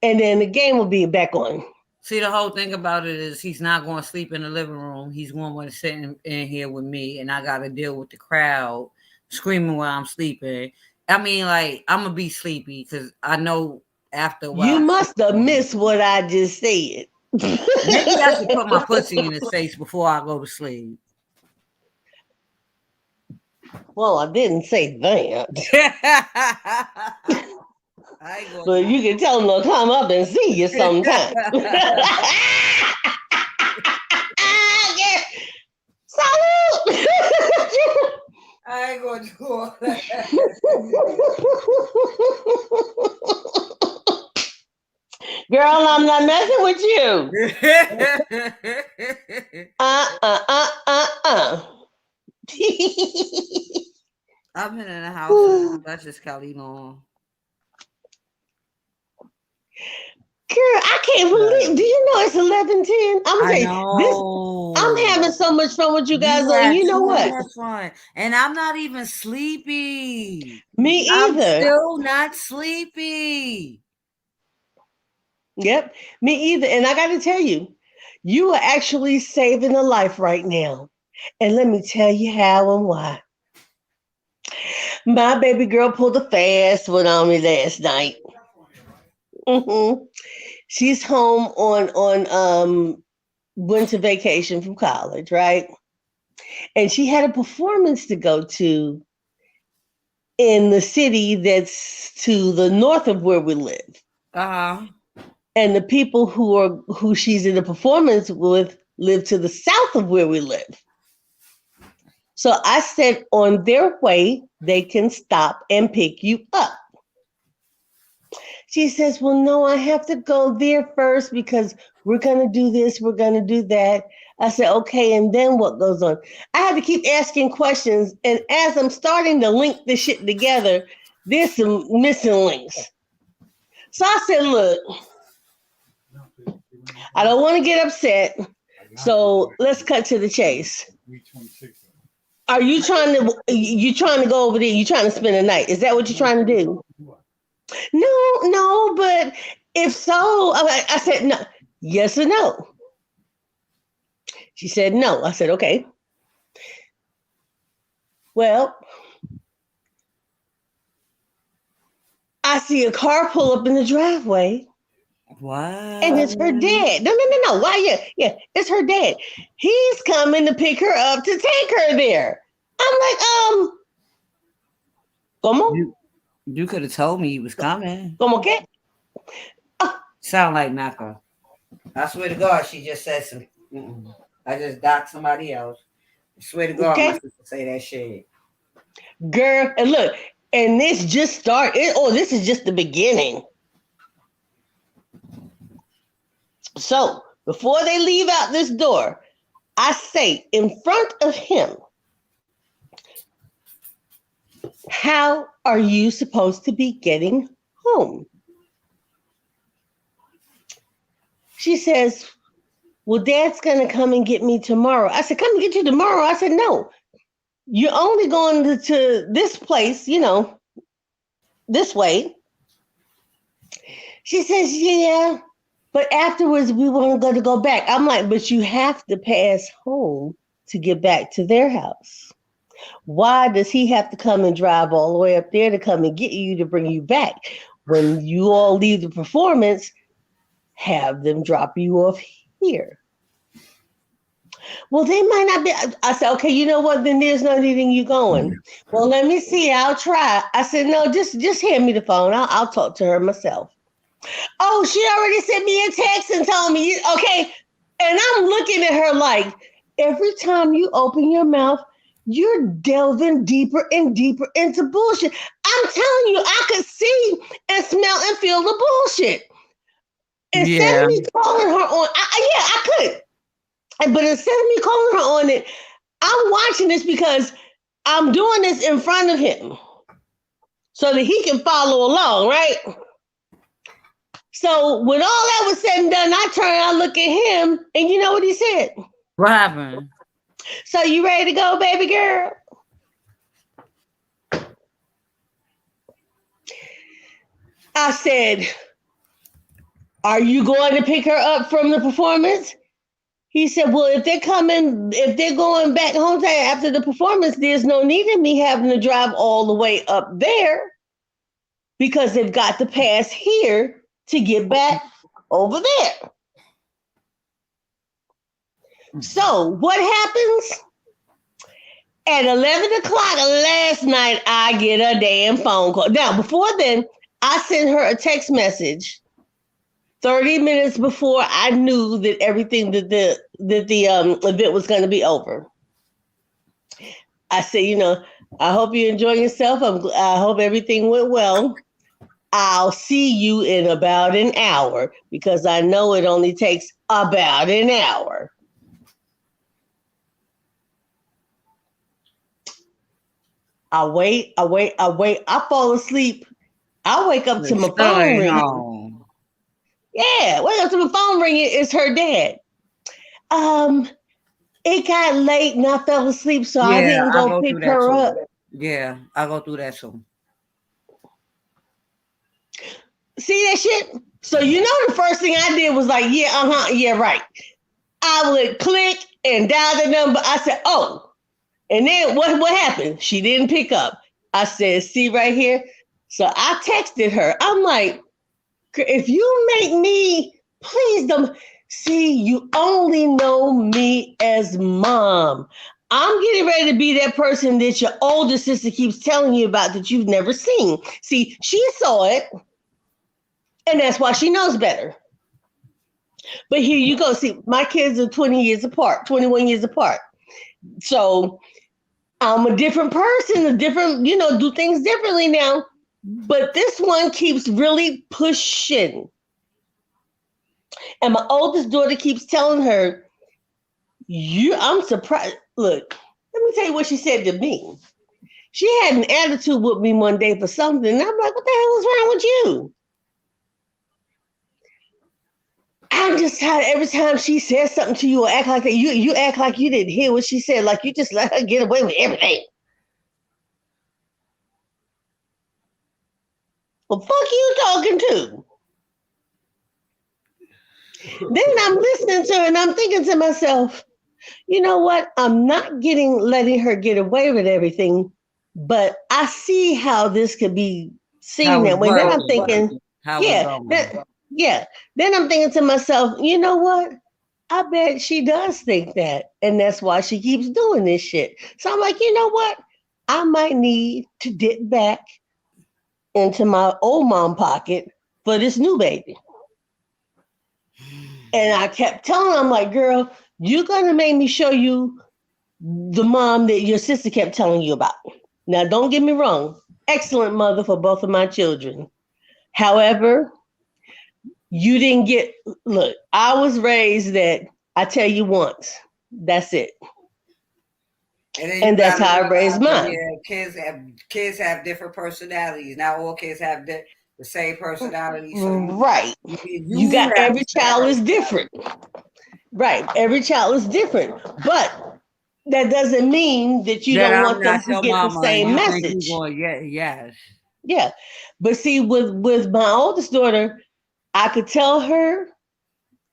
and then the game will be back on. See, the whole thing about it is he's not going to sleep in the living room. He's going to want to sit in here with me, and I got to deal with the crowd screaming while I'm sleeping. I mean, like, I'm going to be sleepy because I know after a You while. must have missed what I just said. Maybe I should put my pussy in his face before I go to sleep. Well, I didn't say that. I ain't gonna But do you can tell them to come up and see you sometime. it. I ain't gonna do all that. Girl, I'm not messing with you. I've been in the house with Duchess Kelly on. Girl, I can't believe. Do you know it's 11:10? I'm gonna I tell you this. I'm know. having so much fun with you guys You on. had You know too what? much fun. And I'm not even sleepy. Me I'm either. still not sleepy. Yep, me either. And I got to tell you, you are actually saving a life right now. And let me tell you how and why. My baby girl pulled a fast one on me last night. She's home on winter vacation from college, right? And she had a performance to go to in the city that's to the north of where we live. Uh-huh. And the people who she's in the performance with live to the south of where we live. So I said on their way, they can stop and pick you up. She says, well, no, I have to go there first because we're going to do this, we're going to do that. I said, okay, and then what goes on? I had to keep asking questions. And as I'm starting to link this shit together, there's some missing links. So I said, look, I don't want to get upset. So let's cut to the chase. Are you trying to go over there? You trying to spend the night? Is that what you're trying to do? No, but if so, I said no. Yes or no? She said no. I said, okay. Well, I see a car pull up in the driveway. What? And it's her dad. No. Why? Yeah, it's her dad. He's coming to pick her up to take her there. I'm like, ¿cómo? You could have told me he was coming. ¿Cómo qué? Sound like Naka. I swear to God, she just said some. I just docked somebody else. I swear to God, Okay. my sister say that shit. Girl, and look, and this just started. Oh, this is just the beginning. So before they leave out this door, I say in front of him, how are you supposed to be getting home? She says, well, Dad's going to come and get me tomorrow. I said, come and get you tomorrow. I said, no, you're only going to this place, this way. She says, yeah, but afterwards we want to go back. I'm like, but you have to pass home to get back to their house. Why does he have to come and drive all the way up there to come and get you to bring you back? When you all leave the performance, have them drop you off here. Well, they might not be. I said, okay, you know what? Then there's no needing you going. Well, let me see. I'll try. I said, no, just hand me the phone. I'll talk to her myself. Oh, she already sent me a text and told me, okay. And I'm looking at her like, every time you open your mouth, you're delving deeper and deeper into bullshit. I'm telling you, I could see and smell and feel the bullshit. Instead of me calling her on, I could. But instead of me calling her on it, I'm watching this because I'm doing this in front of him so that he can follow along, right? So when all that was said and done, I turn and I look at him, and you know what he said? What happened? So you ready to go, baby girl? I said, are you going to pick her up from the performance? He said, well, if they're going back home after the performance, there's no need in me having to drive all the way up there because they've got to pass here to get back over there. So what happens? At 11 o'clock last night, I get a damn phone call. Now, before then, I sent her a text message 30 minutes before I knew that everything that the event was going to be over. I said, I hope you enjoy yourself. I hope everything went well. I'll see you in about an hour because I know it only takes about an hour. I wait, I wait, I wait. I fall asleep. I wake up to It my still phone ain't ringing. home. Yeah, wake up to my phone ringing. It's her dad. Um, it got late and I fell asleep, so I Yeah, didn't I go go pick through that her too. up. Yeah, I go through that too. See that shit? So you know the first thing I did was like, yeah, yeah, right. I would click and dial the number. I said, oh, and then what happened? She didn't pick up. I said, see right here. So I texted her. I'm like, if you make me, please don't see. You only know me as mom. I'm getting ready to be that person that your older sister keeps telling you about that you've never seen. See, she saw it, and that's why she knows better. But here you go. See, my kids are 20 years apart, 21 years apart. So I'm a different person, a different, do things differently now. But this one keeps really pushing. And my oldest daughter keeps telling her, I'm surprised. Look, let me tell you what she said to me. She had an attitude with me one day for something. And I'm like, what the hell is wrong with you? I'm just tired every time she says something to you or act like that. You act like you didn't hear what she said, like you just let her get away with everything. Well, fuck you talking to. Then I'm listening to her and I'm thinking to myself, you know what? I'm not letting her get away with everything, but I see how this could be seen How it's that way. Then I'm working. thinking, How it's yeah, going. yeah. Then I'm thinking to myself, you know what? I bet she does think that. And that's why she keeps doing this shit. So I'm like, you know what? I might need to dip back into my old mom pocket for this new baby. And I kept telling her, I'm like, girl, you're going to make me show you the mom that your sister kept telling you about. Now, don't get me wrong. Excellent mother for both of my children. However, you didn't look, I was raised that I tell you once, that's it. And then you And that's gotta how I raised realize that mine. yeah, kids have different personalities. Not all kids have the same personality. So Right. You you got have every the same child is personality. different. Right. Every child is different. But that doesn't mean that you That don't I'm want them not to your get the mama, and same you think you message. going yeah, yes. Yeah. But see, with my oldest daughter, I could tell her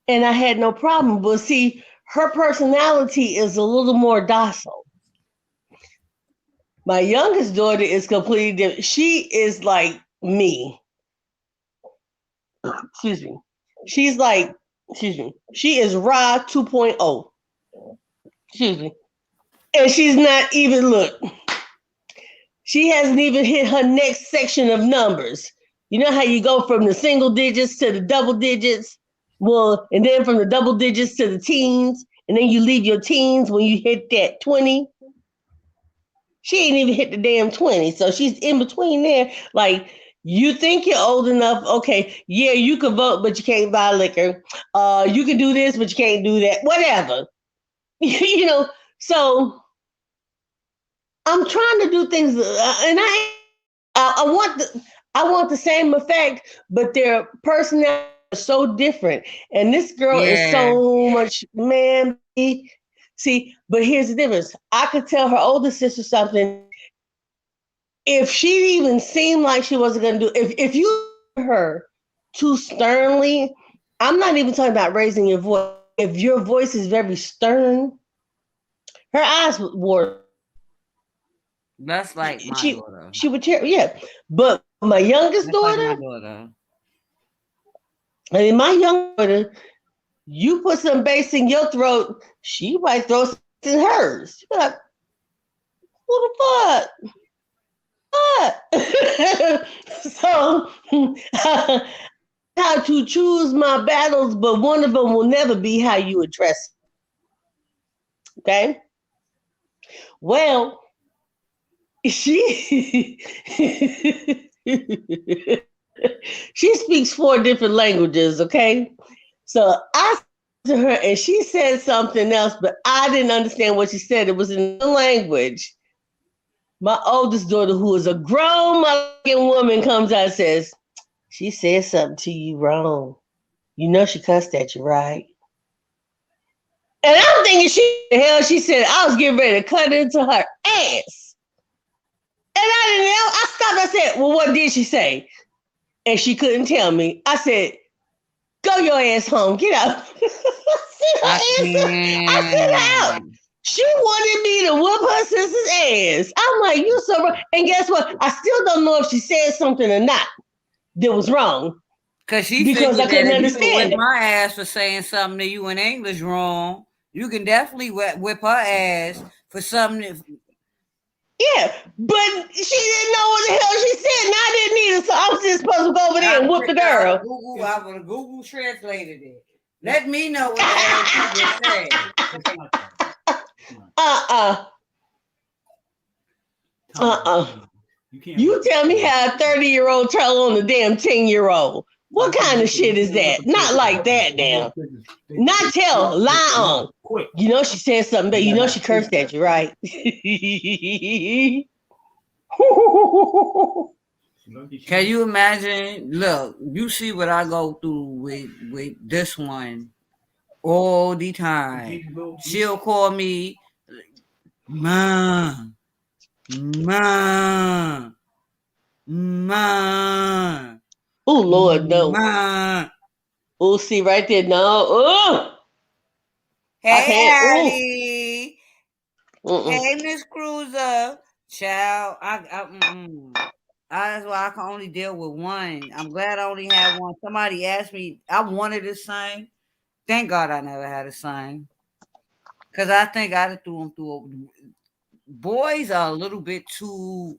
and I had no problem. But see, her personality is a little more docile. My youngest daughter is completely different. She is like me. Excuse me. She's like, excuse me. She is Ra 2.0. Excuse me. And she's not even, look, she hasn't even hit her next section of numbers. You know how you go from the single digits to the double digits? Well, and then from the double digits to the teens, and then you leave your teens when you hit that 20. She ain't even hit the damn 20. So she's in between there. Like, you think you're old enough, okay, yeah, you can vote, but you can't buy liquor. You can do this, but you can't do that. Whatever. you know, so I'm trying to do things, and I want the same effect, but their personalities are so different. And this girl is Yeah. so much man. See, but here's the difference. I could tell her older sister something. If she even seemed like she wasn't going to do, if you her too sternly, I'm not even talking about raising your voice. If your voice is very stern, her eyes would water. That's like my She daughter. she would tear, yeah. But my youngest That's like my daughter, daughter. I mean, my young daughter, you put some bass in your throat, she might throw some in hers. She be like, who the fuck? So how to choose my battles, but one of them will never be how you address it. Okay. Well, she she speaks 4 different languages, okay? So I said to her and she said something else, but I didn't understand what she said. It was in the language. My oldest daughter, who is a grown motherfucking woman, comes out and says, she said something to you wrong. You know she cussed at you, right? And I'm thinking the hell she said. I was getting ready to cut into her ass. And I didn't know. I stopped. I said, well, what did she say? And she couldn't tell me. I said, go your ass home. Get out. See her I answer? I sent her out. can't. She wanted me to whoop her sister's ass. I'm like, you so wrong. And guess what? I still don't know if she said something or not that was wrong Cause she because I figured that couldn't if you can whip understand it. my ass for saying something to you in English wrong, you can definitely whip her ass for something. Yeah, but she didn't know what the hell she said, and I didn't either. So I'm just supposed to go over there and whoop the girl. I would have Google translated it. Let me know what the hell she just said. You tell me how a 30-year-old tell on a damn 10-year-old. What kind of shit is that? Not like that, now. Not tell, lie on. You know she said something, but you know she cursed at you, right? Can you imagine? Look, you see what I go through with this one all the time. She'll call me, Ma, Ma, Ma. Oh Lord, no. Ma. Oh, see right there, no. Oh, I Hey, can't. Addie. Mm-mm. Hey, Miss Cruiser. Child, that's why I can only deal with one. I'm glad I only had one. Somebody asked me, I wanted a son. Thank God I never had a son. Because I think I threw them through. Boys are a little bit too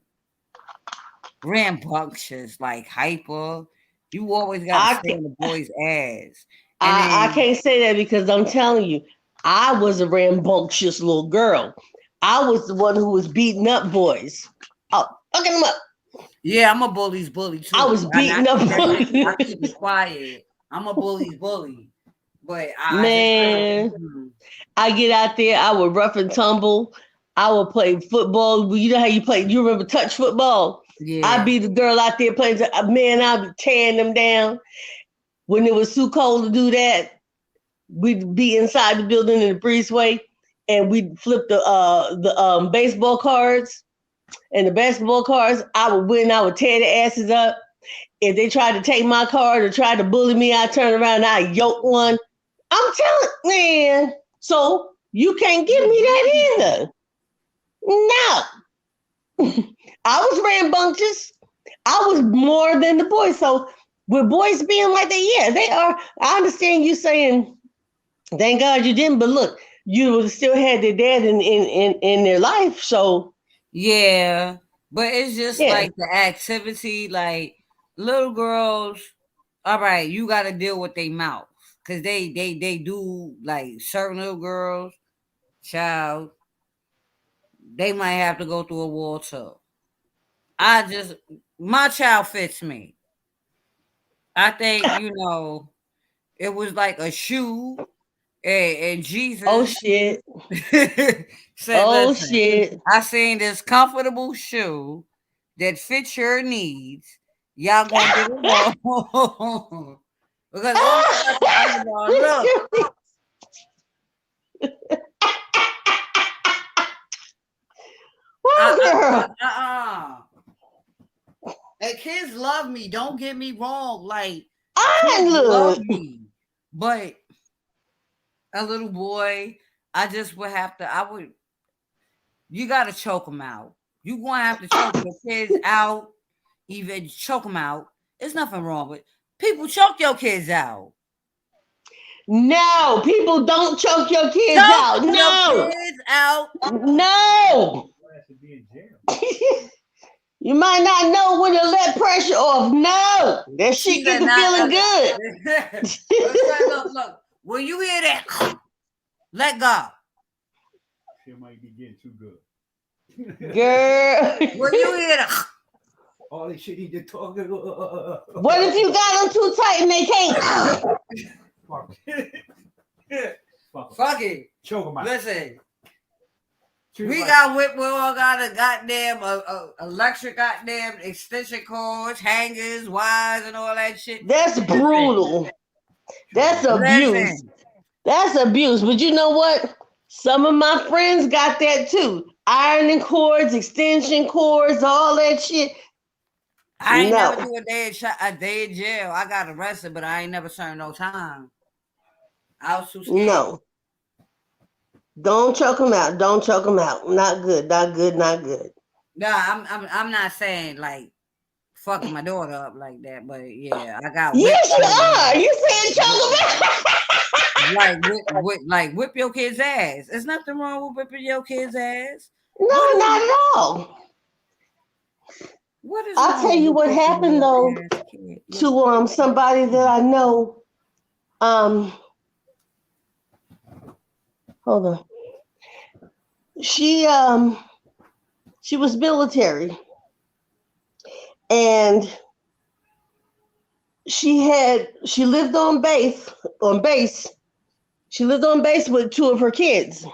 rambunctious, like hyper. You always got to I stay can't. in the boy's ass. And I then, can't say that because I'm telling you, I was a rambunctious little girl. I was the one who was beating up boys. Oh, fucking them up. yeah, I'm a bully's bully too. I was And I beating up keep that shit, I boys. keep it quiet. I'm a bully's bully. But I just couldn't. Man, I get out there, I would rough and tumble. I would play football. You know how you play, you remember touch football? I'd Yeah. be the girl out there playing, man, I'd be tearing them down. When it was too cold to do that, we'd be inside the building in the breezeway and we'd flip the baseball cards. And the basketball cards, I would win, I would tear their asses up. If they tried to take my card or tried to bully me, I turn around and I yoke one. I'm telling, man. So you can't give me that either. No. I was rambunctious. I was more than the boys. So with boys being like that, yeah, they are. I understand you saying, thank God you didn't, but look, you would have still had their dad in their life. So Yeah. But it's just yeah. like the activity, like little girls, all right, you gotta deal with their mouth. Cause they do like certain little girls, child, they might have to go through a wall too. I just my child fits me. I think, it was like a shoe and Oh Jesus shit. said, Oh listen, shit. I seen this comfortable shoe that fits your needs. Y'all gonna get along. Because all the rest of the other ones, look, Oh, girl. and kids love me. Don't get me wrong. Like, I kids love look. me. But a little boy, I just would have to, you got to choke them out. You going to have to choke your kids out, even choke them out. There's nothing wrong with people choke your kids out. No, people don't choke your kids Choke out. your No. kids out. No. You might not know when to let pressure off. No. That She shit get said to not. feeling good. Look. When you hear that, let go. She might be getting too good. Girl. When you hear the All this shit he just talking. What if you got them too tight and they can't? Fuck. fuck it. Choke him out. Listen, She was we like, got whip. We all got a goddamn electric goddamn extension cords, hangers, wires, and all that shit. That's brutal. That's abuse. Listen, That's abuse. But you know what? Some of my friends got that too. Ironing cords, extension cords, all that shit. I ain't No. never do a day in jail. I got arrested, but I ain't never served no time. I was too scared. No. Don't choke them out. Don't choke them out. Not good. Not good. Not good. Nah, I'm not saying like fucking my daughter up like that, but yeah, I got Yes, you are. You said choke them like whip your kid's ass. There's nothing wrong with whipping your kid's ass. No, not at all. What is I'll tell you what happened though to somebody that I know. Hold on. She was military, and she lived on base. She lived on base with two of her kids,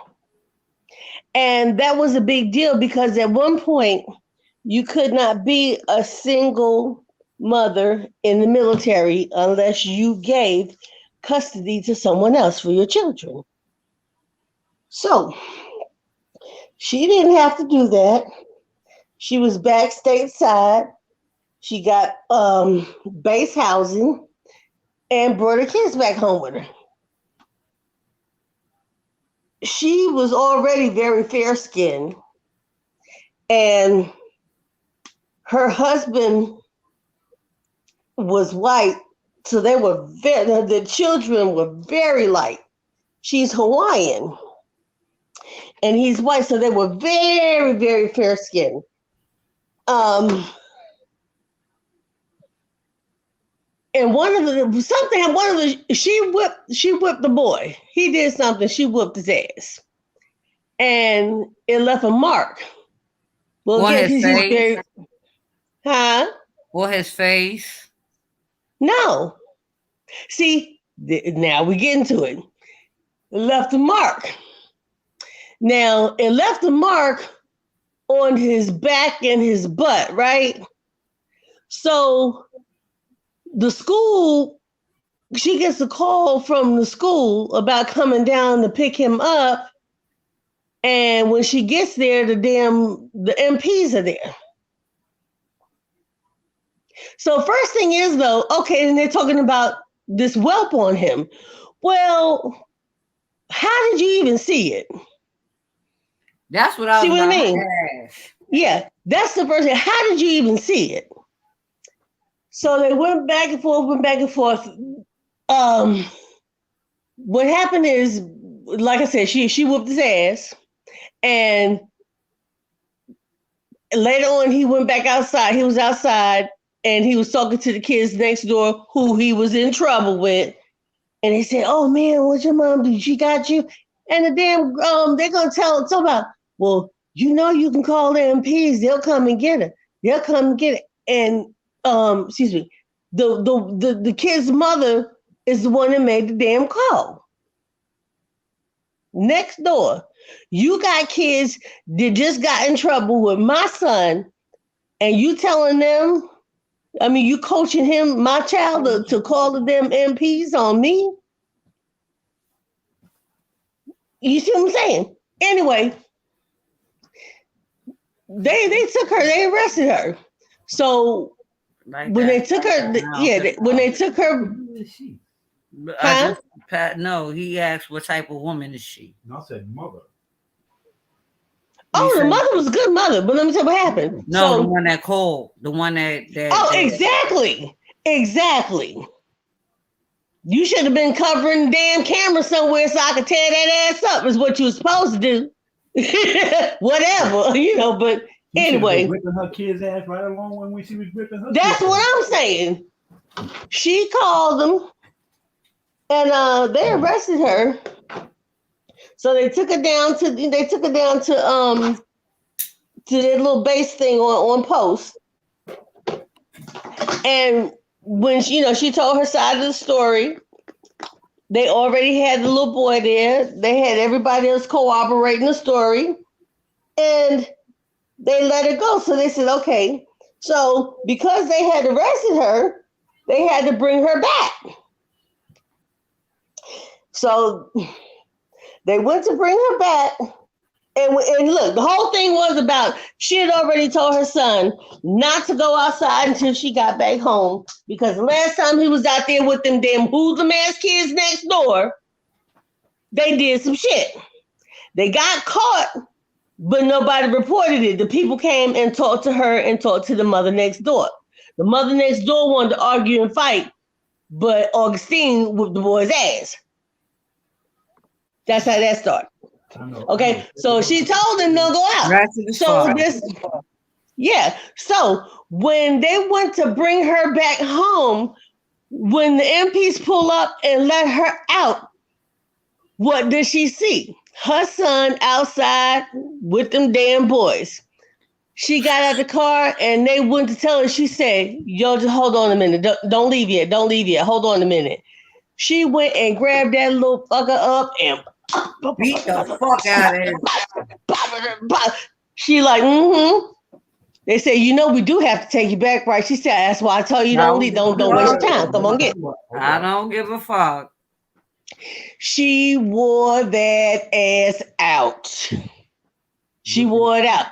and that was a big deal because at one point you could not be a single mother in the military unless you gave custody to someone else for your children. So she didn't have to do that. She was back stateside. She got base housing and brought her kids back home with her. She was already very fair-skinned, and her husband was white, so the children were very light. She's Hawaiian, and he's white, so they were very, very fair-skinned. And she whipped the boy. He did something. She whooped his ass, and it left a mark. Well, on again, his face. Or his face. No. See, now we get into it. It left a mark. Now, it left a mark on his back and his butt, right? So the school, she gets a call from the school about coming down to pick him up. And when she gets there, the MPs are there. So first thing is though, okay, and they're talking about this whelp on him. Well, how did you even see it? That's what I was see what I mean? Ask. Yeah, that's the first thing. How did you even see it? So they went back and forth. What happened is, like I said, she whooped his ass, and later on he went back outside. He was outside, and he was talking to the kids next door who he was in trouble with, and they said, "Oh man, what's your mom do? She got you?" And the damn they're gonna tell about, well, you know, you can call the MPs. They'll come and get her. They'll come and get it. And excuse me, the kid's mother is the one that made the damn call. Next door, you got kids that just got in trouble with my son, and you telling them, I mean, you coaching him, my child, to call the damn MPs on me? You see what I'm saying? Anyway, they took her, they arrested her. So like when that. they took her, when they took her, who is she? No, he asked what type of woman is she? No, I said mother. The mother was a good mother, but let me tell you what happened. No, the one that called, the one that exactly. You should have been covering the damn camera somewhere so I could tear that ass up, is what you were supposed to do. Whatever, you know, but anyway. Whipping her kid's ass right along when she was whipping her. That's what I'm saying. She called them, and they arrested her. So they took her down to to their little base thing on post. And when she told her side of the story, they already had the little boy there. They had everybody else corroborating the story. And they let her go. So they said, okay. So because they had arrested her, they had to bring her back. So they went to bring her back. And look, the whole thing was about she had already told her son not to go outside until she got back home, because the last time he was out there with them damn hoodlum ass kids next door, they did some shit. They got caught, but nobody reported it. The people came and talked to her and talked to the mother next door. The mother next door wanted to argue and fight, but Augustine whooped the boy's ass. That's how that started. Okay, so she told him don't go out. So so when they went to bring her back home, when the MPs pull up and let her out, what did she see? Her son outside with them damn boys. She got out the car and they went to tell her. She said, yo, just hold on a minute. Don't leave yet. Don't leave yet. Hold on a minute. She went and grabbed that little fucker up and beat the fuck out of him. She like, They said, we do have to take you back, right? She said, that's why I tell you don't leave. Don't waste your time. Come on, get. I don't give a fuck. She wore that ass out. She wore it out.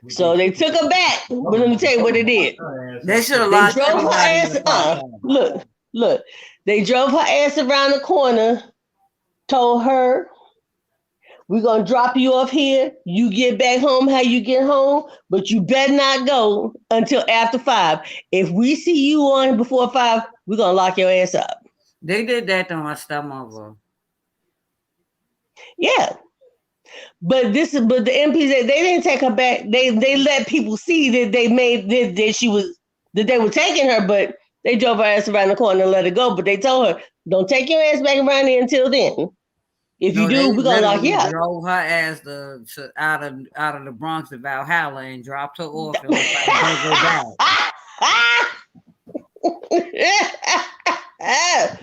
So they took her back. But let me tell you what they did. They should have locked her ass. Look. They drove her ass around the corner, told her, we're going to drop you off here. You get back home how you get home, but you better not go until after 5. If we see you on before 5, we're going to lock your ass up. They did that to my stepmother. Yeah. But the MPs, they didn't take her back. They let people see that they were taking her, but they drove her ass around the corner and let her go. But they told her, don't take your ass back around here until then. If you do, we're gonna lock you out. Drove her ass out of the Bronx to Valhalla and dropped her off and go back.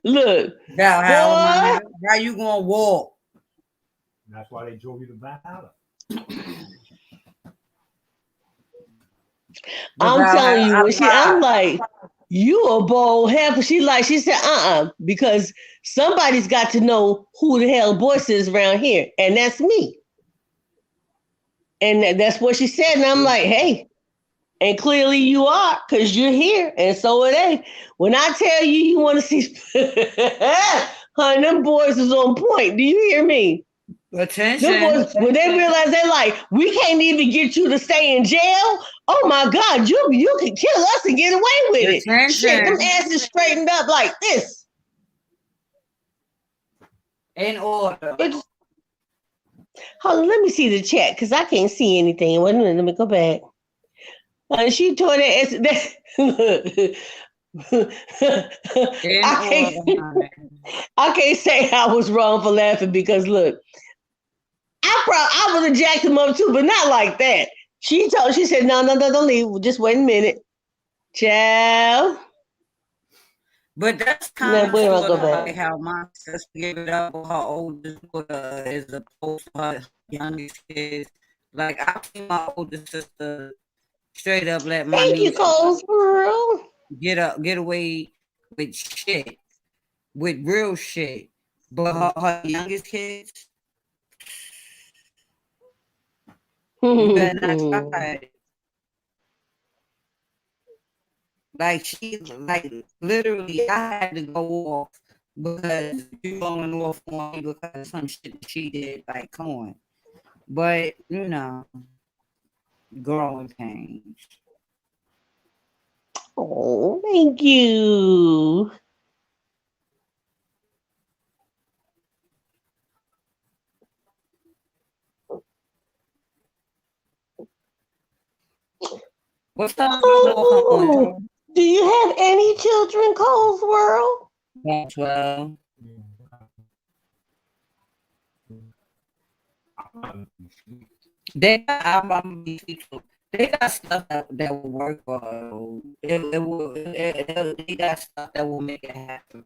Look, Valhalla, how you gonna walk? That's why they drove you to Valhalla. I'm telling you, I'm like, you a bold heifer. She said, because somebody's got to know who the hell Boyce is around here, and that's me. And that's what she said, and I'm like, hey, and clearly you are, because you're here, and so are they. When I tell you want to see, honey, them boys is on point. Do you hear me? Attention. Them boys, when they realize they're like, we can't even get you to stay in jail. Oh my God, you can kill us and get away with it. Shit, them asses straightened up like this. In order. Hold on, let me see the chat because I can't see anything. Wait a minute, let me go back. She tore that ass. I can't say I was wrong for laughing because look, I would have jacked him up too, but not like that. She said, no, don't leave. Just wait a minute. Child. But that's kind of like how my sister gave it up with her oldest daughter as opposed to her youngest kids. Like, I see my oldest sister straight up let my niece get away with shit, with real shit. But her youngest kids, you better not try it. Like literally, I had to go off because you going off on me because of some shit that she did. Like, come on. But, growing pains. Oh, thank you. What's up? Do you have any children, Cole's World? 12. I'm gonna be truthful. They got stuff that will work for they got stuff that will make it happen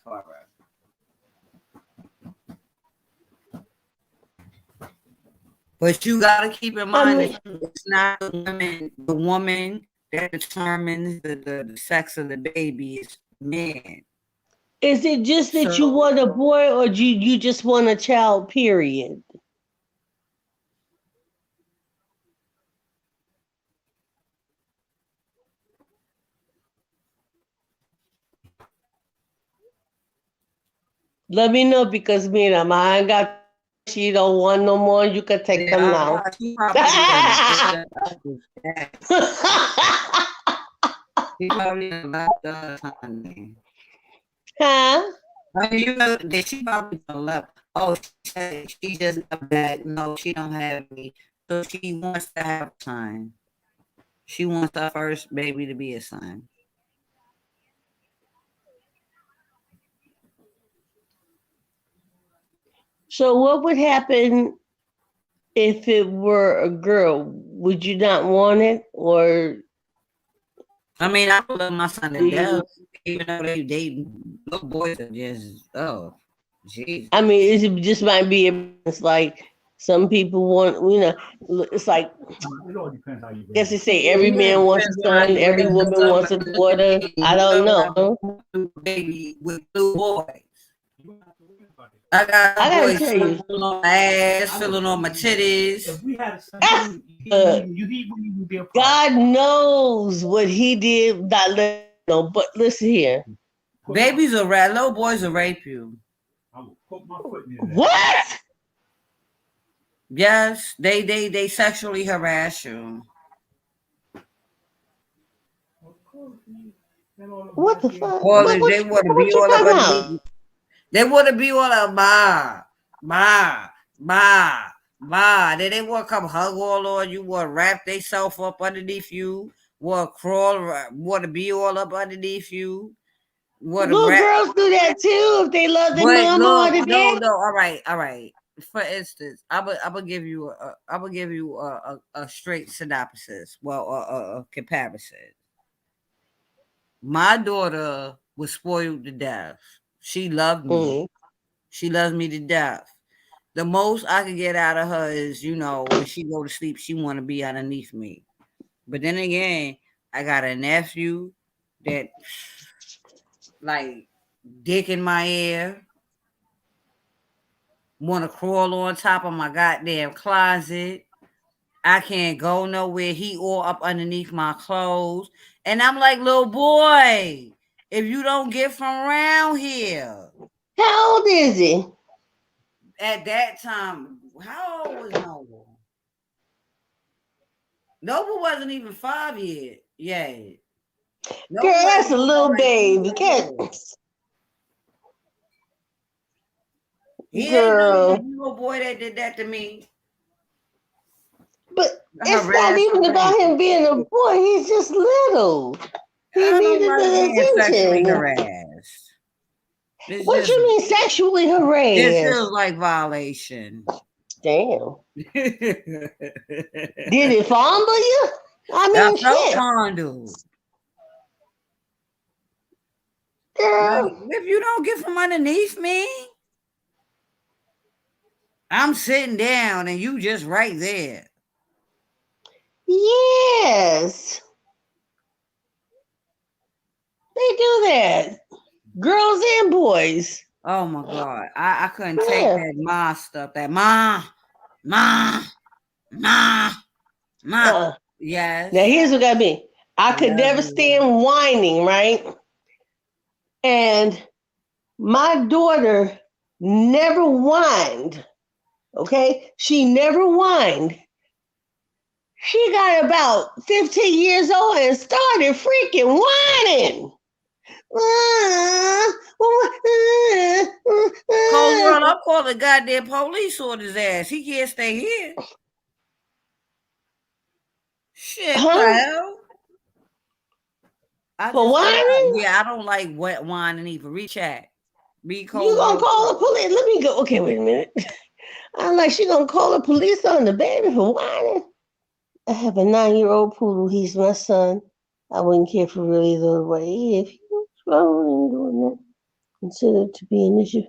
for us. But you gotta keep in I mind that mean, it's not the woman that determines the sex of the baby is man. is it just that you So want a boy, or you just want a child? Period. Let me know because me and I ain't got. She don't want no more. You can take them now. she probably done left us, honey. Huh? I mean, you know that she probably done left. Oh, she said she just got back. No, she don't have me. So she wants to have a son. She wants her first baby to be a son. So what would happen if it were a girl? Would you not want it, or I mean, I love my son to do you? death, even though they little boys are just jeez. I mean, it just might be. It's like some people want. It's like, It all depends how you guess raise they it. say every Yeah, man it wants a depends on how son, you every raise your woman son. wants But a look at daughter. me, I you don't don't have know. a baby with blue boys. You don't have to worry about it. I got I gotta boys tell you, filling on my ass, filling on my titties. If we had a son, he wouldn't even be a problem. God knows what he did. Not let know, but listen here. Put my, Babies are rat. Little boys will rape you. I would put my foot in his ass. What? Yes, they sexually harass you. Of course, man. And all them What the goddamn fuck? Or police. if they want to be What you all up talking about? underneath, they want to be all up, ma, ma. Then they want to come hug all on you, want to wrap themselves up underneath you, want to crawl, want to be all up underneath you, want to Little wrap. girls do that too if they love their But mama or look, their no, daddy. no, all right. For instance, I'm gonna give you a straight synopsis, well, a comparison. My daughter was spoiled to death. She loved me. Mm. She loves me to death. The most I could get out of her is, when she go to sleep, she want to be underneath me. But then again, I got a nephew that like dick in my ear, want to crawl on top of my goddamn closet. I can't go nowhere. He all up underneath my clothes. And I'm like, little boy, if you don't get from around here. How old is he? At that time, how old was Noble? Noble wasn't even 5 yet. Yeah. Girl, Noble wasn't that's a even but little like baby. 3 years old. He ain't no Girl. little boy that did that to me. But it's not Harass even and about rape. him being a boy. He's just little. He I don't needed like the being sexually attention. harassed. It's What just you mean sexually it feels harassed? like violation. Damn. I Did it fondle you? I mean, felt shit. fondled. Like, Girl. if you don't get from underneath me, I'm sitting down and you just right there. Yes. They do that. Girls and boys. Oh my God. I couldn't take Yeah. that ma stuff. That ma, ma, ma. Uh, now Yes. here's what got me. I I could love never you. stand whining, right? And my daughter never whined. Okay? She never whined. She got about 15 years old and started freaking whining. Cold World, I'm calling the goddamn police on his ass. He can't stay here. Shit, what the Huh? hell? I For just whining? yeah, I don't like wet wine and even reach out. Be You Cold gonna World. call the police? Let me go. Okay, wait a minute. I'm like, she gonna call the police on the baby for whining. I have a 9-year-old poodle. He's my son. I wouldn't care for really the way if he was wrong in doing that. Consider it to be an issue.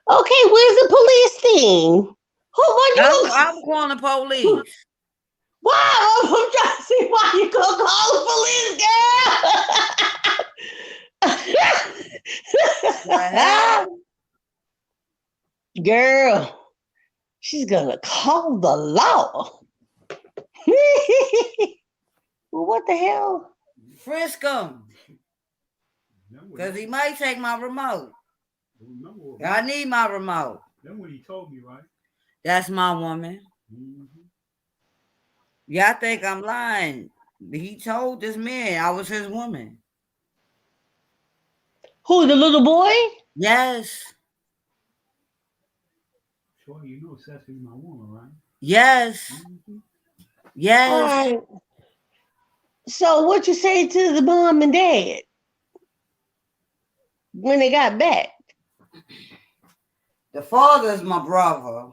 Okay, where's the police thing? Who? What you? I'm calling the police. Wow, I'm trying to see why you gonna call the The police, hell? girl. Girl, she's gonna call the law. Well, what the hell? Frisk him. Because he might take my remote. I need my remote. Then what he told me, right? That's my woman. Y'all think I'm lying. He told this man I was his woman. Who, the little boy? Yes. Sure, you know Cecily's my woman, right? Yes. Yes. All right. So what you say to the mom and dad when they got back? The father's my brother.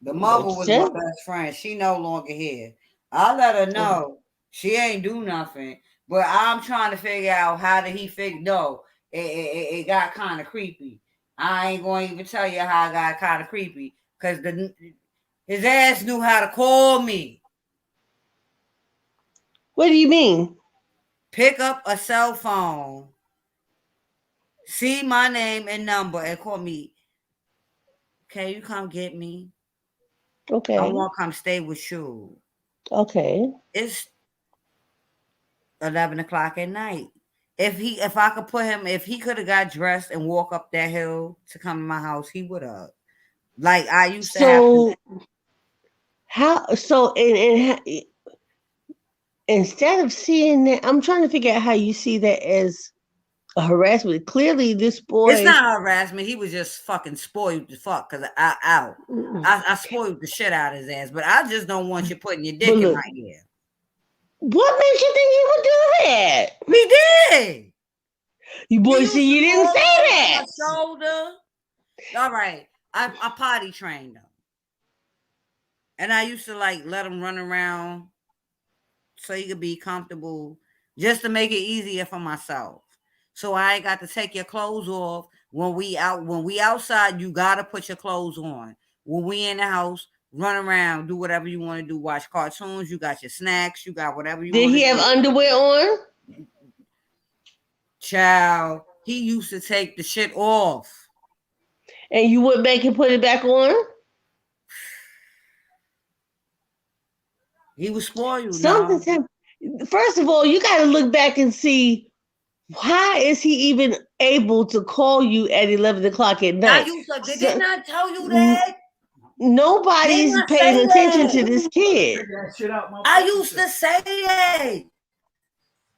The mother What you was said? my best friend. She no longer here. I let her know she ain't do nothing. But I'm trying to figure out how did he figure. No, it got kind of creepy. I ain't going to even tell you how it got kind of creepy. Because his ass knew how to call me. What do you mean? Pick up a cell phone. See my name and number and call me. Can you come get me? Okay. I want to come stay with you. Okay. It's 11 o'clock at night. If I could put him, if he could have got dressed and walk up that hill to come to my house, he would have. Like I used to have to. So how? So instead of seeing that, I'm trying to figure out how you see that as a harassment. Clearly, this It's boy. not harassment. He was just fucking spoiled the fuck because I spoiled the shit out of his ass. But I just don't want you putting your But dick in look, my ear. what makes you think he would do that? He did. You He boy, used see, to you didn't roll say over that. my shoulder. All right, I potty trained him, and I used to like let him run around so he could be comfortable, just to make it easier for myself. So I ain't got to take your clothes off when we out. When we outside, you gotta put your clothes on. When we in the house, run around, do whatever you want to do. Watch cartoons. You got your snacks. You got whatever you Did want he to have do. underwear on? Child, he used to take the shit off. And you went back and put it back on? He was spoiled Something's now. happened. First of all, you got to look back and see why is he even able to call you at 11 o'clock at I night? used to. Did So, they not tell you that? Didn't nobody's I paying say attention to that? this kid. Figure that shit out, my I fucking used to self. say that.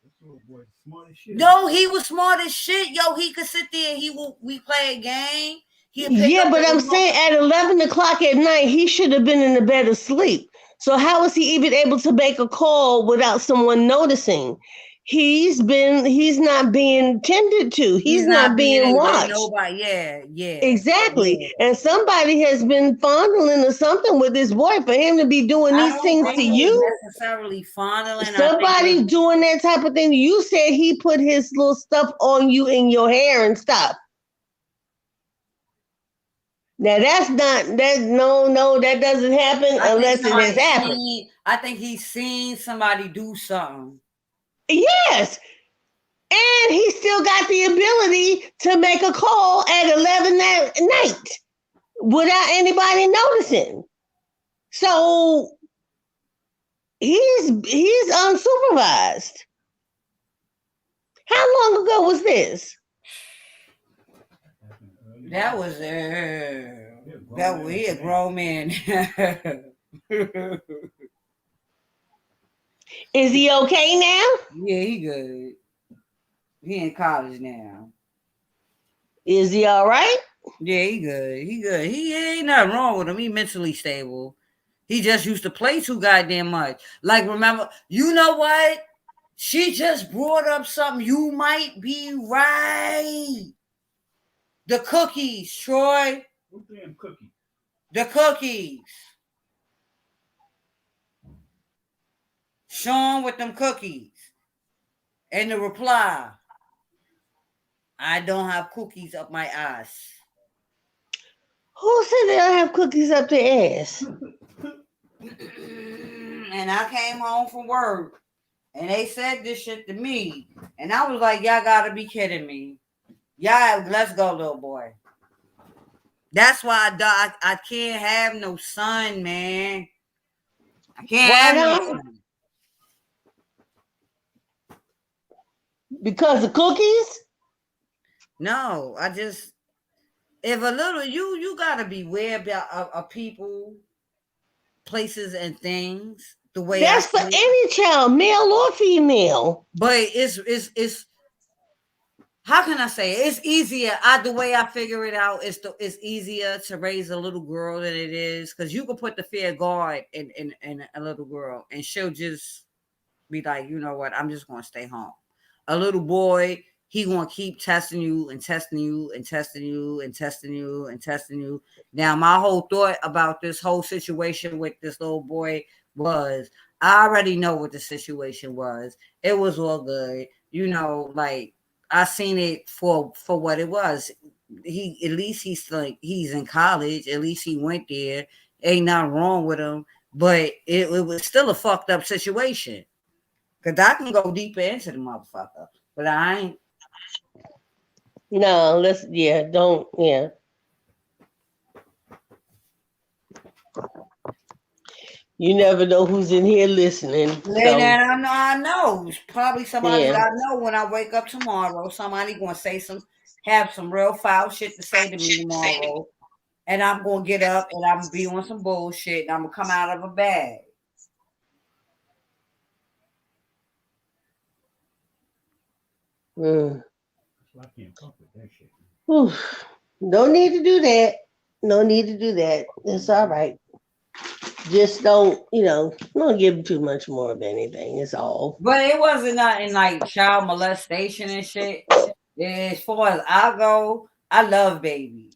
This little boy smart as shit. No, he was smart as shit. Yo, he could sit there. We play a game. He'd pick Yeah, up but the I'm remote. saying at 11 o'clock at night, he should have been in the bed asleep. So how was he even able to make a call without someone noticing? He's not being tended to. He's He's not not being being able. Ain't watched. nobody. Yeah. Exactly. And somebody has been fondling or something with this boy for him to be doing I these don't things to think it was you. necessarily fondling. I think Somebody's doing that type of thing. You said he put his little stuff on you in your hair and stuff. Now that's not that no, that doesn't happen unless it has happened. I think he's seen somebody do something. Yes. And he still got the ability to make a call at 11 at night without anybody noticing. So he's unsupervised. How long ago was this? That was that was he a grown man. Is he okay now? Yeah, he good. He in college now. Is he all right? Yeah, he good. He good. He ain't nothing wrong with him. He mentally stable. He just used to play too goddamn much. Like, remember, you know what? She just brought up something. You might be right. The cookies, Troy. What damn cookie? The cookies. Sean with them cookies. And the reply, I don't have cookies up my ass. Who said they don't have cookies up their ass? And I came home from work and they said this shit to me. And I was like, y'all gotta be kidding me. Y'all, let's go, little boy. That's why I can't have no son, man. I can't Why have no not? son. Because of cookies? No, I just if a little you gotta beware about of people, places, and things. The way I That's for see it, any child, male or female. but it's how can I say it? It's easier. The way I figure it out is it's easier to raise a little girl than it is because you can put the fear of God in a little girl and she'll just be like, you know what, I'm just gonna stay home. A little boy, he gonna keep testing you and testing you and testing you and testing you and testing you. Now, my whole thought about this whole situation with this little boy was I already know what the situation was. It was all good. You know, like I seen it for what it was. He at least he's in college. At least he went there. Ain't nothing wrong with him. But it was still a fucked up situation. Cause I can go deeper into the motherfucker, but I ain't. No, don't. You never know who's in here listening. And So, I know. It's probably somebody yeah. I know when I wake up tomorrow. Somebody gonna have some real foul shit to say to me tomorrow, and I'm gonna get up and I'm gonna be on some bullshit, and I'm gonna come out of a bag. I can't fuck with that shit. Whew. No need to do that. No need to do that. It's all right. Just don't give too much more of anything. It's all. But it wasn't nothing like child molestation and shit. As far as I go, I love babies.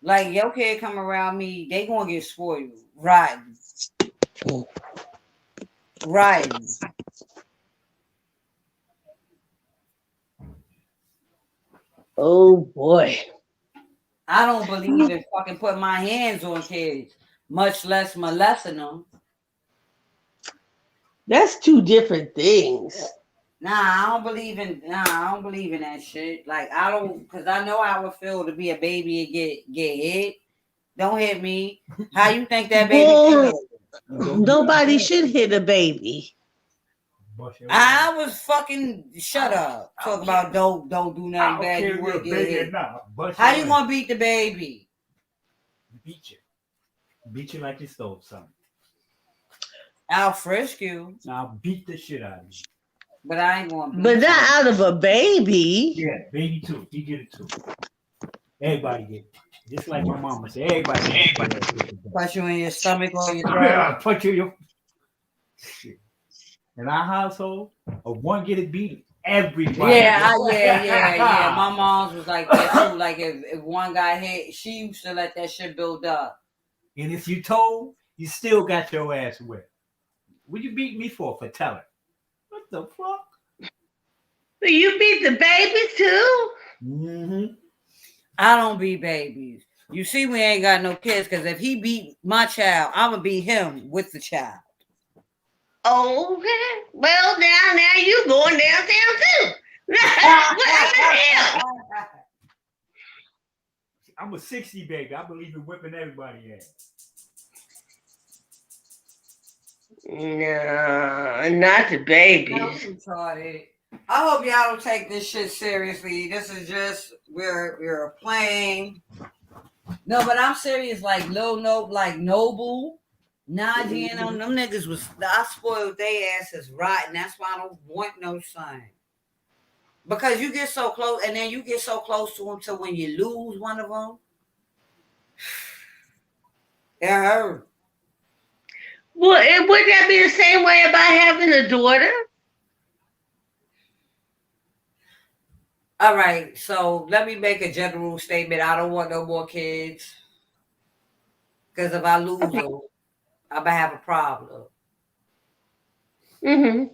Like your kid come around me, they gonna get spoiled. Right. Right. Oh boy. I don't believe in fucking putting my hands on kids, much less molesting them. That's two different things. I don't believe in that shit. Like I don't, cause I know how it feel to be a baby and get hit. Don't hit me. How you think that baby Well, feel? nobody should hit a baby. I was fucking shut up. Talk about don't do nothing bad. You will get hit. How you gonna beat the baby? Beat you like you stole something. I'll frisk you. I'll beat the shit out of you. But I ain't gonna beat But you. not out of a baby. Yeah, baby too. He get it too. Everybody get it. Just like my mama said, everybody get it. Punch you in your stomach or your throat. Yeah, punch you in your shit. In our household, a one get it beat, everybody. Yeah. My mom's was like that too. Like if one got hit, she used to let that shit build up. And if you told, you still got your ass whipped. What you beat me for telling? What the fuck? You beat the baby too? Mm-hmm. I don't beat babies. You see, we ain't got no kids because if he beat my child, I'm gonna beat him with the child. Okay. Well, now you going downtown too. What the hell? I'm a 60 baby. I believe in whipping everybody ass. No, not the babies. I hope y'all don't take this shit seriously. This is just we're playing. No, but I'm serious. Like like Noble, Najee, and them niggas was I spoiled their asses rotten. That's why I don't want no son. Because you get so close, and then you get so close to them till when you lose one of them, it hurt. Well, would that be the same way about having a daughter? All right, so let me make a general statement. I don't want no more kids. Because if I lose Okay. her, I'm gonna have a problem. Mm-hmm.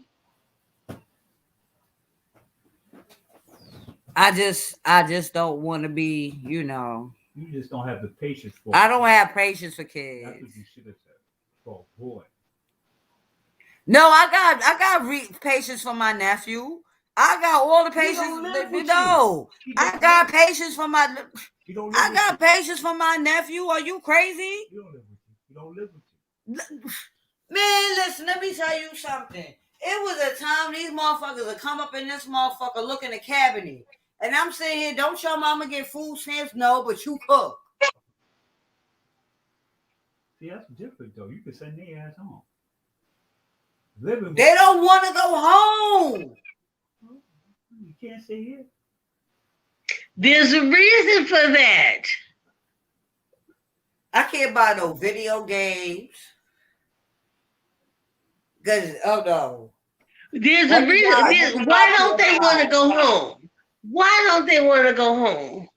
I just don't want to be, you know. You just don't have the patience for I it. don't have patience for That's what kids. you should have said. For a boy. No, I got patience for my nephew. I got all the He patience. don't live with you. No, He I don't got live. patience for my. He don't live I with you. got patience for my nephew. Are you crazy? He don't live with you. He don't live with Man, listen, let me tell you something. It was a time these motherfuckers would come up in this motherfucker look in the cabinet. And I'm sitting here, don't your mama get food stamps? No, but you cook. you. See, that's different though. You can send their ass home. Living with They don't want to go home. you can't stay here. There's a reason for that. I can't buy no video games. Cause oh no. There's a reason. Everybody Why don't they want to PS5. go home? Why don't they want to go home?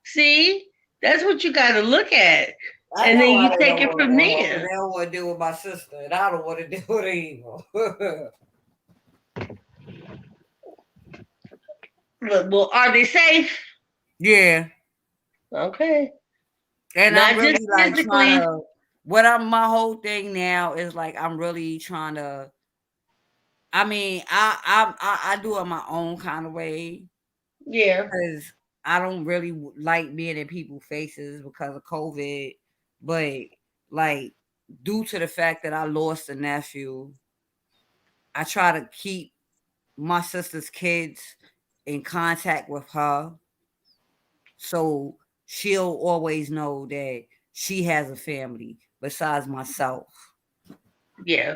See, that's what you got to look at, I and know then why you they take don't it want to from go home because there. they don't want to deal with my sister, and I don't want to deal with her either. Well, are they safe? Yeah, Okay, and I'm not just really like trying physically. to. What I'm my whole thing now is like I'm really trying to. I mean, I do it my own kind of way Yeah, because I don't really like being in people's faces because of COVID, but like due to the fact that I lost a nephew, I try to keep my sister's kids in contact with her so she'll always know that she has a family besides myself yeah,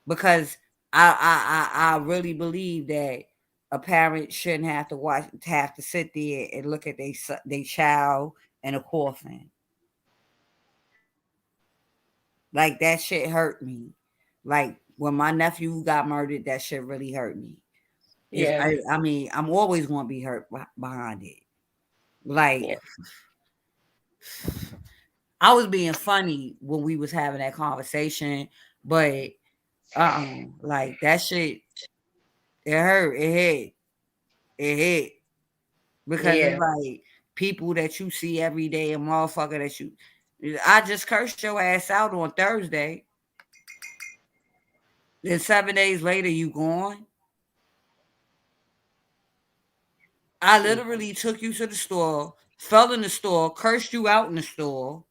because I really believe that a parent shouldn't have to sit there and look at their child in a coffin. Like that shit hurt me. Like when my nephew got murdered, that shit really hurt me. yeah, I mean, I'm always going to be hurt behind it. Like yeah, I was being funny when we was having that conversation, but like that shit, it hurt, it hit because it's yeah. like people that you see every day, a motherfucker that you. I just cursed your ass out on Thursday. Then 7 days later, you gone. I literally took you to the store, fell in the store, cursed you out in the store,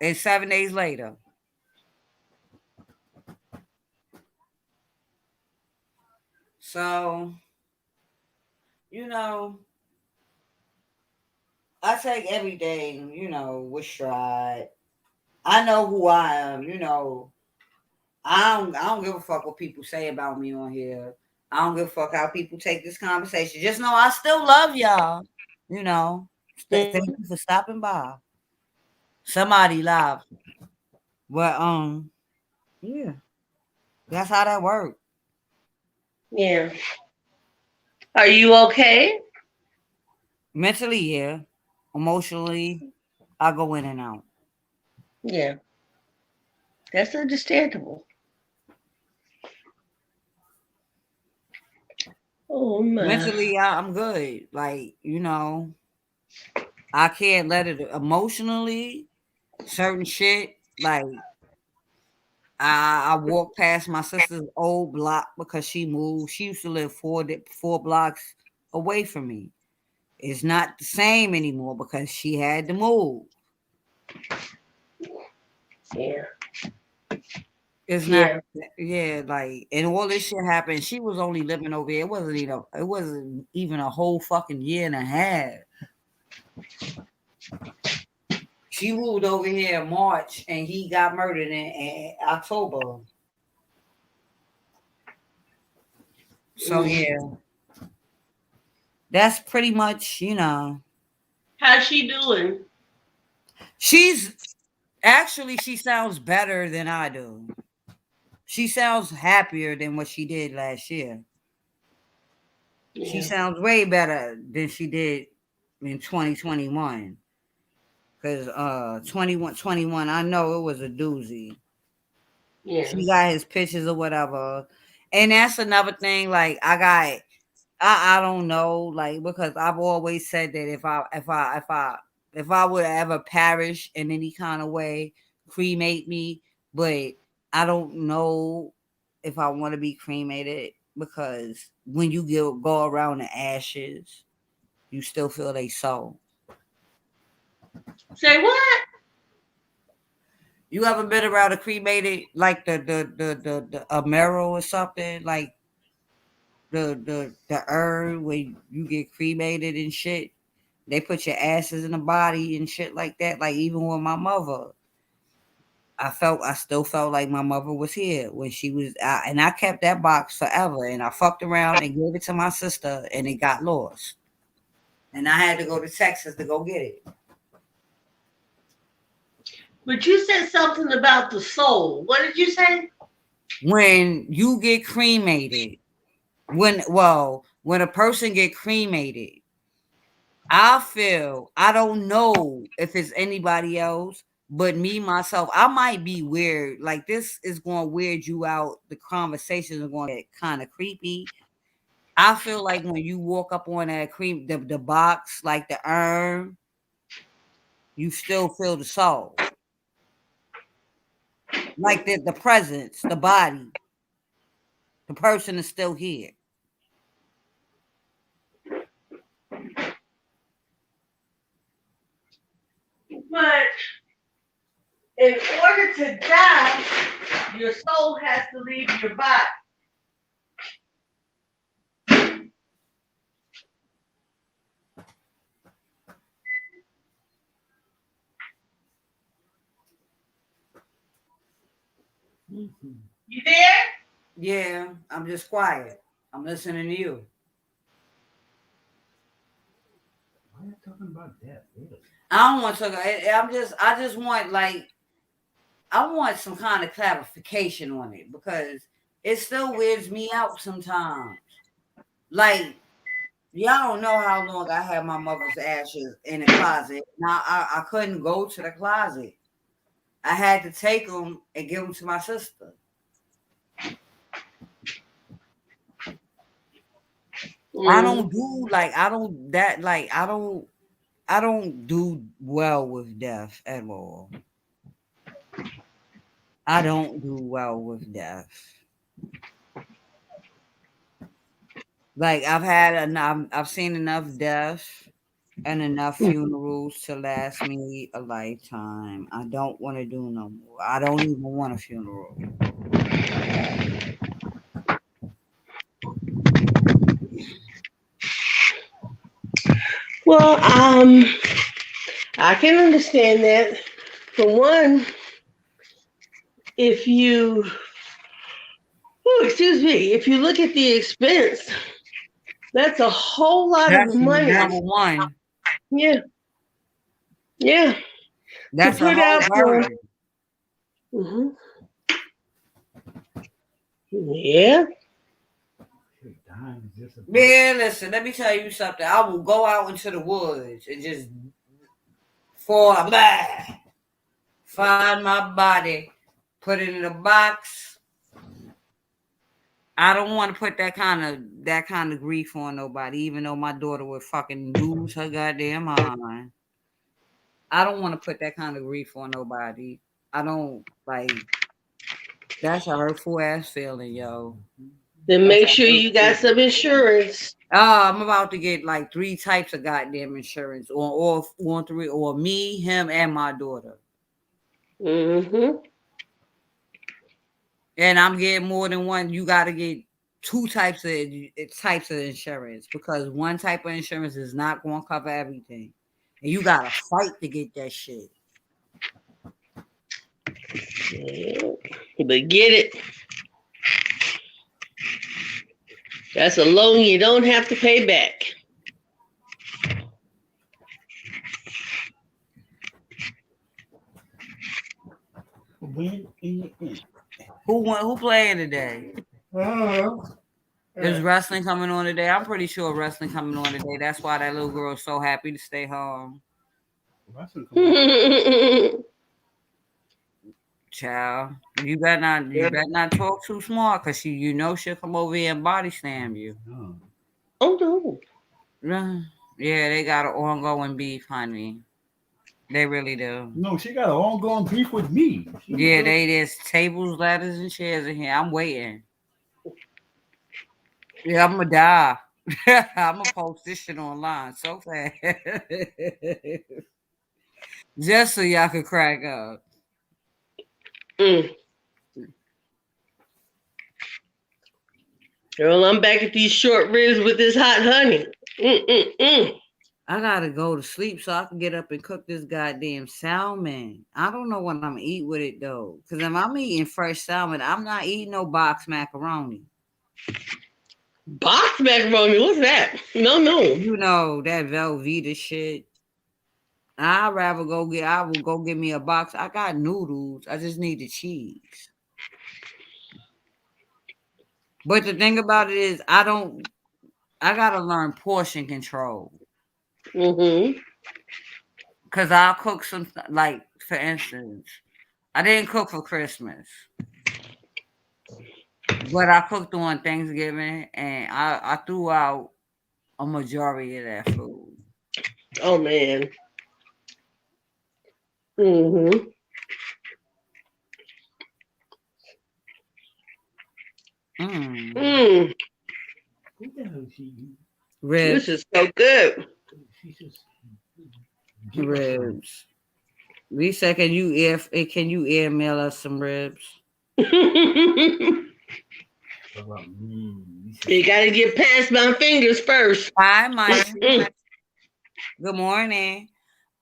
and 7 days later. So, you know, I take everything, with stride. I know who I am, I don't give a fuck what people say about me on here. I don't give a fuck how people take this conversation. Just know I still love y'all. You know. Thank Mhm. you for stopping by. Somebody live. But yeah, that's how that works. Yeah. Are you okay? Mentally, yeah. Emotionally, I go in and out. Yeah, that's understandable. Oh my. Mentally, I'm good. Like, I can't let it emotionally, certain shit, like I walked past my sister's old block because she moved. She used to live four blocks away from me. It's not the same anymore because she had to move. Yeah, It's not, yeah, yeah, like, and all this shit happened. She was only living over here. It wasn't even a whole fucking year and a half. She moved over here in March and he got murdered in October. So mm. yeah, that's pretty much. How's she doing? She's actually she sounds better than I do. She sounds happier than what she did last year. She Yeah, sounds way better than she did in 2021. Cause 21, I know it was a doozy. Yeah. She got his pictures or whatever. And that's another thing. Like I don't know, like because I've always said that if I would ever perish in any kind of way, cremate me. But I don't know if I want to be cremated because when you go around the ashes, you still feel they soul. Say what? You ever been around a cremated like the a marrow or something like the urn where you get cremated and shit? They put your asses in the body and shit like that. Like even with my mother, I still felt like my mother was here when she was out, and I kept that box forever. And I fucked around and gave it to my sister, and it got lost. And I had to go to Texas to go get it. But you said something about the soul. What did you say? When you get cremated, when a person get cremated, I don't know if it's anybody else, but me myself, I might be weird. Like this is going to weird you out. The conversations are going to get kind of creepy. I feel like when you walk up on that the box, like the urn, you still feel the soul, like the presence, the body, the person is still here. But in order to die, your soul has to leave your body. Mhm. You there? Yeah, I'm just quiet. I'm listening to you. Why are you talking about that? Really? I don't want to. I just want like I want some kind of clarification on it because it still weirds me out sometimes. Like y'all don't know how long I had my mother's ashes in the closet. Now I couldn't go to the closet. I had to take them and give them to my sister. I Mm. don't do like I don't that like I don't do well with death at all. I don't do well with death. Like I've seen enough death and enough funerals to last me a lifetime. I don't want to do no more. I don't even want a funeral. Well, I can understand that. For one, if you, excuse me, if you look at the expense, that's a whole lot of That's money. number one. Yeah, yeah, to That's a put whole out for. burden. Hmm. Yeah. Shit, dying is just a bird. Man, listen, let me tell you something. I will go out into the woods and just fall, blah, find my body, put it in a box. I don't want to put that kind of grief on nobody, even though my daughter would fucking lose her goddamn mind. I don't want to put that kind of grief on nobody. I don't like that's a hurtful ass feeling, yo. Then That's make a sure you got hurtful. some insurance. I'm about to get like three types of goddamn insurance, or three, or me, him, and my daughter. Hmm. And I'm getting more than one. You got to get two types of insurance because one type of insurance is not going to cover everything, and you got to fight to get that shit. Yeah. But get it. That's a loan you don't have to pay back. When in Who playing today? uh, Is wrestling coming on today? I'm pretty sure wrestling coming on today. That's why that little girl's so happy to stay home. Russell, come on. Child, you better not talk too smart, cause you know she'll come over here and body slam you. No. Oh no. Yeah, they got an ongoing beef, honey. They really do. No, she got an ongoing beef with me. Yeah, there's tables, ladders, and chairs in here. I'm waiting. Yeah, I'm gonna die. I'm gonna post this shit online so fast, just so y'all could crack up. Mm. Girl, I'm back at these short ribs with this hot honey. Mm-mm-mm. I gotta go to sleep so I can get up and cook this goddamn salmon. I don't know what I'm gonna eat with it though, because if I'm eating fresh salmon, I'm not eating no box macaroni. Box macaroni, what's that? No. You know that Velveeta shit. I will go get me a box. I got noodles. I just need the cheese. But the thing about it is I gotta learn portion control. Mm-hmm. Cause I'll cook some, like, for instance, I didn't cook for Christmas, but I cooked on Thanksgiving and I threw out a majority of that food. Oh man. Mm-hmm. Mm. Mm. Who the hell is she? This Ribs. is so good. She just Ribs. Lisa, can you email us some ribs? You gotta get past my fingers first. Hi, Mike. Mm. Good morning.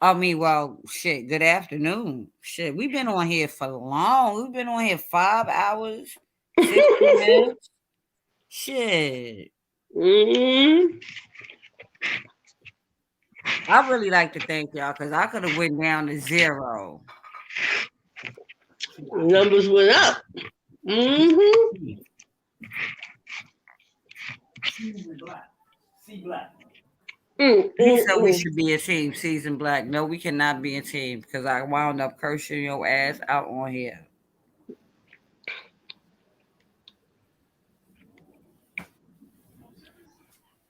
I mean, well, shit, good afternoon. Shit, we've been on here for long. We've been on here 5 hours, 60 minutes. Shit. Mm. I really like to thank y'all because I could have went down to 0. Numbers went up. Mm-hmm. Season black. See black. He said we should be a team, Season Black. No, we cannot be a team because I wound up cursing your ass out on here.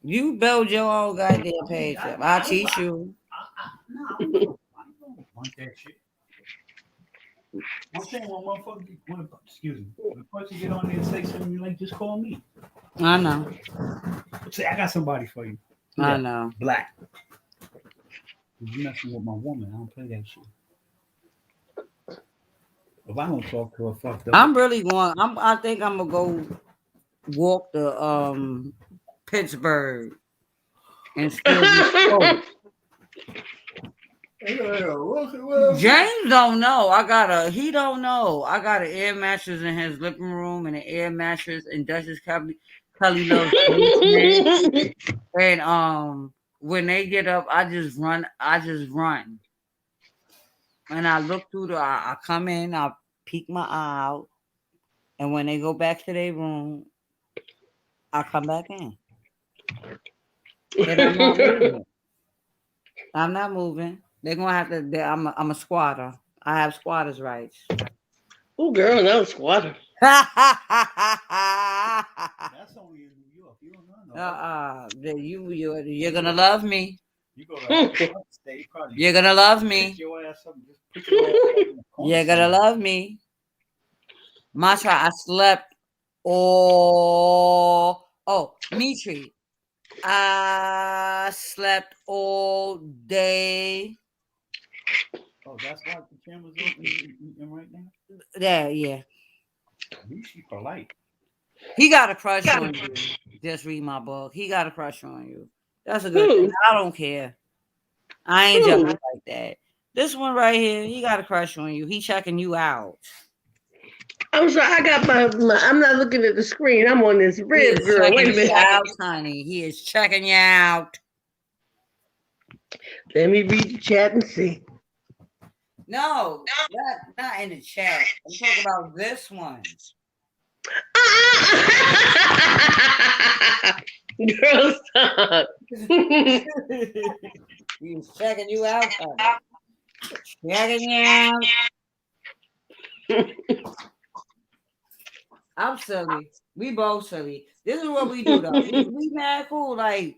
You build your own goddamn page up. I'll teach you. No, I don't want that shit. I'm saying when motherfucker, excuse me, when a person get on there and say something, you like, just call me. I know. Say, I got somebody for you. I know. Black. You messing with my woman. I don't play that shit. If I don't talk to her, fucked up. I'm really going. I think I'm gonna go walk to Pittsburgh and steal this coat. James don't know. He don't know. I got an air mattress in his living room and an air mattress in Duchess Kelly loves basement. And when they get up, I just run. And I look through I come in, I peek my eye out, and when they go back to their room, I come back in. And I'm not moving. I'm not moving. They're gonna have to. I'm a squatter. I have squatters' rights. Oh, girl, no squatter. That's only in New York. You don't know. You're gonna love me. You go to state, probably. You're gonna love me. Your ass up, just put your ass up in the corner. You're gonna love me. Masha, I slept all. Oh, Mitri, I slept all day. Oh, that's why the camera's open right now? Yeah. At least she polite. He got a crush on you. Just read my book. He got a crush on you. That's a good thing. I don't care. I ain't judging like that. This one right here, he got a crush on you. He checking you out. I'm sorry, I got my I'm not looking at the screen. I'm on this rib, girl. Wait a minute. Out, honey. He is checking you out. Let me read the chat and see. No, not in the chat. I'm talking about this one. Girl, stop. He's checking you out, honey. Check it out. I'm silly. We both silly. This is what we do though. We mad cool. Like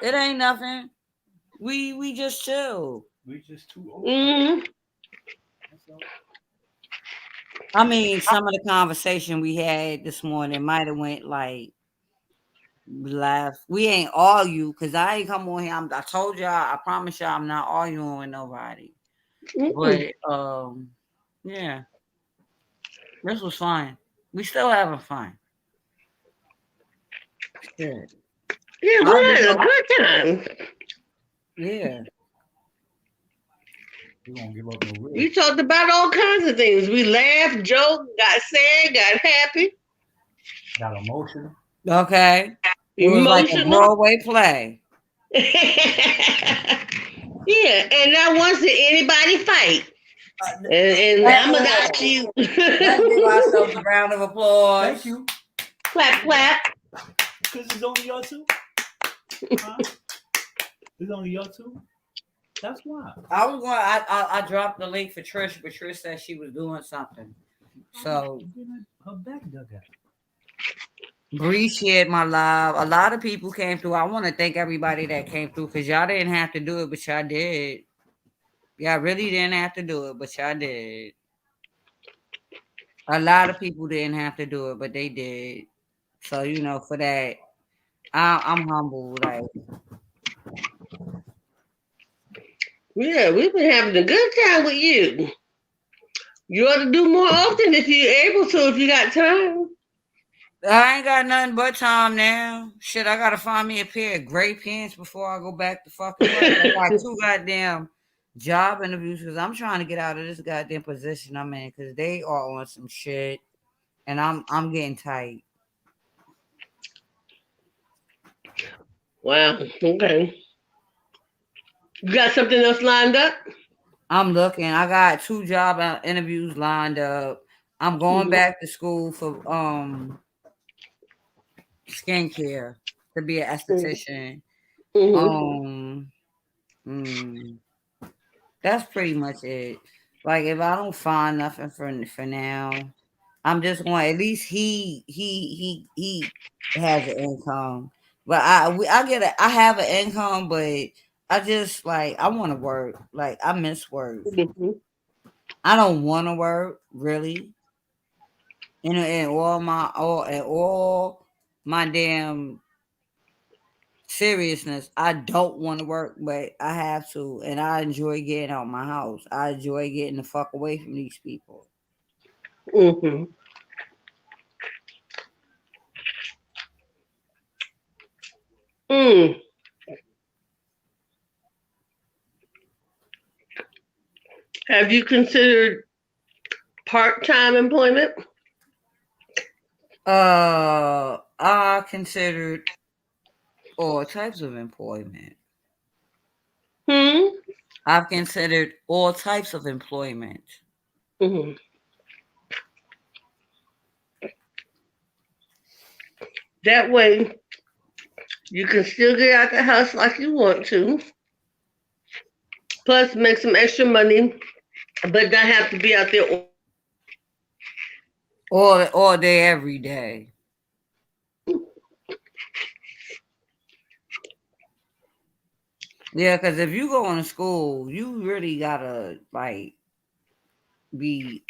it ain't nothing. We just chill. We just too old. Mm-hmm. That's all. I mean, some of the conversation we had this morning might have went like laugh. We ain't argue because I ain't come on here. I told y'all. I promise y'all, I'm not arguing with nobody. Mm-mm. But yeah, this was fun. We still having fun. Shit. Yeah, I we just had a hope. good time. Yeah. We won't give up no We ribs. talked about all kinds of things. We laughed, joked, got sad, got happy, Got emotional. Okay. It was like a emotional. Broadway play. Yeah, and not once did anybody fight. And At I'm gonna ask all. you. Let's give ourselves a round of applause. Thank you. Clap, clap. Because it's only y'all two. Huh? It's only y'all two. That's why. I was going. I dropped the link for Trish, but Trish said she was doing something. So Her back dug out. Bree shared my live. A lot of people came through. I want to thank everybody that came through because y'all didn't have to do it, but y'all did. Y'all really didn't have to do it, but y'all did. A lot of people didn't have to do it, but they did. So for that, I'm humble. Like Yeah, we've been having a good time with you. You ought to do more often if you're able to, if you got time. I ain't got nothing but time now. Shit, I gotta find me a pair of gray pants before I go back to fucking work. I got two goddamn job interviews because I'm trying to get out of this goddamn position I'm in because they are on some shit, and I'm getting tight. Wow. Okay. You got something else lined up? I'm looking. I got two job interviews lined up. I'm going Mm-hmm. back to school for skincare to be an esthetician. Mm-hmm. Um, mm, that's pretty much it. Like if I don't find nothing for now, I'm just going. At least he has an income, but I have an income, but I just like I want to work. Like I miss work. Mm-hmm. I don't want to work really. In all my damn seriousness, I don't want to work, but I have to, and I enjoy getting out my house. I enjoy getting the fuck away from these people. Mm-hmm. Mm. Have you considered part-time employment? I considered all types of employment. Hmm. I've considered all types of employment. Mm-hmm. That way, you can still get out the house like you want to, plus make some extra money, but not have to be out there. All day, every day. Yeah, because if you go to school, you really gotta like be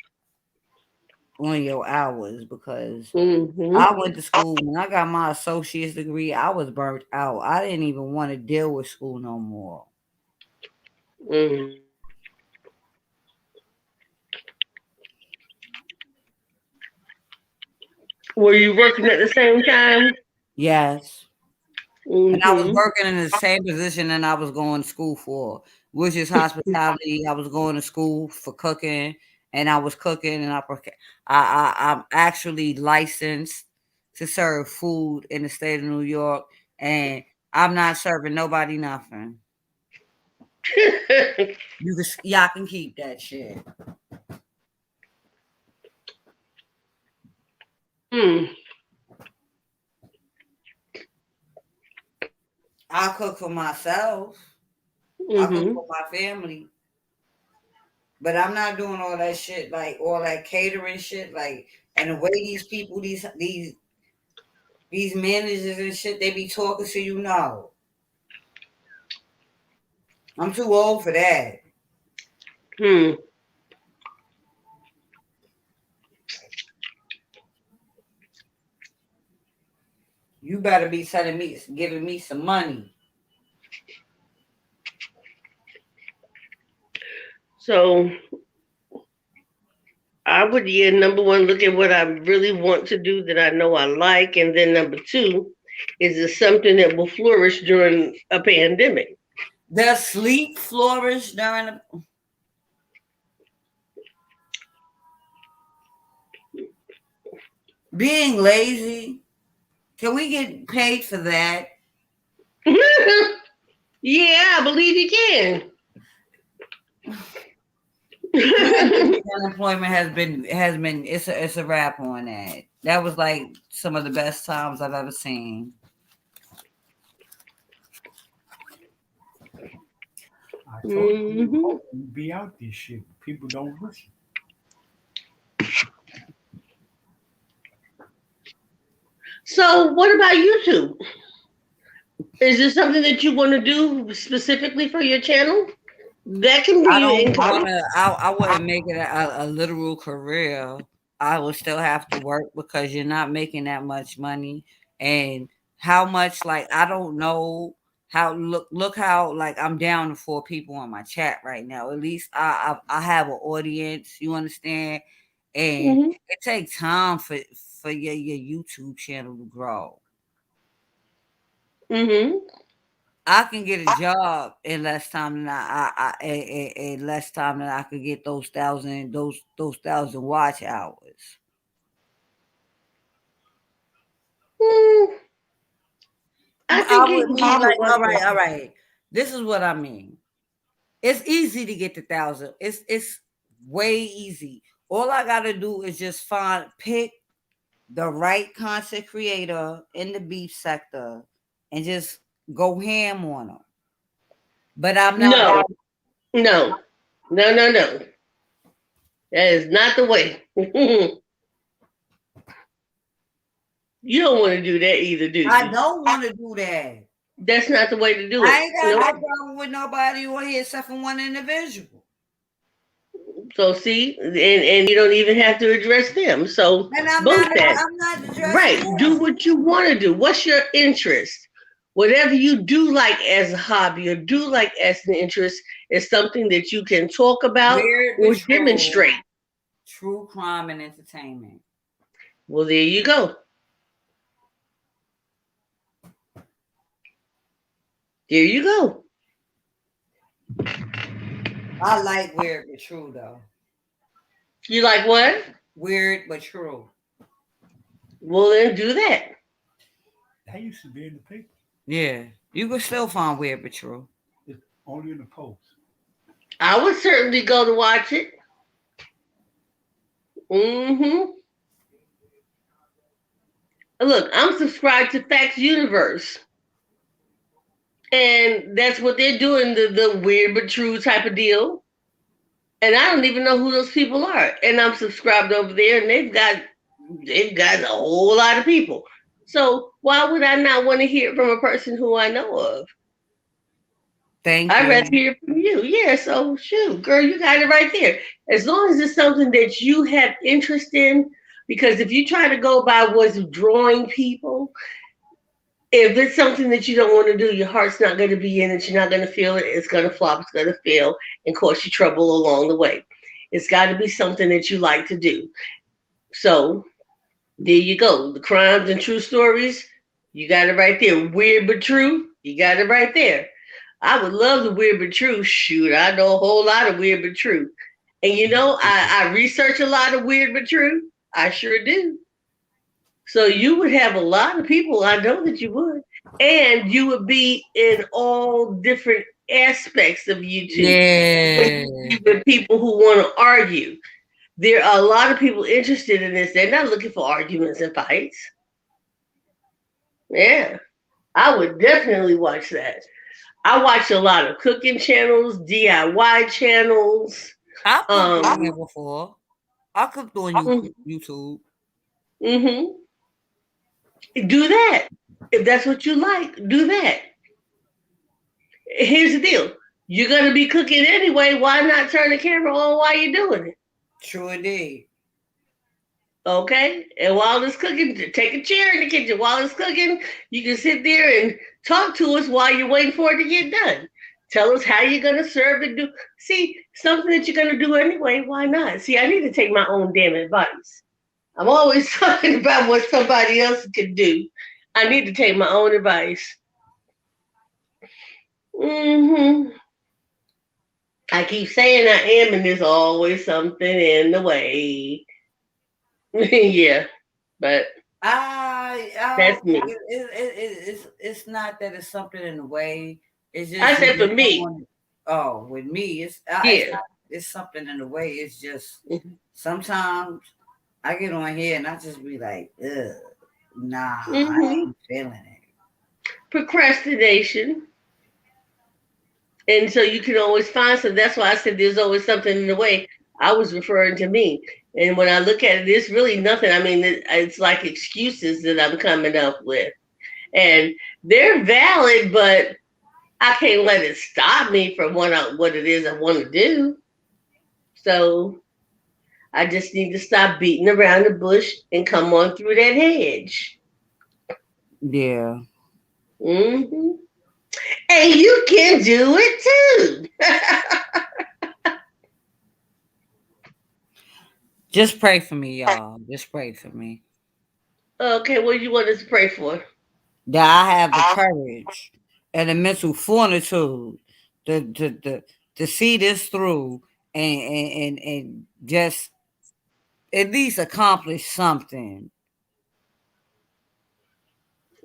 on your hours because Mm-hmm. I went to school when I got my associate's degree. I was burnt out. I didn't even want to deal with school no more. Mm-hmm. Were you working at the same time? Yes. And I was Mm-hmm. working in the same position that I was going to school for, which is hospitality. I was going to school for cooking, and I was cooking, and I'm actually licensed to serve food in the state of New York, and I'm not serving nobody nothing. Y'all can keep that shit. mm. I cook for myself. I cook Mm-hmm. for my family. But I'm not doing all that shit, like all that catering shit, like, and the way these people, these managers and shit, they be talking to you now. I'm too old for that. Hmm. You better be telling me, giving me some money. So I would, yeah, number one, look at what I really want to do that I know I like. And then number two, is it something that will flourish during a pandemic? Does sleep flourish during being lazy? Can we get paid for that? Yeah, I believe you can. Pandemic unemployment has been it's a wrap on that. That was like some of the best times I've ever seen. I told you, Hmm. you be out this shit. People don't listen. So, what about YouTube? Is this something that you want to do specifically for your channel? That can bring I you don't income. want to. I wouldn't make it a literal career. I would still have to work because you're not making that much money, and how much like I don't know how look how like I'm down to 4 people on my chat right now. At least I have an audience. You understand? And Hmm. it takes time for your YouTube channel to grow. Hmm. I can get a job in less time than in less time than I could get those thousand watch hours. Mm, I I think would it can mean be like, worth it. all right. This is what I mean. It's easy to get the thousand. It's way easy. All I gotta do is just pick the right content creator in the beef sector and just go ham on them. But I'm not. No, no, no. That is not the way. You don't want to do that either, do I you? don't want to do that. That's not the way to do I it. ain't got no Nope. problem with nobody on here except for one individual. So see, and you don't even have to address them. So And both that. I'm not addressing Right. Do them. what you want to do. What's your interest? Whatever you do like as a hobby or do like as an interest is something that you can talk about Weird but or true. demonstrate. True crime and entertainment. Well, there you go. There you go. I like weird but true though. You like what? Weird but true. Well, then do that. That used to be in the paper. Yeah. You can still find weird but true. It's only in the post. I would certainly go to watch it. Hmm. Look, I'm subscribed to Facts Universe. And that's what they're doing, the weird but true type of deal. And I don't even know who those people are. And I'm subscribed over there, and they've got a whole lot of people. So why would I not want to hear from a person who I know of? Thank I'd rather you. hear from you. Yeah, so shoot, girl, you got it right there. As long as it's something that you have interest in, because if you try to go by what's drawing people, if it's something that you don't want to do, your heart's not going to be in it. You're not going to feel it. It's going to flop. It's going to fail and cause you trouble along the way. It's got to be something that you like to do. So there you go. The crimes and true stories, you got it right there. Weird but true, you got it right there. I would love the weird but true. Shoot, I know a whole lot of weird but true. And I research a lot of weird but true. I sure do. So you would have a lot of people. I know that you would. And you would be in all different aspects of YouTube. Yeah. With people who want to argue. There are a lot of people interested in this. They're not looking for arguments and fights. Yeah. I would definitely watch that. I watch a lot of cooking channels, DIY channels. I cooked on Um, here before. I cooked on YouTube. mm-hmm. Do that. If that's what you like, do that. Here's the deal. You're gonna be cooking anyway. Why not turn the camera on while you're doing it? True indeed. Okay? And while it's cooking, take a chair in the kitchen. While it's cooking, you can sit there and talk to us while you're waiting for it to get done. Tell us how you're gonna serve it. Do see something that you're gonna do anyway. Why not? See, I need to take my own damn advice. I'm always talking about what somebody else can do. I need to take my own advice. Hmm. I keep saying I am, and there's always something in the way. Yeah, but I that's don't think me. it's not that it's something in the way. It's I just you said for just don't me. want it. Oh, with me, it's Yeah. not. It's something in the way. It's just sometimes I get on here and I just be like, ugh, nah, I Hmm. ain't feeling it. Procrastination. And so you can always find some. That's why I said there's always something in the way. I was referring to me. And when I look at it, there's really nothing. I mean, it's like excuses that I'm coming up with. And they're valid, but I can't let it stop me from what it is I want to do. So I just need to stop beating around the bush and come on through that hedge. Yeah. Hmm. And you can do it too. Just pray for me, y'all. Just pray for me. Okay, what do you want us to pray for? That I have the courage and the mental fortitude to to see this through and just at least accomplish something.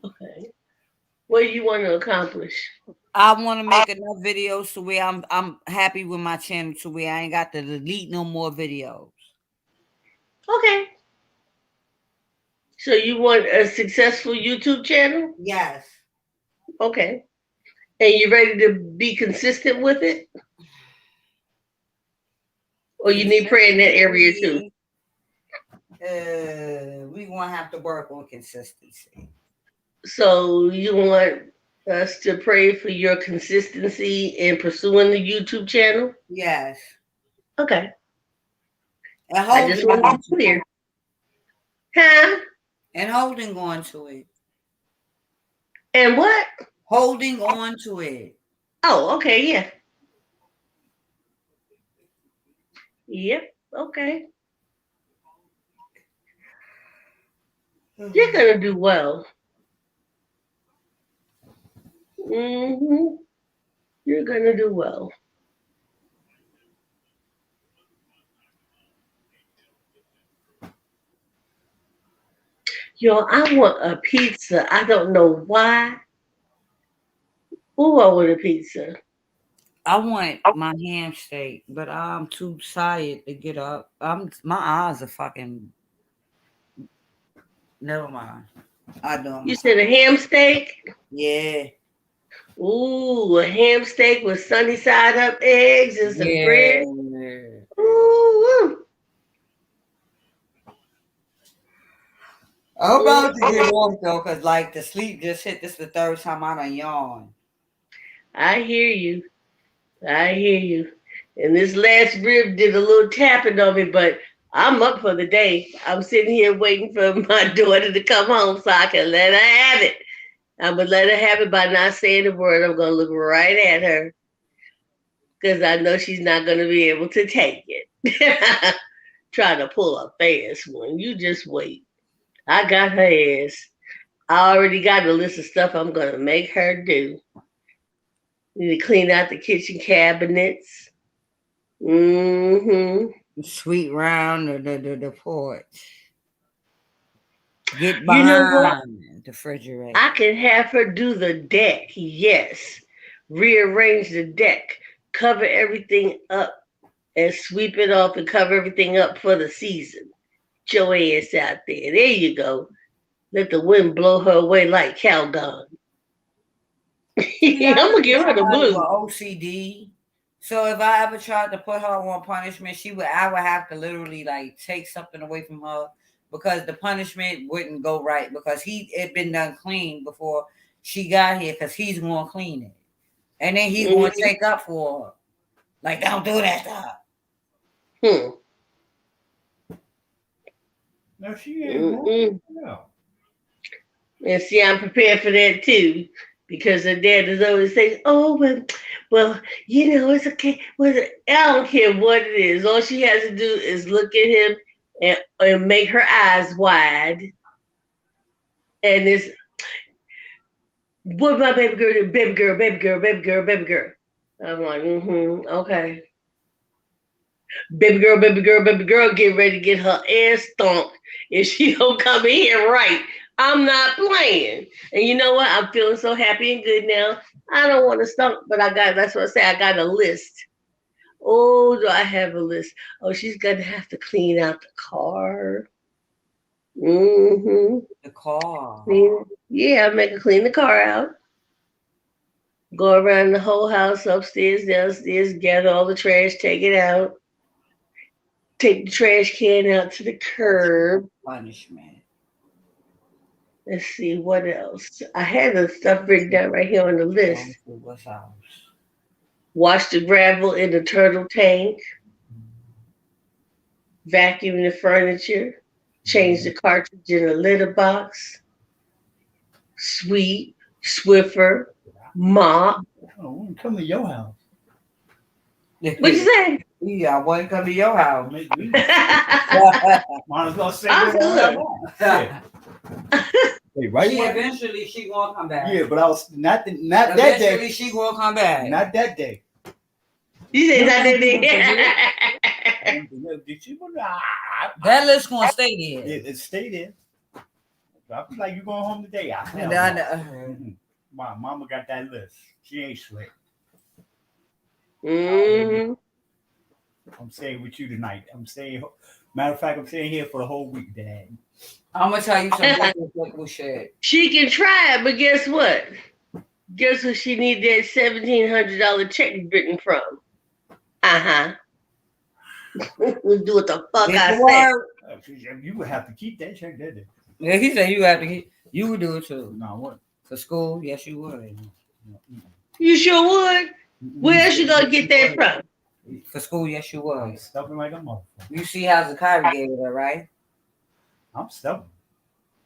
Okay. What do you want to accomplish? I want to make enough videos to where I'm happy with my channel to where I ain't got to delete no more videos. Okay. So you want a successful YouTube channel? Yes. Okay. And you ready to be consistent with it? Or you need prayer in that area too? Consistency. We gonna have to work on consistency. So you want us to pray for your consistency in pursuing the YouTube channel? Yes. Okay. And I just holding want to on be to it. clear. Huh? And holding on to it. And what? Holding on to it. Oh, okay, yeah. Yep. Okay. You're gonna do well. Hmm. You're gonna do well. Yo, I want a pizza. I don't know why. Ooh, I want a pizza. I want my ham steak, but I'm too tired to get up. My eyes are fucking. Never mind. I know I'm You gonna said stop. a ham steak? Yeah, Ooh, a ham steak with sunny side up eggs and some bread. yeah. Ooh. I'm about to get Mm. off though, cause like the sleep just hit. This the third time I done yawn. I hear you. I hear you. And this last rib did a little tapping on me, but I'm up for the day. I'm sitting here waiting for my daughter to come home so I can let her have it. I'm gonna let her have it by not saying a word. I'm gonna look right at her because I know she's not gonna be able to take it. Trying to pull a fast one. You just wait. I got her ass. I already got a list of stuff I'm gonna make her do. Need to clean out the kitchen cabinets. Mm-hmm. Sweet round the porch. Get You know what? behind the refrigerator. I can have her do the deck. Yes. Rearrange the deck. Cover everything up and sweep it off and cover everything up for the season. Get your ass out there. There you go. Let the wind blow her away like Calgon. See, I'm I gonna need give her the somebody with blue. OCD So if I ever tried to put her on punishment, I would have to literally like take something away from her because the punishment wouldn't go right because he it been done clean before she got here because he's gonna clean it. And then he's gonna Mm-hmm. take up for her. Like, don't do that stuff. Hmm. No, she ain't wrong. Mm-mm. No. And see, I'm prepared for that too, because her dad is always saying, "Oh, well, it's okay. Well, I don't care what it is. All she has to do is look at him and make her eyes wide, and it's what my baby girl, do? Baby girl, baby girl, baby girl, baby girl." I'm like, okay, baby girl, baby girl, get ready to get her ass stomped if she don't come in here right. I'm not playing. And you know what? I'm feeling so happy and good now. I don't want to stomp, but that's what I say. I got a list. Oh, do I have a list? Oh, she's gonna have to clean out the car. Mm-hmm. The car. Yeah, make her clean the car out. Go around the whole house, upstairs, downstairs, gather all the trash, take it out. Take the trash can out to the curb. Punishment. Let's see what else. I had the stuff written down right here on the list. What's house? Wash the gravel in the turtle tank. Vacuum the furniture. Change the cartridge in the litter box. Sweep. Swiffer. Mop. Oh, come to your house. What you say? Yeah, I want to come to your house. Might as well say I'm Hey, right? Eventually she gonna come back. Yeah, but I was not that Eventually day. she gonna come back. Not that day. You said that day. Did you? That list gonna stay there. It stayed there. I feel like you going home today. My mama got that list. She ain't slick. Mm-hmm. I'm staying with you tonight. Matter of fact, I'm staying here for the whole week, Dad. I'm gonna tell you some simple shit. She can try it, but guess what? Guess who she need that $1,700 check written from? We'll do what the fuck I said. You would have to keep that check, that day. Yeah, he said you have to keep. You would do it too. No, what? For school, yes, you would. You sure would? Where else you gonna get that from? For school, yes, you I'm would. stubborn like a motherfucker. You see how Zakari gave it, right? I'm stubborn.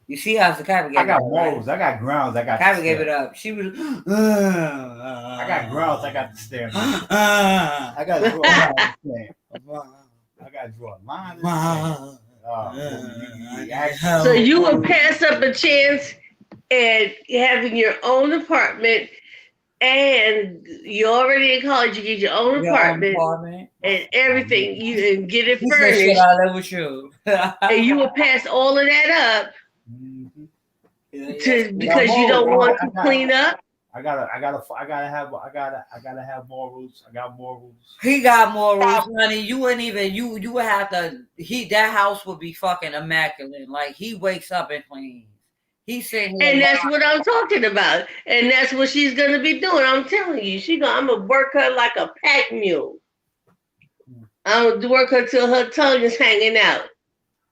You see how Zakari gave it. I got up, morals. right? I got grounds. I got. Zakari gave it up. She was. I got grounds. I got to stare. I got to draw a line. I got to draw a line. So you would pass up a chance at having your own apartment, and you're already in college. You get your own apartment and everything. You and get it furnished. I live with you. And you would pass all of that up because you don't want to clean up. I gotta have morals. I got morals. He got morals, honey. You wouldn't even you would have to. That house would be fucking immaculate. Like he wakes up and cleans. He's sitting here, and that's what I'm talking about, and that's what she's gonna be doing. I'm telling you, I'm gonna work her like a pack mule. I'm gonna work her till her tongue is hanging out.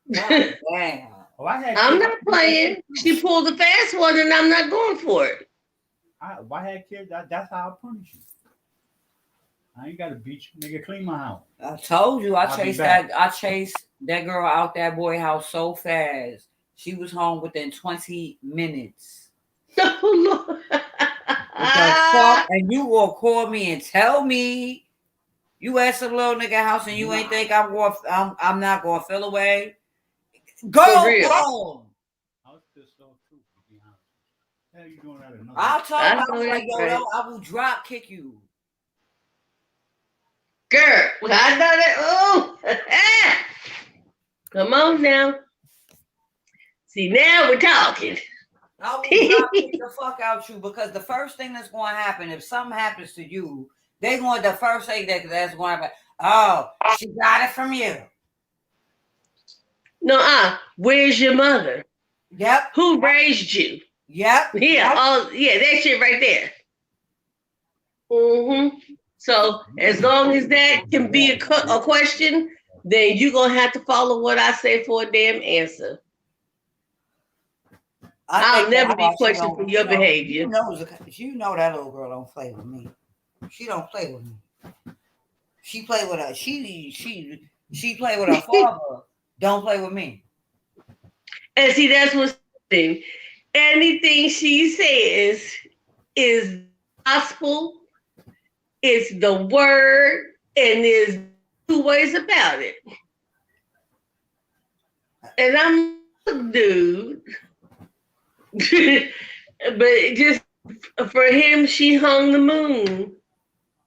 damn. Well, I'm not playing. She pulled a fast one, and I'm not going for it. If I had kids, that's how I punish you. I ain't got to beat you, nigga. Clean my house. I told you, I chased that girl out that boy house so fast. She was home within 20 minutes. Oh Lord! And you will call me and tell me you at some little nigga house and you ain't think I'm not gonna feel away. Go home. I was pissed off too, to be honest. How you doing that? I'll tell you, I was like, yo, I will drop kick you. Girl, I know that. Oh, come on now. See, now we're talking. I will drop kick the fuck out you because the first thing that's going to happen, if something happens to you, the first thing that's going to happen, oh, she got it from you. No, where's your mother? Yep. Who raised you? Yep. Yeah, that shit right there. Mm-hmm. So as long as that can be a question, then you're gonna have to follow what I say for a damn answer. I'll never be questioned for your behavior. You know that little girl don't play with me. She don't play with me. She play with her. She play with her father. Don't play with me. And see, that's what's thing. Anything she says is gospel, it's the word, and there's two ways about it. And I'm a dude, but just for him, she hung the moon.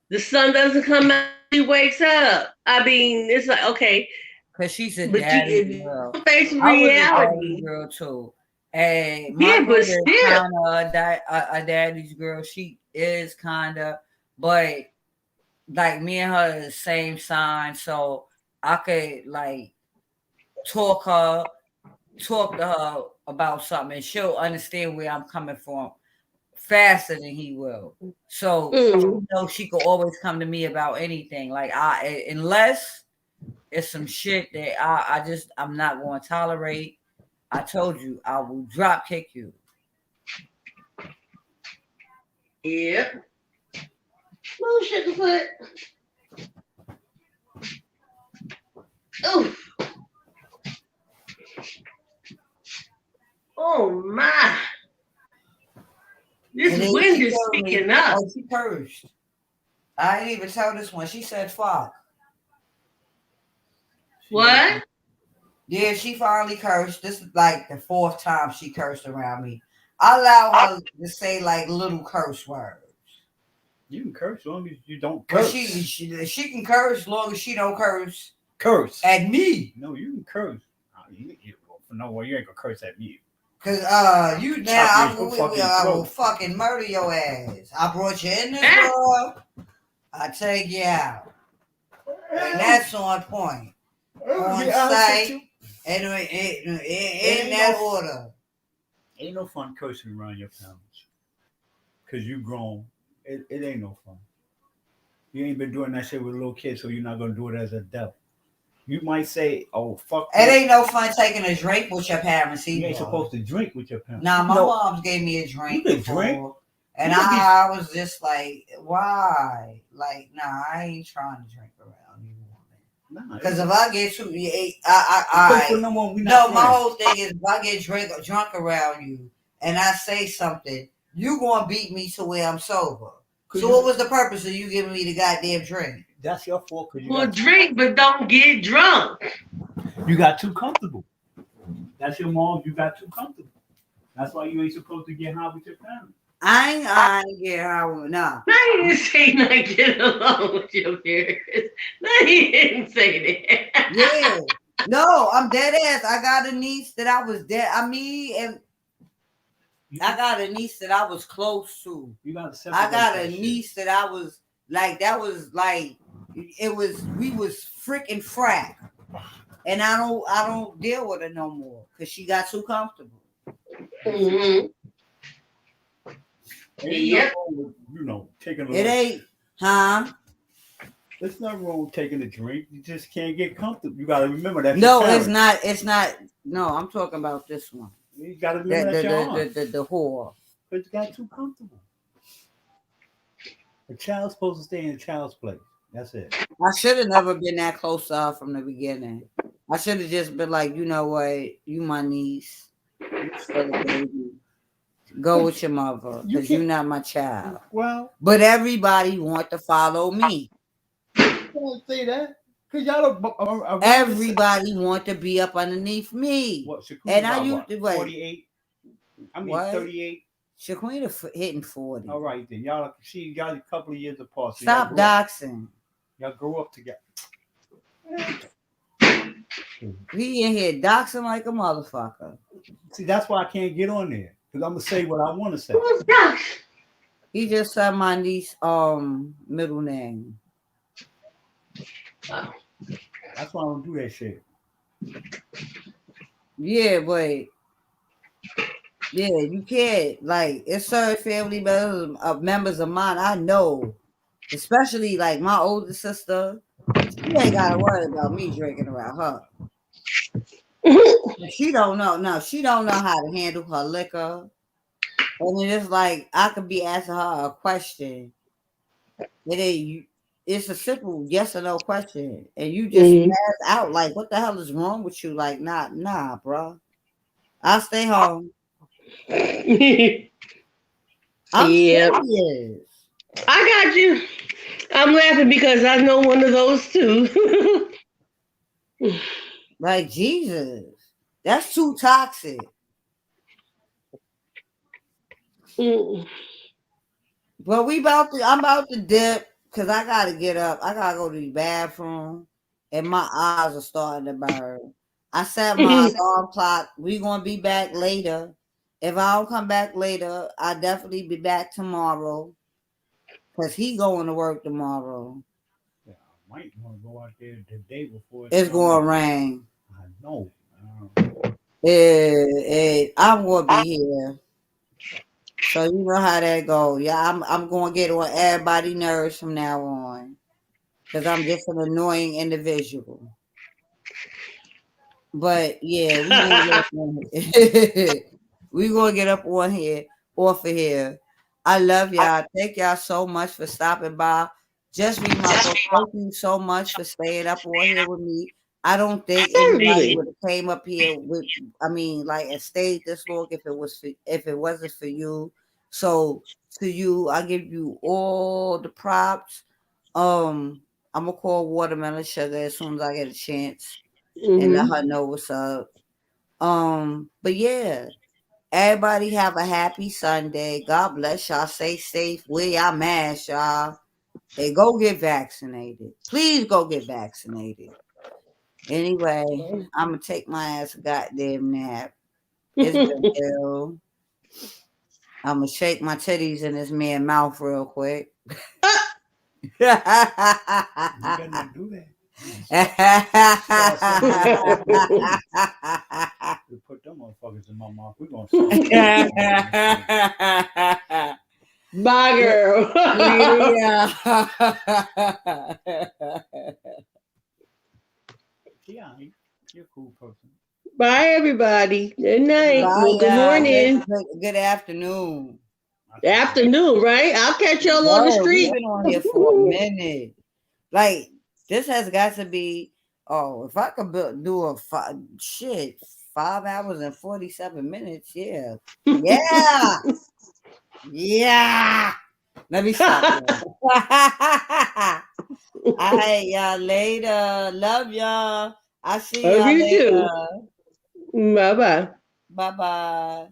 The sun doesn't come out, she wakes up. I mean, it's like, okay. Because she's a daddy girl. Face I was a reality. daddy girl too. And my Yeah, but mother is still. kind of a daddy's girl. She is kind of, but like me and her is the same sign. So I could like talk to her about something and she'll understand where I'm coming from faster than he will. So you know, she could always come to me about anything. Like unless it's some shit that I'm not going to tolerate. I told you I will drop kick you. Yep. Move, Sugarfoot. Oof. Oh my. This wind is picking up. Oh, she cursed. I didn't even tell this one. She said fuck. What? Yeah, she finally cursed. This is like the fourth time she cursed around me. I allow her to say like little curse words. You can curse as long as you don't curse. She can curse as long as she don't curse. Curse at me. No, you can curse. No, you ain't gonna curse at me. Cause you now I will fucking murder your ass. I brought you in this world. I take you out. And that's on point. On site. In that order. Ain't no fun cursing around your parents. Cause you grown. It ain't no fun. You ain't been doing that shit with a little kid, so you're not gonna do it as a adult. You might say, "Oh fuck." It ain't no fun taking a drink with your parents either. You ain't supposed to drink with your parents. Nah, my mom's gave me a drink. You can drink. And I was just like, why? Like, nah, I ain't trying to drink around you. Because if I get too, my whole thing is if I get drunk around you and I say something, you gonna beat me to where I'm sober. So what was the purpose of you giving me the goddamn drink? That's your fault. Well, drink, but don't get drunk. You got too comfortable. That's your mom. You got too comfortable. That's why you ain't supposed to get high with your parents. I ain't get high with Now you didn't say not get along with your parents. No, you didn't say that. Yeah. No, I'm dead ass. I got a niece that I was dead. I got a niece that I was close to. I got a niece that I was like, that was like, we was freaking frack. And I don't deal with her no more because she got too comfortable. Mm-hmm. Yep. Taking it ain't, huh? There's nothing wrong with taking a drink. You just can't get comfortable. You gotta remember that. No, it's not. It's not. No, I'm talking about this one. You gotta remember the whore. But you got too comfortable. A child's supposed to stay in a child's place. That's it. I should have never been that close to her from the beginning. I should have just been like, you know what, you my niece. You still a baby. Go with your mother, because you're not my child. Well, but everybody want to follow me. Don't say that, because y'all don't. Everybody want to be up underneath me. What? And I used to 48. I mean, what? 38. Shaquina hitting 40. All right, then y'all a couple of years apart. So stop doxing. Y'all grow up together. He in here doxing like a motherfucker. See, that's why I can't get on there. Because I'm going to say what I want to say. Who's dox? He just said my niece middle name. Oh. That's why I don't do that shit. Yeah, but yeah, you can't. Like, it's certain family members of mine I know Especially like my older sister, she ain't gotta worry about me drinking around her. She don't know. No, she don't know how to handle her liquor. And it's like I could be asking her a question, and then it's a simple yes or no question, and you just Mhm. pass out. Like, what the hell is wrong with you? Like, nah, bro. I'll stay home. I'm Yep. serious. I got you. I'm laughing because I know one of those too. Like, Jesus, that's too toxic. Mm. But I'm about to dip because I gotta get up. I gotta go to the bathroom, and my eyes are starting to burn. I set my alarm clock. We gonna be back later. If I don't come back later, I'll definitely be back tomorrow because he going to work tomorrow. Yeah, I might want to go out there the day before it It's starts. going to rain. I know. I'm gonna be here. So you know how that go. Yeah, I'm gonna get on everybody's nerves from now on. Because I'm just an annoying individual. But yeah, we gonna get up on we gonna get up on here off of here. I love y'all. Thank y'all so much for stopping by. Just read my book. Thank you so much for staying up on here with me. I don't think anybody Certainly. would have came up here with like and stayed this long if it wasn't for you. So to you, I give you all the props. Um, I'm gonna call Watermelon Sugar as soon as I get a chance and let Hmm. her know what's up. But yeah, everybody have a happy Sunday. God bless y'all. Stay safe. Wear y'all mask, y'all. And go get vaccinated. Please go get vaccinated. Anyway, I'm gonna take my ass a goddamn nap. It's been ill. I'm gonna shake my titties in this man's mouth real quick. You better not do that. Start something else. You put them motherfuckers in my mouth. We're gonna start something. Bye, girl. Yeah. Yeah, you're a cool person. Bye, everybody. Good night. Bye, Well, good y'all. morning. Good afternoon. I said that. Afternoon, right? I'll catch y'all on the Word, we've street. been on here for a minute. Like this has got to be. Oh, if I could do a 5 hours and 47 minutes. Yeah, yeah, yeah. Let me stop. All right, y'all. Later. Love y'all. I see Love y'all you too. later. Bye bye. Bye bye.